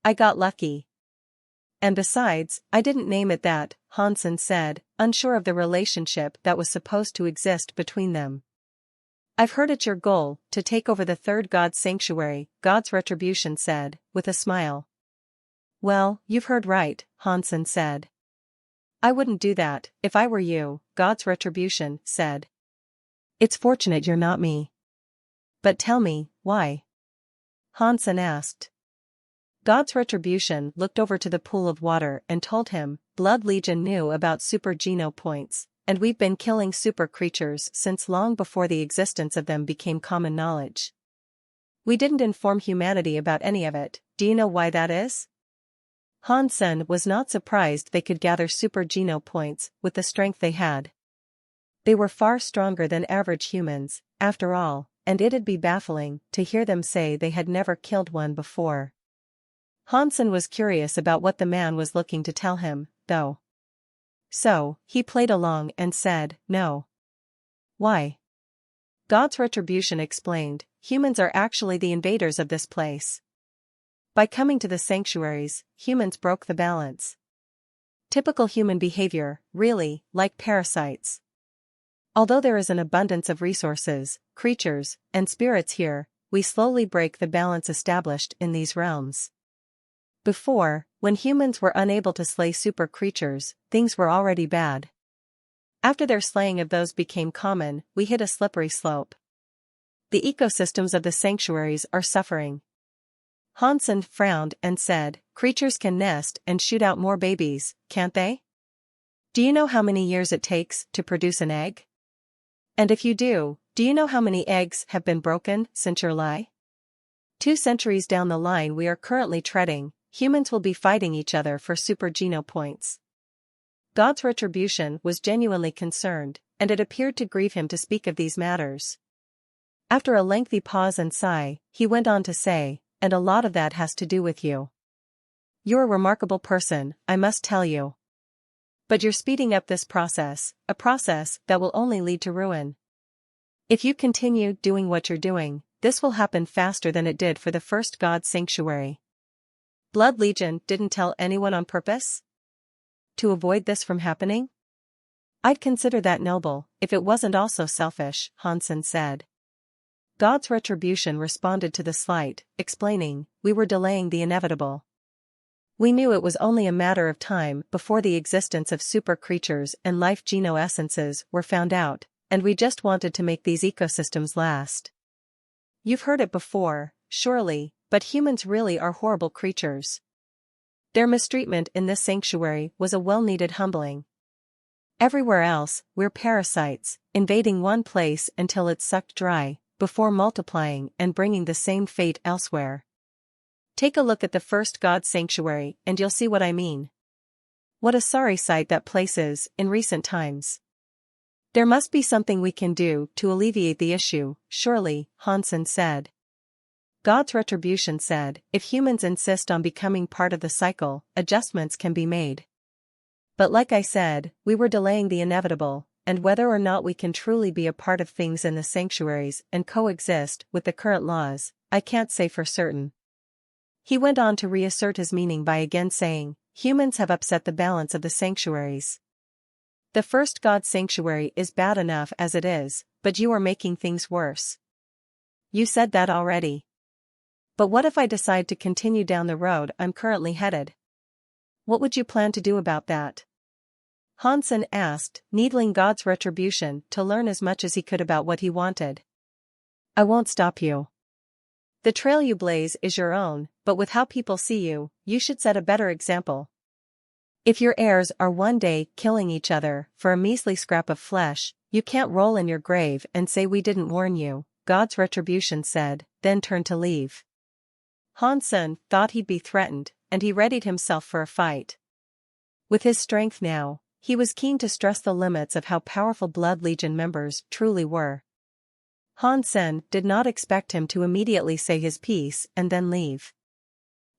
I got lucky. And besides, I didn't name it that," Hansen said, unsure of the relationship that was supposed to exist between them. "I've heard it's your goal to take over the third God's sanctuary," God's retribution said, with a smile. "Well, you've heard right," Hansen said. "I wouldn't do that, if I were you," God's retribution said. "It's fortunate you're not me." "But tell me, why?" Hansen asked. God's retribution looked over to the pool of water and told him, "Blood Legion knew about super geno points, and we've been killing super creatures since long before the existence of them became common knowledge. We didn't inform humanity about any of it. Do you know why that is?" Hansen was not surprised they could gather super geno points with the strength they had. They were far stronger than average humans, after all, and it'd be baffling to hear them say they had never killed one before. Hansen was curious about what the man was looking to tell him, though. So, he played along and said, "No." "Why?" God's retribution explained, "Humans are actually the invaders of this place. By coming to the sanctuaries, humans broke the balance. Typical human behavior, really, like parasites. Although there is an abundance of resources, creatures, and spirits here, we slowly break the balance established in these realms. Before, when humans were unable to slay super creatures, things were already bad. After their slaying of those became common, we hit a slippery slope. The ecosystems of the sanctuaries are suffering." Hansen frowned and said, "Creatures can nest and shoot out more babies, can't they? Do you know how many years it takes to produce an egg? And if you do you know how many eggs have been broken since your lie? 2 centuries down the line we are currently treading, humans will be fighting each other for super geno points." God's retribution was genuinely concerned, and it appeared to grieve him to speak of these matters. After a lengthy pause and sigh, he went on to say, "And a lot of that has to do with you. You're a remarkable person, I must tell you. But you're speeding up this process, a process that will only lead to ruin. If you continue doing what you're doing, this will happen faster than it did for the first God's sanctuary." Blood Legion didn't tell anyone on purpose? To avoid this from happening? "I'd consider that noble, if it wasn't also selfish," Hansen said. God's retribution responded to the slight, explaining, "We were delaying the inevitable. We knew it was only a matter of time before the existence of super creatures and life geno-essences were found out, and we just wanted to make these ecosystems last. You've heard it before, surely, but humans really are horrible creatures. Their mistreatment in this sanctuary was a well-needed humbling. Everywhere else, we're parasites, invading one place until it's sucked dry, before multiplying and bringing the same fate elsewhere. Take a look at the first God's sanctuary and you'll see what I mean. What a sorry sight that place is, in recent times. There must be something we can do to alleviate the issue, surely," Hansen said. God's retribution said, "If humans insist on becoming part of the cycle, adjustments can be made. But like I said, we were delaying the inevitable, and whether or not we can truly be a part of things in the sanctuaries and coexist with the current laws, I can't say for certain." He went on to reassert his meaning by again saying, "Humans have upset the balance of the sanctuaries. The first God's sanctuary is bad enough as it is, but you are making things worse." "You said that already. But what if I decide to continue down the road I'm currently headed? What would you plan to do about that?" Hansen asked, needling God's retribution to learn as much as he could about what he wanted. "I won't stop you. The trail you blaze is your own, but with how people see you, you should set a better example. If your heirs are one day killing each other for a measly scrap of flesh, you can't roll in your grave and say we didn't warn you," God's retribution said, then turned to leave. Hansen thought he'd be threatened, and he readied himself for a fight. With his strength now, he was keen to stress the limits of how powerful Blood Legion members truly were. Han Sen did not expect him to immediately say his piece and then leave.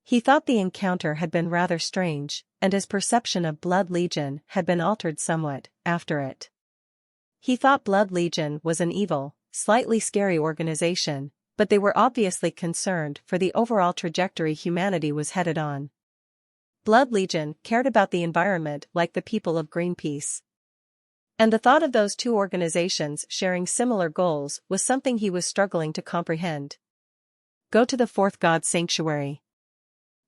He thought the encounter had been rather strange, and his perception of Blood Legion had been altered somewhat after it. He thought Blood Legion was an evil, slightly scary organization, but they were obviously concerned for the overall trajectory humanity was headed on. Blood Legion cared about the environment like the people of Greenpeace. And the thought of those two organizations sharing similar goals was something he was struggling to comprehend. Go to the fourth god sanctuary.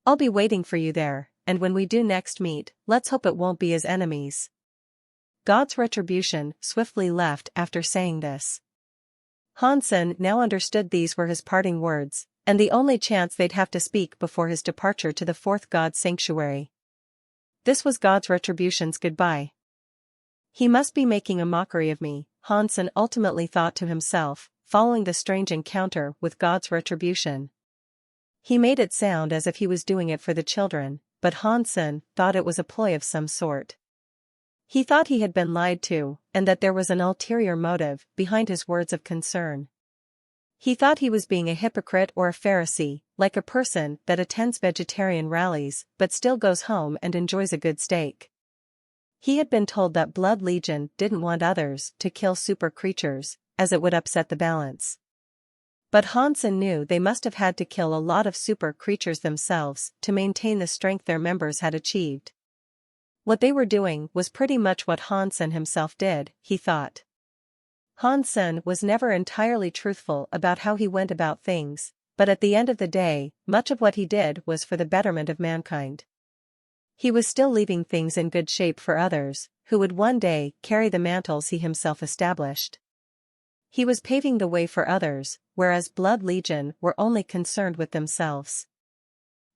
I'll be waiting for you there, and when we do next meet, let's hope it won't be as enemies. God's retribution swiftly left after saying this. Han Sen now understood these were his parting words, and the only chance they'd have to speak before his departure to the fourth god sanctuary. This was God's retribution's goodbye. He must be making a mockery of me, Han Sen ultimately thought to himself, following the strange encounter with God's retribution. He made it sound as if he was doing it for the children, but Han Sen thought it was a ploy of some sort. He thought he had been lied to, and that there was an ulterior motive behind his words of concern. He thought he was being a hypocrite or a Pharisee, like a person that attends vegetarian rallies but still goes home and enjoys a good steak. He had been told that Blood Legion didn't want others to kill super creatures, as it would upset the balance. But Han Sen knew they must have had to kill a lot of super creatures themselves to maintain the strength their members had achieved. What they were doing was pretty much what Han Sen himself did, he thought. Han Sen was never entirely truthful about how he went about things, but at the end of the day, much of what he did was for the betterment of mankind. He was still leaving things in good shape for others, who would one day carry the mantles he himself established. He was paving the way for others, whereas Blood Legion were only concerned with themselves.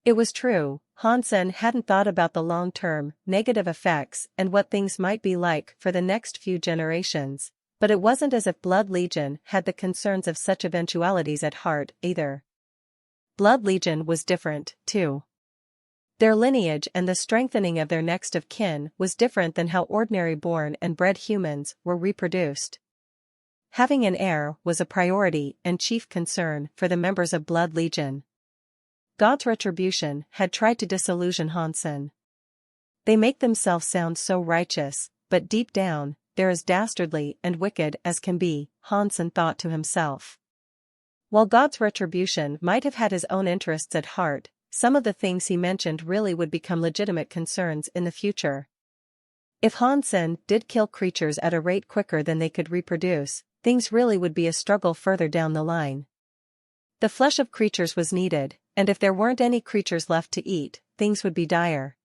It was true, Han Sen hadn't thought about the long-term, negative effects and what things might be like for the next few generations, but it wasn't as if Blood Legion had the concerns of such eventualities at heart, either. Blood Legion was different, too. Their lineage and the strengthening of their next of kin was different than how ordinary born and bred humans were reproduced. Having an heir was a priority and chief concern for the members of Blood Legion. God's retribution had tried to disillusion Han Sen. They make themselves sound so righteous, but deep down, they're as dastardly and wicked as can be, Han Sen thought to himself. While God's retribution might have had his own interests at heart, some of the things he mentioned really would become legitimate concerns in the future. If Han Sen did kill creatures at a rate quicker than they could reproduce, things really would be a struggle further down the line. The flesh of creatures was needed, and if there weren't any creatures left to eat, things would be dire.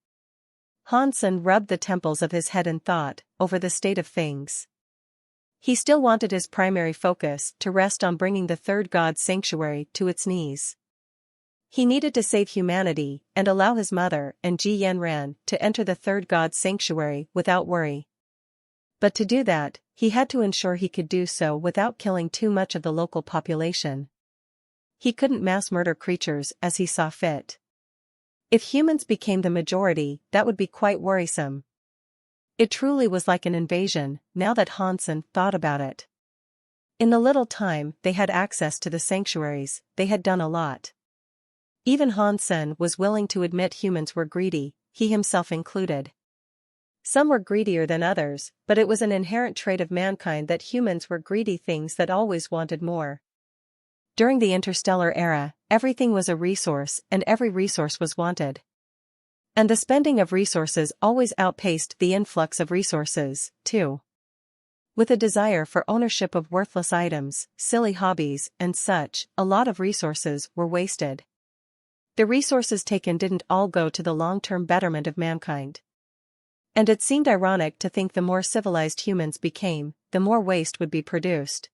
Han Sen rubbed the temples of his head in thought over the state of things. He still wanted his primary focus to rest on bringing the third god sanctuary to its knees. He needed to save humanity and allow his mother and Ji Yanran to enter the third god sanctuary without worry. But to do that, he had to ensure he could do so without killing too much of the local population. He couldn't mass murder creatures as he saw fit. If humans became the majority, that would be quite worrisome. It truly was like an invasion, now that Han Sen thought about it. In the little time they had access to the sanctuaries, they had done a lot. Even Han Sen was willing to admit humans were greedy, he himself included. Some were greedier than others, but it was an inherent trait of mankind that humans were greedy things that always wanted more. During the interstellar era, everything was a resource and every resource was wanted. And the spending of resources always outpaced the influx of resources, too. With a desire for ownership of worthless items, silly hobbies, and such, a lot of resources were wasted. The resources taken didn't all go to the long-term betterment of mankind. And it seemed ironic to think the more civilized humans became, the more waste would be produced.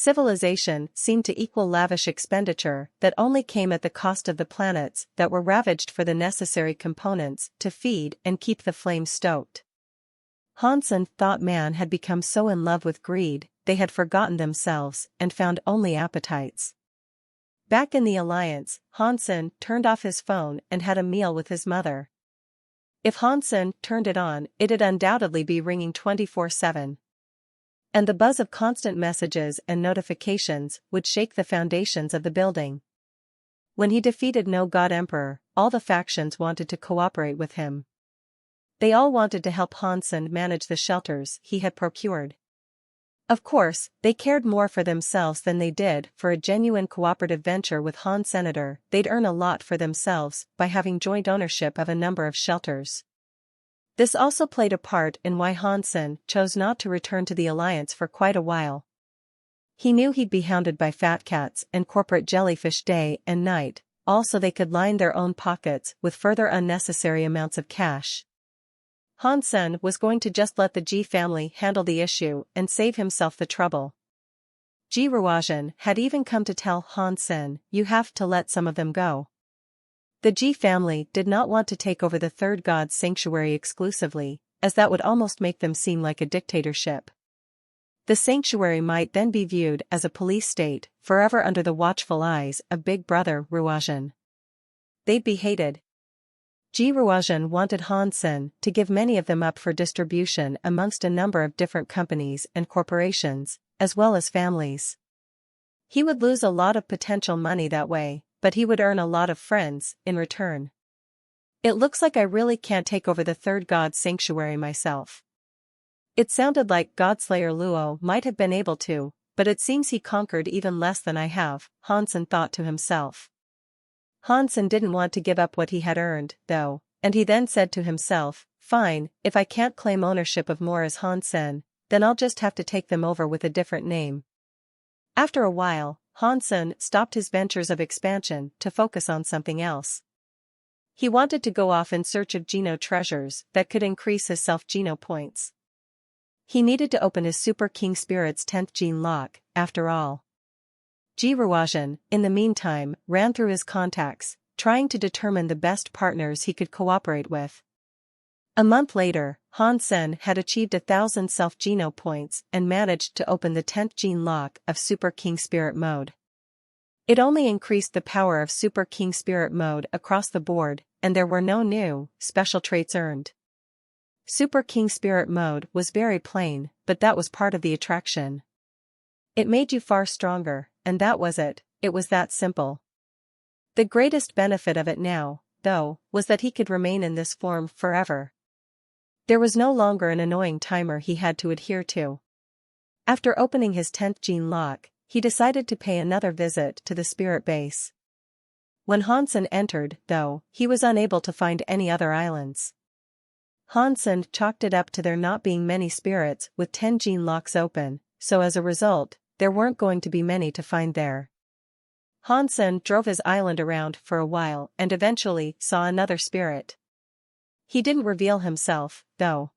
Civilization seemed to equal lavish expenditure that only came at the cost of the planets that were ravaged for the necessary components to feed and keep the flames stoked. Han Sen thought man had become so in love with greed, they had forgotten themselves and found only appetites. Back in the Alliance, Han Sen turned off his phone and had a meal with his mother. If Hansen turned it on, it'd undoubtedly be ringing 24/7. And the buzz of constant messages and notifications would shake the foundations of the building. When he defeated No God Emperor, all the factions wanted to cooperate with him. They all wanted to help Hansen manage the shelters he had procured. Of course, they cared more for themselves than they did for a genuine cooperative venture with Han Senator. They'd earn a lot for themselves by having joint ownership of a number of shelters. This also played a part in why Hansen chose not to return to the Alliance for quite a while. He knew he'd be hounded by fat cats and corporate jellyfish day and night, all so they could line their own pockets with further unnecessary amounts of cash. Hansen was going to just let the Ji family handle the issue and save himself the trouble. Ji Ruozhen had even come to tell Hansen, "You have to let some of them go." The Ji family did not want to take over the third god's sanctuary exclusively, as that would almost make them seem like a dictatorship. The sanctuary might then be viewed as a police state, forever under the watchful eyes of Big Brother Ruozhen. They'd be hated. Ji Ruozhen wanted Hansen to give many of them up for distribution amongst a number of different companies and corporations, as well as families. He would lose a lot of potential money that way, but he would earn a lot of friends in return. It looks like I really can't take over the third god's sanctuary myself. It sounded like Godslayer Luo might have been able to, but it seems he conquered even less than I have, Hansen thought to himself. Hansen didn't want to give up what he had earned, though, and he then said to himself, "Fine, if I can't claim ownership of more as Hansen, then I'll just have to take them over with a different name." After a while, Hansen stopped his ventures of expansion to focus on something else. He wanted to go off in search of Geno treasures that could increase his self-Geno points. He needed to open his Super King Spirit's 10th gene lock, after all. Ji Ruozhen, in the meantime, ran through his contacts, trying to determine the best partners he could cooperate with. A month later, Hansen had achieved 1,000 self-Geno points and managed to open the 10th gene lock of Super King Spirit mode. It only increased the power of Super King Spirit mode across the board, and there were no new, special traits earned. Super King Spirit mode was very plain, but that was part of the attraction. It made you far stronger, and that was it was that simple. The greatest benefit of it now, though, was that he could remain in this form forever. There was no longer an annoying timer he had to adhere to. After opening his 10th gene lock, he decided to pay another visit to the spirit base. When Hansen entered, though, he was unable to find any other islands. Hansen chalked it up to there not being many spirits with 10 gene locks open, so as a result, there weren't going to be many to find there. Hansen drove his island around for a while and eventually saw another spirit. He didn't reveal himself, though.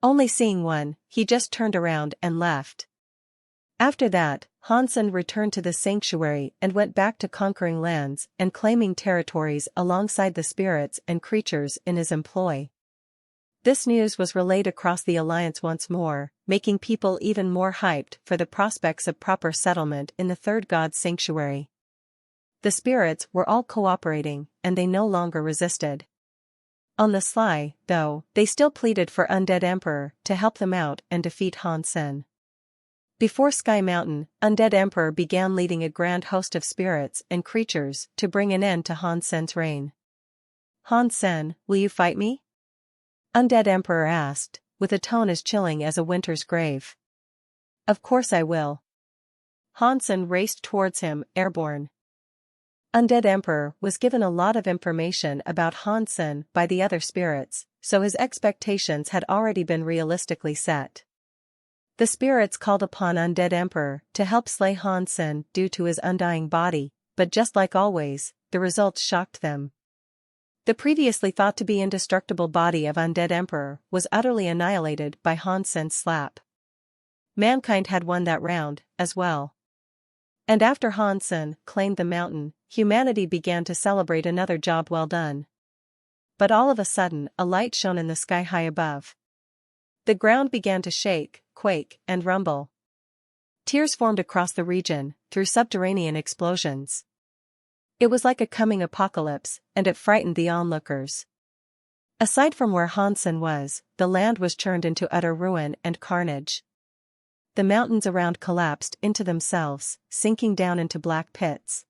Only seeing one, he just turned around and left. After that, Hansen returned to the sanctuary and went back to conquering lands and claiming territories alongside the spirits and creatures in his employ. This news was relayed across the Alliance once more, making people even more hyped for the prospects of proper settlement in the third god's sanctuary. The spirits were all cooperating, and they no longer resisted. On the sly, though, they still pleaded for Undead Emperor to help them out and defeat Hansen. Before Sky Mountain, Undead Emperor began leading a grand host of spirits and creatures to bring an end to Hansen's reign. "Hansen, will you fight me?" Undead Emperor asked, with a tone as chilling as a winter's grave. "Of course I will." Hansen raced towards him, airborne. Undead Emperor was given a lot of information about Hansen by the other spirits, so his expectations had already been realistically set. The spirits called upon Undead Emperor to help slay Hansen due to his undying body, but just like always, the results shocked them. The previously thought to be indestructible body of Undead Emperor was utterly annihilated by Hansen's slap. Mankind had won that round, as well. And after Hansen claimed the mountain, humanity began to celebrate another job well done. But all of a sudden, a light shone in the sky high above. The ground began to shake, quake, and rumble. Tears formed across the region, through subterranean explosions. It was like a coming apocalypse, and it frightened the onlookers. Aside from where Hansen was, the land was churned into utter ruin and carnage. The mountains around collapsed into themselves, sinking down into black pits.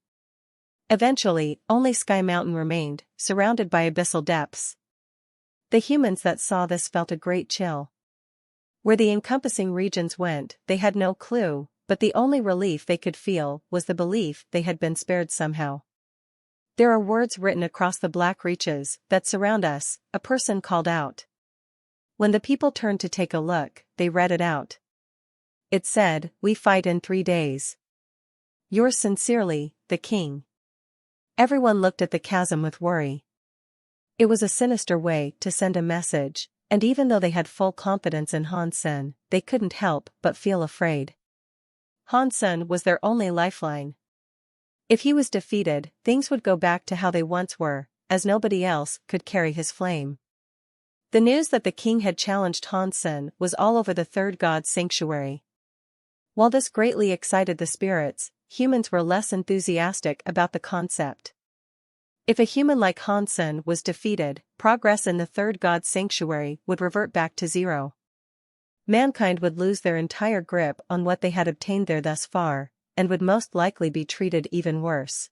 Eventually, only Sky Mountain remained, surrounded by abyssal depths. The humans that saw this felt a great chill. Where the encompassing regions went, they had no clue, but the only relief they could feel was the belief they had been spared somehow. "There are words written across the black reaches that surround us," a person called out. When the people turned to take a look, they read it out. It said, "We fight in 3 days. Yours sincerely, the king." Everyone looked at the chasm with worry. It was a sinister way to send a message, and even though they had full confidence in Hansen, they couldn't help but feel afraid. Hansen was their only lifeline. If he was defeated, things would go back to how they once were, as nobody else could carry his flame. The news that the king had challenged Hansen was all over the third god's sanctuary. While this greatly excited the spirits, humans were less enthusiastic about the concept. If a human like Hansen was defeated, progress in the third god's sanctuary would revert back to zero. Mankind would lose their entire grip on what they had obtained there thus far, and would most likely be treated even worse.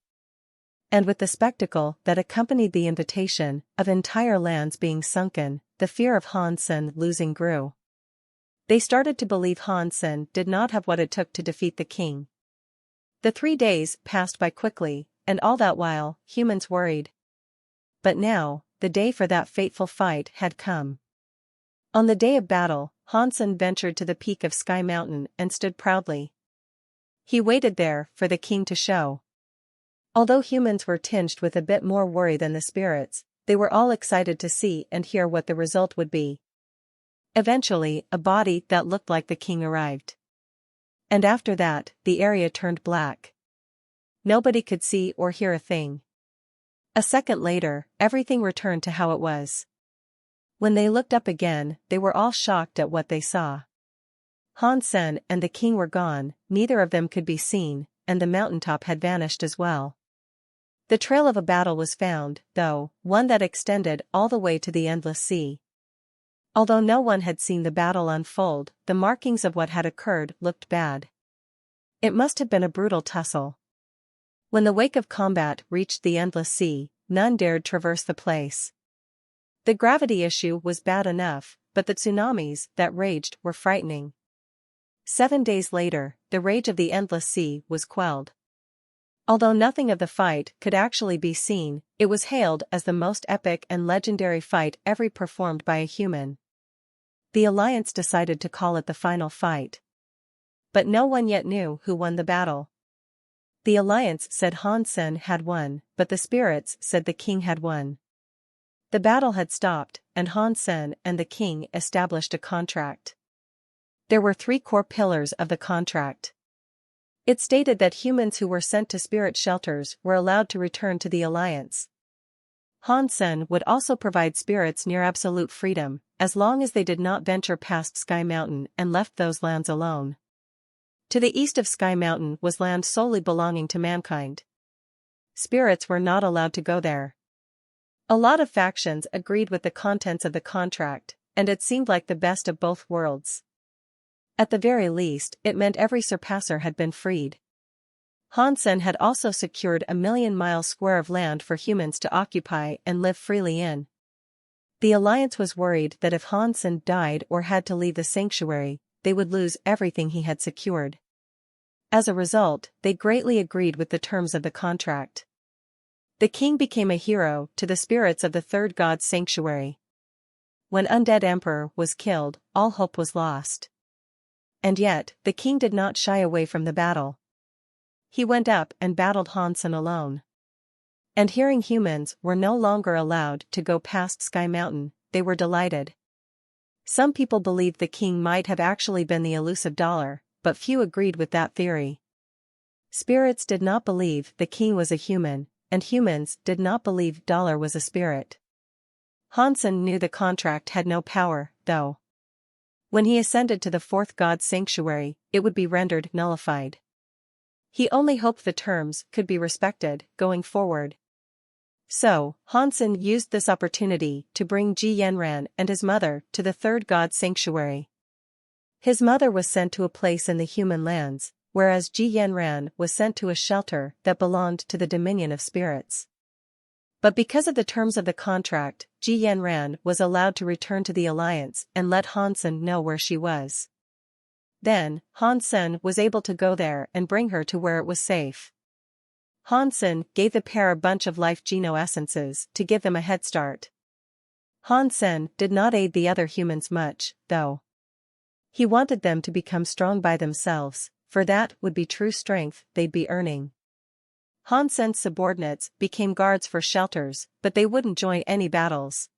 And with the spectacle that accompanied the invitation of entire lands being sunken, the fear of Hansen losing grew. They started to believe Hansen did not have what it took to defeat the king. The 3 days passed by quickly, and all that while, humans worried. But now, the day for that fateful fight had come. On the day of battle, Hansen ventured to the peak of Sky Mountain and stood proudly. He waited there for the king to show. Although humans were tinged with a bit more worry than the spirits, they were all excited to see and hear what the result would be. Eventually, a body that looked like the king arrived. And after that, the area turned black. Nobody could see or hear a thing. A second later, everything returned to how it was. When they looked up again, they were all shocked at what they saw. Hansen and the king were gone, neither of them could be seen, and the mountaintop had vanished as well. The trail of a battle was found, though, one that extended all the way to the endless sea. Although no one had seen the battle unfold, the markings of what had occurred looked bad. It must have been a brutal tussle. When the wake of combat reached the endless sea, none dared traverse the place. The gravity issue was bad enough, but the tsunamis that raged were frightening. 7 days later, the rage of the endless sea was quelled. Although nothing of the fight could actually be seen, it was hailed as the most epic and legendary fight ever performed by a human. The Alliance decided to call it the final fight. But no one yet knew who won the battle. The Alliance said Hansen had won, but the spirits said the king had won. The battle had stopped, and Hansen and the king established a contract. There were 3 core pillars of the contract. It stated that humans who were sent to spirit shelters were allowed to return to the Alliance. Hansen would also provide spirits near absolute freedom, as long as they did not venture past Sky Mountain and left those lands alone. To the east of Sky Mountain was land solely belonging to mankind. Spirits were not allowed to go there. A lot of factions agreed with the contents of the contract, and it seemed like the best of both worlds. At the very least, it meant every surpasser had been freed. Hansen had also secured 1,000,000 miles square of land for humans to occupy and live freely in. The Alliance was worried that if Hansen died or had to leave the sanctuary, they would lose everything he had secured. As a result, they greatly agreed with the terms of the contract. The king became a hero to the spirits of the third god's sanctuary. When Undead Emperor was killed, all hope was lost. And yet, the king did not shy away from the battle. He went up and battled Hansen alone. And hearing humans were no longer allowed to go past Sky Mountain, they were delighted. Some people believed the king might have actually been the elusive dollar, but few agreed with that theory. Spirits did not believe the king was a human, and humans did not believe dollar was a spirit. Hansen knew the contract had no power, though. When he ascended to the fourth god's sanctuary, it would be rendered nullified. He only hoped the terms could be respected going forward. So, Hansen used this opportunity to bring Ji Yanran and his mother to the third god sanctuary. His mother was sent to a place in the human lands, whereas Ji Yanran was sent to a shelter that belonged to the dominion of spirits. But because of the terms of the contract, Ji Yanran was allowed to return to the alliance and let Hansen know where she was. Then, Hansen was able to go there and bring her to where it was safe. Hansen gave the pair a bunch of life geno-essences to give them a head start. Hansen did not aid the other humans much, though. He wanted them to become strong by themselves, for that would be true strength they'd be earning. Hansen's subordinates became guards for shelters, but they wouldn't join any battles.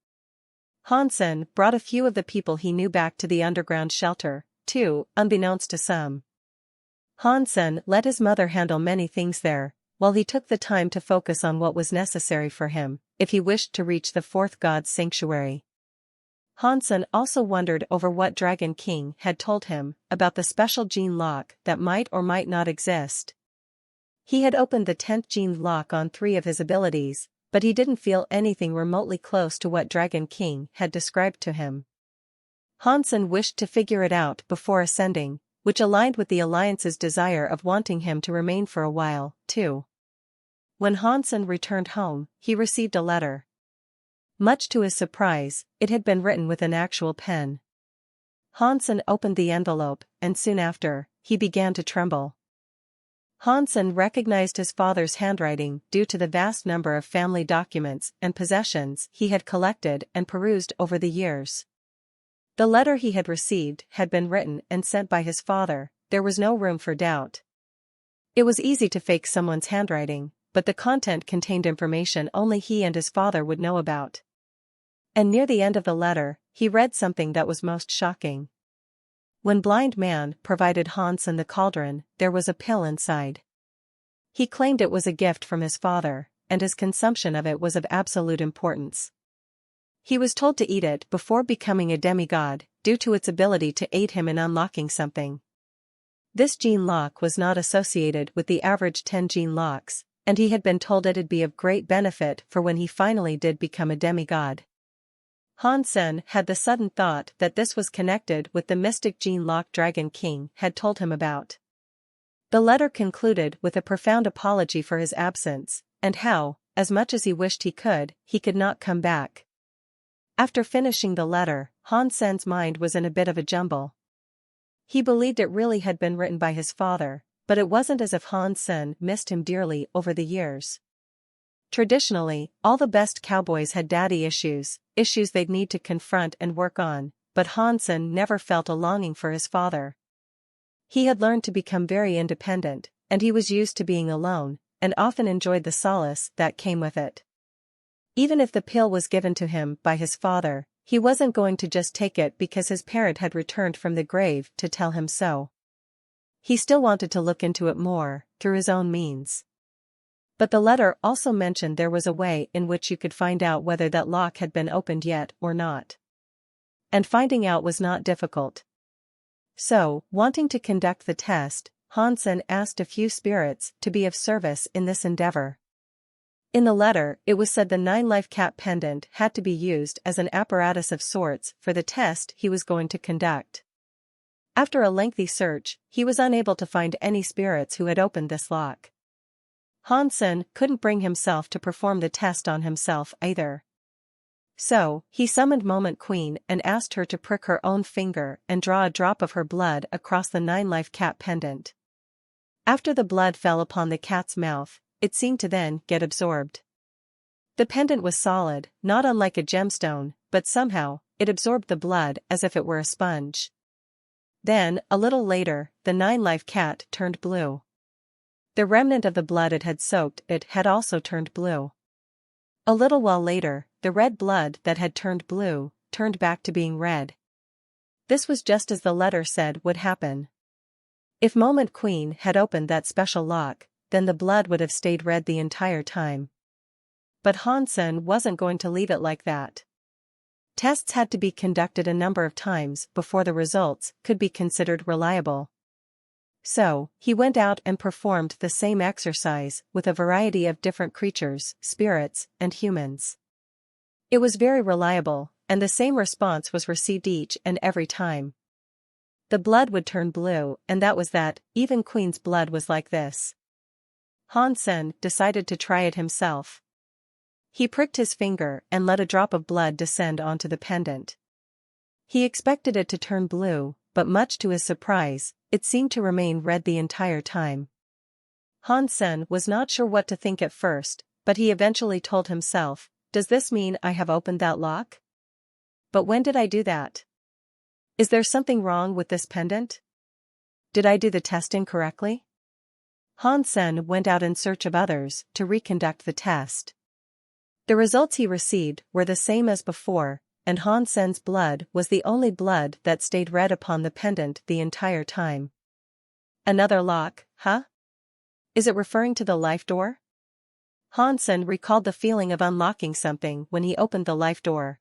Hansen brought a few of the people he knew back to the underground shelter, too, unbeknownst to some. Hansen let his mother handle many things there, while he took the time to focus on what was necessary for him, if he wished to reach the fourth god's sanctuary. Hansen also wondered over what Dragon King had told him about the special gene lock that might or might not exist. He had opened the 10th gene lock on 3 of his abilities, but he didn't feel anything remotely close to what Dragon King had described to him. Hansen wished to figure it out before ascending, which aligned with the Alliance's desire of wanting him to remain for a while, too. When Hansen returned home, he received a letter. Much to his surprise, it had been written with an actual pen. Hansen opened the envelope, and soon after, he began to tremble. Hansen recognized his father's handwriting due to the vast number of family documents and possessions he had collected and perused over the years. The letter he had received had been written and sent by his father. There was no room for doubt. It was easy to fake someone's handwriting, but the content contained information only he and his father would know about. And near the end of the letter, he read something that was most shocking. When Blind Man provided Hansen the cauldron, there was a pill inside. He claimed it was a gift from his father, and his consumption of it was of absolute importance. He was told to eat it before becoming a demigod, due to its ability to aid him in unlocking something. This gene lock was not associated with the average 10 gene locks, and he had been told it'd be of great benefit for when he finally did become a demigod. Hansen had the sudden thought that this was connected with the mystic gene lock Dragon King had told him about. The letter concluded with a profound apology for his absence, and how, as much as he wished he could not come back. After finishing the letter, Hansen's mind was in a bit of a jumble. He believed it really had been written by his father, but it wasn't as if Hansen missed him dearly over the years. Traditionally, all the best cowboys had daddy issues they'd need to confront and work on, but Hansen never felt a longing for his father. He had learned to become very independent, and he was used to being alone, and often enjoyed the solace that came with it. Even if the pill was given to him by his father, he wasn't going to just take it because his parent had returned from the grave to tell him so. He still wanted to look into it more, through his own means. But the letter also mentioned there was a way in which you could find out whether that lock had been opened yet or not. And finding out was not difficult. So, wanting to conduct the test, Hansen asked a few spirits to be of service in this endeavor. In the letter, it was said the 9-life cap pendant had to be used as an apparatus of sorts for the test he was going to conduct. After a lengthy search, he was unable to find any spirits who had opened this lock. Hansen couldn't bring himself to perform the test on himself either. So, he summoned Moment Queen and asked her to prick her own finger and draw a drop of her blood across the 9-life cap pendant. After the blood fell upon the cat's mouth, it seemed to then get absorbed. The pendant was solid, not unlike a gemstone, but somehow, it absorbed the blood as if it were a sponge. Then, a little later, the 9-life cat turned blue. The remnant of the blood it had soaked it had also turned blue. A little while later, the red blood that had turned blue, turned back to being red. This was just as the letter said would happen. If Moment Queen had opened that special lock, then the blood would have stayed red the entire time. But Hansen wasn't going to leave it like that. Tests had to be conducted a number of times before the results could be considered reliable. So, he went out and performed the same exercise with a variety of different creatures, spirits, and humans. It was very reliable, and the same response was received each and every time. The blood would turn blue, and that was that. Even Queen's blood was like this. Hansen decided to try it himself. He pricked his finger and let a drop of blood descend onto the pendant. He expected it to turn blue, but much to his surprise, it seemed to remain red the entire time. Hansen was not sure what to think at first, but he eventually told himself, "Does this mean I have opened that lock? But when did I do that? Is there something wrong with this pendant? Did I do the test incorrectly?" Hansen went out in search of others to reconduct the test. The results he received were the same as before, and Hansen's blood was the only blood that stayed red upon the pendant the entire time. Another lock, huh? Is it referring to the life door? Hansen recalled the feeling of unlocking something when he opened the life door.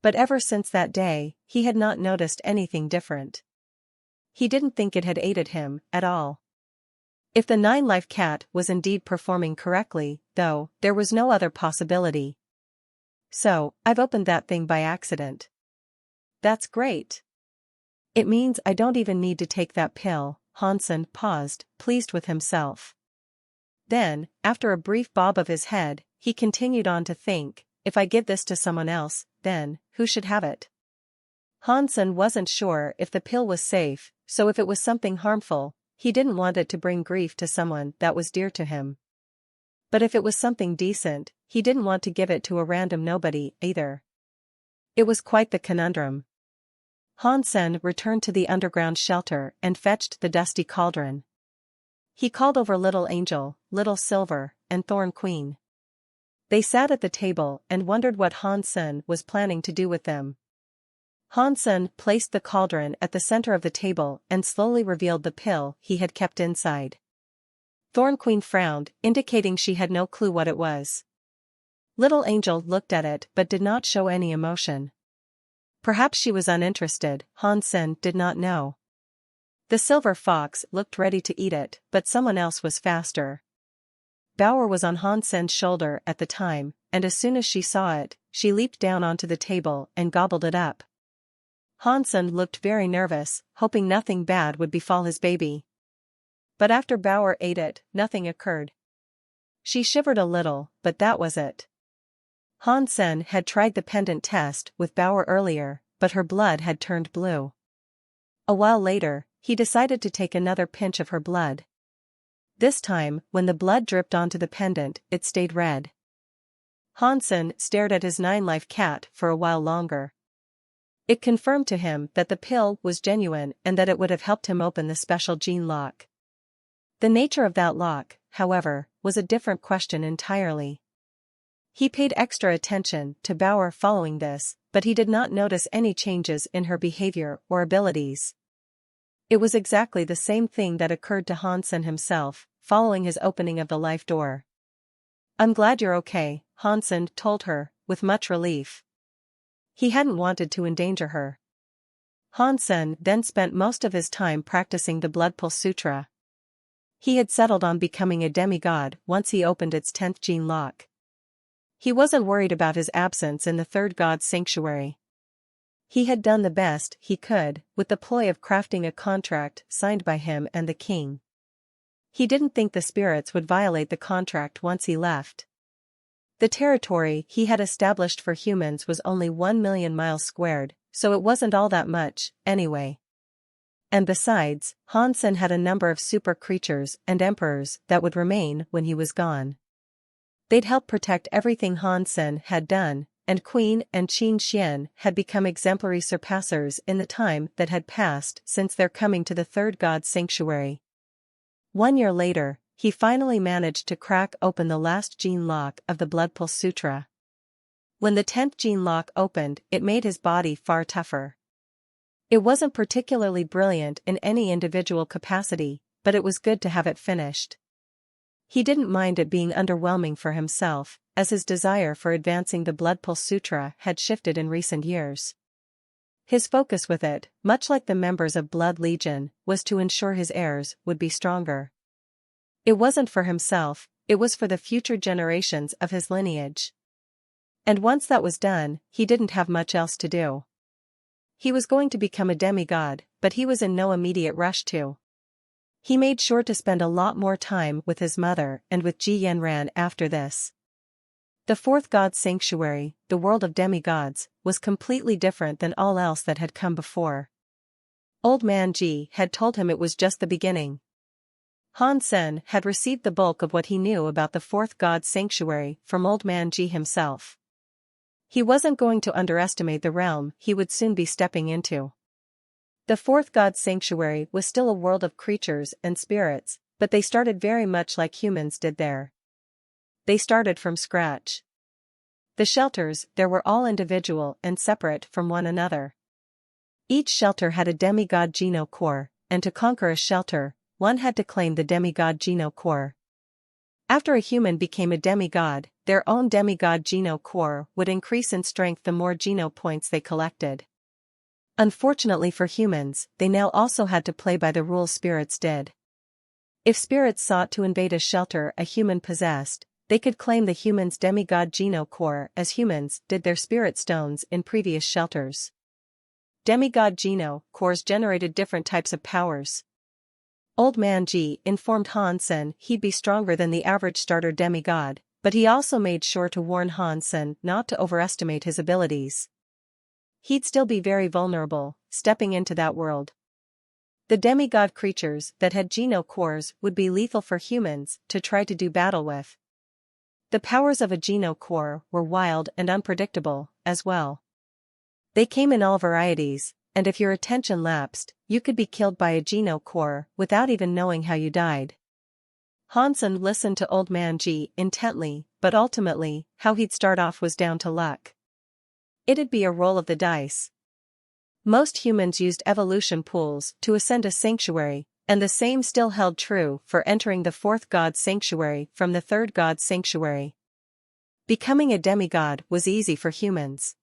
But ever since that day, he had not noticed anything different. He didn't think it had aided him at all. If the 9-life cat was indeed performing correctly, though, there was no other possibility. So, I've opened that thing by accident. That's great. It means I don't even need to take that pill. Hansen paused, pleased with himself. Then, after a brief bob of his head, he continued on to think, if I give this to someone else, then, who should have it? Hansen wasn't sure if the pill was safe, so if it was something harmful, he didn't want it to bring grief to someone that was dear to him. But if it was something decent, he didn't want to give it to a random nobody, either. It was quite the conundrum. Hansen returned to the underground shelter and fetched the dusty cauldron. He called over Little Angel, Little Silver, and Thorn Queen. They sat at the table and wondered what Hansen was planning to do with them. Hansen placed the cauldron at the center of the table and slowly revealed the pill he had kept inside. Thorn Queen frowned, indicating she had no clue what it was. Little Angel looked at it but did not show any emotion. Perhaps she was uninterested, Hansen did not know. The silver fox looked ready to eat it, but someone else was faster. Bauer was on Hansen's shoulder at the time, and as soon as she saw it, she leaped down onto the table and gobbled it up. Hansen looked very nervous, hoping nothing bad would befall his baby. But after Bauer ate it, nothing occurred. She shivered a little, but that was it. Hansen had tried the pendant test with Bauer earlier, but her blood had turned blue. A while later, he decided to take another pinch of her blood. This time, when the blood dripped onto the pendant, it stayed red. Hansen stared at his 9-life cat for a while longer. It confirmed to him that the pill was genuine and that it would have helped him open the special gene lock. The nature of that lock, however, was a different question entirely. He paid extra attention to Bauer following this, but he did not notice any changes in her behavior or abilities. It was exactly the same thing that occurred to Hansen himself, following his opening of the life door. "I'm glad you're okay," Hansen told her, with much relief. He hadn't wanted to endanger her. Hansen then spent most of his time practicing the Blood Pulse Sutra. He had settled on becoming a demigod once he opened its 10th gene lock. He wasn't worried about his absence in the third god's sanctuary. He had done the best he could, with the ploy of crafting a contract signed by him and the king. He didn't think the spirits would violate the contract once he left. The territory he had established for humans was only 1 million miles squared, so it wasn't all that much, anyway. And besides, Hansen had a number of super creatures and emperors that would remain when he was gone. They'd help protect everything Hansen had done, and Queen and Qin Xian had become exemplary surpassers in the time that had passed since their coming to the third god's sanctuary. 1 year later, he finally managed to crack open the last gene lock of the Blood Pulse Sutra. When the 10th gene lock opened, it made his body far tougher. It wasn't particularly brilliant in any individual capacity, but it was good to have it finished. He didn't mind it being underwhelming for himself, as his desire for advancing the Blood Pulse Sutra had shifted in recent years. His focus with it, much like the members of Blood Legion, was to ensure his heirs would be stronger. It wasn't for himself, it was for the future generations of his lineage. And once that was done, he didn't have much else to do. He was going to become a demigod, but he was in no immediate rush to. He made sure to spend a lot more time with his mother and with Ji Yanran after this. The fourth god's sanctuary, the world of demigods, was completely different than all else that had come before. Old Man Ji had told him it was just the beginning. Han Sen had received the bulk of what he knew about the fourth god's sanctuary from Old Man Ji himself. He wasn't going to underestimate the realm he would soon be stepping into. The fourth god's sanctuary was still a world of creatures and spirits, but they started very much like humans did there. They started from scratch. The shelters there were all individual and separate from one another. Each shelter had a demigod Geno core, and to conquer a shelter, one had to claim the demigod Geno core. After a human became a demigod, their own demigod Geno core would increase in strength the more Geno points they collected. Unfortunately for humans, they now also had to play by the rules spirits did. If spirits sought to invade a shelter a human possessed, they could claim the human's demigod Geno core as humans did their spirit stones in previous shelters. Demigod Geno cores generated different types of powers. Old Man Ji informed Han Sen he'd be stronger than the average starter demigod, but he also made sure to warn Han Sen not to overestimate his abilities. He'd still be very vulnerable, stepping into that world. The demigod creatures that had Geno cores would be lethal for humans to try to do battle with. The powers of a Geno core were wild and unpredictable, as well. They came in all varieties, and if your attention lapsed, you could be killed by a Geno core without even knowing how you died. Han Sen listened to Old Man Ji intently, but ultimately, how he'd start off was down to luck. It'd be a roll of the dice. Most humans used evolution pools to ascend a sanctuary, and the same still held true for entering the fourth god's sanctuary from the third god's sanctuary. Becoming a demigod was easy for humans.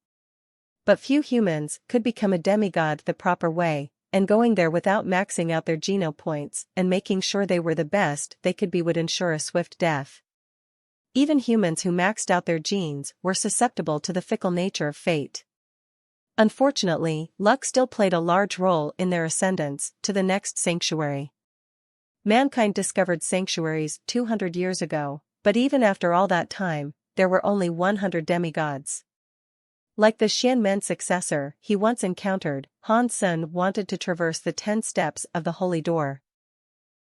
But few humans could become a demigod the proper way, and going there without maxing out their Geno points and making sure they were the best they could be would ensure a swift death. Even humans who maxed out their genes were susceptible to the fickle nature of fate. Unfortunately, luck still played a large role in their ascendance to the next sanctuary. Mankind discovered sanctuaries 200 years ago, but even after all that time, there were only 100 demigods. Like the Xianmen successor he once encountered, Han Sen wanted to traverse the 10 steps of the Holy Door.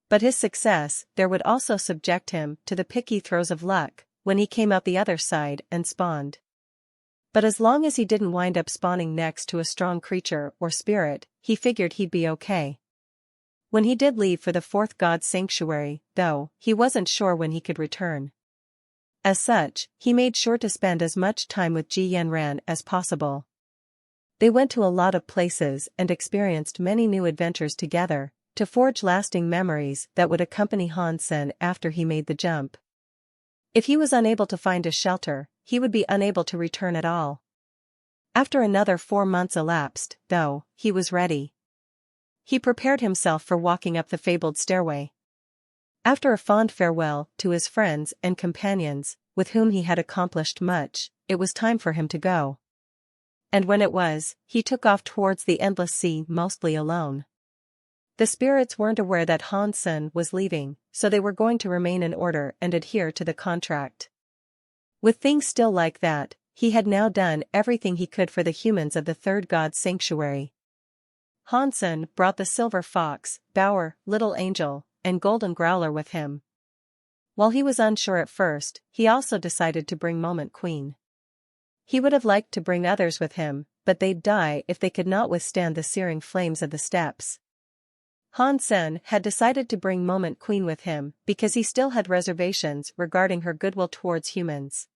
But his success there would also subject him to the picky throes of luck when he came out the other side and spawned. But as long as he didn't wind up spawning next to a strong creature or spirit, he figured he'd be okay. When he did leave for the fourth god's sanctuary, though, he wasn't sure when he could return. As such, he made sure to spend as much time with Ji Yanran as possible. They went to a lot of places and experienced many new adventures together, to forge lasting memories that would accompany Han Sen after he made the jump. If he was unable to find a shelter, he would be unable to return at all. After another 4 months elapsed, though, he was ready. He prepared himself for walking up the fabled stairway. After a fond farewell to his friends and companions, with whom he had accomplished much, it was time for him to go. And when it was, he took off towards the endless sea mostly alone. The spirits weren't aware that Han Sen was leaving, so they were going to remain in order and adhere to the contract. With things still like that, he had now done everything he could for the humans of the third god's sanctuary. Han Sen brought the silver fox, bower, little angel, and golden growler with him. While he was unsure at first, he also decided to bring Moment Queen. He would have liked to bring others with him, but they'd die if they could not withstand the searing flames of the steppes. Han Sen had decided to bring Moment Queen with him because he still had reservations regarding her goodwill towards humans.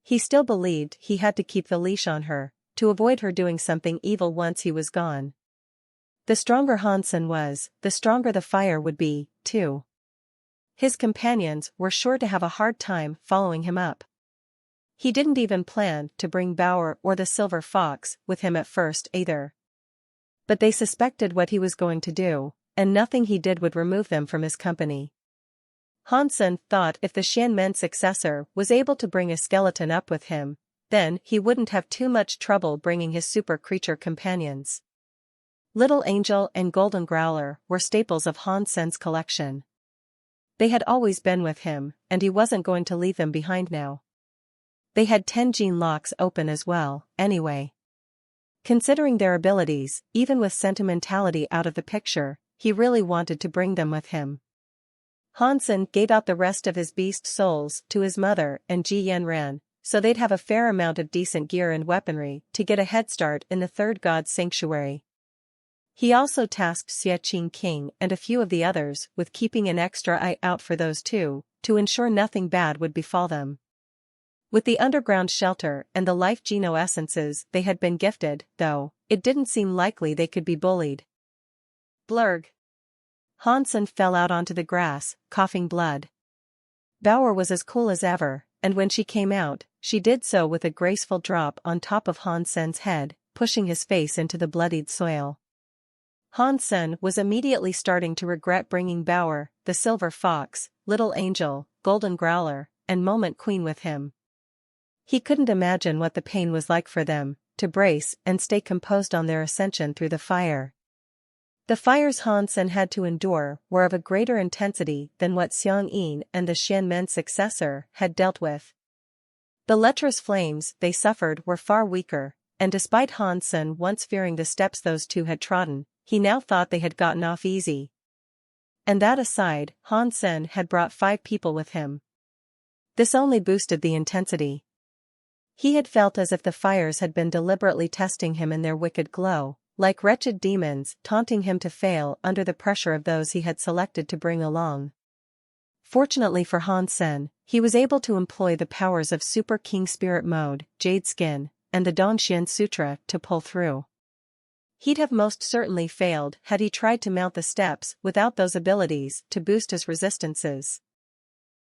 He still believed he had to keep the leash on her, to avoid her doing something evil once he was gone. The stronger Han Sen was, the stronger the fire would be, too. His companions were sure to have a hard time following him up. He didn't even plan to bring Bauer or the silver fox with him at first either. But they suspected what he was going to do, and nothing he did would remove them from his company. Hansen thought if the Xianmen successor was able to bring a skeleton up with him, then he wouldn't have too much trouble bringing his super creature companions. Little Angel and Golden Growler were staples of Hansen's collection. They had always been with him, and he wasn't going to leave them behind now. They had 10 gene locks open as well, anyway. Considering their abilities, even with sentimentality out of the picture, he really wanted to bring them with him. Hansen gave out the rest of his beast souls to his mother and Ji Yanran, so they'd have a fair amount of decent gear and weaponry to get a head start in the third god's sanctuary. He also tasked Xie King and a few of the others with keeping an extra eye out for those two, to ensure nothing bad would befall them. With the underground shelter and the life geno essences they had been gifted, though, it didn't seem likely they could be bullied. Blurg. Hansen fell out onto the grass, coughing blood. Bauer was as cool as ever, and when she came out, she did so with a graceful drop on top of Hansen's head, pushing his face into the bloodied soil. Hansen was immediately starting to regret bringing Bauer, the Silver Fox, Little Angel, Golden Growler, and Moment Queen with him. He couldn't imagine what the pain was like for them, to brace and stay composed on their ascension through the fire. The fires Hansen had to endure were of a greater intensity than what Xiang Yin and the Xianmen's successor had dealt with. The lecherous flames they suffered were far weaker, and despite Hansen once fearing the steps those two had trodden, he now thought they had gotten off easy. And that aside, Hansen had brought 5 people with him. This only boosted the intensity. He had felt as if the fires had been deliberately testing him in their wicked glow, like wretched demons taunting him to fail under the pressure of those he had selected to bring along. Fortunately for Hansen, he was able to employ the powers of Super King Spirit Mode, Jade Skin, and the Dongxian Sutra to pull through. He'd have most certainly failed had he tried to mount the steps without those abilities to boost his resistances.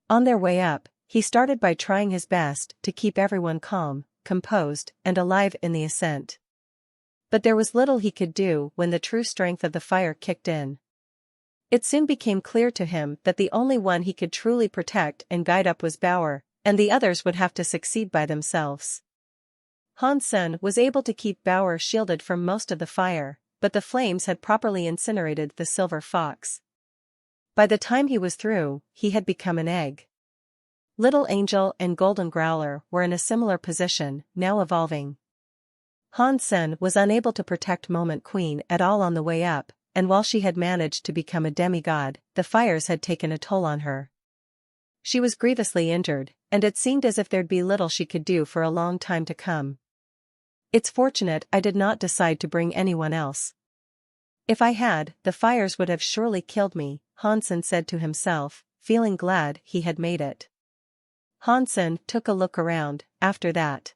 On their way up, he started by trying his best to keep everyone calm, composed, and alive in the ascent. But there was little he could do when the true strength of the fire kicked in. It soon became clear to him that the only one he could truly protect and guide up was Bauer, and the others would have to succeed by themselves. Hansen was able to keep Bauer shielded from most of the fire, but the flames had properly incinerated the Silver Fox. By the time he was through, he had become an egg. Little Angel and Golden Growler were in a similar position, now evolving. Hansen was unable to protect Moment Queen at all on the way up, and while she had managed to become a demigod, the fires had taken a toll on her. She was grievously injured, and it seemed as if there'd be little she could do for a long time to come. It's fortunate I did not decide to bring anyone else. If I had, the fires would have surely killed me, Hansen said to himself, feeling glad he had made it. Hansen took a look around, after that.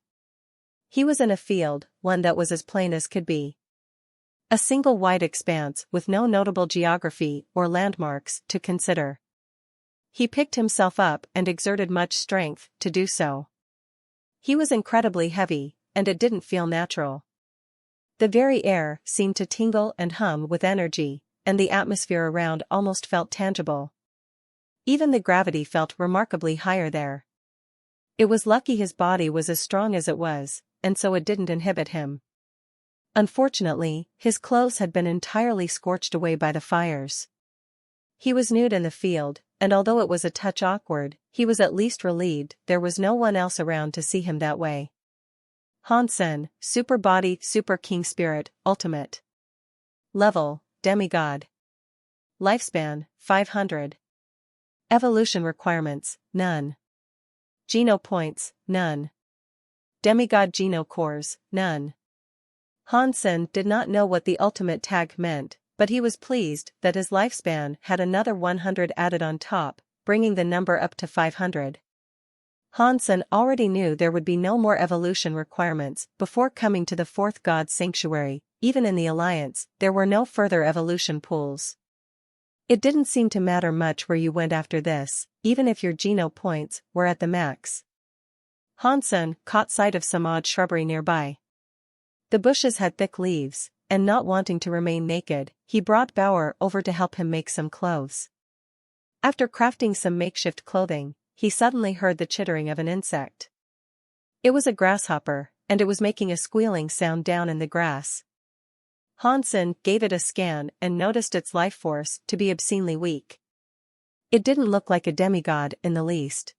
He was in a field, one that was as plain as could be. A single wide expanse with no notable geography or landmarks to consider. He picked himself up and exerted much strength to do so. He was incredibly heavy, and it didn't feel natural. The very air seemed to tingle and hum with energy, and the atmosphere around almost felt tangible. Even the gravity felt remarkably higher there. It was lucky his body was as strong as it was, and so it didn't inhibit him. Unfortunately, his clothes had been entirely scorched away by the fires. He was nude in the field, and although it was a touch awkward, he was at least relieved there was no one else around to see him that way. Hansen, Super Body, Super King Spirit, Ultimate. Level, Demigod. Lifespan, 500. Evolution requirements, none. Geno points, none. Demigod Geno cores, none. Hansen did not know what the ultimate tag meant, but he was pleased that his lifespan had another 100 added on top, bringing the number up to 500. Hansen already knew there would be no more evolution requirements before coming to the fourth god's sanctuary. Even in the Alliance, there were no further evolution pools. It didn't seem to matter much where you went after this, even if your Geno points were at the max. Hansen caught sight of some odd shrubbery nearby. The bushes had thick leaves, and not wanting to remain naked, he brought Bauer over to help him make some clothes. After crafting some makeshift clothing, he suddenly heard the chittering of an insect. It was a grasshopper, and it was making a squealing sound down in the grass. Hansen gave it a scan and noticed its life force to be obscenely weak. It didn't look like a demigod in the least.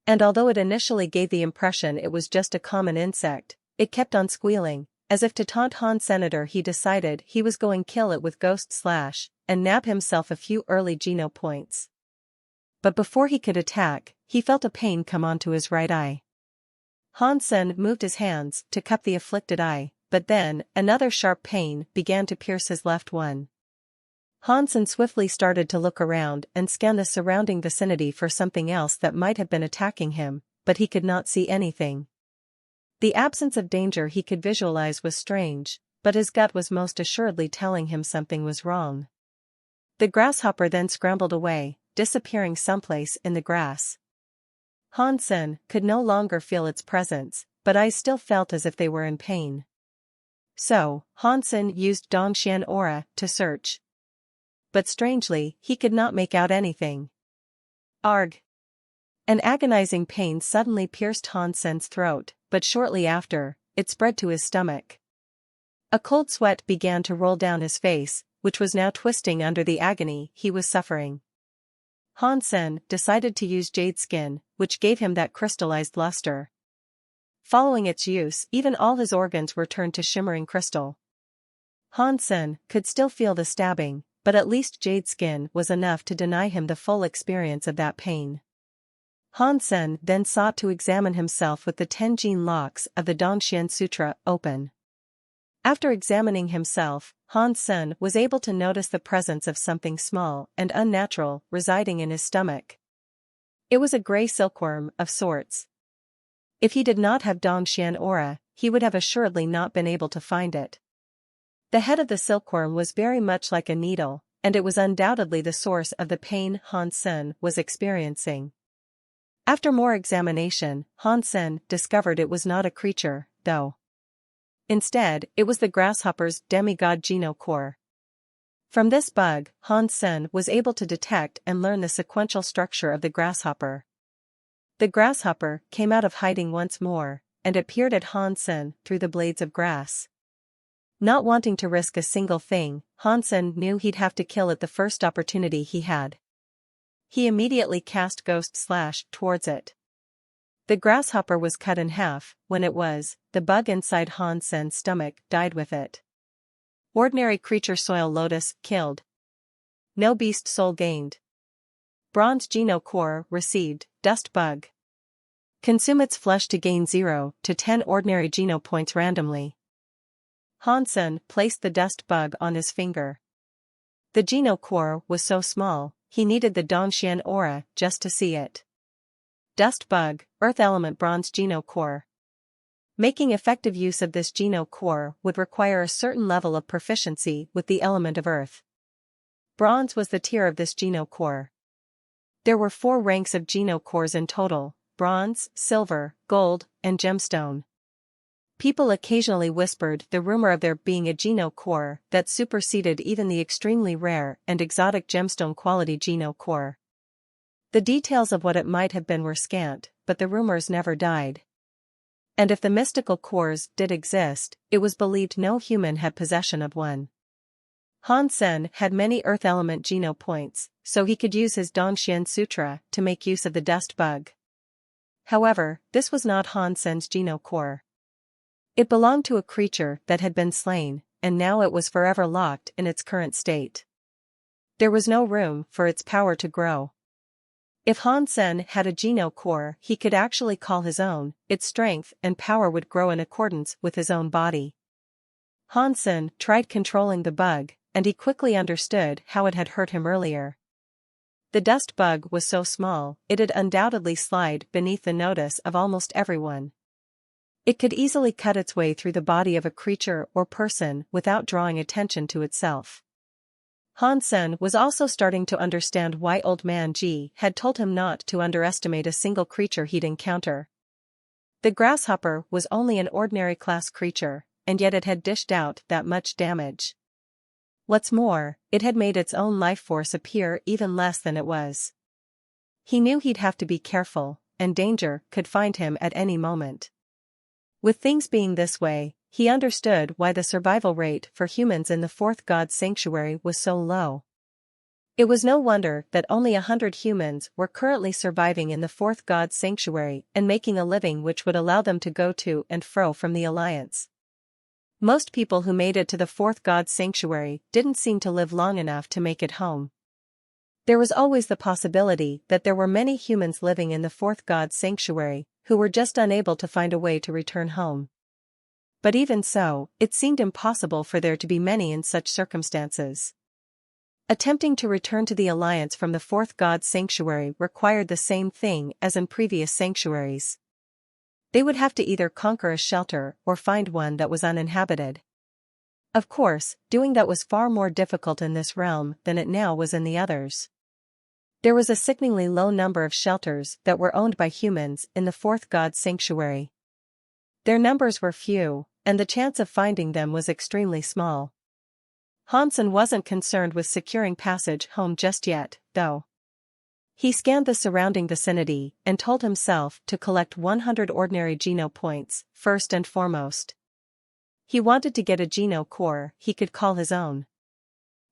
And although it initially gave the impression it was just a common insect, it kept on squealing, as if to taunt Han Senator. He decided he was going to kill it with Ghost Slash, and nab himself a few early Geno points. But before he could attack, he felt a pain come onto his right eye. Hansen moved his hands to cup the afflicted eye, but then, another sharp pain began to pierce his left one. Hansen swiftly started to look around and scan the surrounding vicinity for something else that might have been attacking him, but he could not see anything. The absence of danger he could visualize was strange, but his gut was most assuredly telling him something was wrong. The grasshopper then scrambled away, disappearing someplace in the grass. Hansen could no longer feel its presence, but eyes still felt as if they were in pain. So, Hansen used Dongxian Aura to search. But strangely, he could not make out anything. Arg! An agonizing pain suddenly pierced Hansen's throat, but shortly after, it spread to his stomach. A cold sweat began to roll down his face, which was now twisting under the agony he was suffering. Hansen decided to use jade skin, which gave him that crystallized luster. Following its use, even all his organs were turned to shimmering crystal. Hansen could still feel the stabbing, but at least jade skin was enough to deny him the full experience of that pain. Hansen then sought to examine himself with the 10 gene locks of the Dongxian Sutra open. After examining himself, Hansen was able to notice the presence of something small and unnatural residing in his stomach. It was a gray silkworm of sorts. If he did not have Dongxian Aura, he would have assuredly not been able to find it. The head of the silkworm was very much like a needle, and it was undoubtedly the source of the pain Hansen was experiencing. After more examination, Hansen discovered it was not a creature, though. Instead, it was the grasshopper's demigod Geno core. From this bug, Hansen was able to detect and learn the sequential structure of the grasshopper. The grasshopper came out of hiding once more, and appeared at Hansen through the blades of grass. Not wanting to risk a single thing, Hansen knew he'd have to kill it the first opportunity he had. He immediately cast Ghost Slash towards it. The grasshopper was cut in half. When the bug inside Hansen's stomach died with it. Ordinary creature soil lotus killed. No beast soul gained. Bronze Geno core received, dust bug. Consume its flesh to gain 0 to 10 ordinary Geno points randomly. Hansen placed the dust bug on his finger. The Geno core was so small, he needed the Dongxian Aura just to see it. Dust bug, earth element bronze Geno core. Making effective use of this Geno core would require a certain level of proficiency with the element of earth. Bronze was the tier of this Geno core. There were 4 ranks of Geno cores in total: bronze, silver, gold, and gemstone. People occasionally whispered the rumor of there being a Geno core that superseded even the extremely rare and exotic gemstone quality Geno core. The details of what it might have been were scant, but the rumors never died. And if the mystical cores did exist, it was believed no human had possession of one. Hansen had many earth element Geno points, so he could use his Dongxian Sutra to make use of the dust bug. However, this was not Hansen's Geno core. It belonged to a creature that had been slain, and now it was forever locked in its current state. There was no room for its power to grow. If Hansen had a Geno core he could actually call his own, its strength and power would grow in accordance with his own body. Hansen tried controlling the bug, and he quickly understood how it had hurt him earlier. The dust bug was so small, it'd undoubtedly slide beneath the notice of almost everyone. It could easily cut its way through the body of a creature or person without drawing attention to itself. Hansen was also starting to understand why Old Man G had told him not to underestimate a single creature he'd encounter. The grasshopper was only an ordinary class creature, and yet it had dished out that much damage. What's more, it had made its own life force appear even less than it was. He knew he'd have to be careful, and danger could find him at any moment. With things being this way, he understood why the survival rate for humans in the fourth god sanctuary was so low. It was no wonder that only 100 humans were currently surviving in the fourth god sanctuary and making a living which would allow them to go to and fro from the Alliance. Most people who made it to the fourth god sanctuary didn't seem to live long enough to make it home. There was always the possibility that there were many humans living in the fourth god sanctuary who were just unable to find a way to return home. But even so, it seemed impossible for there to be many in such circumstances. Attempting to return to the Alliance from the fourth god sanctuary required the same thing as in previous sanctuaries. They would have to either conquer a shelter or find one that was uninhabited. Of course, doing that was far more difficult in this realm than it now was in the others. There was a sickeningly low number of shelters that were owned by humans in the fourth god sanctuary. Their numbers were few, and the chance of finding them was extremely small. Hansen wasn't concerned with securing passage home just yet, though. He scanned the surrounding vicinity and told himself to collect 100 ordinary Geno points, first and foremost. He wanted to get a Geno core he could call his own.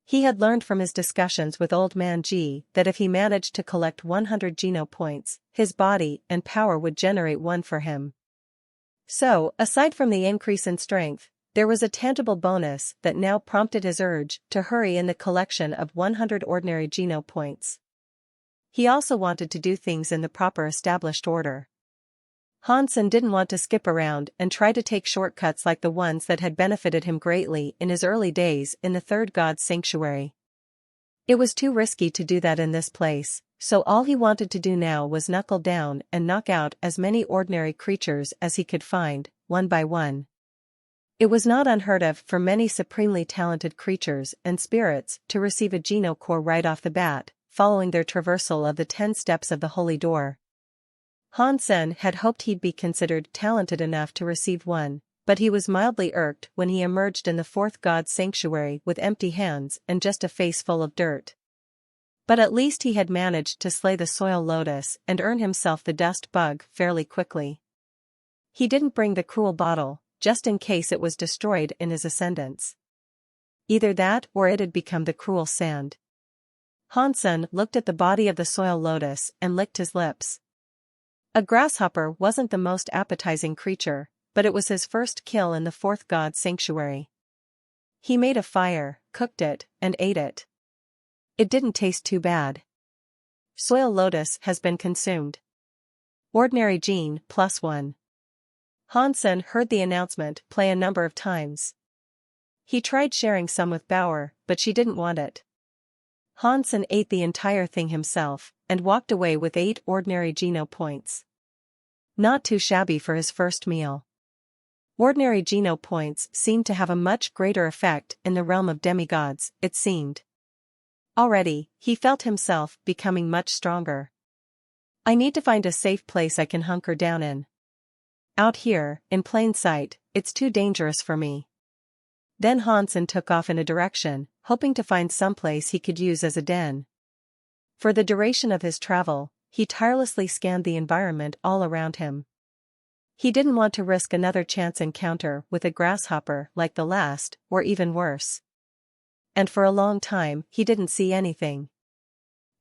He had learned from his discussions with Old Man G that if he managed to collect 100 Geno points, his body and power would generate one for him. So, aside from the increase in strength, there was a tangible bonus that now prompted his urge to hurry in the collection of 100 ordinary Geno points. He also wanted to do things in the proper established order. Hansen didn't want to skip around and try to take shortcuts like the ones that had benefited him greatly in his early days in the third god sanctuary. It was too risky to do that in this place, so all he wanted to do now was knuckle down and knock out as many ordinary creatures as he could find, one by one. It was not unheard of for many supremely talented creatures and spirits to receive a Geno core right off the bat, following their traversal of the 10 steps of the Holy Door. Hansen had hoped he'd be considered talented enough to receive one, but he was mildly irked when he emerged in the fourth god sanctuary with empty hands and just a face full of dirt. But at least he had managed to slay the soil lotus and earn himself the dust bug fairly quickly. He didn't bring the cruel bottle, just in case it was destroyed in his ascendance. Either that or it had become the cruel sand. Hansen looked at the body of the soil lotus and licked his lips. A grasshopper wasn't the most appetizing creature, but it was his first kill in the fourth god sanctuary. He made a fire, cooked it, and ate it. It didn't taste too bad. Soil lotus has been consumed. Ordinary gene +1. Hansen heard the announcement play a number of times. He tried sharing some with Bauer, but she didn't want it. Hansen ate the entire thing himself, and walked away with 8 ordinary Geno points. Not too shabby for his first meal. Ordinary Geno points seemed to have a much greater effect in the realm of demigods, it seemed. Already, he felt himself becoming much stronger. I need to find a safe place I can hunker down in. Out here, in plain sight, it's too dangerous for me. Then Hansen took off in a direction, hoping to find someplace he could use as a den. For the duration of his travel, he tirelessly scanned the environment all around him. He didn't want to risk another chance encounter with a grasshopper like the last, or even worse. And for a long time, he didn't see anything.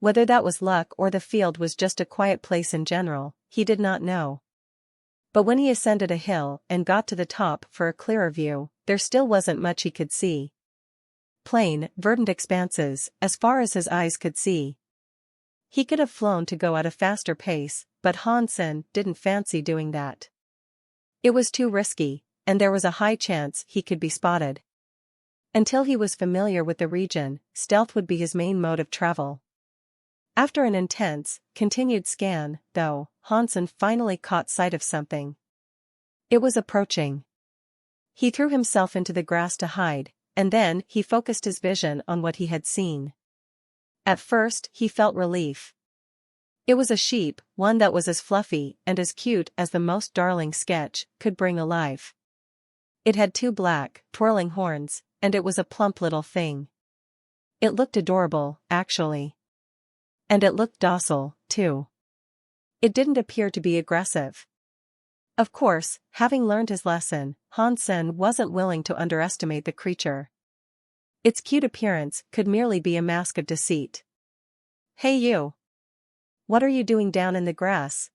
Whether that was luck or the field was just a quiet place in general, he did not know. But when he ascended a hill and got to the top for a clearer view, there still wasn't much he could see. Plain, verdant expanses, as far as his eyes could see. He could have flown to go at a faster pace, but Hansen didn't fancy doing that. It was too risky, and there was a high chance he could be spotted. Until he was familiar with the region, stealth would be his main mode of travel. After an intense, continued scan, though, Hansen finally caught sight of something. It was approaching. He threw himself into the grass to hide, and then he focused his vision on what he had seen. At first, he felt relief. It was a sheep, one that was as fluffy and as cute as the most darling sketch could bring alive. It had 2 black, twirling horns, and it was a plump little thing. It looked adorable, actually. And it looked docile, too. It didn't appear to be aggressive. Of course, having learned his lesson, Hansen wasn't willing to underestimate the creature. Its cute appearance could merely be a mask of deceit. "Hey you! What are you doing down in the grass?"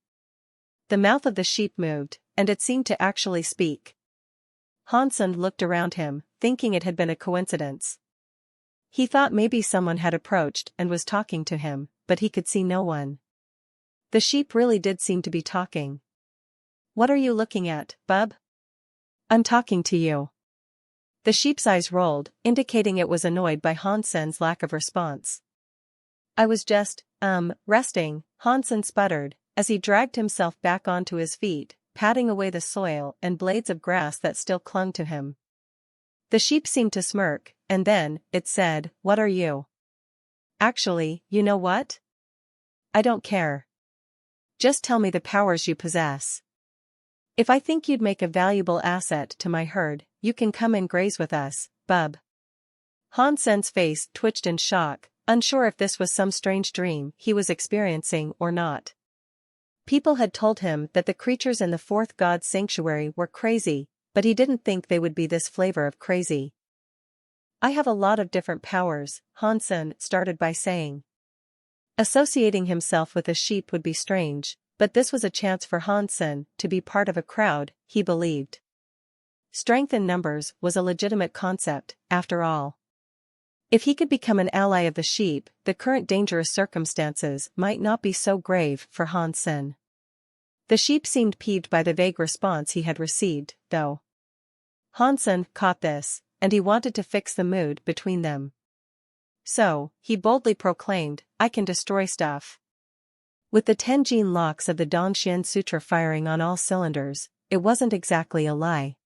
The mouth of the sheep moved, and it seemed to actually speak. Hansen looked around him, thinking it had been a coincidence. He thought maybe someone had approached and was talking to him, but he could see no one. The sheep really did seem to be talking. "What are you looking at, bub?" "I'm talking to you." The sheep's eyes rolled, indicating it was annoyed by Hansen's lack of response. "I was just, resting," Hansen sputtered, as he dragged himself back onto his feet, patting away the soil and blades of grass that still clung to him. The sheep seemed to smirk, and then, it said, "What are you?" "Actually, you know what? I don't care. Just tell me the powers you possess. If I think you'd make a valuable asset to my herd, you can come and graze with us, bub." Hansen's face twitched in shock, unsure if this was some strange dream he was experiencing or not. People had told him that the creatures in the 4th god's sanctuary were crazy, but he didn't think they would be this flavor of crazy. "I have a lot of different powers," Hansen started by saying. Associating himself with a sheep would be strange, but this was a chance for Hansen to be part of a crowd, he believed. Strength in numbers was a legitimate concept, after all. If he could become an ally of the sheep, the current dangerous circumstances might not be so grave for Hansen. The sheep seemed peeved by the vague response he had received, though. Hansen caught this, and he wanted to fix the mood between them. So, he boldly proclaimed, "I can destroy stuff." With the Tenjin locks of the Dongxian Sutra firing on all cylinders, it wasn't exactly a lie.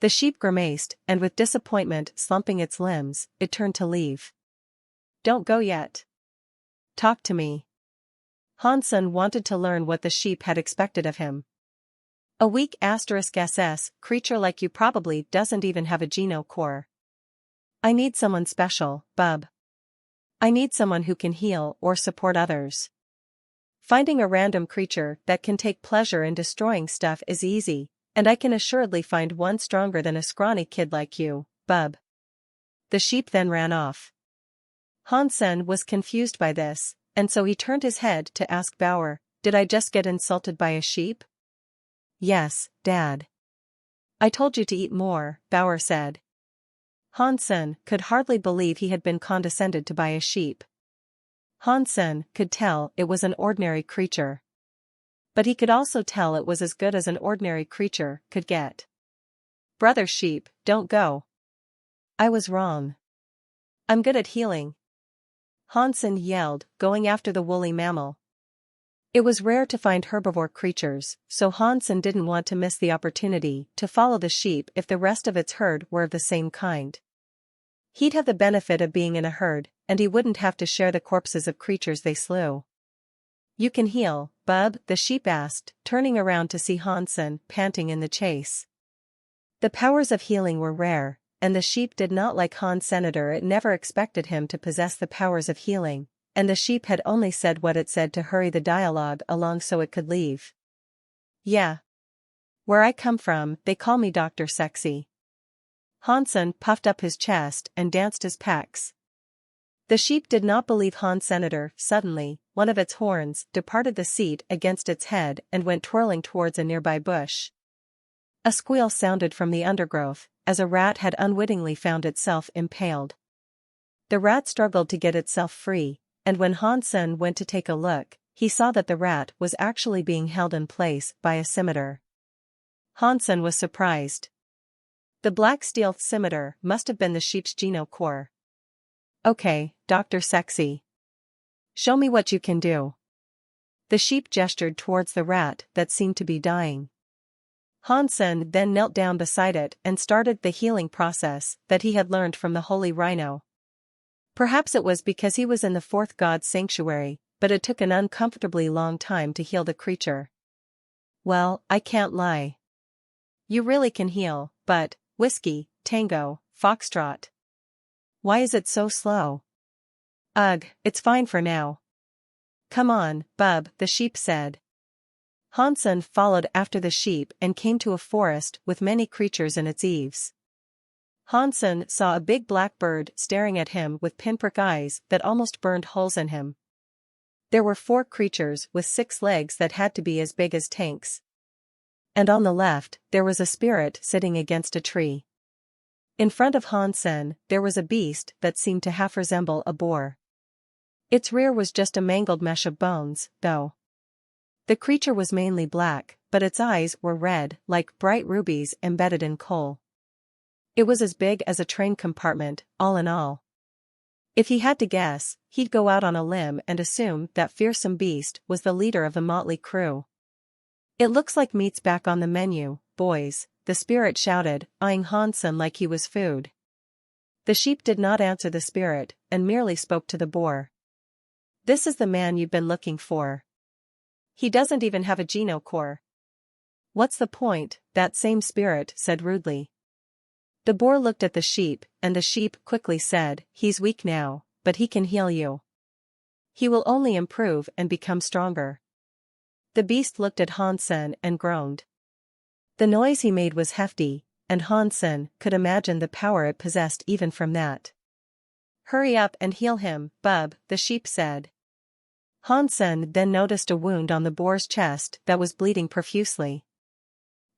The sheep grimaced, and with disappointment slumping its limbs, it turned to leave. "Don't go yet. Talk to me." Hansen wanted to learn what the sheep had expected of him. "A weak *SS creature like you probably doesn't even have a geno core. I need someone special, bub. I need someone who can heal or support others. Finding a random creature that can take pleasure in destroying stuff is easy, and I can assuredly find one stronger than a scrawny kid like you, bub." The sheep then ran off. Hansen was confused by this, and so he turned his head to ask Bauer, "Did I just get insulted by a sheep?" "Yes, Dad. I told you to eat more," Bauer said. Hansen could hardly believe he had been condescended to by a sheep. Hansen could tell it was an ordinary creature. But he could also tell it was as good as an ordinary creature could get. "Brother sheep, don't go. I was wrong. I'm good at healing," Hansen yelled, going after the woolly mammal. It was rare to find herbivore creatures, so Hansen didn't want to miss the opportunity to follow the sheep if the rest of its herd were of the same kind. He'd have the benefit of being in a herd, and he wouldn't have to share the corpses of creatures they slew. "You can heal, bub?" the sheep asked, turning around to see Hansen panting in the chase. The powers of healing were rare, and the sheep did not like Hansen. It never expected him to possess the powers of healing, and the sheep had only said what it said to hurry the dialogue along so it could leave. "Yeah. Where I come from, they call me Dr. Sexy." Hansen puffed up his chest and danced his pecs. The sheep did not believe Hansen. Suddenly, one of its horns departed the seat against its head and went twirling towards a nearby bush. A squeal sounded from the undergrowth, as a rat had unwittingly found itself impaled. The rat struggled to get itself free, and when Hansen went to take a look, he saw that the rat was actually being held in place by a scimitar. Hansen was surprised. The black steel scimitar must have been the sheep's geno core. "Okay, Dr. Sexy. Show me what you can do." The sheep gestured towards the rat that seemed to be dying. Hansen then knelt down beside it and started the healing process that he had learned from the holy rhino. Perhaps it was because he was in the 4th god's sanctuary, but it took an uncomfortably long time to heal the creature. Well, I can't lie. You really can heal, but, whiskey, tango, foxtrot. Why is it so slow? Ugh, it's fine for now. Come on, bub, the sheep said. Hansen followed after the sheep and came to a forest with many creatures in its eaves. Hansen saw a big black bird staring at him with pinprick eyes that almost burned holes in him. There were 4 creatures with 6 legs that had to be as big as tanks. And on the left, there was a spirit sitting against a tree. In front of Hansen, there was a beast that seemed to half resemble a boar. Its rear was just a mangled mesh of bones, though. The creature was mainly black, but its eyes were red, like bright rubies embedded in coal. It was as big as a train compartment, all in all. If he had to guess, he'd go out on a limb and assume that fearsome beast was the leader of the motley crew. It looks like meat's back on the menu, boys, the spirit shouted, eyeing Hansen like he was food. The sheep did not answer the spirit, and merely spoke to the boar. This is the man you've been looking for. He doesn't even have a genocore. What's the point? That same spirit said rudely. The boar looked at the sheep, and the sheep quickly said, he's weak now, but he can heal you. He will only improve and become stronger. The beast looked at Hansen and groaned. The noise he made was hefty, and Hansen could imagine the power it possessed even from that. Hurry up and heal him, bub, the sheep said. Hansen then noticed a wound on the boar's chest that was bleeding profusely.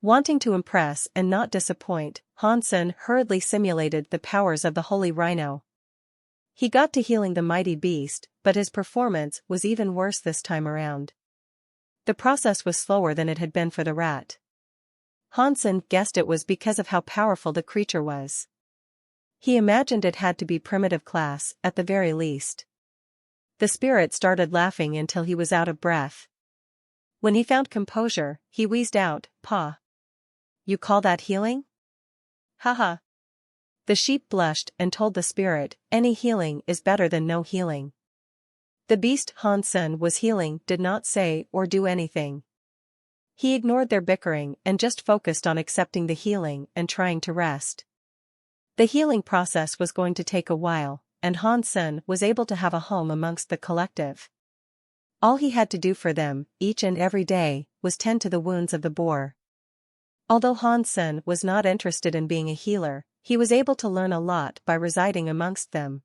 Wanting to impress and not disappoint, Hansen hurriedly simulated the powers of the holy rhino. He got to healing the mighty beast, but his performance was even worse this time around. The process was slower than it had been for the rat. Hansen guessed it was because of how powerful the creature was. He imagined it had to be primitive class, at the very least. The spirit started laughing until he was out of breath. When he found composure, he wheezed out, "Pa. You call that healing?" "Haha." The sheep blushed and told the spirit, "Any healing is better than no healing." The beast Hansen was healing did not say or do anything. He ignored their bickering and just focused on accepting the healing and trying to rest. The healing process was going to take a while, and Hansen was able to have a home amongst the collective. All he had to do for them, each and every day, was tend to the wounds of the boar. Although Hansen was not interested in being a healer, he was able to learn a lot by residing amongst them.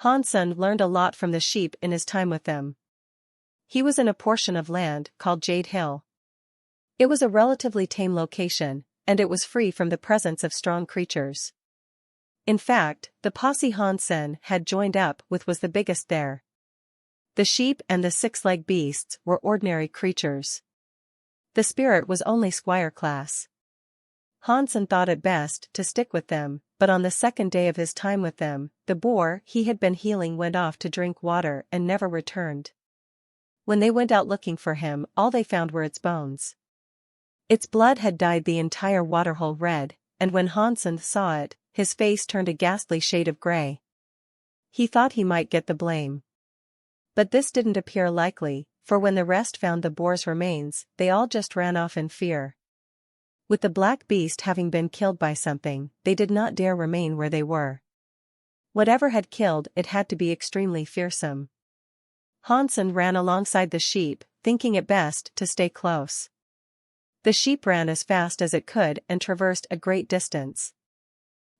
Hansen learned a lot from the sheep in his time with them. He was in a portion of land called Jade Hill. It was a relatively tame location, and it was free from the presence of strong creatures. In fact, the posse Hansen had joined up with was the biggest there. The sheep and the 6-legged beasts were ordinary creatures. The spirit was only squire class. Hansen thought it best to stick with them, but on the second day of his time with them, the boar he had been healing went off to drink water and never returned. When they went out looking for him, all they found were its bones. Its blood had dyed the entire waterhole red, and when Hansen saw it, his face turned a ghastly shade of gray. He thought he might get the blame. But this didn't appear likely, for when the rest found the boar's remains, they all just ran off in fear. With the black beast having been killed by something, they did not dare remain where they were. Whatever had killed it had to be extremely fearsome. Hansen ran alongside the sheep, thinking it best to stay close. The sheep ran as fast as it could and traversed a great distance.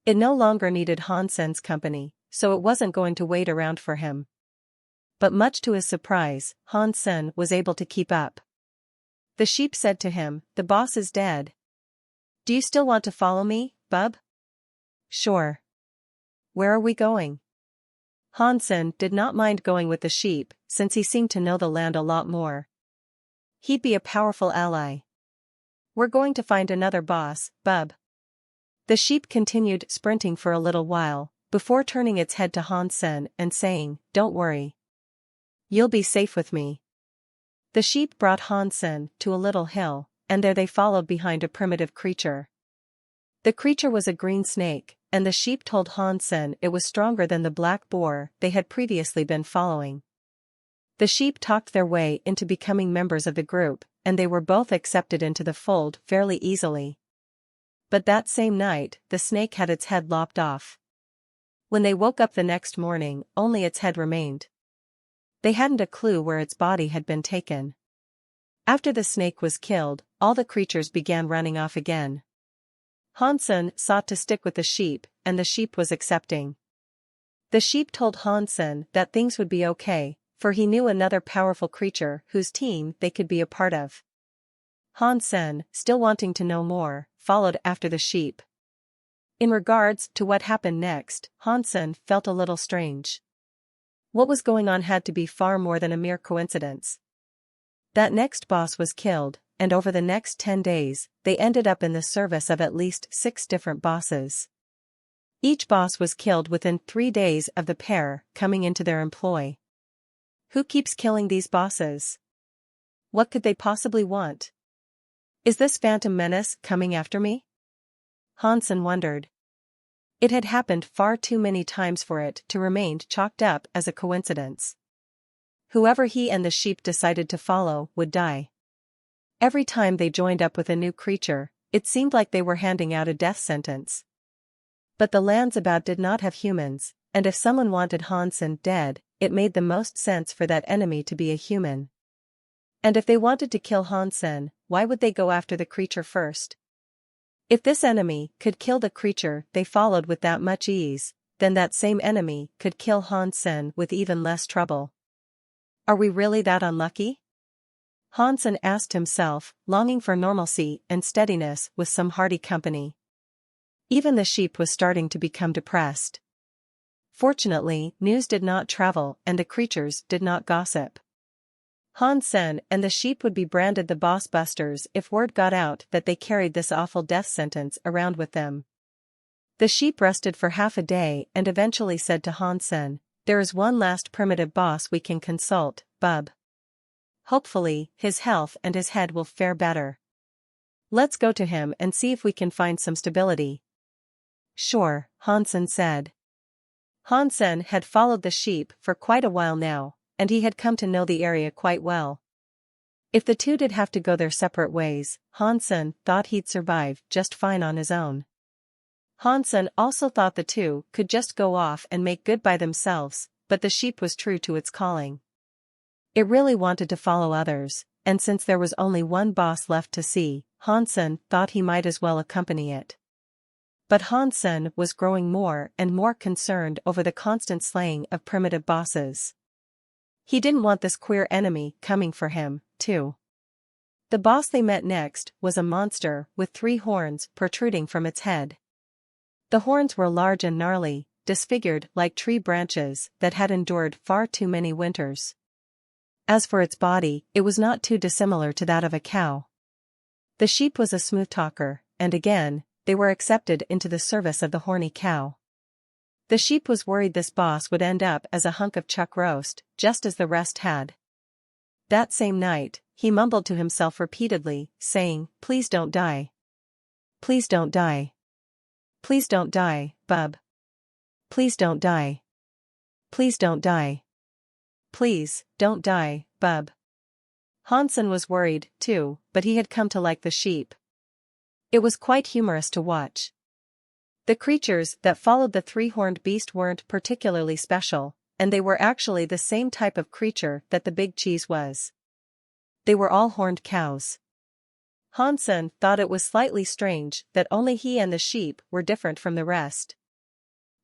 It no longer needed Hansen's company, so it wasn't going to wait around for him. But much to his surprise, Hansen was able to keep up. The sheep said to him, "The boss is dead. Do you still want to follow me, bub?" "Sure. Where are we going?" Hansen did not mind going with the sheep, since he seemed to know the land a lot more. He'd be a powerful ally. "We're going to find another boss, bub." The sheep continued sprinting for a little while, before turning its head to Hansen and saying, "Don't worry. You'll be safe with me." The sheep brought Hansen to a little hill, and there they followed behind a primitive creature. The creature was a green snake, and the sheep told Hansen it was stronger than the black boar they had previously been following. The sheep talked their way into becoming members of the group, and they were both accepted into the fold fairly easily. But that same night, the snake had its head lopped off. When they woke up the next morning, only its head remained. They hadn't a clue where its body had been taken. After the snake was killed, all the creatures began running off again. Hansen sought to stick with the sheep, and the sheep was accepting. The sheep told Hansen that things would be okay, for he knew another powerful creature whose team they could be a part of. Hansen, still wanting to know more, followed after the sheep. In regards to what happened next, Hansen felt a little strange. What was going on had to be far more than a mere coincidence. That next boss was killed, and over the next 10 days, they ended up in the service of at least 6 different bosses. Each boss was killed within 3 days of the pair coming into their employ. Who keeps killing these bosses? What could they possibly want? Is this phantom menace coming after me? Hansen wondered. It had happened far too many times for it to remain chalked up as a coincidence. Whoever he and the sheep decided to follow would die. Every time they joined up with a new creature, it seemed like they were handing out a death sentence. But the lands about did not have humans, and if someone wanted Hansen dead, it made the most sense for that enemy to be a human. And if they wanted to kill Hansen, why would they go after the creature first? If this enemy could kill the creature they followed with that much ease, then that same enemy could kill Hansen with even less trouble. Are we really that unlucky? Hansen asked himself, longing for normalcy and steadiness with some hardy company. Even the sheep was starting to become depressed. Fortunately, news did not travel and the creatures did not gossip. Hansen and the sheep would be branded the boss busters if word got out that they carried this awful death sentence around with them. The sheep rested for half a day and eventually said to Hansen, "There is one last primitive boss we can consult, bub. Hopefully, his health and his head will fare better. Let's go to him and see if we can find some stability." "Sure," Hansen said. Hansen had followed the sheep for quite a while now, and he had come to know the area quite well. If the two did have to go their separate ways, Hansen thought he'd survive just fine on his own. Hansen also thought the two could just go off and make good by themselves, but the sheep was true to its calling. It really wanted to follow others, and since there was only one boss left to see, Hansen thought he might as well accompany it. But Hansen was growing more and more concerned over the constant slaying of primitive bosses. He didn't want this queer enemy coming for him, too. The boss they met next was a monster with 3 horns protruding from its head. The horns were large and gnarly, disfigured like tree branches that had endured far too many winters. As for its body, it was not too dissimilar to that of a cow. The sheep was a smooth talker, and again, they were accepted into the service of the horny cow. The sheep was worried this boss would end up as a hunk of chuck roast, just as the rest had. That same night, he mumbled to himself repeatedly, saying, "Please don't die. Please don't die. Please don't die, bub. Please don't die. Please don't die. Please, don't die, bub." Hansen was worried, too, but he had come to like the sheep. It was quite humorous to watch. The creatures that followed the 3-horned beast weren't particularly special, and they were actually the same type of creature that the big cheese was. They were all horned cows. Hansen thought it was slightly strange that only he and the sheep were different from the rest.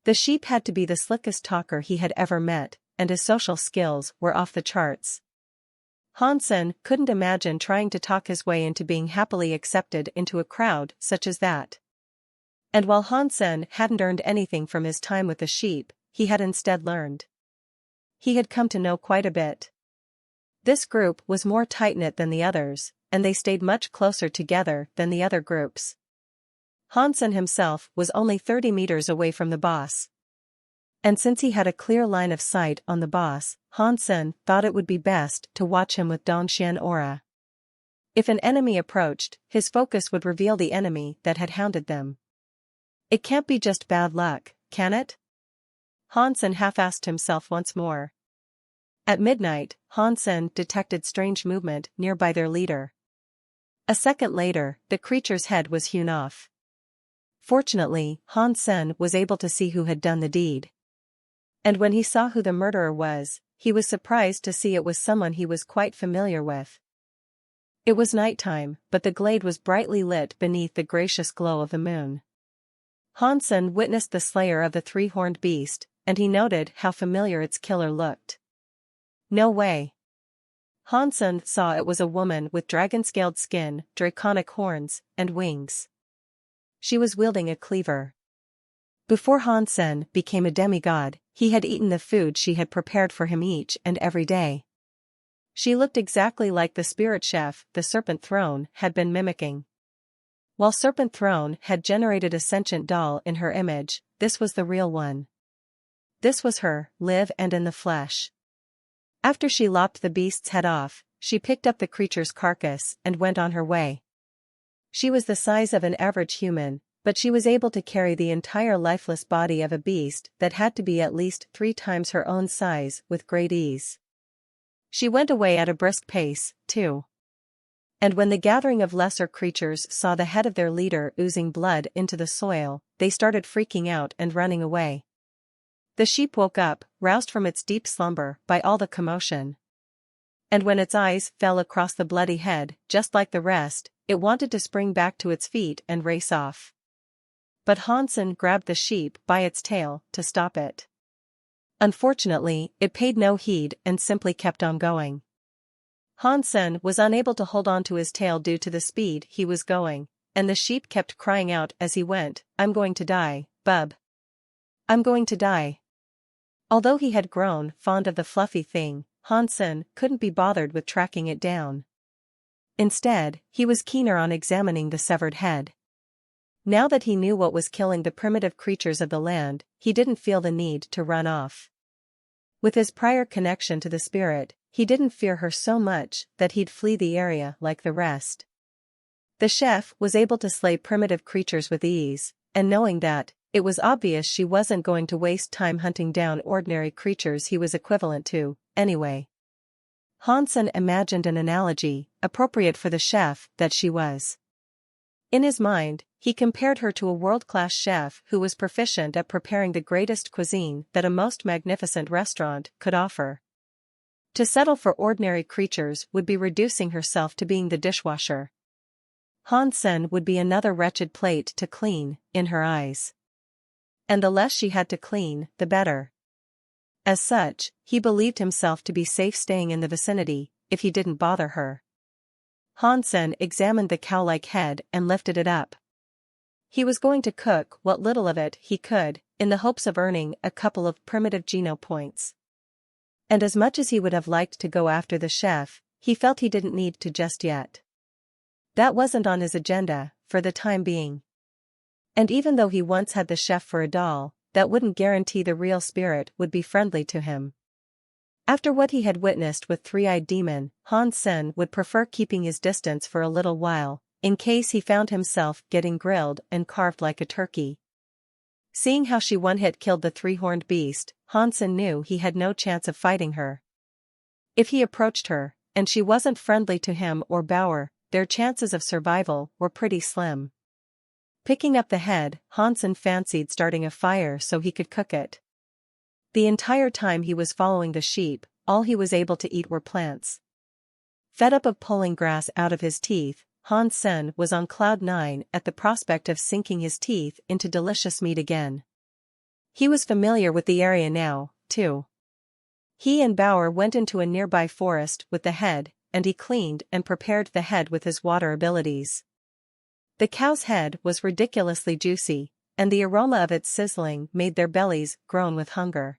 The sheep had to be the slickest talker he had ever met, and his social skills were off the charts. Hansen couldn't imagine trying to talk his way into being happily accepted into a crowd such as that. And while Hansen hadn't earned anything from his time with the sheep, he had instead learned. He had come to know quite a bit. This group was more tight-knit than the others, and they stayed much closer together than the other groups. Hansen himself was only 30 meters away from the boss. And since he had a clear line of sight on the boss, Hansen thought it would be best to watch him with Dongxian aura. If an enemy approached, his focus would reveal the enemy that had hounded them. It can't be just bad luck, can it? Hansen half-asked himself once more. At midnight, Hansen detected strange movement nearby their leader. A second later, the creature's head was hewn off. Fortunately, Hansen was able to see who had done the deed. And when he saw who the murderer was, he was surprised to see it was someone he was quite familiar with. It was nighttime, but the glade was brightly lit beneath the gracious glow of the moon. Hansen witnessed the slayer of the three-horned beast, and he noted how familiar its killer looked. No way. Hansen saw it was a woman with dragon-scaled skin, draconic horns, and wings. She was wielding a cleaver. Before Hansen became a demigod, he had eaten the food she had prepared for him each and every day. She looked exactly like the spirit chef the Serpent Throne had been mimicking. While Serpent Throne had generated a sentient doll in her image, this was the real one. This was her, live and in the flesh. After she lopped the beast's head off, she picked up the creature's carcass and went on her way. She was the size of an average human, but she was able to carry the entire lifeless body of a beast that had to be at least 3 times her own size with great ease. She went away at a brisk pace, too. And when the gathering of lesser creatures saw the head of their leader oozing blood into the soil, they started freaking out and running away. The sheep woke up, roused from its deep slumber by all the commotion. And when its eyes fell across the bloody head, just like the rest, it wanted to spring back to its feet and race off. But Hansen grabbed the sheep by its tail to stop it. Unfortunately, it paid no heed and simply kept on going. Hansen was unable to hold on to his tail due to the speed he was going, and the sheep kept crying out as he went, "I'm going to die, bub. I'm going to die." Although he had grown fond of the fluffy thing, Hansen couldn't be bothered with tracking it down. Instead, he was keener on examining the severed head. Now that he knew what was killing the primitive creatures of the land, he didn't feel the need to run off. With his prior connection to the spirit, he didn't fear her so much that he'd flee the area like the rest. The chef was able to slay primitive creatures with ease, and knowing that, it was obvious she wasn't going to waste time hunting down ordinary creatures he was equivalent to, anyway. Hansen imagined an analogy, appropriate for the chef that she was. In his mind, he compared her to a world-class chef who was proficient at preparing the greatest cuisine that a most magnificent restaurant could offer. To settle for ordinary creatures would be reducing herself to being the dishwasher. Hansen would be another wretched plate to clean, in her eyes. And the less she had to clean, the better. As such, he believed himself to be safe staying in the vicinity, if he didn't bother her. Hansen examined the cow-like head and lifted it up. He was going to cook what little of it he could, in the hopes of earning a couple of primitive geno points. And as much as he would have liked to go after the chef, he felt he didn't need to just yet. That wasn't on his agenda, for the time being. And even though he once had the chef for a doll, that wouldn't guarantee the real spirit would be friendly to him. After what he had witnessed with Three-Eyed Demon, Hansen would prefer keeping his distance for a little while, in case he found himself getting grilled and carved like a turkey. Seeing how she one-hit killed the three-horned beast, Hansen knew he had no chance of fighting her. If he approached her, and she wasn't friendly to him or Bauer, their chances of survival were pretty slim. Picking up the head, Hansen fancied starting a fire so he could cook it. The entire time he was following the sheep, all he was able to eat were plants. Fed up of pulling grass out of his teeth, Hansen was on cloud 9 at the prospect of sinking his teeth into delicious meat again. He was familiar with the area now, too. He and Bauer went into a nearby forest with the head, and he cleaned and prepared the head with his water abilities. The cow's head was ridiculously juicy, and the aroma of its sizzling made their bellies groan with hunger.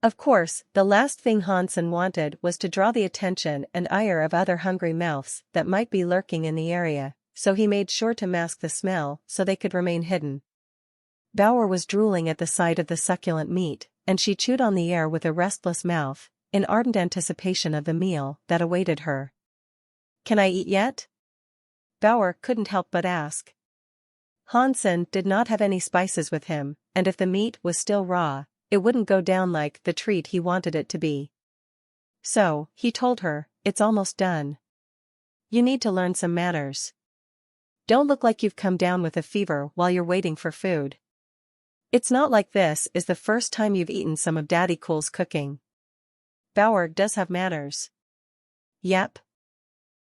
Of course, the last thing Hansen wanted was to draw the attention and ire of other hungry mouths that might be lurking in the area, so he made sure to mask the smell so they could remain hidden. Bauer was drooling at the sight of the succulent meat, and she chewed on the air with a restless mouth, in ardent anticipation of the meal that awaited her. "Can I eat yet?" Bauer couldn't help but ask. Hansen did not have any spices with him, and if the meat was still raw, it wouldn't go down like the treat he wanted it to be. So, he told her, "It's almost done. You need to learn some manners. Don't look like you've come down with a fever while you're waiting for food. It's not like this is the first time you've eaten some of Daddy Cool's cooking. Bauer does have manners." "Yep.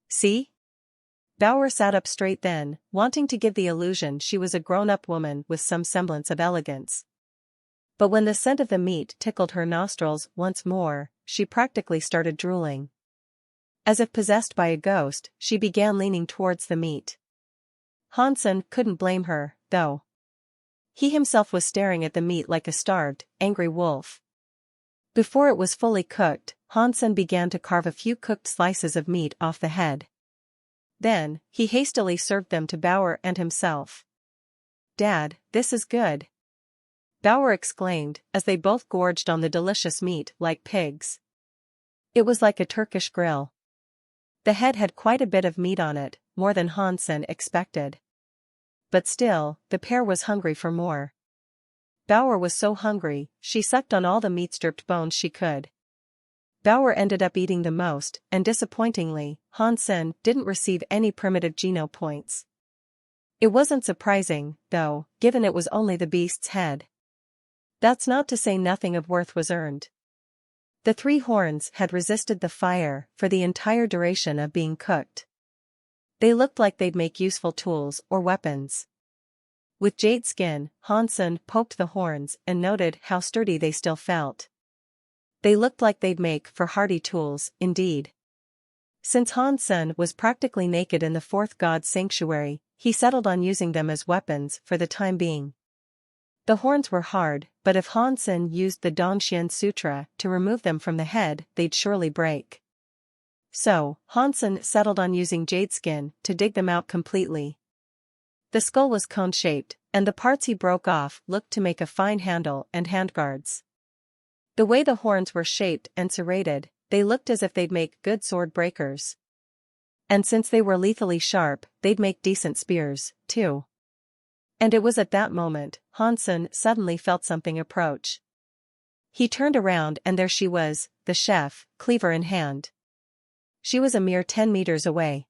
See?" Bauer sat up straight then, wanting to give the illusion she was a grown-up woman with some semblance of elegance. But when the scent of the meat tickled her nostrils once more, she practically started drooling. As if possessed by a ghost, she began leaning towards the meat. Hansen couldn't blame her, though. He himself was staring at the meat like a starved, angry wolf. Before it was fully cooked, Hansen began to carve a few cooked slices of meat off the head. Then, he hastily served them to Bauer and himself. "Dad, this is good," Bauer exclaimed, as they both gorged on the delicious meat like pigs. It was like a Turkish grill. The head had quite a bit of meat on it, more than Hansen expected. But still, the pair was hungry for more. Bauer was so hungry, she sucked on all the meat-stripped bones she could. Bauer ended up eating the most, and disappointingly, Hansen didn't receive any primitive geno points. It wasn't surprising, though, given it was only the beast's head. That's not to say nothing of worth was earned. The 3 horns had resisted the fire for the entire duration of being cooked. They looked like they'd make useful tools or weapons. With jade skin, Hansen poked the horns and noted how sturdy they still felt. They looked like they'd make for hardy tools, indeed. Since Hansen was practically naked in the 4th god's sanctuary, he settled on using them as weapons for the time being. The horns were hard, but if Hansen used the Dongxian Sutra to remove them from the head, they'd surely break. So, Hansen settled on using jade skin to dig them out completely. The skull was cone-shaped, and the parts he broke off looked to make a fine handle and handguards. The way the horns were shaped and serrated, they looked as if they'd make good sword breakers. And since they were lethally sharp, they'd make decent spears, too. And it was at that moment, Hansen suddenly felt something approach. He turned around and there she was, the chef, cleaver in hand. She was a mere 10 meters away.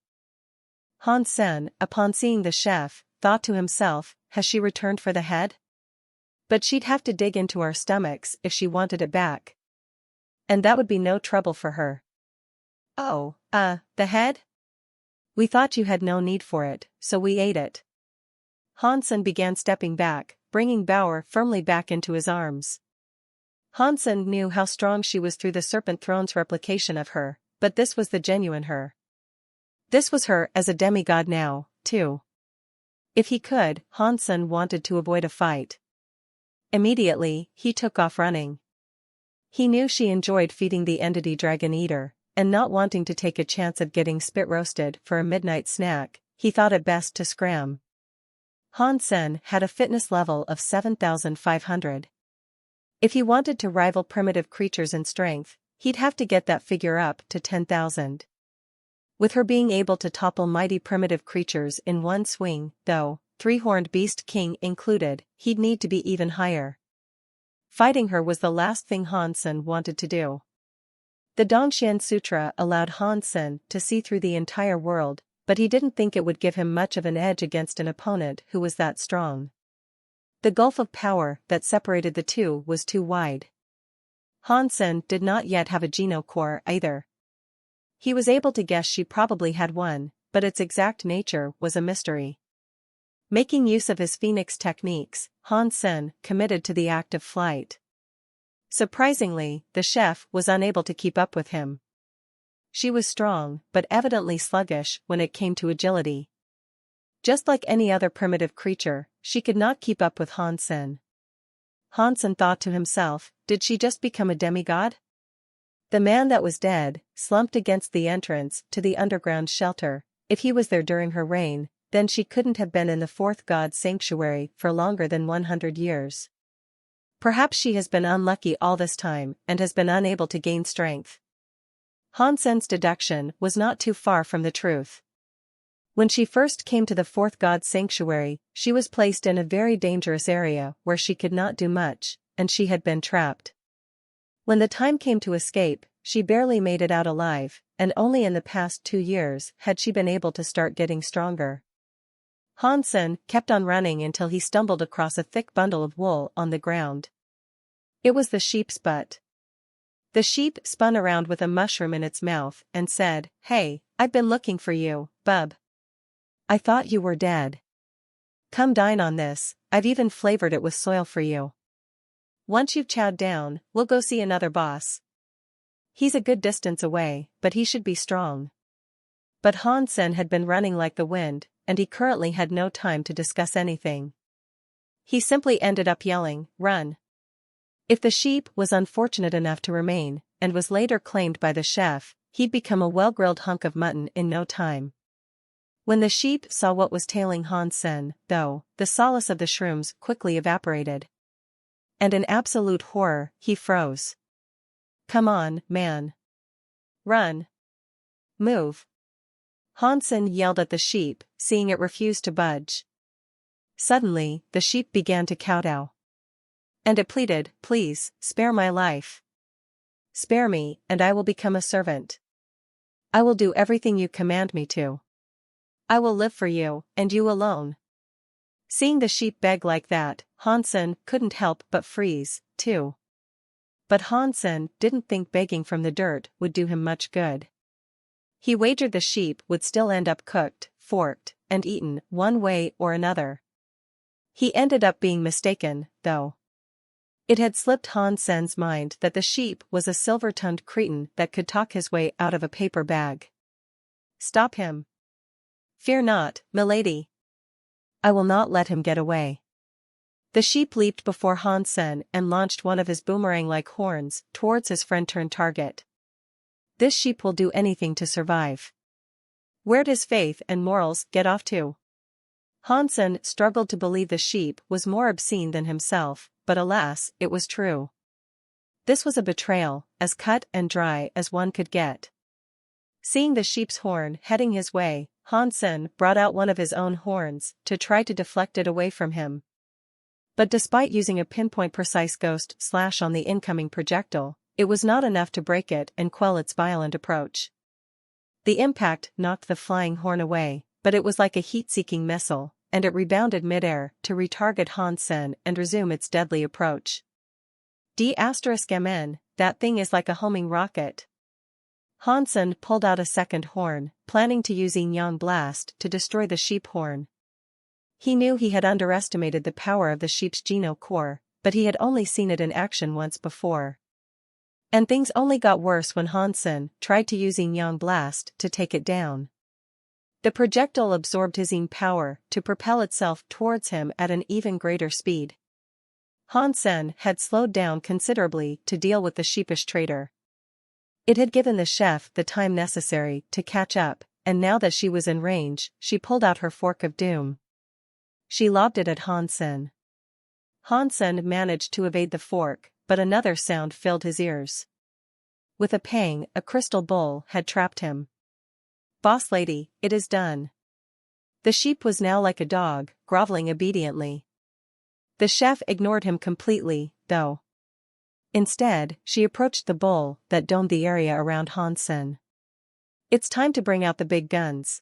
Hansen, upon seeing the chef, thought to himself, has she returned for the head? But she'd have to dig into our stomachs if she wanted it back. And that would be no trouble for her. "Oh, the head? We thought you had no need for it, so we ate it." Hansen began stepping back, bringing Bauer firmly back into his arms. Hansen knew how strong she was through the Serpent Throne's replication of her, but this was the genuine her. This was her as a demigod now, too. If he could, Hansen wanted to avoid a fight. Immediately, he took off running. He knew she enjoyed feeding the entity Dragon Eater, and not wanting to take a chance of getting spit roasted for a midnight snack, he thought it best to scram. Hansen had a fitness level of 7,500. If he wanted to rival primitive creatures in strength, he'd have to get that figure up to 10,000. With her being able to topple mighty primitive creatures in one swing, though, 3-horned beast king included, he'd need to be even higher. Fighting her was the last thing Hansen wanted to do. The Dongxian Sutra allowed Hansen to see through the entire world, but he didn't think it would give him much of an edge against an opponent who was that strong. The gulf of power that separated the two was too wide. Hansen did not yet have a genocore either. He was able to guess she probably had one, but its exact nature was a mystery. Making use of his phoenix techniques, Hansen committed to the act of flight. Surprisingly, the chef was unable to keep up with him. She was strong, but evidently sluggish when it came to agility. Just like any other primitive creature, she could not keep up with Hansen. Hansen thought to himself, did she just become a demigod? The man that was dead, slumped against the entrance to the underground shelter. If he was there during her reign, then she couldn't have been in the 4th god's sanctuary for longer than 100 years. Perhaps she has been unlucky all this time and has been unable to gain strength. Hansen's deduction was not too far from the truth. When she first came to the 4th god's sanctuary, she was placed in a very dangerous area where she could not do much, and she had been trapped. When the time came to escape, she barely made it out alive, and only in the past 2 years had she been able to start getting stronger. Hansen kept on running until he stumbled across a thick bundle of wool on the ground. It was the sheep's butt. The sheep spun around with a mushroom in its mouth and said, "Hey, I've been looking for you, bub. I thought you were dead. Come dine on this, I've even flavored it with soil for you. Once you've chowed down, we'll go see another boss. He's a good distance away, but he should be strong." But Hansen had been running like the wind, and he currently had no time to discuss anything. He simply ended up yelling, "Run!" If the sheep was unfortunate enough to remain, and was later claimed by the chef, he'd become a well-grilled hunk of mutton in no time. When the sheep saw what was tailing Hansen, though, the solace of the shrooms quickly evaporated. And in absolute horror, he froze. "Come on, man. Run. Move." Hansen yelled at the sheep, seeing it refuse to budge. Suddenly, the sheep began to kowtow. And it pleaded, "Please, spare my life. Spare me, and I will become a servant. I will do everything you command me to. I will live for you, and you alone." Seeing the sheep beg like that, Hansen couldn't help but freeze, too. But Hansen didn't think begging from the dirt would do him much good. He wagered the sheep would still end up cooked, forked, and eaten one way or another. He ended up being mistaken, though. It had slipped Hansen's mind that the sheep was a silver-tongued cretin that could talk his way out of a paper bag. "Stop him. Fear not, milady. I will not let him get away." The sheep leaped before Hansen and launched one of his boomerang-like horns towards his friend-turned target. This sheep will do anything to survive. Where'd his faith and morals get off to? Hansen struggled to believe the sheep was more obscene than himself, but alas, it was true. This was a betrayal, as cut and dry as one could get. Seeing the sheep's horn heading his way, Hansen brought out one of his own horns to try to deflect it away from him. But despite using a pinpoint-precise ghost slash on the incoming projectile, it was not enough to break it and quell its violent approach. The impact knocked the flying horn away, but it was like a heat-seeking missile, and it rebounded midair to retarget Hansen and resume its deadly approach. D*MN, that thing is like a homing rocket. Hansen pulled out a second horn, planning to use Yin Blast to destroy the sheep horn. He knew he had underestimated the power of the sheep's geno core, but he had only seen it in action once before. And things only got worse when Hansen tried to use Yin Blast to take it down. The projectile absorbed his Yin power to propel itself towards him at an even greater speed. Hansen had slowed down considerably to deal with the sheepish traitor. It had given the chef the time necessary to catch up, and now that she was in range, she pulled out her fork of doom. She lobbed it at Hansen. Hansen managed to evade the fork, but another sound filled his ears. With a pang, a crystal bowl had trapped him. "Boss lady, it is done." The sheep was now like a dog, groveling obediently. The chef ignored him completely, though. Instead, she approached the bowl that domed the area around Hansen. "It's time to bring out the big guns.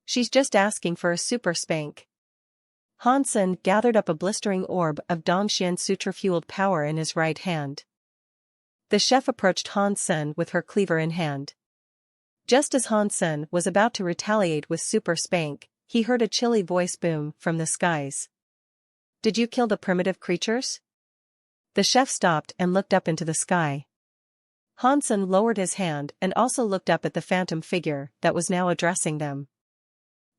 She's just asking for a super spank." Hansen gathered up a blistering orb of Dongxian sutra-fueled power in his right hand. The chef approached Hansen with her cleaver in hand. Just as Hansen was about to retaliate with super spank, he heard a chilly voice boom from the skies. "Did you kill the primitive creatures?" The chef stopped and looked up into the sky. Hansen lowered his hand and also looked up at the phantom figure that was now addressing them.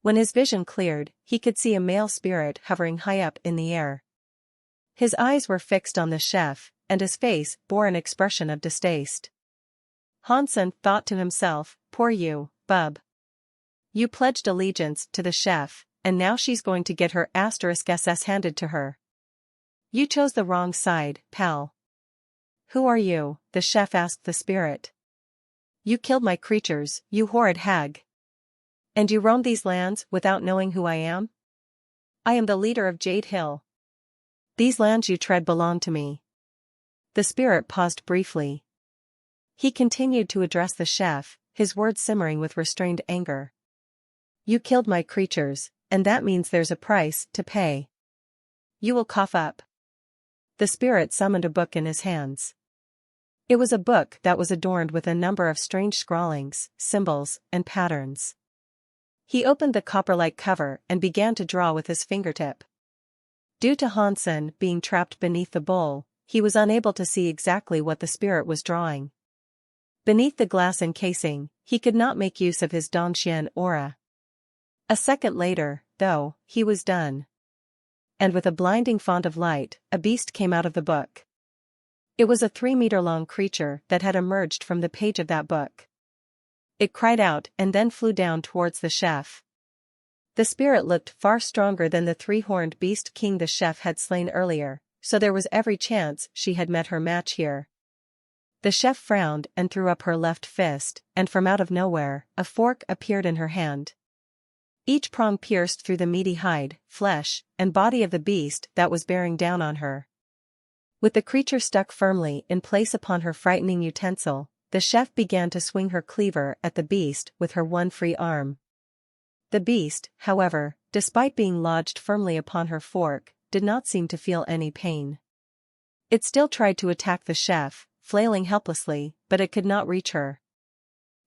When his vision cleared, he could see a male spirit hovering high up in the air. His eyes were fixed on the chef, and his face bore an expression of distaste. Hansen thought to himself, "Poor you, bub. You pledged allegiance to the chef, and now she's going to get her *SS handed to her. You chose the wrong side, pal." "Who are you?" the chef asked the spirit. "You killed my creatures, you horrid hag. And you roam these lands without knowing who I am? I am the leader of Jade Hill. These lands you tread belong to me. The spirit paused briefly. He continued to address the chef, his words simmering with restrained anger. You killed my creatures, and that means there's a price to pay. You will cough up. The spirit summoned a book in his hands. It was a book that was adorned with a number of strange scrawlings, symbols, and patterns. He opened the copper-like cover and began to draw with his fingertip. Due to Hansen being trapped beneath the bowl, he was unable to see exactly what the spirit was drawing. Beneath the glass encasing, he could not make use of his Dongxian aura. A second later, though, he was done. And with a blinding font of light, a beast came out of the book. It was a 3-meter-long creature that had emerged from the page of that book. It cried out and then flew down towards the chef. The spirit looked far stronger than the 3-horned beast king the chef had slain earlier, so there was every chance she had met her match here. The chef frowned and threw up her left fist, and from out of nowhere, a fork appeared in her hand. Each prong pierced through the meaty hide, flesh, and body of the beast that was bearing down on her. With the creature stuck firmly in place upon her frightening utensil, the chef began to swing her cleaver at the beast with her one free arm. The beast, however, despite being lodged firmly upon her fork, did not seem to feel any pain. It still tried to attack the chef, flailing helplessly, but it could not reach her.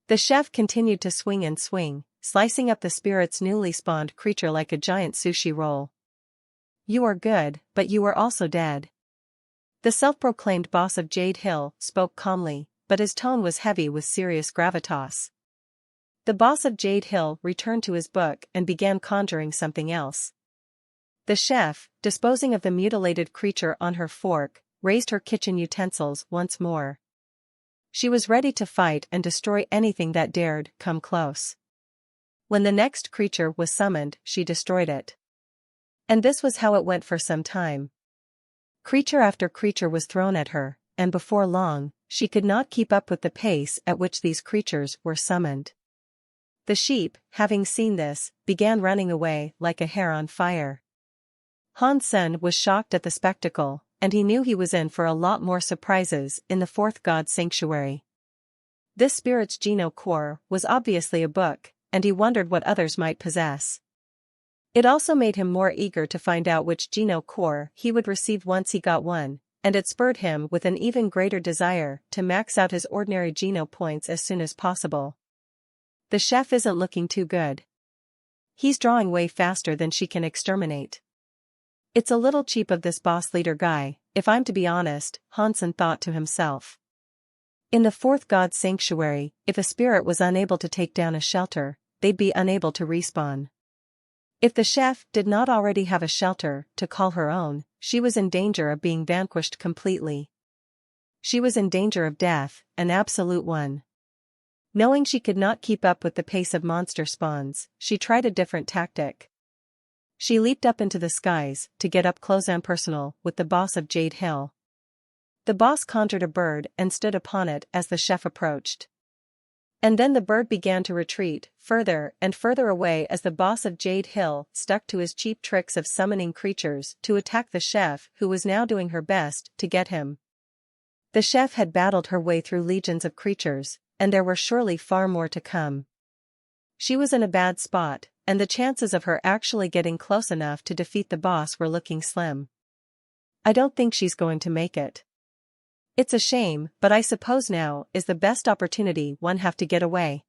The chef continued to swing and swing, slicing up the spirit's newly spawned creature like a giant sushi roll. You are good, but you are also dead. The self-proclaimed boss of Jade Hill spoke calmly, but his tone was heavy with serious gravitas. The boss of Jade Hill returned to his book and began conjuring something else. The chef, disposing of the mutilated creature on her fork, raised her kitchen utensils once more. She was ready to fight and destroy anything that dared come close. When the next creature was summoned, she destroyed it. And this was how it went for some time. Creature after creature was thrown at her, and before long, she could not keep up with the pace at which these creatures were summoned. The sheep, having seen this, began running away like a hare on fire. Hansen was shocked at the spectacle, and he knew he was in for a lot more surprises in the fourth god sanctuary. This spirit's Geno core was obviously a book, and he wondered what others might possess. It also made him more eager to find out which Geno core he would receive once he got one, and it spurred him with an even greater desire to max out his ordinary Geno points as soon as possible. The chef isn't looking too good. He's drawing way faster than she can exterminate. It's a little cheap of this boss leader guy, if I'm to be honest, Hansen thought to himself. In the fourth god sanctuary, if a spirit was unable to take down a shelter, they'd be unable to respawn. If the chef did not already have a shelter to call her own, she was in danger of being vanquished completely. She was in danger of death, an absolute one. Knowing she could not keep up with the pace of monster spawns, she tried a different tactic. She leaped up into the skies to get up close and personal with the boss of Jade Hill. The boss conjured a bird and stood upon it as the chef approached. And then the bird began to retreat, further and further away as the boss of Jade Hill stuck to his cheap tricks of summoning creatures to attack the chef who was now doing her best to get him. The chef had battled her way through legions of creatures, and there were surely far more to come. She was in a bad spot, and the chances of her actually getting close enough to defeat the boss were looking slim. I don't think she's going to make it. It's a shame, but I suppose now is the best opportunity one have to get away.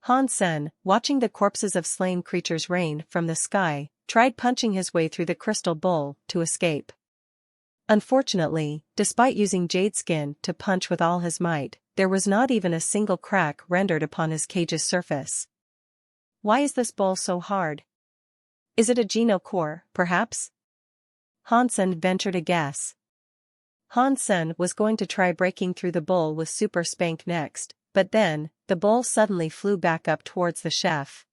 Hansen, watching the corpses of slain creatures rain from the sky, tried punching his way through the crystal bowl to escape. Unfortunately, despite using jade skin to punch with all his might, there was not even a single crack rendered upon his cage's surface. Why is this bowl so hard? Is it a Geno core, perhaps? Hansen ventured a guess. Hansen was going to try breaking through the bowl with Super Spank next, but then, the bowl suddenly flew back up towards the chef.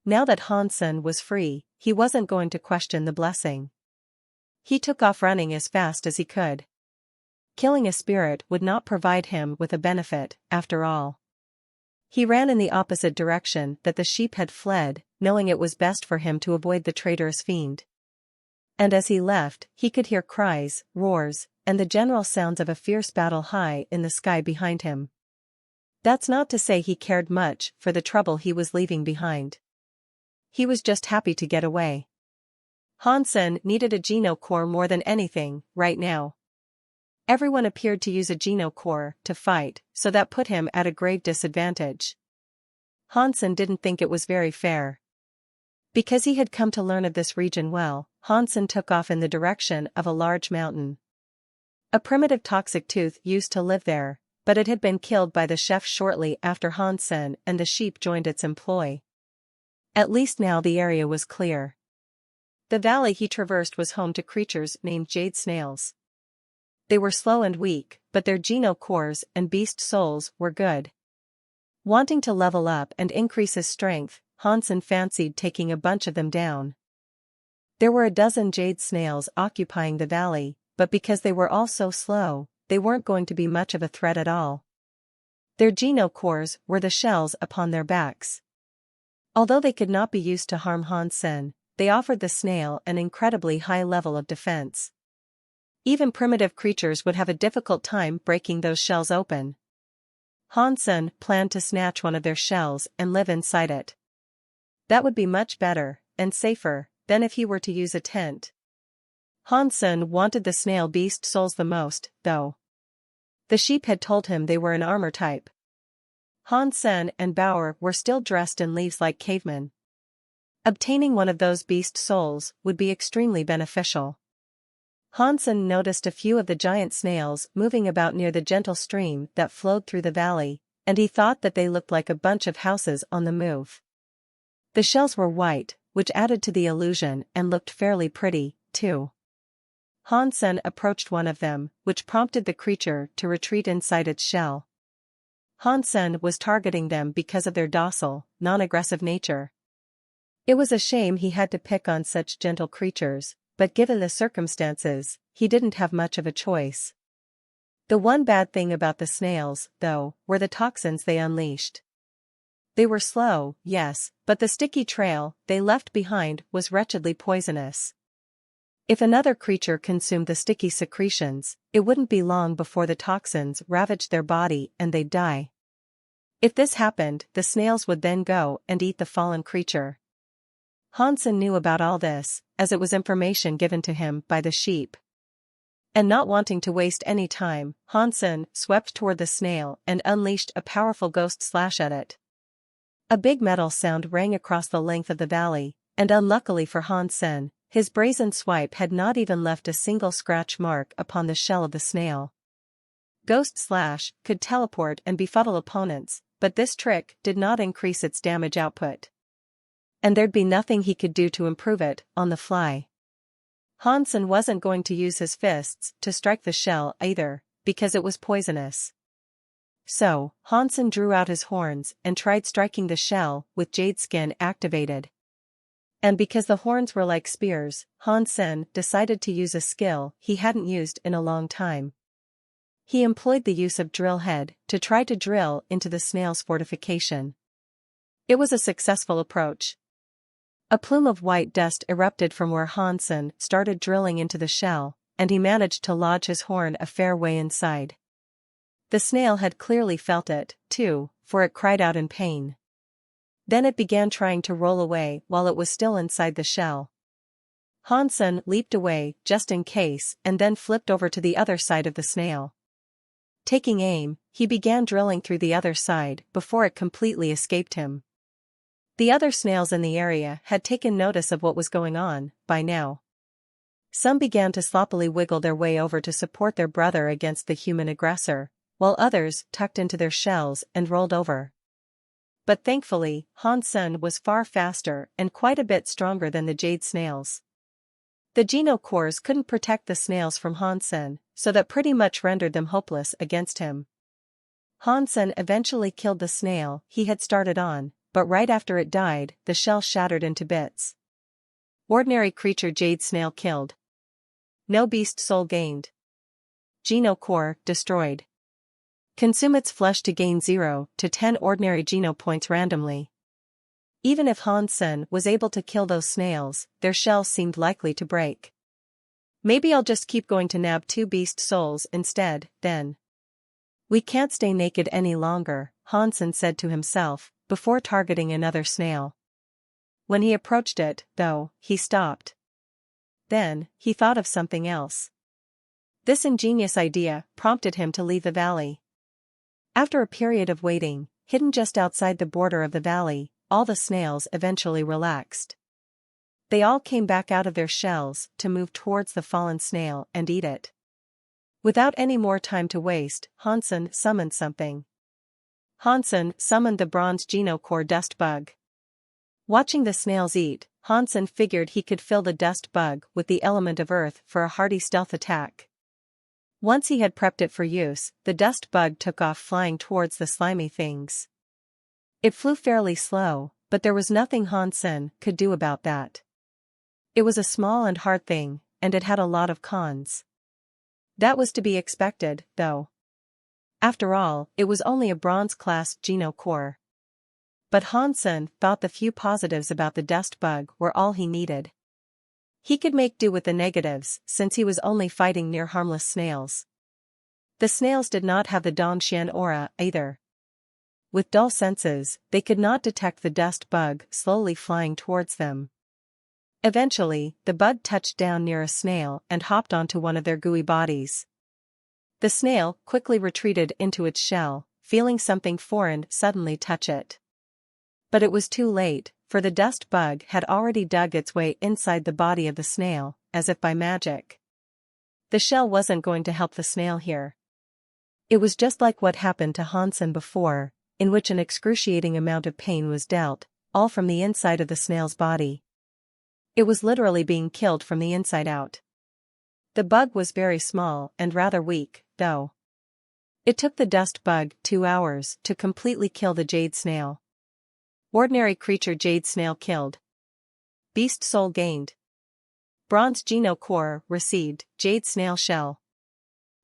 Now that Hansen was free, he wasn't going to question the blessing. He took off running as fast as he could. Killing a spirit would not provide him with a benefit, after all. He ran in the opposite direction that the sheep had fled, knowing it was best for him to avoid the traitorous fiend. And as he left, he could hear cries, roars, and the general sounds of a fierce battle high in the sky behind him. That's not to say he cared much for the trouble he was leaving behind. He was just happy to get away. Hansen needed a Geno core more than anything, right now. Everyone appeared to use a Geno core to fight, so that put him at a grave disadvantage. Hansen didn't think it was very fair. Because he had come to learn of this region well, Hansen took off in the direction of a large mountain. A primitive toxic tooth used to live there, but it had been killed by the chef shortly after Hansen and the sheep joined its employ. At least now the area was clear. The valley he traversed was home to creatures named jade snails. They were slow and weak, but their Geno cores and beast souls were good. Wanting to level up and increase his strength, Hansen fancied taking a bunch of them down. There were a dozen jade snails occupying the valley, but because they were all so slow, they weren't going to be much of a threat at all. Their Geno cores were the shells upon their backs. Although they could not be used to harm Hansen, they offered the snail an incredibly high level of defense. Even primitive creatures would have a difficult time breaking those shells open. Hansen planned to snatch one of their shells and live inside it. That would be much better, and safer, than if he were to use a tent. Hansen wanted the snail beast souls the most, though. The sheep had told him they were an armor type. Hansen and Bauer were still dressed in leaves like cavemen. Obtaining one of those beast souls would be extremely beneficial. Hansen noticed a few of the giant snails moving about near the gentle stream that flowed through the valley, and he thought that they looked like a bunch of houses on the move. The shells were white, which added to the illusion and looked fairly pretty, too. Hansen approached one of them, which prompted the creature to retreat inside its shell. Hansen was targeting them because of their docile, non-aggressive nature. It was a shame he had to pick on such gentle creatures, but given the circumstances, he didn't have much of a choice. The one bad thing about the snails, though, were the toxins they unleashed. They were slow, yes, but the sticky trail they left behind was wretchedly poisonous. If another creature consumed the sticky secretions, it wouldn't be long before the toxins ravaged their body and they'd die. If this happened, the snails would then go and eat the fallen creature. Hansen knew about all this, as it was information given to him by the sheep. And not wanting to waste any time, Hansen swept toward the snail and unleashed a powerful ghost slash at it. A big metal sound rang across the length of the valley, and unluckily for Hansen, his brazen swipe had not even left a single scratch mark upon the shell of the snail. Ghost slash could teleport and befuddle opponents, but this trick did not increase its damage output. And there'd be nothing he could do to improve it on the fly. Hansen wasn't going to use his fists to strike the shell either, because it was poisonous. So, Hansen drew out his horns and tried striking the shell with jade skin activated. And because the horns were like spears, Hansen decided to use a skill he hadn't used in a long time. He employed the use of drill head to try to drill into the snail's fortification. It was a successful approach. A plume of white dust erupted from where Hansen started drilling into the shell, and he managed to lodge his horn a fair way inside. The snail had clearly felt it, too, for it cried out in pain. Then it began trying to roll away while it was still inside the shell. Hansen leaped away just in case and then flipped over to the other side of the snail. Taking aim, he began drilling through the other side before it completely escaped him. The other snails in the area had taken notice of what was going on, by now. Some began to sloppily wiggle their way over to support their brother against the human aggressor, while others tucked into their shells and rolled over. But thankfully, Hansen was far faster and quite a bit stronger than the jade snails. The Geno cores couldn't protect the snails from Hansen, so that pretty much rendered them hopeless against him. Hansen eventually killed the snail he had started on, but right after it died, the shell shattered into bits. Ordinary creature jade snail killed. No beast soul gained. Geno core destroyed. Consume its flesh to gain 0 to 10 ordinary Geno points randomly. Even if Hansen was able to kill those snails, their shells seemed likely to break. Maybe I'll just keep going to nab 2 beast souls instead, then. We can't stay naked any longer, Hansen said to himself, before targeting another snail. When he approached it, though, he stopped. Then, he thought of something else. This ingenious idea prompted him to leave the valley. After a period of waiting, hidden just outside the border of the valley, all the snails eventually relaxed. They all came back out of their shells to move towards the fallen snail and eat it. Without any more time to waste, Hansen summoned something. Hansen summoned the bronze genocore dust bug. Watching the snails eat, Hansen figured he could fill the dust bug with the element of earth for a hearty stealth attack. Once he had prepped it for use, the dust bug took off flying towards the slimy things. It flew fairly slow, but there was nothing Hansen could do about that. It was a small and hard thing, and it had a lot of cons. That was to be expected, though. After all, it was only a bronze-class genocore. But Hansen thought the few positives about the dust bug were all he needed. He could make do with the negatives since he was only fighting near harmless snails. The snails did not have the Dongxian aura either. With dull senses, they could not detect the dust bug slowly flying towards them. Eventually, the bug touched down near a snail and hopped onto one of their gooey bodies. The snail quickly retreated into its shell, feeling something foreign suddenly touch it. But it was too late, for the dust bug had already dug its way inside the body of the snail, as if by magic. The shell wasn't going to help the snail here. It was just like what happened to Hansen before, in which an excruciating amount of pain was dealt, all from the inside of the snail's body. It was literally being killed from the inside out. The bug was very small and rather weak, though. It took the dust bug 2 hours to completely kill the jade snail. Ordinary creature jade snail killed. Beast soul gained. Bronze genocore received, jade snail shell.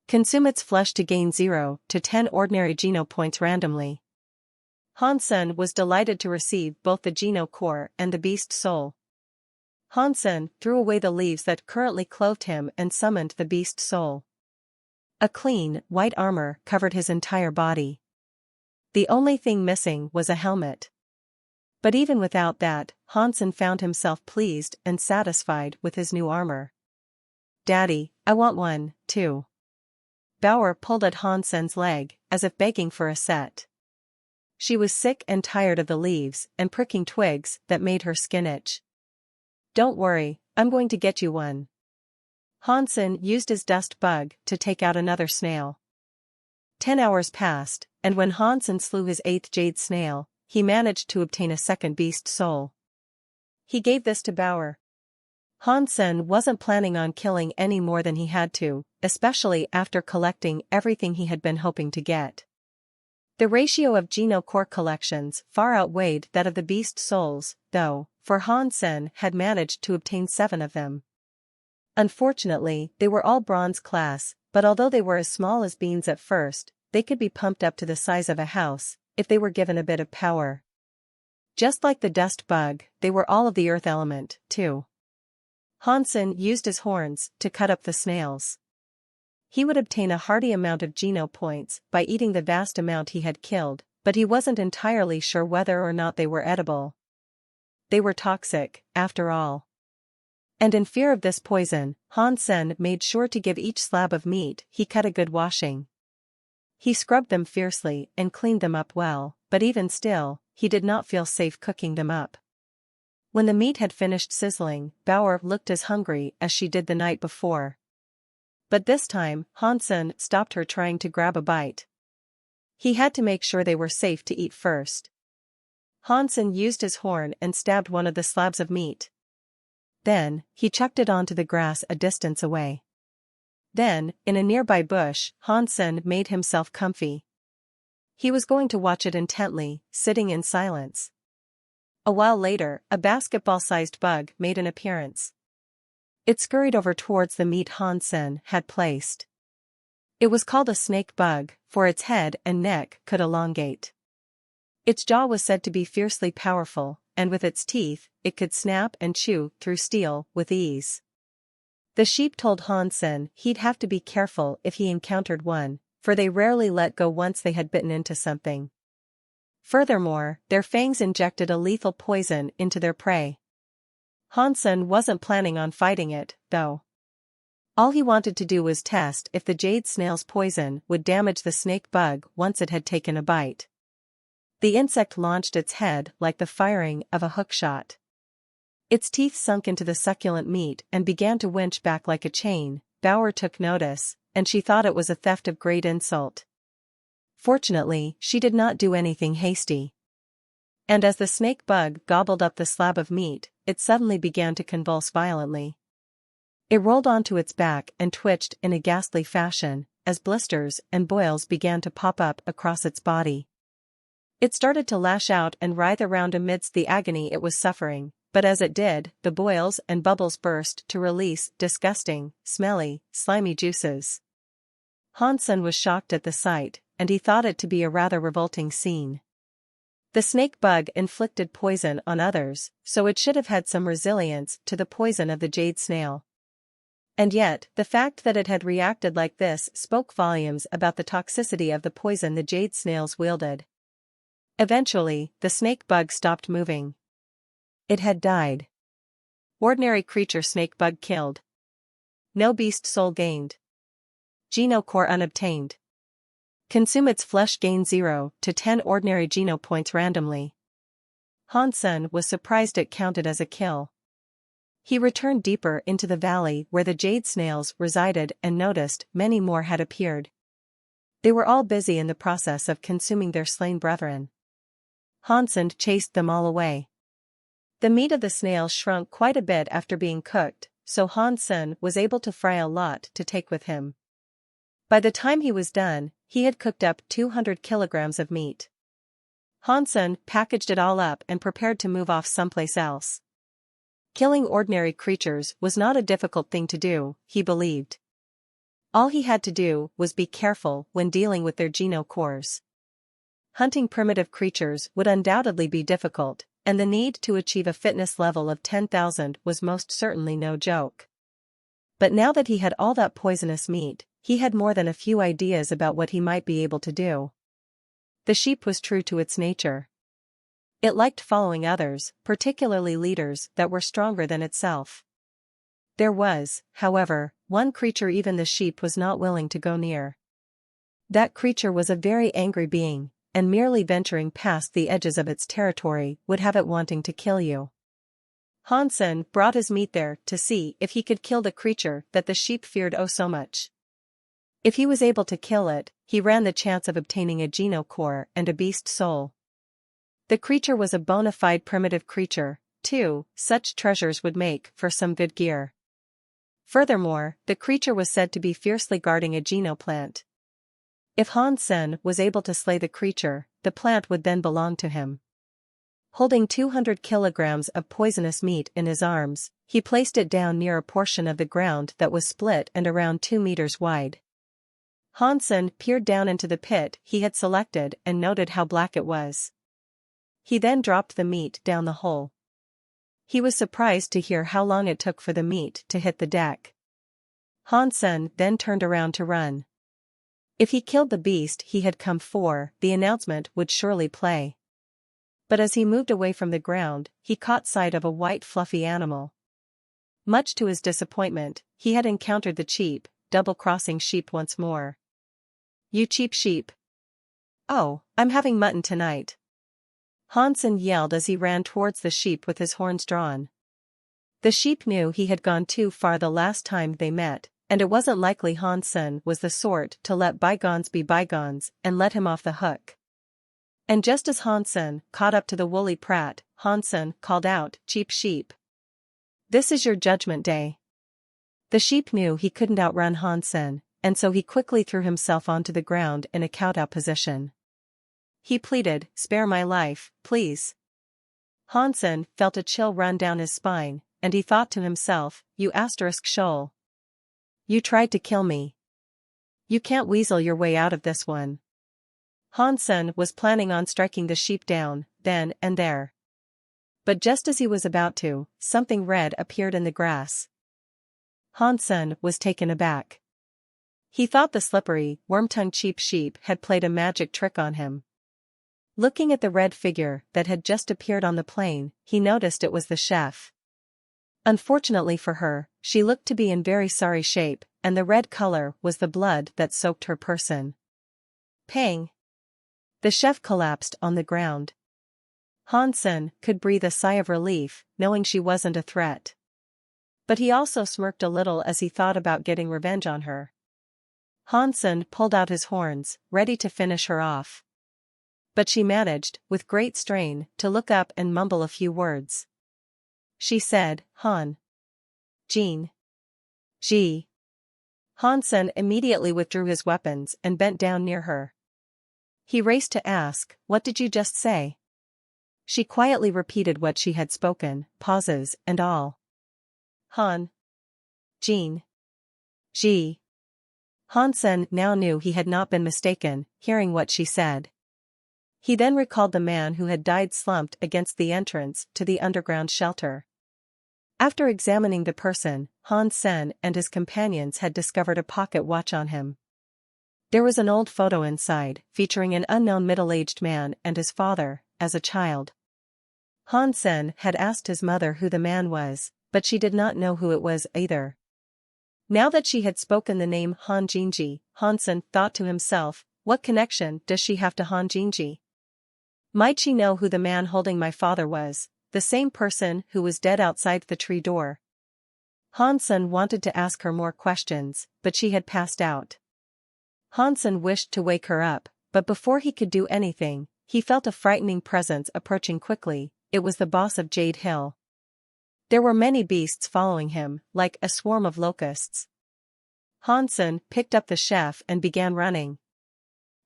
Consume its flesh to gain 0 to 10 ordinary geno points randomly. Hansen was delighted to receive both the genocore and the beast soul. Hansen threw away the leaves that currently clothed him and summoned the beast soul. A clean, white armor covered his entire body. The only thing missing was a helmet. But even without that, Hansen found himself pleased and satisfied with his new armor. "Daddy, I want one, too." Bauer pulled at Hansen's leg, as if begging for a set. She was sick and tired of the leaves and pricking twigs that made her skin itch. "Don't worry, I'm going to get you one." Hansen used his dust bug to take out another snail. 10 hours passed, and when Hansen slew his 8th jade snail, he managed to obtain a second beast soul. He gave this to Bauer. Hansen wasn't planning on killing any more than he had to, especially after collecting everything he had been hoping to get. The ratio of genocore collections far outweighed that of the beast souls, though, for Hansen had managed to obtain 7 of them. Unfortunately, they were all bronze class, but although they were as small as beans at first, they could be pumped up to the size of a house, if they were given a bit of power. Just like the dust bug, they were all of the earth element, too. Hansen used his horns to cut up the snails. He would obtain a hearty amount of geno points by eating the vast amount he had killed, but he wasn't entirely sure whether or not they were edible. They were toxic, after all. And in fear of this poison, Hansen made sure to give each slab of meat he cut a good washing. He scrubbed them fiercely and cleaned them up well, but even still, he did not feel safe cooking them up. When the meat had finished sizzling, Bauer looked as hungry as she did the night before. But this time, Hansen stopped her trying to grab a bite. He had to make sure they were safe to eat first. Hansen used his horn and stabbed one of the slabs of meat. Then, he chucked it onto the grass a distance away. Then, in a nearby bush, Hansen made himself comfy. He was going to watch it intently, sitting in silence. A while later, a basketball-sized bug made an appearance. It scurried over towards the meat Hansen had placed. It was called a snake bug, for its head and neck could elongate. Its jaw was said to be fiercely powerful, and with its teeth, it could snap and chew through steel with ease. The sheep told Hansen he'd have to be careful if he encountered one, for they rarely let go once they had bitten into something. Furthermore, their fangs injected a lethal poison into their prey. Hansen wasn't planning on fighting it, though. All he wanted to do was test if the jade snail's poison would damage the snake bug once it had taken a bite. The insect launched its head like the firing of a hookshot. Its teeth sunk into the succulent meat and began to winch back like a chain. Bauer took notice, and she thought it was a theft of great insult. Fortunately, she did not do anything hasty. And as the snake bug gobbled up the slab of meat, it suddenly began to convulse violently. It rolled onto its back and twitched in a ghastly fashion, as blisters and boils began to pop up across its body. It started to lash out and writhe around amidst the agony it was suffering, but as it did, the boils and bubbles burst to release disgusting, smelly, slimy juices. Hansen was shocked at the sight, and he thought it to be a rather revolting scene. The snake bug inflicted poison on others, so it should have had some resilience to the poison of the jade snail. And yet, the fact that it had reacted like this spoke volumes about the toxicity of the poison the jade snails wielded. Eventually, the snake bug stopped moving. It had died. Ordinary creature snake bug killed. No beast soul gained. Genocore unobtained. Consume its flesh, gain 0 to 10 ordinary geno points randomly. Hansen was surprised it counted as a kill. He returned deeper into the valley where the jade snails resided and noticed many more had appeared. They were all busy in the process of consuming their slain brethren. Hansen chased them all away. The meat of the snail shrunk quite a bit after being cooked, so Hansen was able to fry a lot to take with him. By the time he was done, he had cooked up 200 kilograms of meat. Hansen packaged it all up and prepared to move off someplace else. Killing ordinary creatures was not a difficult thing to do, he believed. All he had to do was be careful when dealing with their genocores. Hunting primitive creatures would undoubtedly be difficult, and the need to achieve a fitness level of 10,000 was most certainly no joke. But now that he had all that poisonous meat, he had more than a few ideas about what he might be able to do. The sheep was true to its nature. It liked following others, particularly leaders that were stronger than itself. There was, however, one creature even the sheep was not willing to go near. That creature was a very angry being, and merely venturing past the edges of its territory would have it wanting to kill you. Hansen brought his meat there to see if he could kill the creature that the sheep feared oh so much. If he was able to kill it, he ran the chance of obtaining a genocore and a beast soul. The creature was a bona fide primitive creature, too. Such treasures would make for some good gear. Furthermore, the creature was said to be fiercely guarding a genoplant. If Hansen was able to slay the creature, the plant would then belong to him. Holding 200 kilograms of poisonous meat in his arms, he placed it down near a portion of the ground that was split and around 2 meters wide. Hansen peered down into the pit he had selected and noted how black it was. He then dropped the meat down the hole. He was surprised to hear how long it took for the meat to hit the deck. Hansen then turned around to run. If he killed the beast he had come for, the announcement would surely play. But as he moved away from the ground, he caught sight of a white fluffy animal. Much to his disappointment, he had encountered the cheap, double-crossing sheep once more. "You cheap sheep! Oh, I'm having mutton tonight!" Hansen yelled as he ran towards the sheep with his horns drawn. The sheep knew he had gone too far the last time they met, and it wasn't likely Hansen was the sort to let bygones be bygones and let him off the hook. And just as Hansen caught up to the woolly prat, Hansen called out, "Cheap sheep! This is your judgment day." The sheep knew he couldn't outrun Hansen, and so he quickly threw himself onto the ground in a kowtow position. He pleaded, "Spare my life, please." Hansen felt a chill run down his spine, and he thought to himself, "You asterisk shoal. You tried to kill me. You can't weasel your way out of this one." Hansen was planning on striking the sheep down, then and there. But just as he was about to, something red appeared in the grass. Hansen was taken aback. He thought the slippery, worm-tongued cheap sheep had played a magic trick on him. Looking at the red figure that had just appeared on the plain, he noticed it was the chef. Unfortunately for her, she looked to be in very sorry shape, and the red color was the blood that soaked her person. Pang! The chef collapsed on the ground. Hansen could breathe a sigh of relief, knowing she wasn't a threat. But he also smirked a little as he thought about getting revenge on her. Hansen pulled out his horns, ready to finish her off. But she managed, with great strain, to look up and mumble a few words. She said, Han. Jean. G. Hansen immediately withdrew his weapons and bent down near her. He raced to ask, "What did you just say?" She quietly repeated what she had spoken, pauses and all. Han. Jean. G. Hansen now knew he had not been mistaken, hearing what she said. He then recalled the man who had died slumped against the entrance to the underground shelter. After examining the person, Hansen and his companions had discovered a pocket watch on him. There was an old photo inside, featuring an unknown middle-aged man and his father, as a child. Hansen had asked his mother who the man was, but she did not know who it was either. Now that she had spoken the name Han Jinji, Hansen thought to himself, what connection does she have to Han Jinji? Might she know who the man holding my father was, the same person who was dead outside the tree door? Hansen wanted to ask her more questions, but she had passed out. Hansen wished to wake her up, but before he could do anything, he felt a frightening presence approaching quickly. It was the boss of Jade Hill. There were many beasts following him, like a swarm of locusts. Hansen picked up the chef and began running.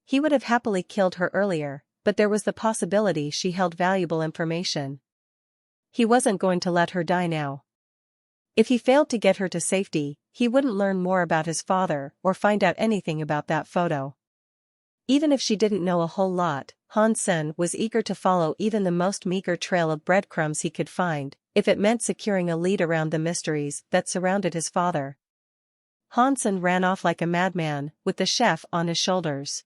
He would have happily killed her earlier, but there was the possibility she held valuable information. He wasn't going to let her die now. If he failed to get her to safety, he wouldn't learn more about his father or find out anything about that photo. Even if she didn't know a whole lot, Hansen was eager to follow even the most meager trail of breadcrumbs he could find, if it meant securing a lead around the mysteries that surrounded his father. Hansen ran off like a madman, with the chef on his shoulders.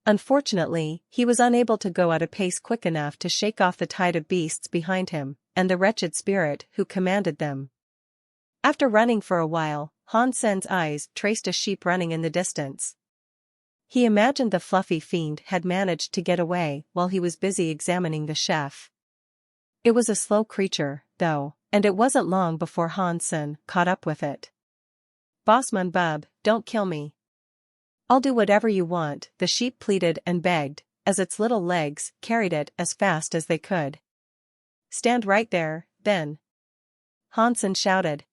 Unfortunately, he was unable to go at a pace quick enough to shake off the tide of beasts behind him, and the wretched spirit who commanded them. After running for a while, Hansen's eyes traced a sheep running in the distance. He imagined the fluffy fiend had managed to get away while he was busy examining the chef. It was a slow creature, though, and it wasn't long before Hansen caught up with it. "Bossman bub, don't kill me. I'll do whatever you want," the sheep pleaded and begged, as its little legs carried it as fast as they could. "Stand right there, then," Hansen shouted.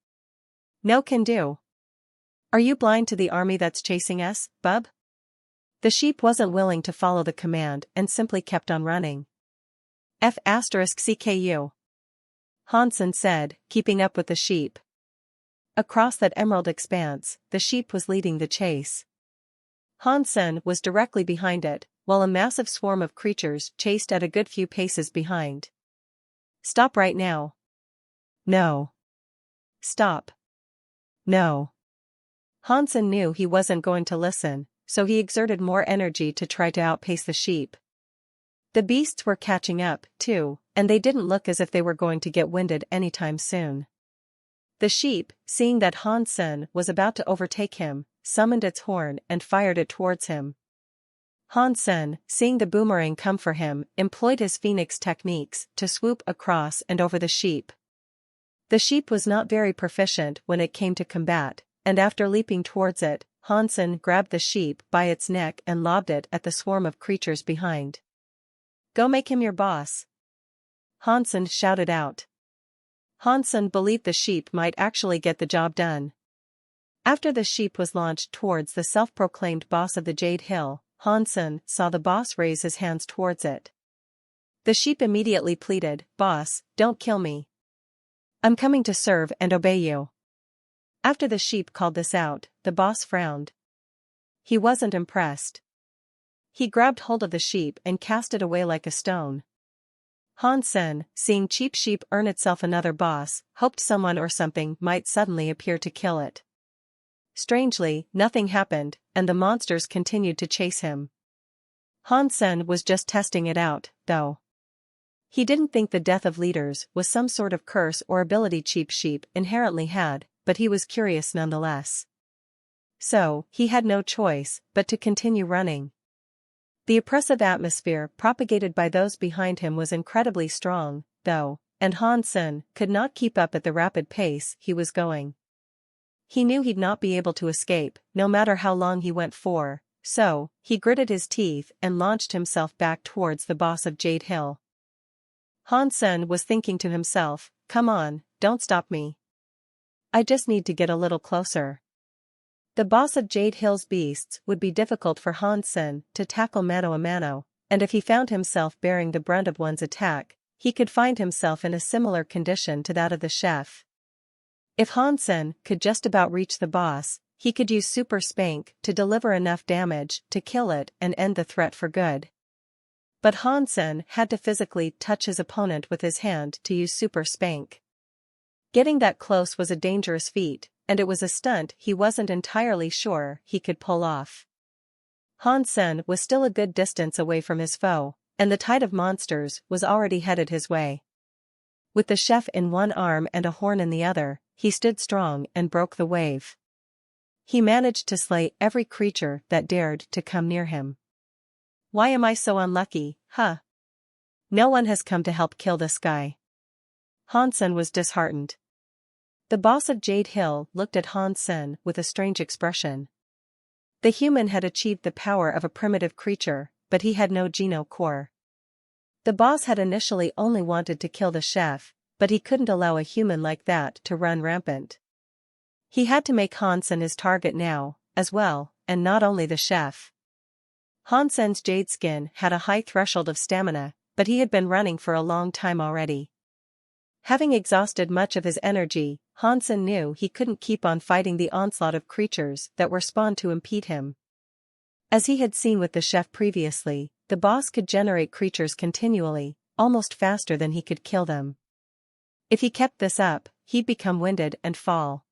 "No can do. Are you blind to the army that's chasing us, bub?" The sheep wasn't willing to follow the command and simply kept on running. F***CKU. Hansen said, keeping up with the sheep. Across that emerald expanse, the sheep was leading the chase. Hansen was directly behind it, while a massive swarm of creatures chased at a good few paces behind. "Stop right now." "No." "Stop." "No." Hansen knew he wasn't going to listen, so he exerted more energy to try to outpace the sheep. The beasts were catching up, too, and they didn't look as if they were going to get winded anytime soon. The sheep, seeing that Hansen was about to overtake him, summoned its horn and fired it towards him. Hansen, seeing the boomerang come for him, employed his phoenix techniques to swoop across and over the sheep. The sheep was not very proficient when it came to combat, and after leaping towards it, Hansen grabbed the sheep by its neck and lobbed it at the swarm of creatures behind. "Go make him your boss," Hansen shouted out. Hansen believed the sheep might actually get the job done. After the sheep was launched towards the self-proclaimed boss of the Jade Hill, Hansen saw the boss raise his hands towards it. The sheep immediately pleaded, "Boss, don't kill me. I'm coming to serve and obey you." After the sheep called this out, the boss frowned. He wasn't impressed. He grabbed hold of the sheep and cast it away like a stone. Hansen, seeing Cheap Sheep earn itself another boss, hoped someone or something might suddenly appear to kill it. Strangely, nothing happened, and the monsters continued to chase him. Hansen was just testing it out, though. He didn't think the death of leaders was some sort of curse or ability Cheap Sheep inherently had, but he was curious nonetheless. So, he had no choice but to continue running. The oppressive atmosphere propagated by those behind him was incredibly strong, though, and Hansen could not keep up at the rapid pace he was going. He knew he'd not be able to escape, no matter how long he went for, so, he gritted his teeth and launched himself back towards the boss of Jade Hill. Hansen was thinking to himself, "Come on, don't stop me. I just need to get a little closer." The boss of Jade Hill's beasts would be difficult for Hansen to tackle mano a mano, and if he found himself bearing the brunt of one's attack, he could find himself in a similar condition to that of the chef. If Hansen could just about reach the boss, he could use Super Spank to deliver enough damage to kill it and end the threat for good. But Hansen had to physically touch his opponent with his hand to use Super Spank. Getting that close was a dangerous feat, and it was a stunt he wasn't entirely sure he could pull off. Hansen was still a good distance away from his foe, and the tide of monsters was already headed his way. With the chef in one arm and a horn in the other, he stood strong and broke the wave. He managed to slay every creature that dared to come near him. Why am I so unlucky, huh? No one has come to help kill this guy. Hansen was disheartened. The boss of Jade Hill looked at Hansen with a strange expression. The human had achieved the power of a primitive creature, but he had no geno core. The boss had initially only wanted to kill the chef, but he couldn't allow a human like that to run rampant. He had to make Hansen his target now, as well, and not only the chef. Hansen's jade skin had a high threshold of stamina, but he had been running for a long time already. Having exhausted much of his energy, Hansen knew he couldn't keep on fighting the onslaught of creatures that were spawned to impede him. As he had seen with the chef previously, the boss could generate creatures continually, almost faster than he could kill them. If he kept this up, he'd become winded and fall.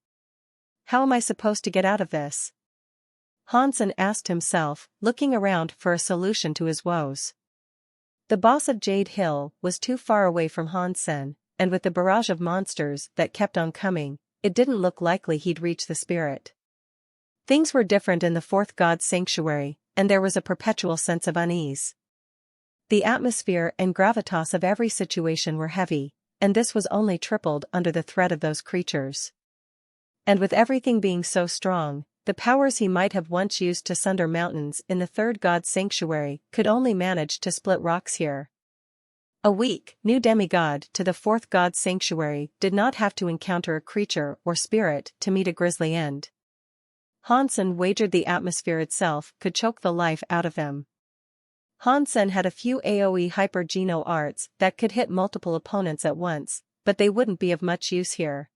How am I supposed to get out of this? Hansen asked himself, looking around for a solution to his woes. The boss of Jade Hill was too far away from Hansen, and with the barrage of monsters that kept on coming, it didn't look likely he'd reach the spirit. Things were different in the fourth god's sanctuary, and there was a perpetual sense of unease. The atmosphere and gravitas of every situation were heavy, and this was only tripled under the threat of those creatures. And with everything being so strong, the powers he might have once used to sunder mountains in the third god's sanctuary could only manage to split rocks here. A weak, new demigod to the fourth god's sanctuary did not have to encounter a creature or spirit to meet a grisly end. Hansen wagered the atmosphere itself could choke the life out of them. Hansen had a few AoE hyper-geno arts that could hit multiple opponents at once, but they wouldn't be of much use here.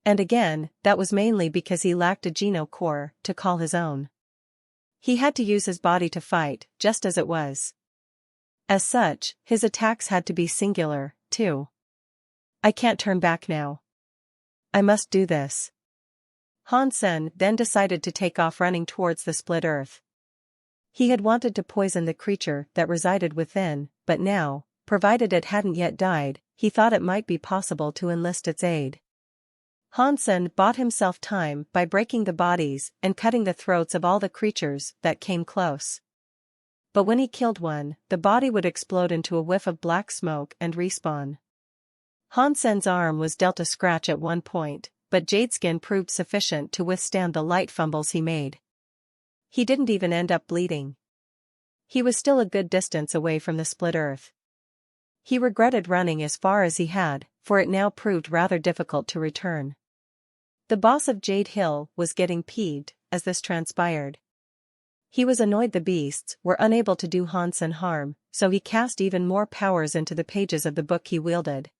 And again, that was mainly because he lacked a geno core to call his own. He had to use his body to fight, just as it was. As such, his attacks had to be singular, too. I can't turn back now. I must do this. Hansen then decided to take off running towards the split earth. He had wanted to poison the creature that resided within, but now, provided it hadn't yet died, he thought it might be possible to enlist its aid. Hansen bought himself time by breaking the bodies and cutting the throats of all the creatures that came close. But when he killed one, the body would explode into a whiff of black smoke and respawn. Hansen's arm was dealt a scratch at one point, but Jadeskin proved sufficient to withstand the light fumbles he made. He didn't even end up bleeding. He was still a good distance away from the split earth. He regretted running as far as he had, for it now proved rather difficult to return. The boss of Jade Hill was getting peeved as this transpired. He was annoyed the beasts were unable to do Hansen harm, so he cast even more powers into the pages of the book he wielded.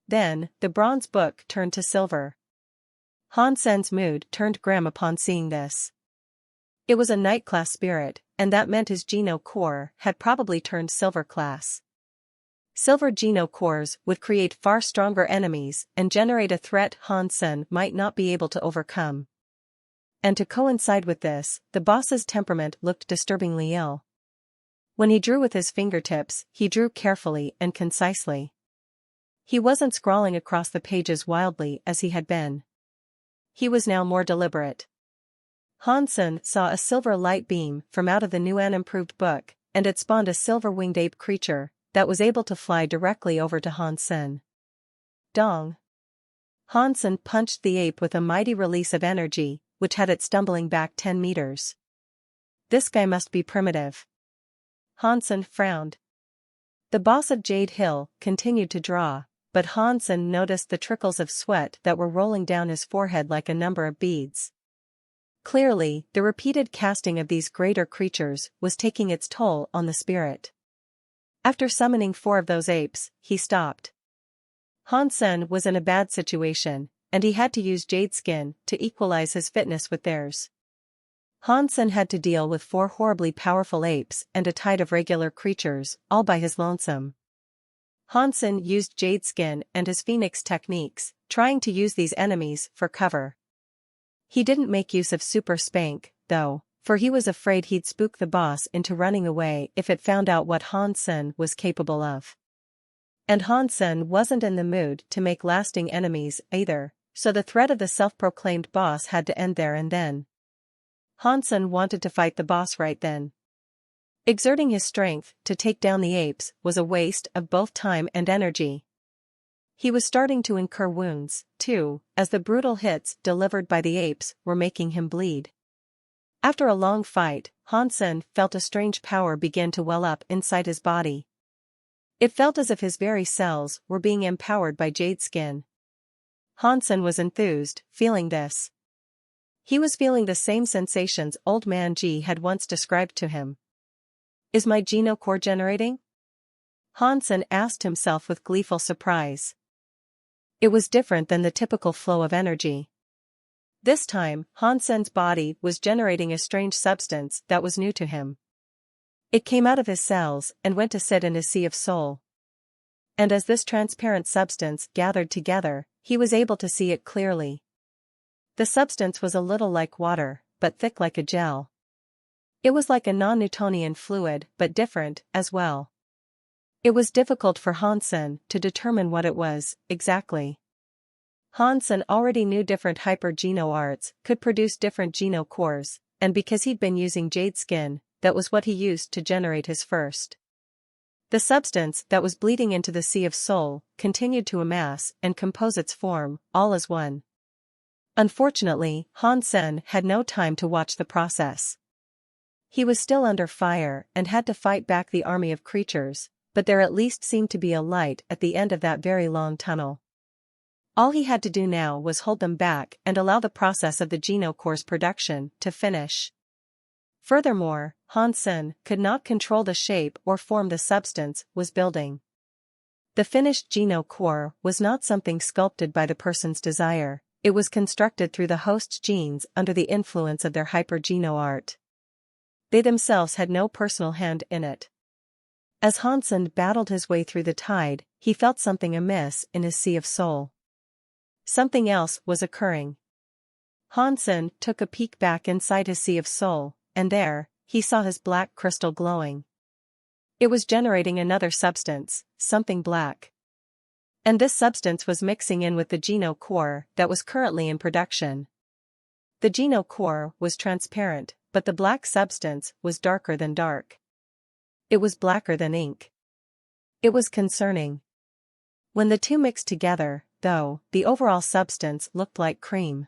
Then, the bronze book turned to silver. Hansen's mood turned grim upon seeing this. It was a night class spirit, and that meant his geno core had probably turned silver class. Silver Geno cores would create far stronger enemies and generate a threat Hansen might not be able to overcome. And to coincide with this, the boss's temperament looked disturbingly ill. When he drew with his fingertips, he drew carefully and concisely. He wasn't scrawling across the pages wildly as he had been. He was now more deliberate. Hansen saw a silver light beam from out of the new and improved book, and it spawned a silver-winged ape creature that was able to fly directly over to Hansen. Dong! Hansen punched the ape with a mighty release of energy, which had it stumbling back 10 meters. This guy must be primitive. Hansen frowned. The boss of Jade Hill continued to draw, but Hansen noticed the trickles of sweat that were rolling down his forehead like a number of beads. Clearly, the repeated casting of these greater creatures was taking its toll on the spirit. After summoning 4 of those apes, he stopped. Hansen was in a bad situation, and he had to use jade skin to equalize his fitness with theirs. Hansen had to deal with 4 horribly powerful apes and a tide of regular creatures, all by his lonesome. Hansen used jade skin and his phoenix techniques, trying to use these enemies for cover. He didn't make use of super spank, though, for he was afraid he'd spook the boss into running away if it found out what Hansen was capable of. And Hansen wasn't in the mood to make lasting enemies either, so the threat of the self-proclaimed boss had to end there and then. Hansen wanted to fight the boss right then. Exerting his strength to take down the apes was a waste of both time and energy. He was starting to incur wounds, too, as the brutal hits delivered by the apes were making him bleed. After a long fight, Hansen felt a strange power begin to well up inside his body. It felt as if his very cells were being empowered by jade skin. Hansen was enthused, feeling this. He was feeling the same sensations Old Man G had once described to him. Is my Geno core generating? Hansen asked himself with gleeful surprise. It was different than the typical flow of energy. This time, Hansen's body was generating a strange substance that was new to him. It came out of his cells and went to sit in his sea of soul. And as this transparent substance gathered together, he was able to see it clearly. The substance was a little like water, but thick like a gel. It was like a non-Newtonian fluid, but different, as well. It was difficult for Hansen to determine what it was, exactly. Hansen already knew different hyper-Geno arts could produce different Geno cores, and because he'd been using jade skin, that was what he used to generate his first. The substance that was bleeding into the sea of soul continued to amass and compose its form, all as one. Unfortunately, Hansen had no time to watch the process. He was still under fire and had to fight back the army of creatures, but there at least seemed to be a light at the end of that very long tunnel. All he had to do now was hold them back and allow the process of the Geno core's production to finish. Furthermore, Hansen could not control the shape or form the substance was building. The finished Geno core was not something sculpted by the person's desire, it was constructed through the host's genes under the influence of their hyper-Geno art. They themselves had no personal hand in it. As Hansen battled his way through the tide, he felt something amiss in his sea of soul. Something else was occurring. Hansen took a peek back inside his sea of soul, and there, he saw his black crystal glowing. It was generating another substance, something black. And this substance was mixing in with the Geno core that was currently in production. The Geno core was transparent, but the black substance was darker than dark. It was blacker than ink. It was concerning. When the two mixed together, though, the overall substance looked like cream.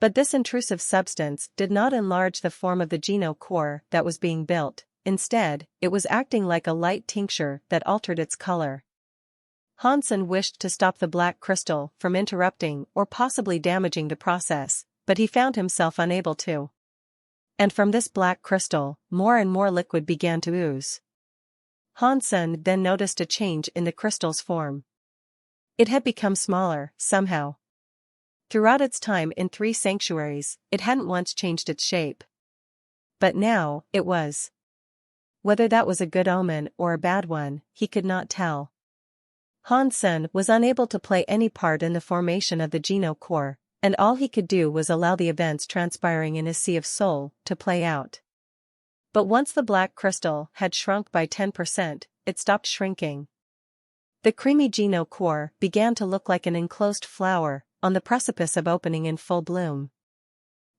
But this intrusive substance did not enlarge the form of the Geno core that was being built, instead, it was acting like a light tincture that altered its color. Hansen wished to stop the black crystal from interrupting or possibly damaging the process, but he found himself unable to. And from this black crystal, more and more liquid began to ooze. Hansen then noticed a change in the crystal's form. It had become smaller, somehow. Throughout its time in 3 sanctuaries, it hadn't once changed its shape. But now, it was. Whether that was a good omen or a bad one, he could not tell. Han-sen was unable to play any part in the formation of the Geno core, and all he could do was allow the events transpiring in his Sea of Soul to play out. But once the black crystal had shrunk by 10%, it stopped shrinking. The creamy Geno core began to look like an enclosed flower, on the precipice of opening in full bloom.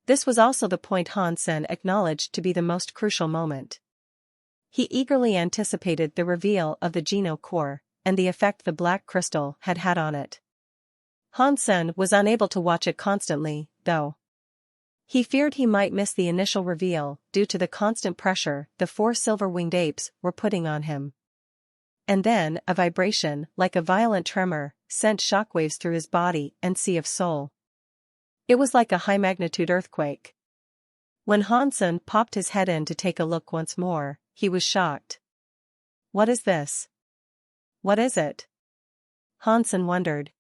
This was also the point Han-sen acknowledged to be the most crucial moment. He eagerly anticipated the reveal of the Geno core, and the effect the black crystal had had on it. Han-sen was unable to watch it constantly, though. He feared he might miss the initial reveal due to the constant pressure the 4 silver-winged apes were putting on him. And then, a vibration, like a violent tremor, sent shockwaves through his body and Sea of Soul. It was like a high-magnitude earthquake. When Han-sen popped his head in to take a look once more, he was shocked. "What is this? What is it?" Han-sen wondered.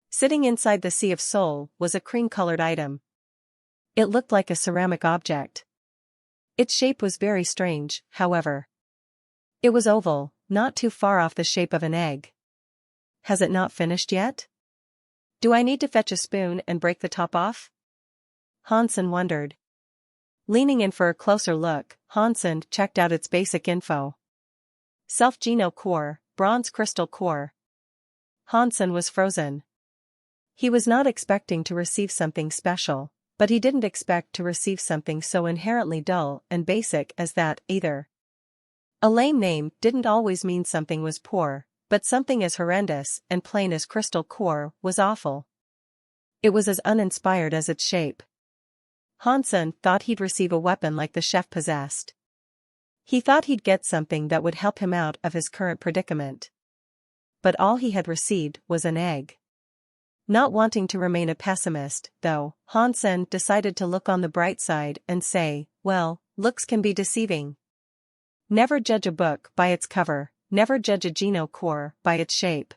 Sitting inside the Sea of Soul was a cream-colored item. It looked like a ceramic object. Its shape was very strange, however. It was oval, not too far off the shape of an egg. "Has it not finished yet? Do I need to fetch a spoon and break the top off?" Han-sen wondered. Leaning in for a closer look, Han-sen checked out its basic info. Self-Geno core, bronze crystal core. Han-sen was frozen. He was not expecting to receive something special, but he didn't expect to receive something so inherently dull and basic as that, either. A lame name didn't always mean something was poor, but something as horrendous and plain as crystal core was awful. It was as uninspired as its shape. Han-sen thought he'd receive a weapon like the chef possessed. He thought he'd get something that would help him out of his current predicament. But all he had received was an egg. Not wanting to remain a pessimist, though, Han-sen decided to look on the bright side and say, well, looks can be deceiving. Never judge a book by its cover, never judge a Geno core by its shape.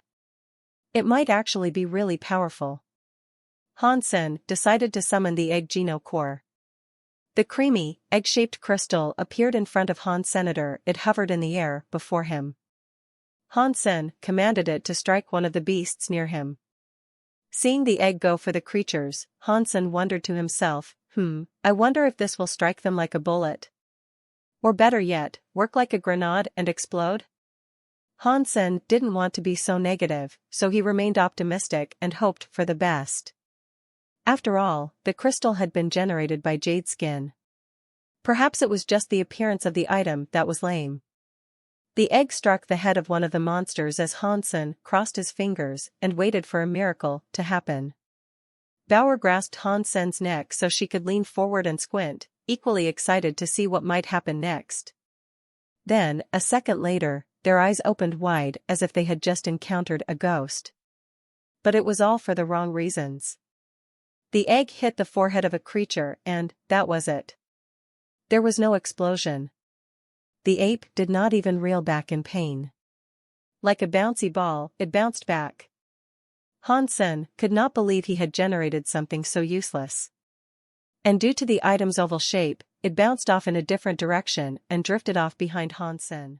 It might actually be really powerful. Han-sen decided to summon the egg Geno core. The creamy, egg-shaped crystal appeared in front of Han-senator. It hovered in the air before him. Han-sen commanded it to strike one of the beasts near him. Seeing the egg go for the creatures, Han-sen wondered to himself, I wonder if this will strike them like a bullet. Or better yet, work like a grenade and explode? Han-sen didn't want to be so negative, so he remained optimistic and hoped for the best. After all, the crystal had been generated by jade skin. Perhaps it was just the appearance of the item that was lame. The egg struck the head of one of the monsters as Han-sen crossed his fingers and waited for a miracle to happen. Bauer grasped Han-sen's neck so she could lean forward and squint, equally excited to see what might happen next. Then, a second later, their eyes opened wide as if they had just encountered a ghost. But it was all for the wrong reasons. The egg hit the forehead of a creature and, that was it. There was no explosion. The ape did not even reel back in pain. Like a bouncy ball, it bounced back. Han-sen could not believe he had generated something so useless. And due to the item's oval shape, it bounced off in a different direction and drifted off behind Han-sen.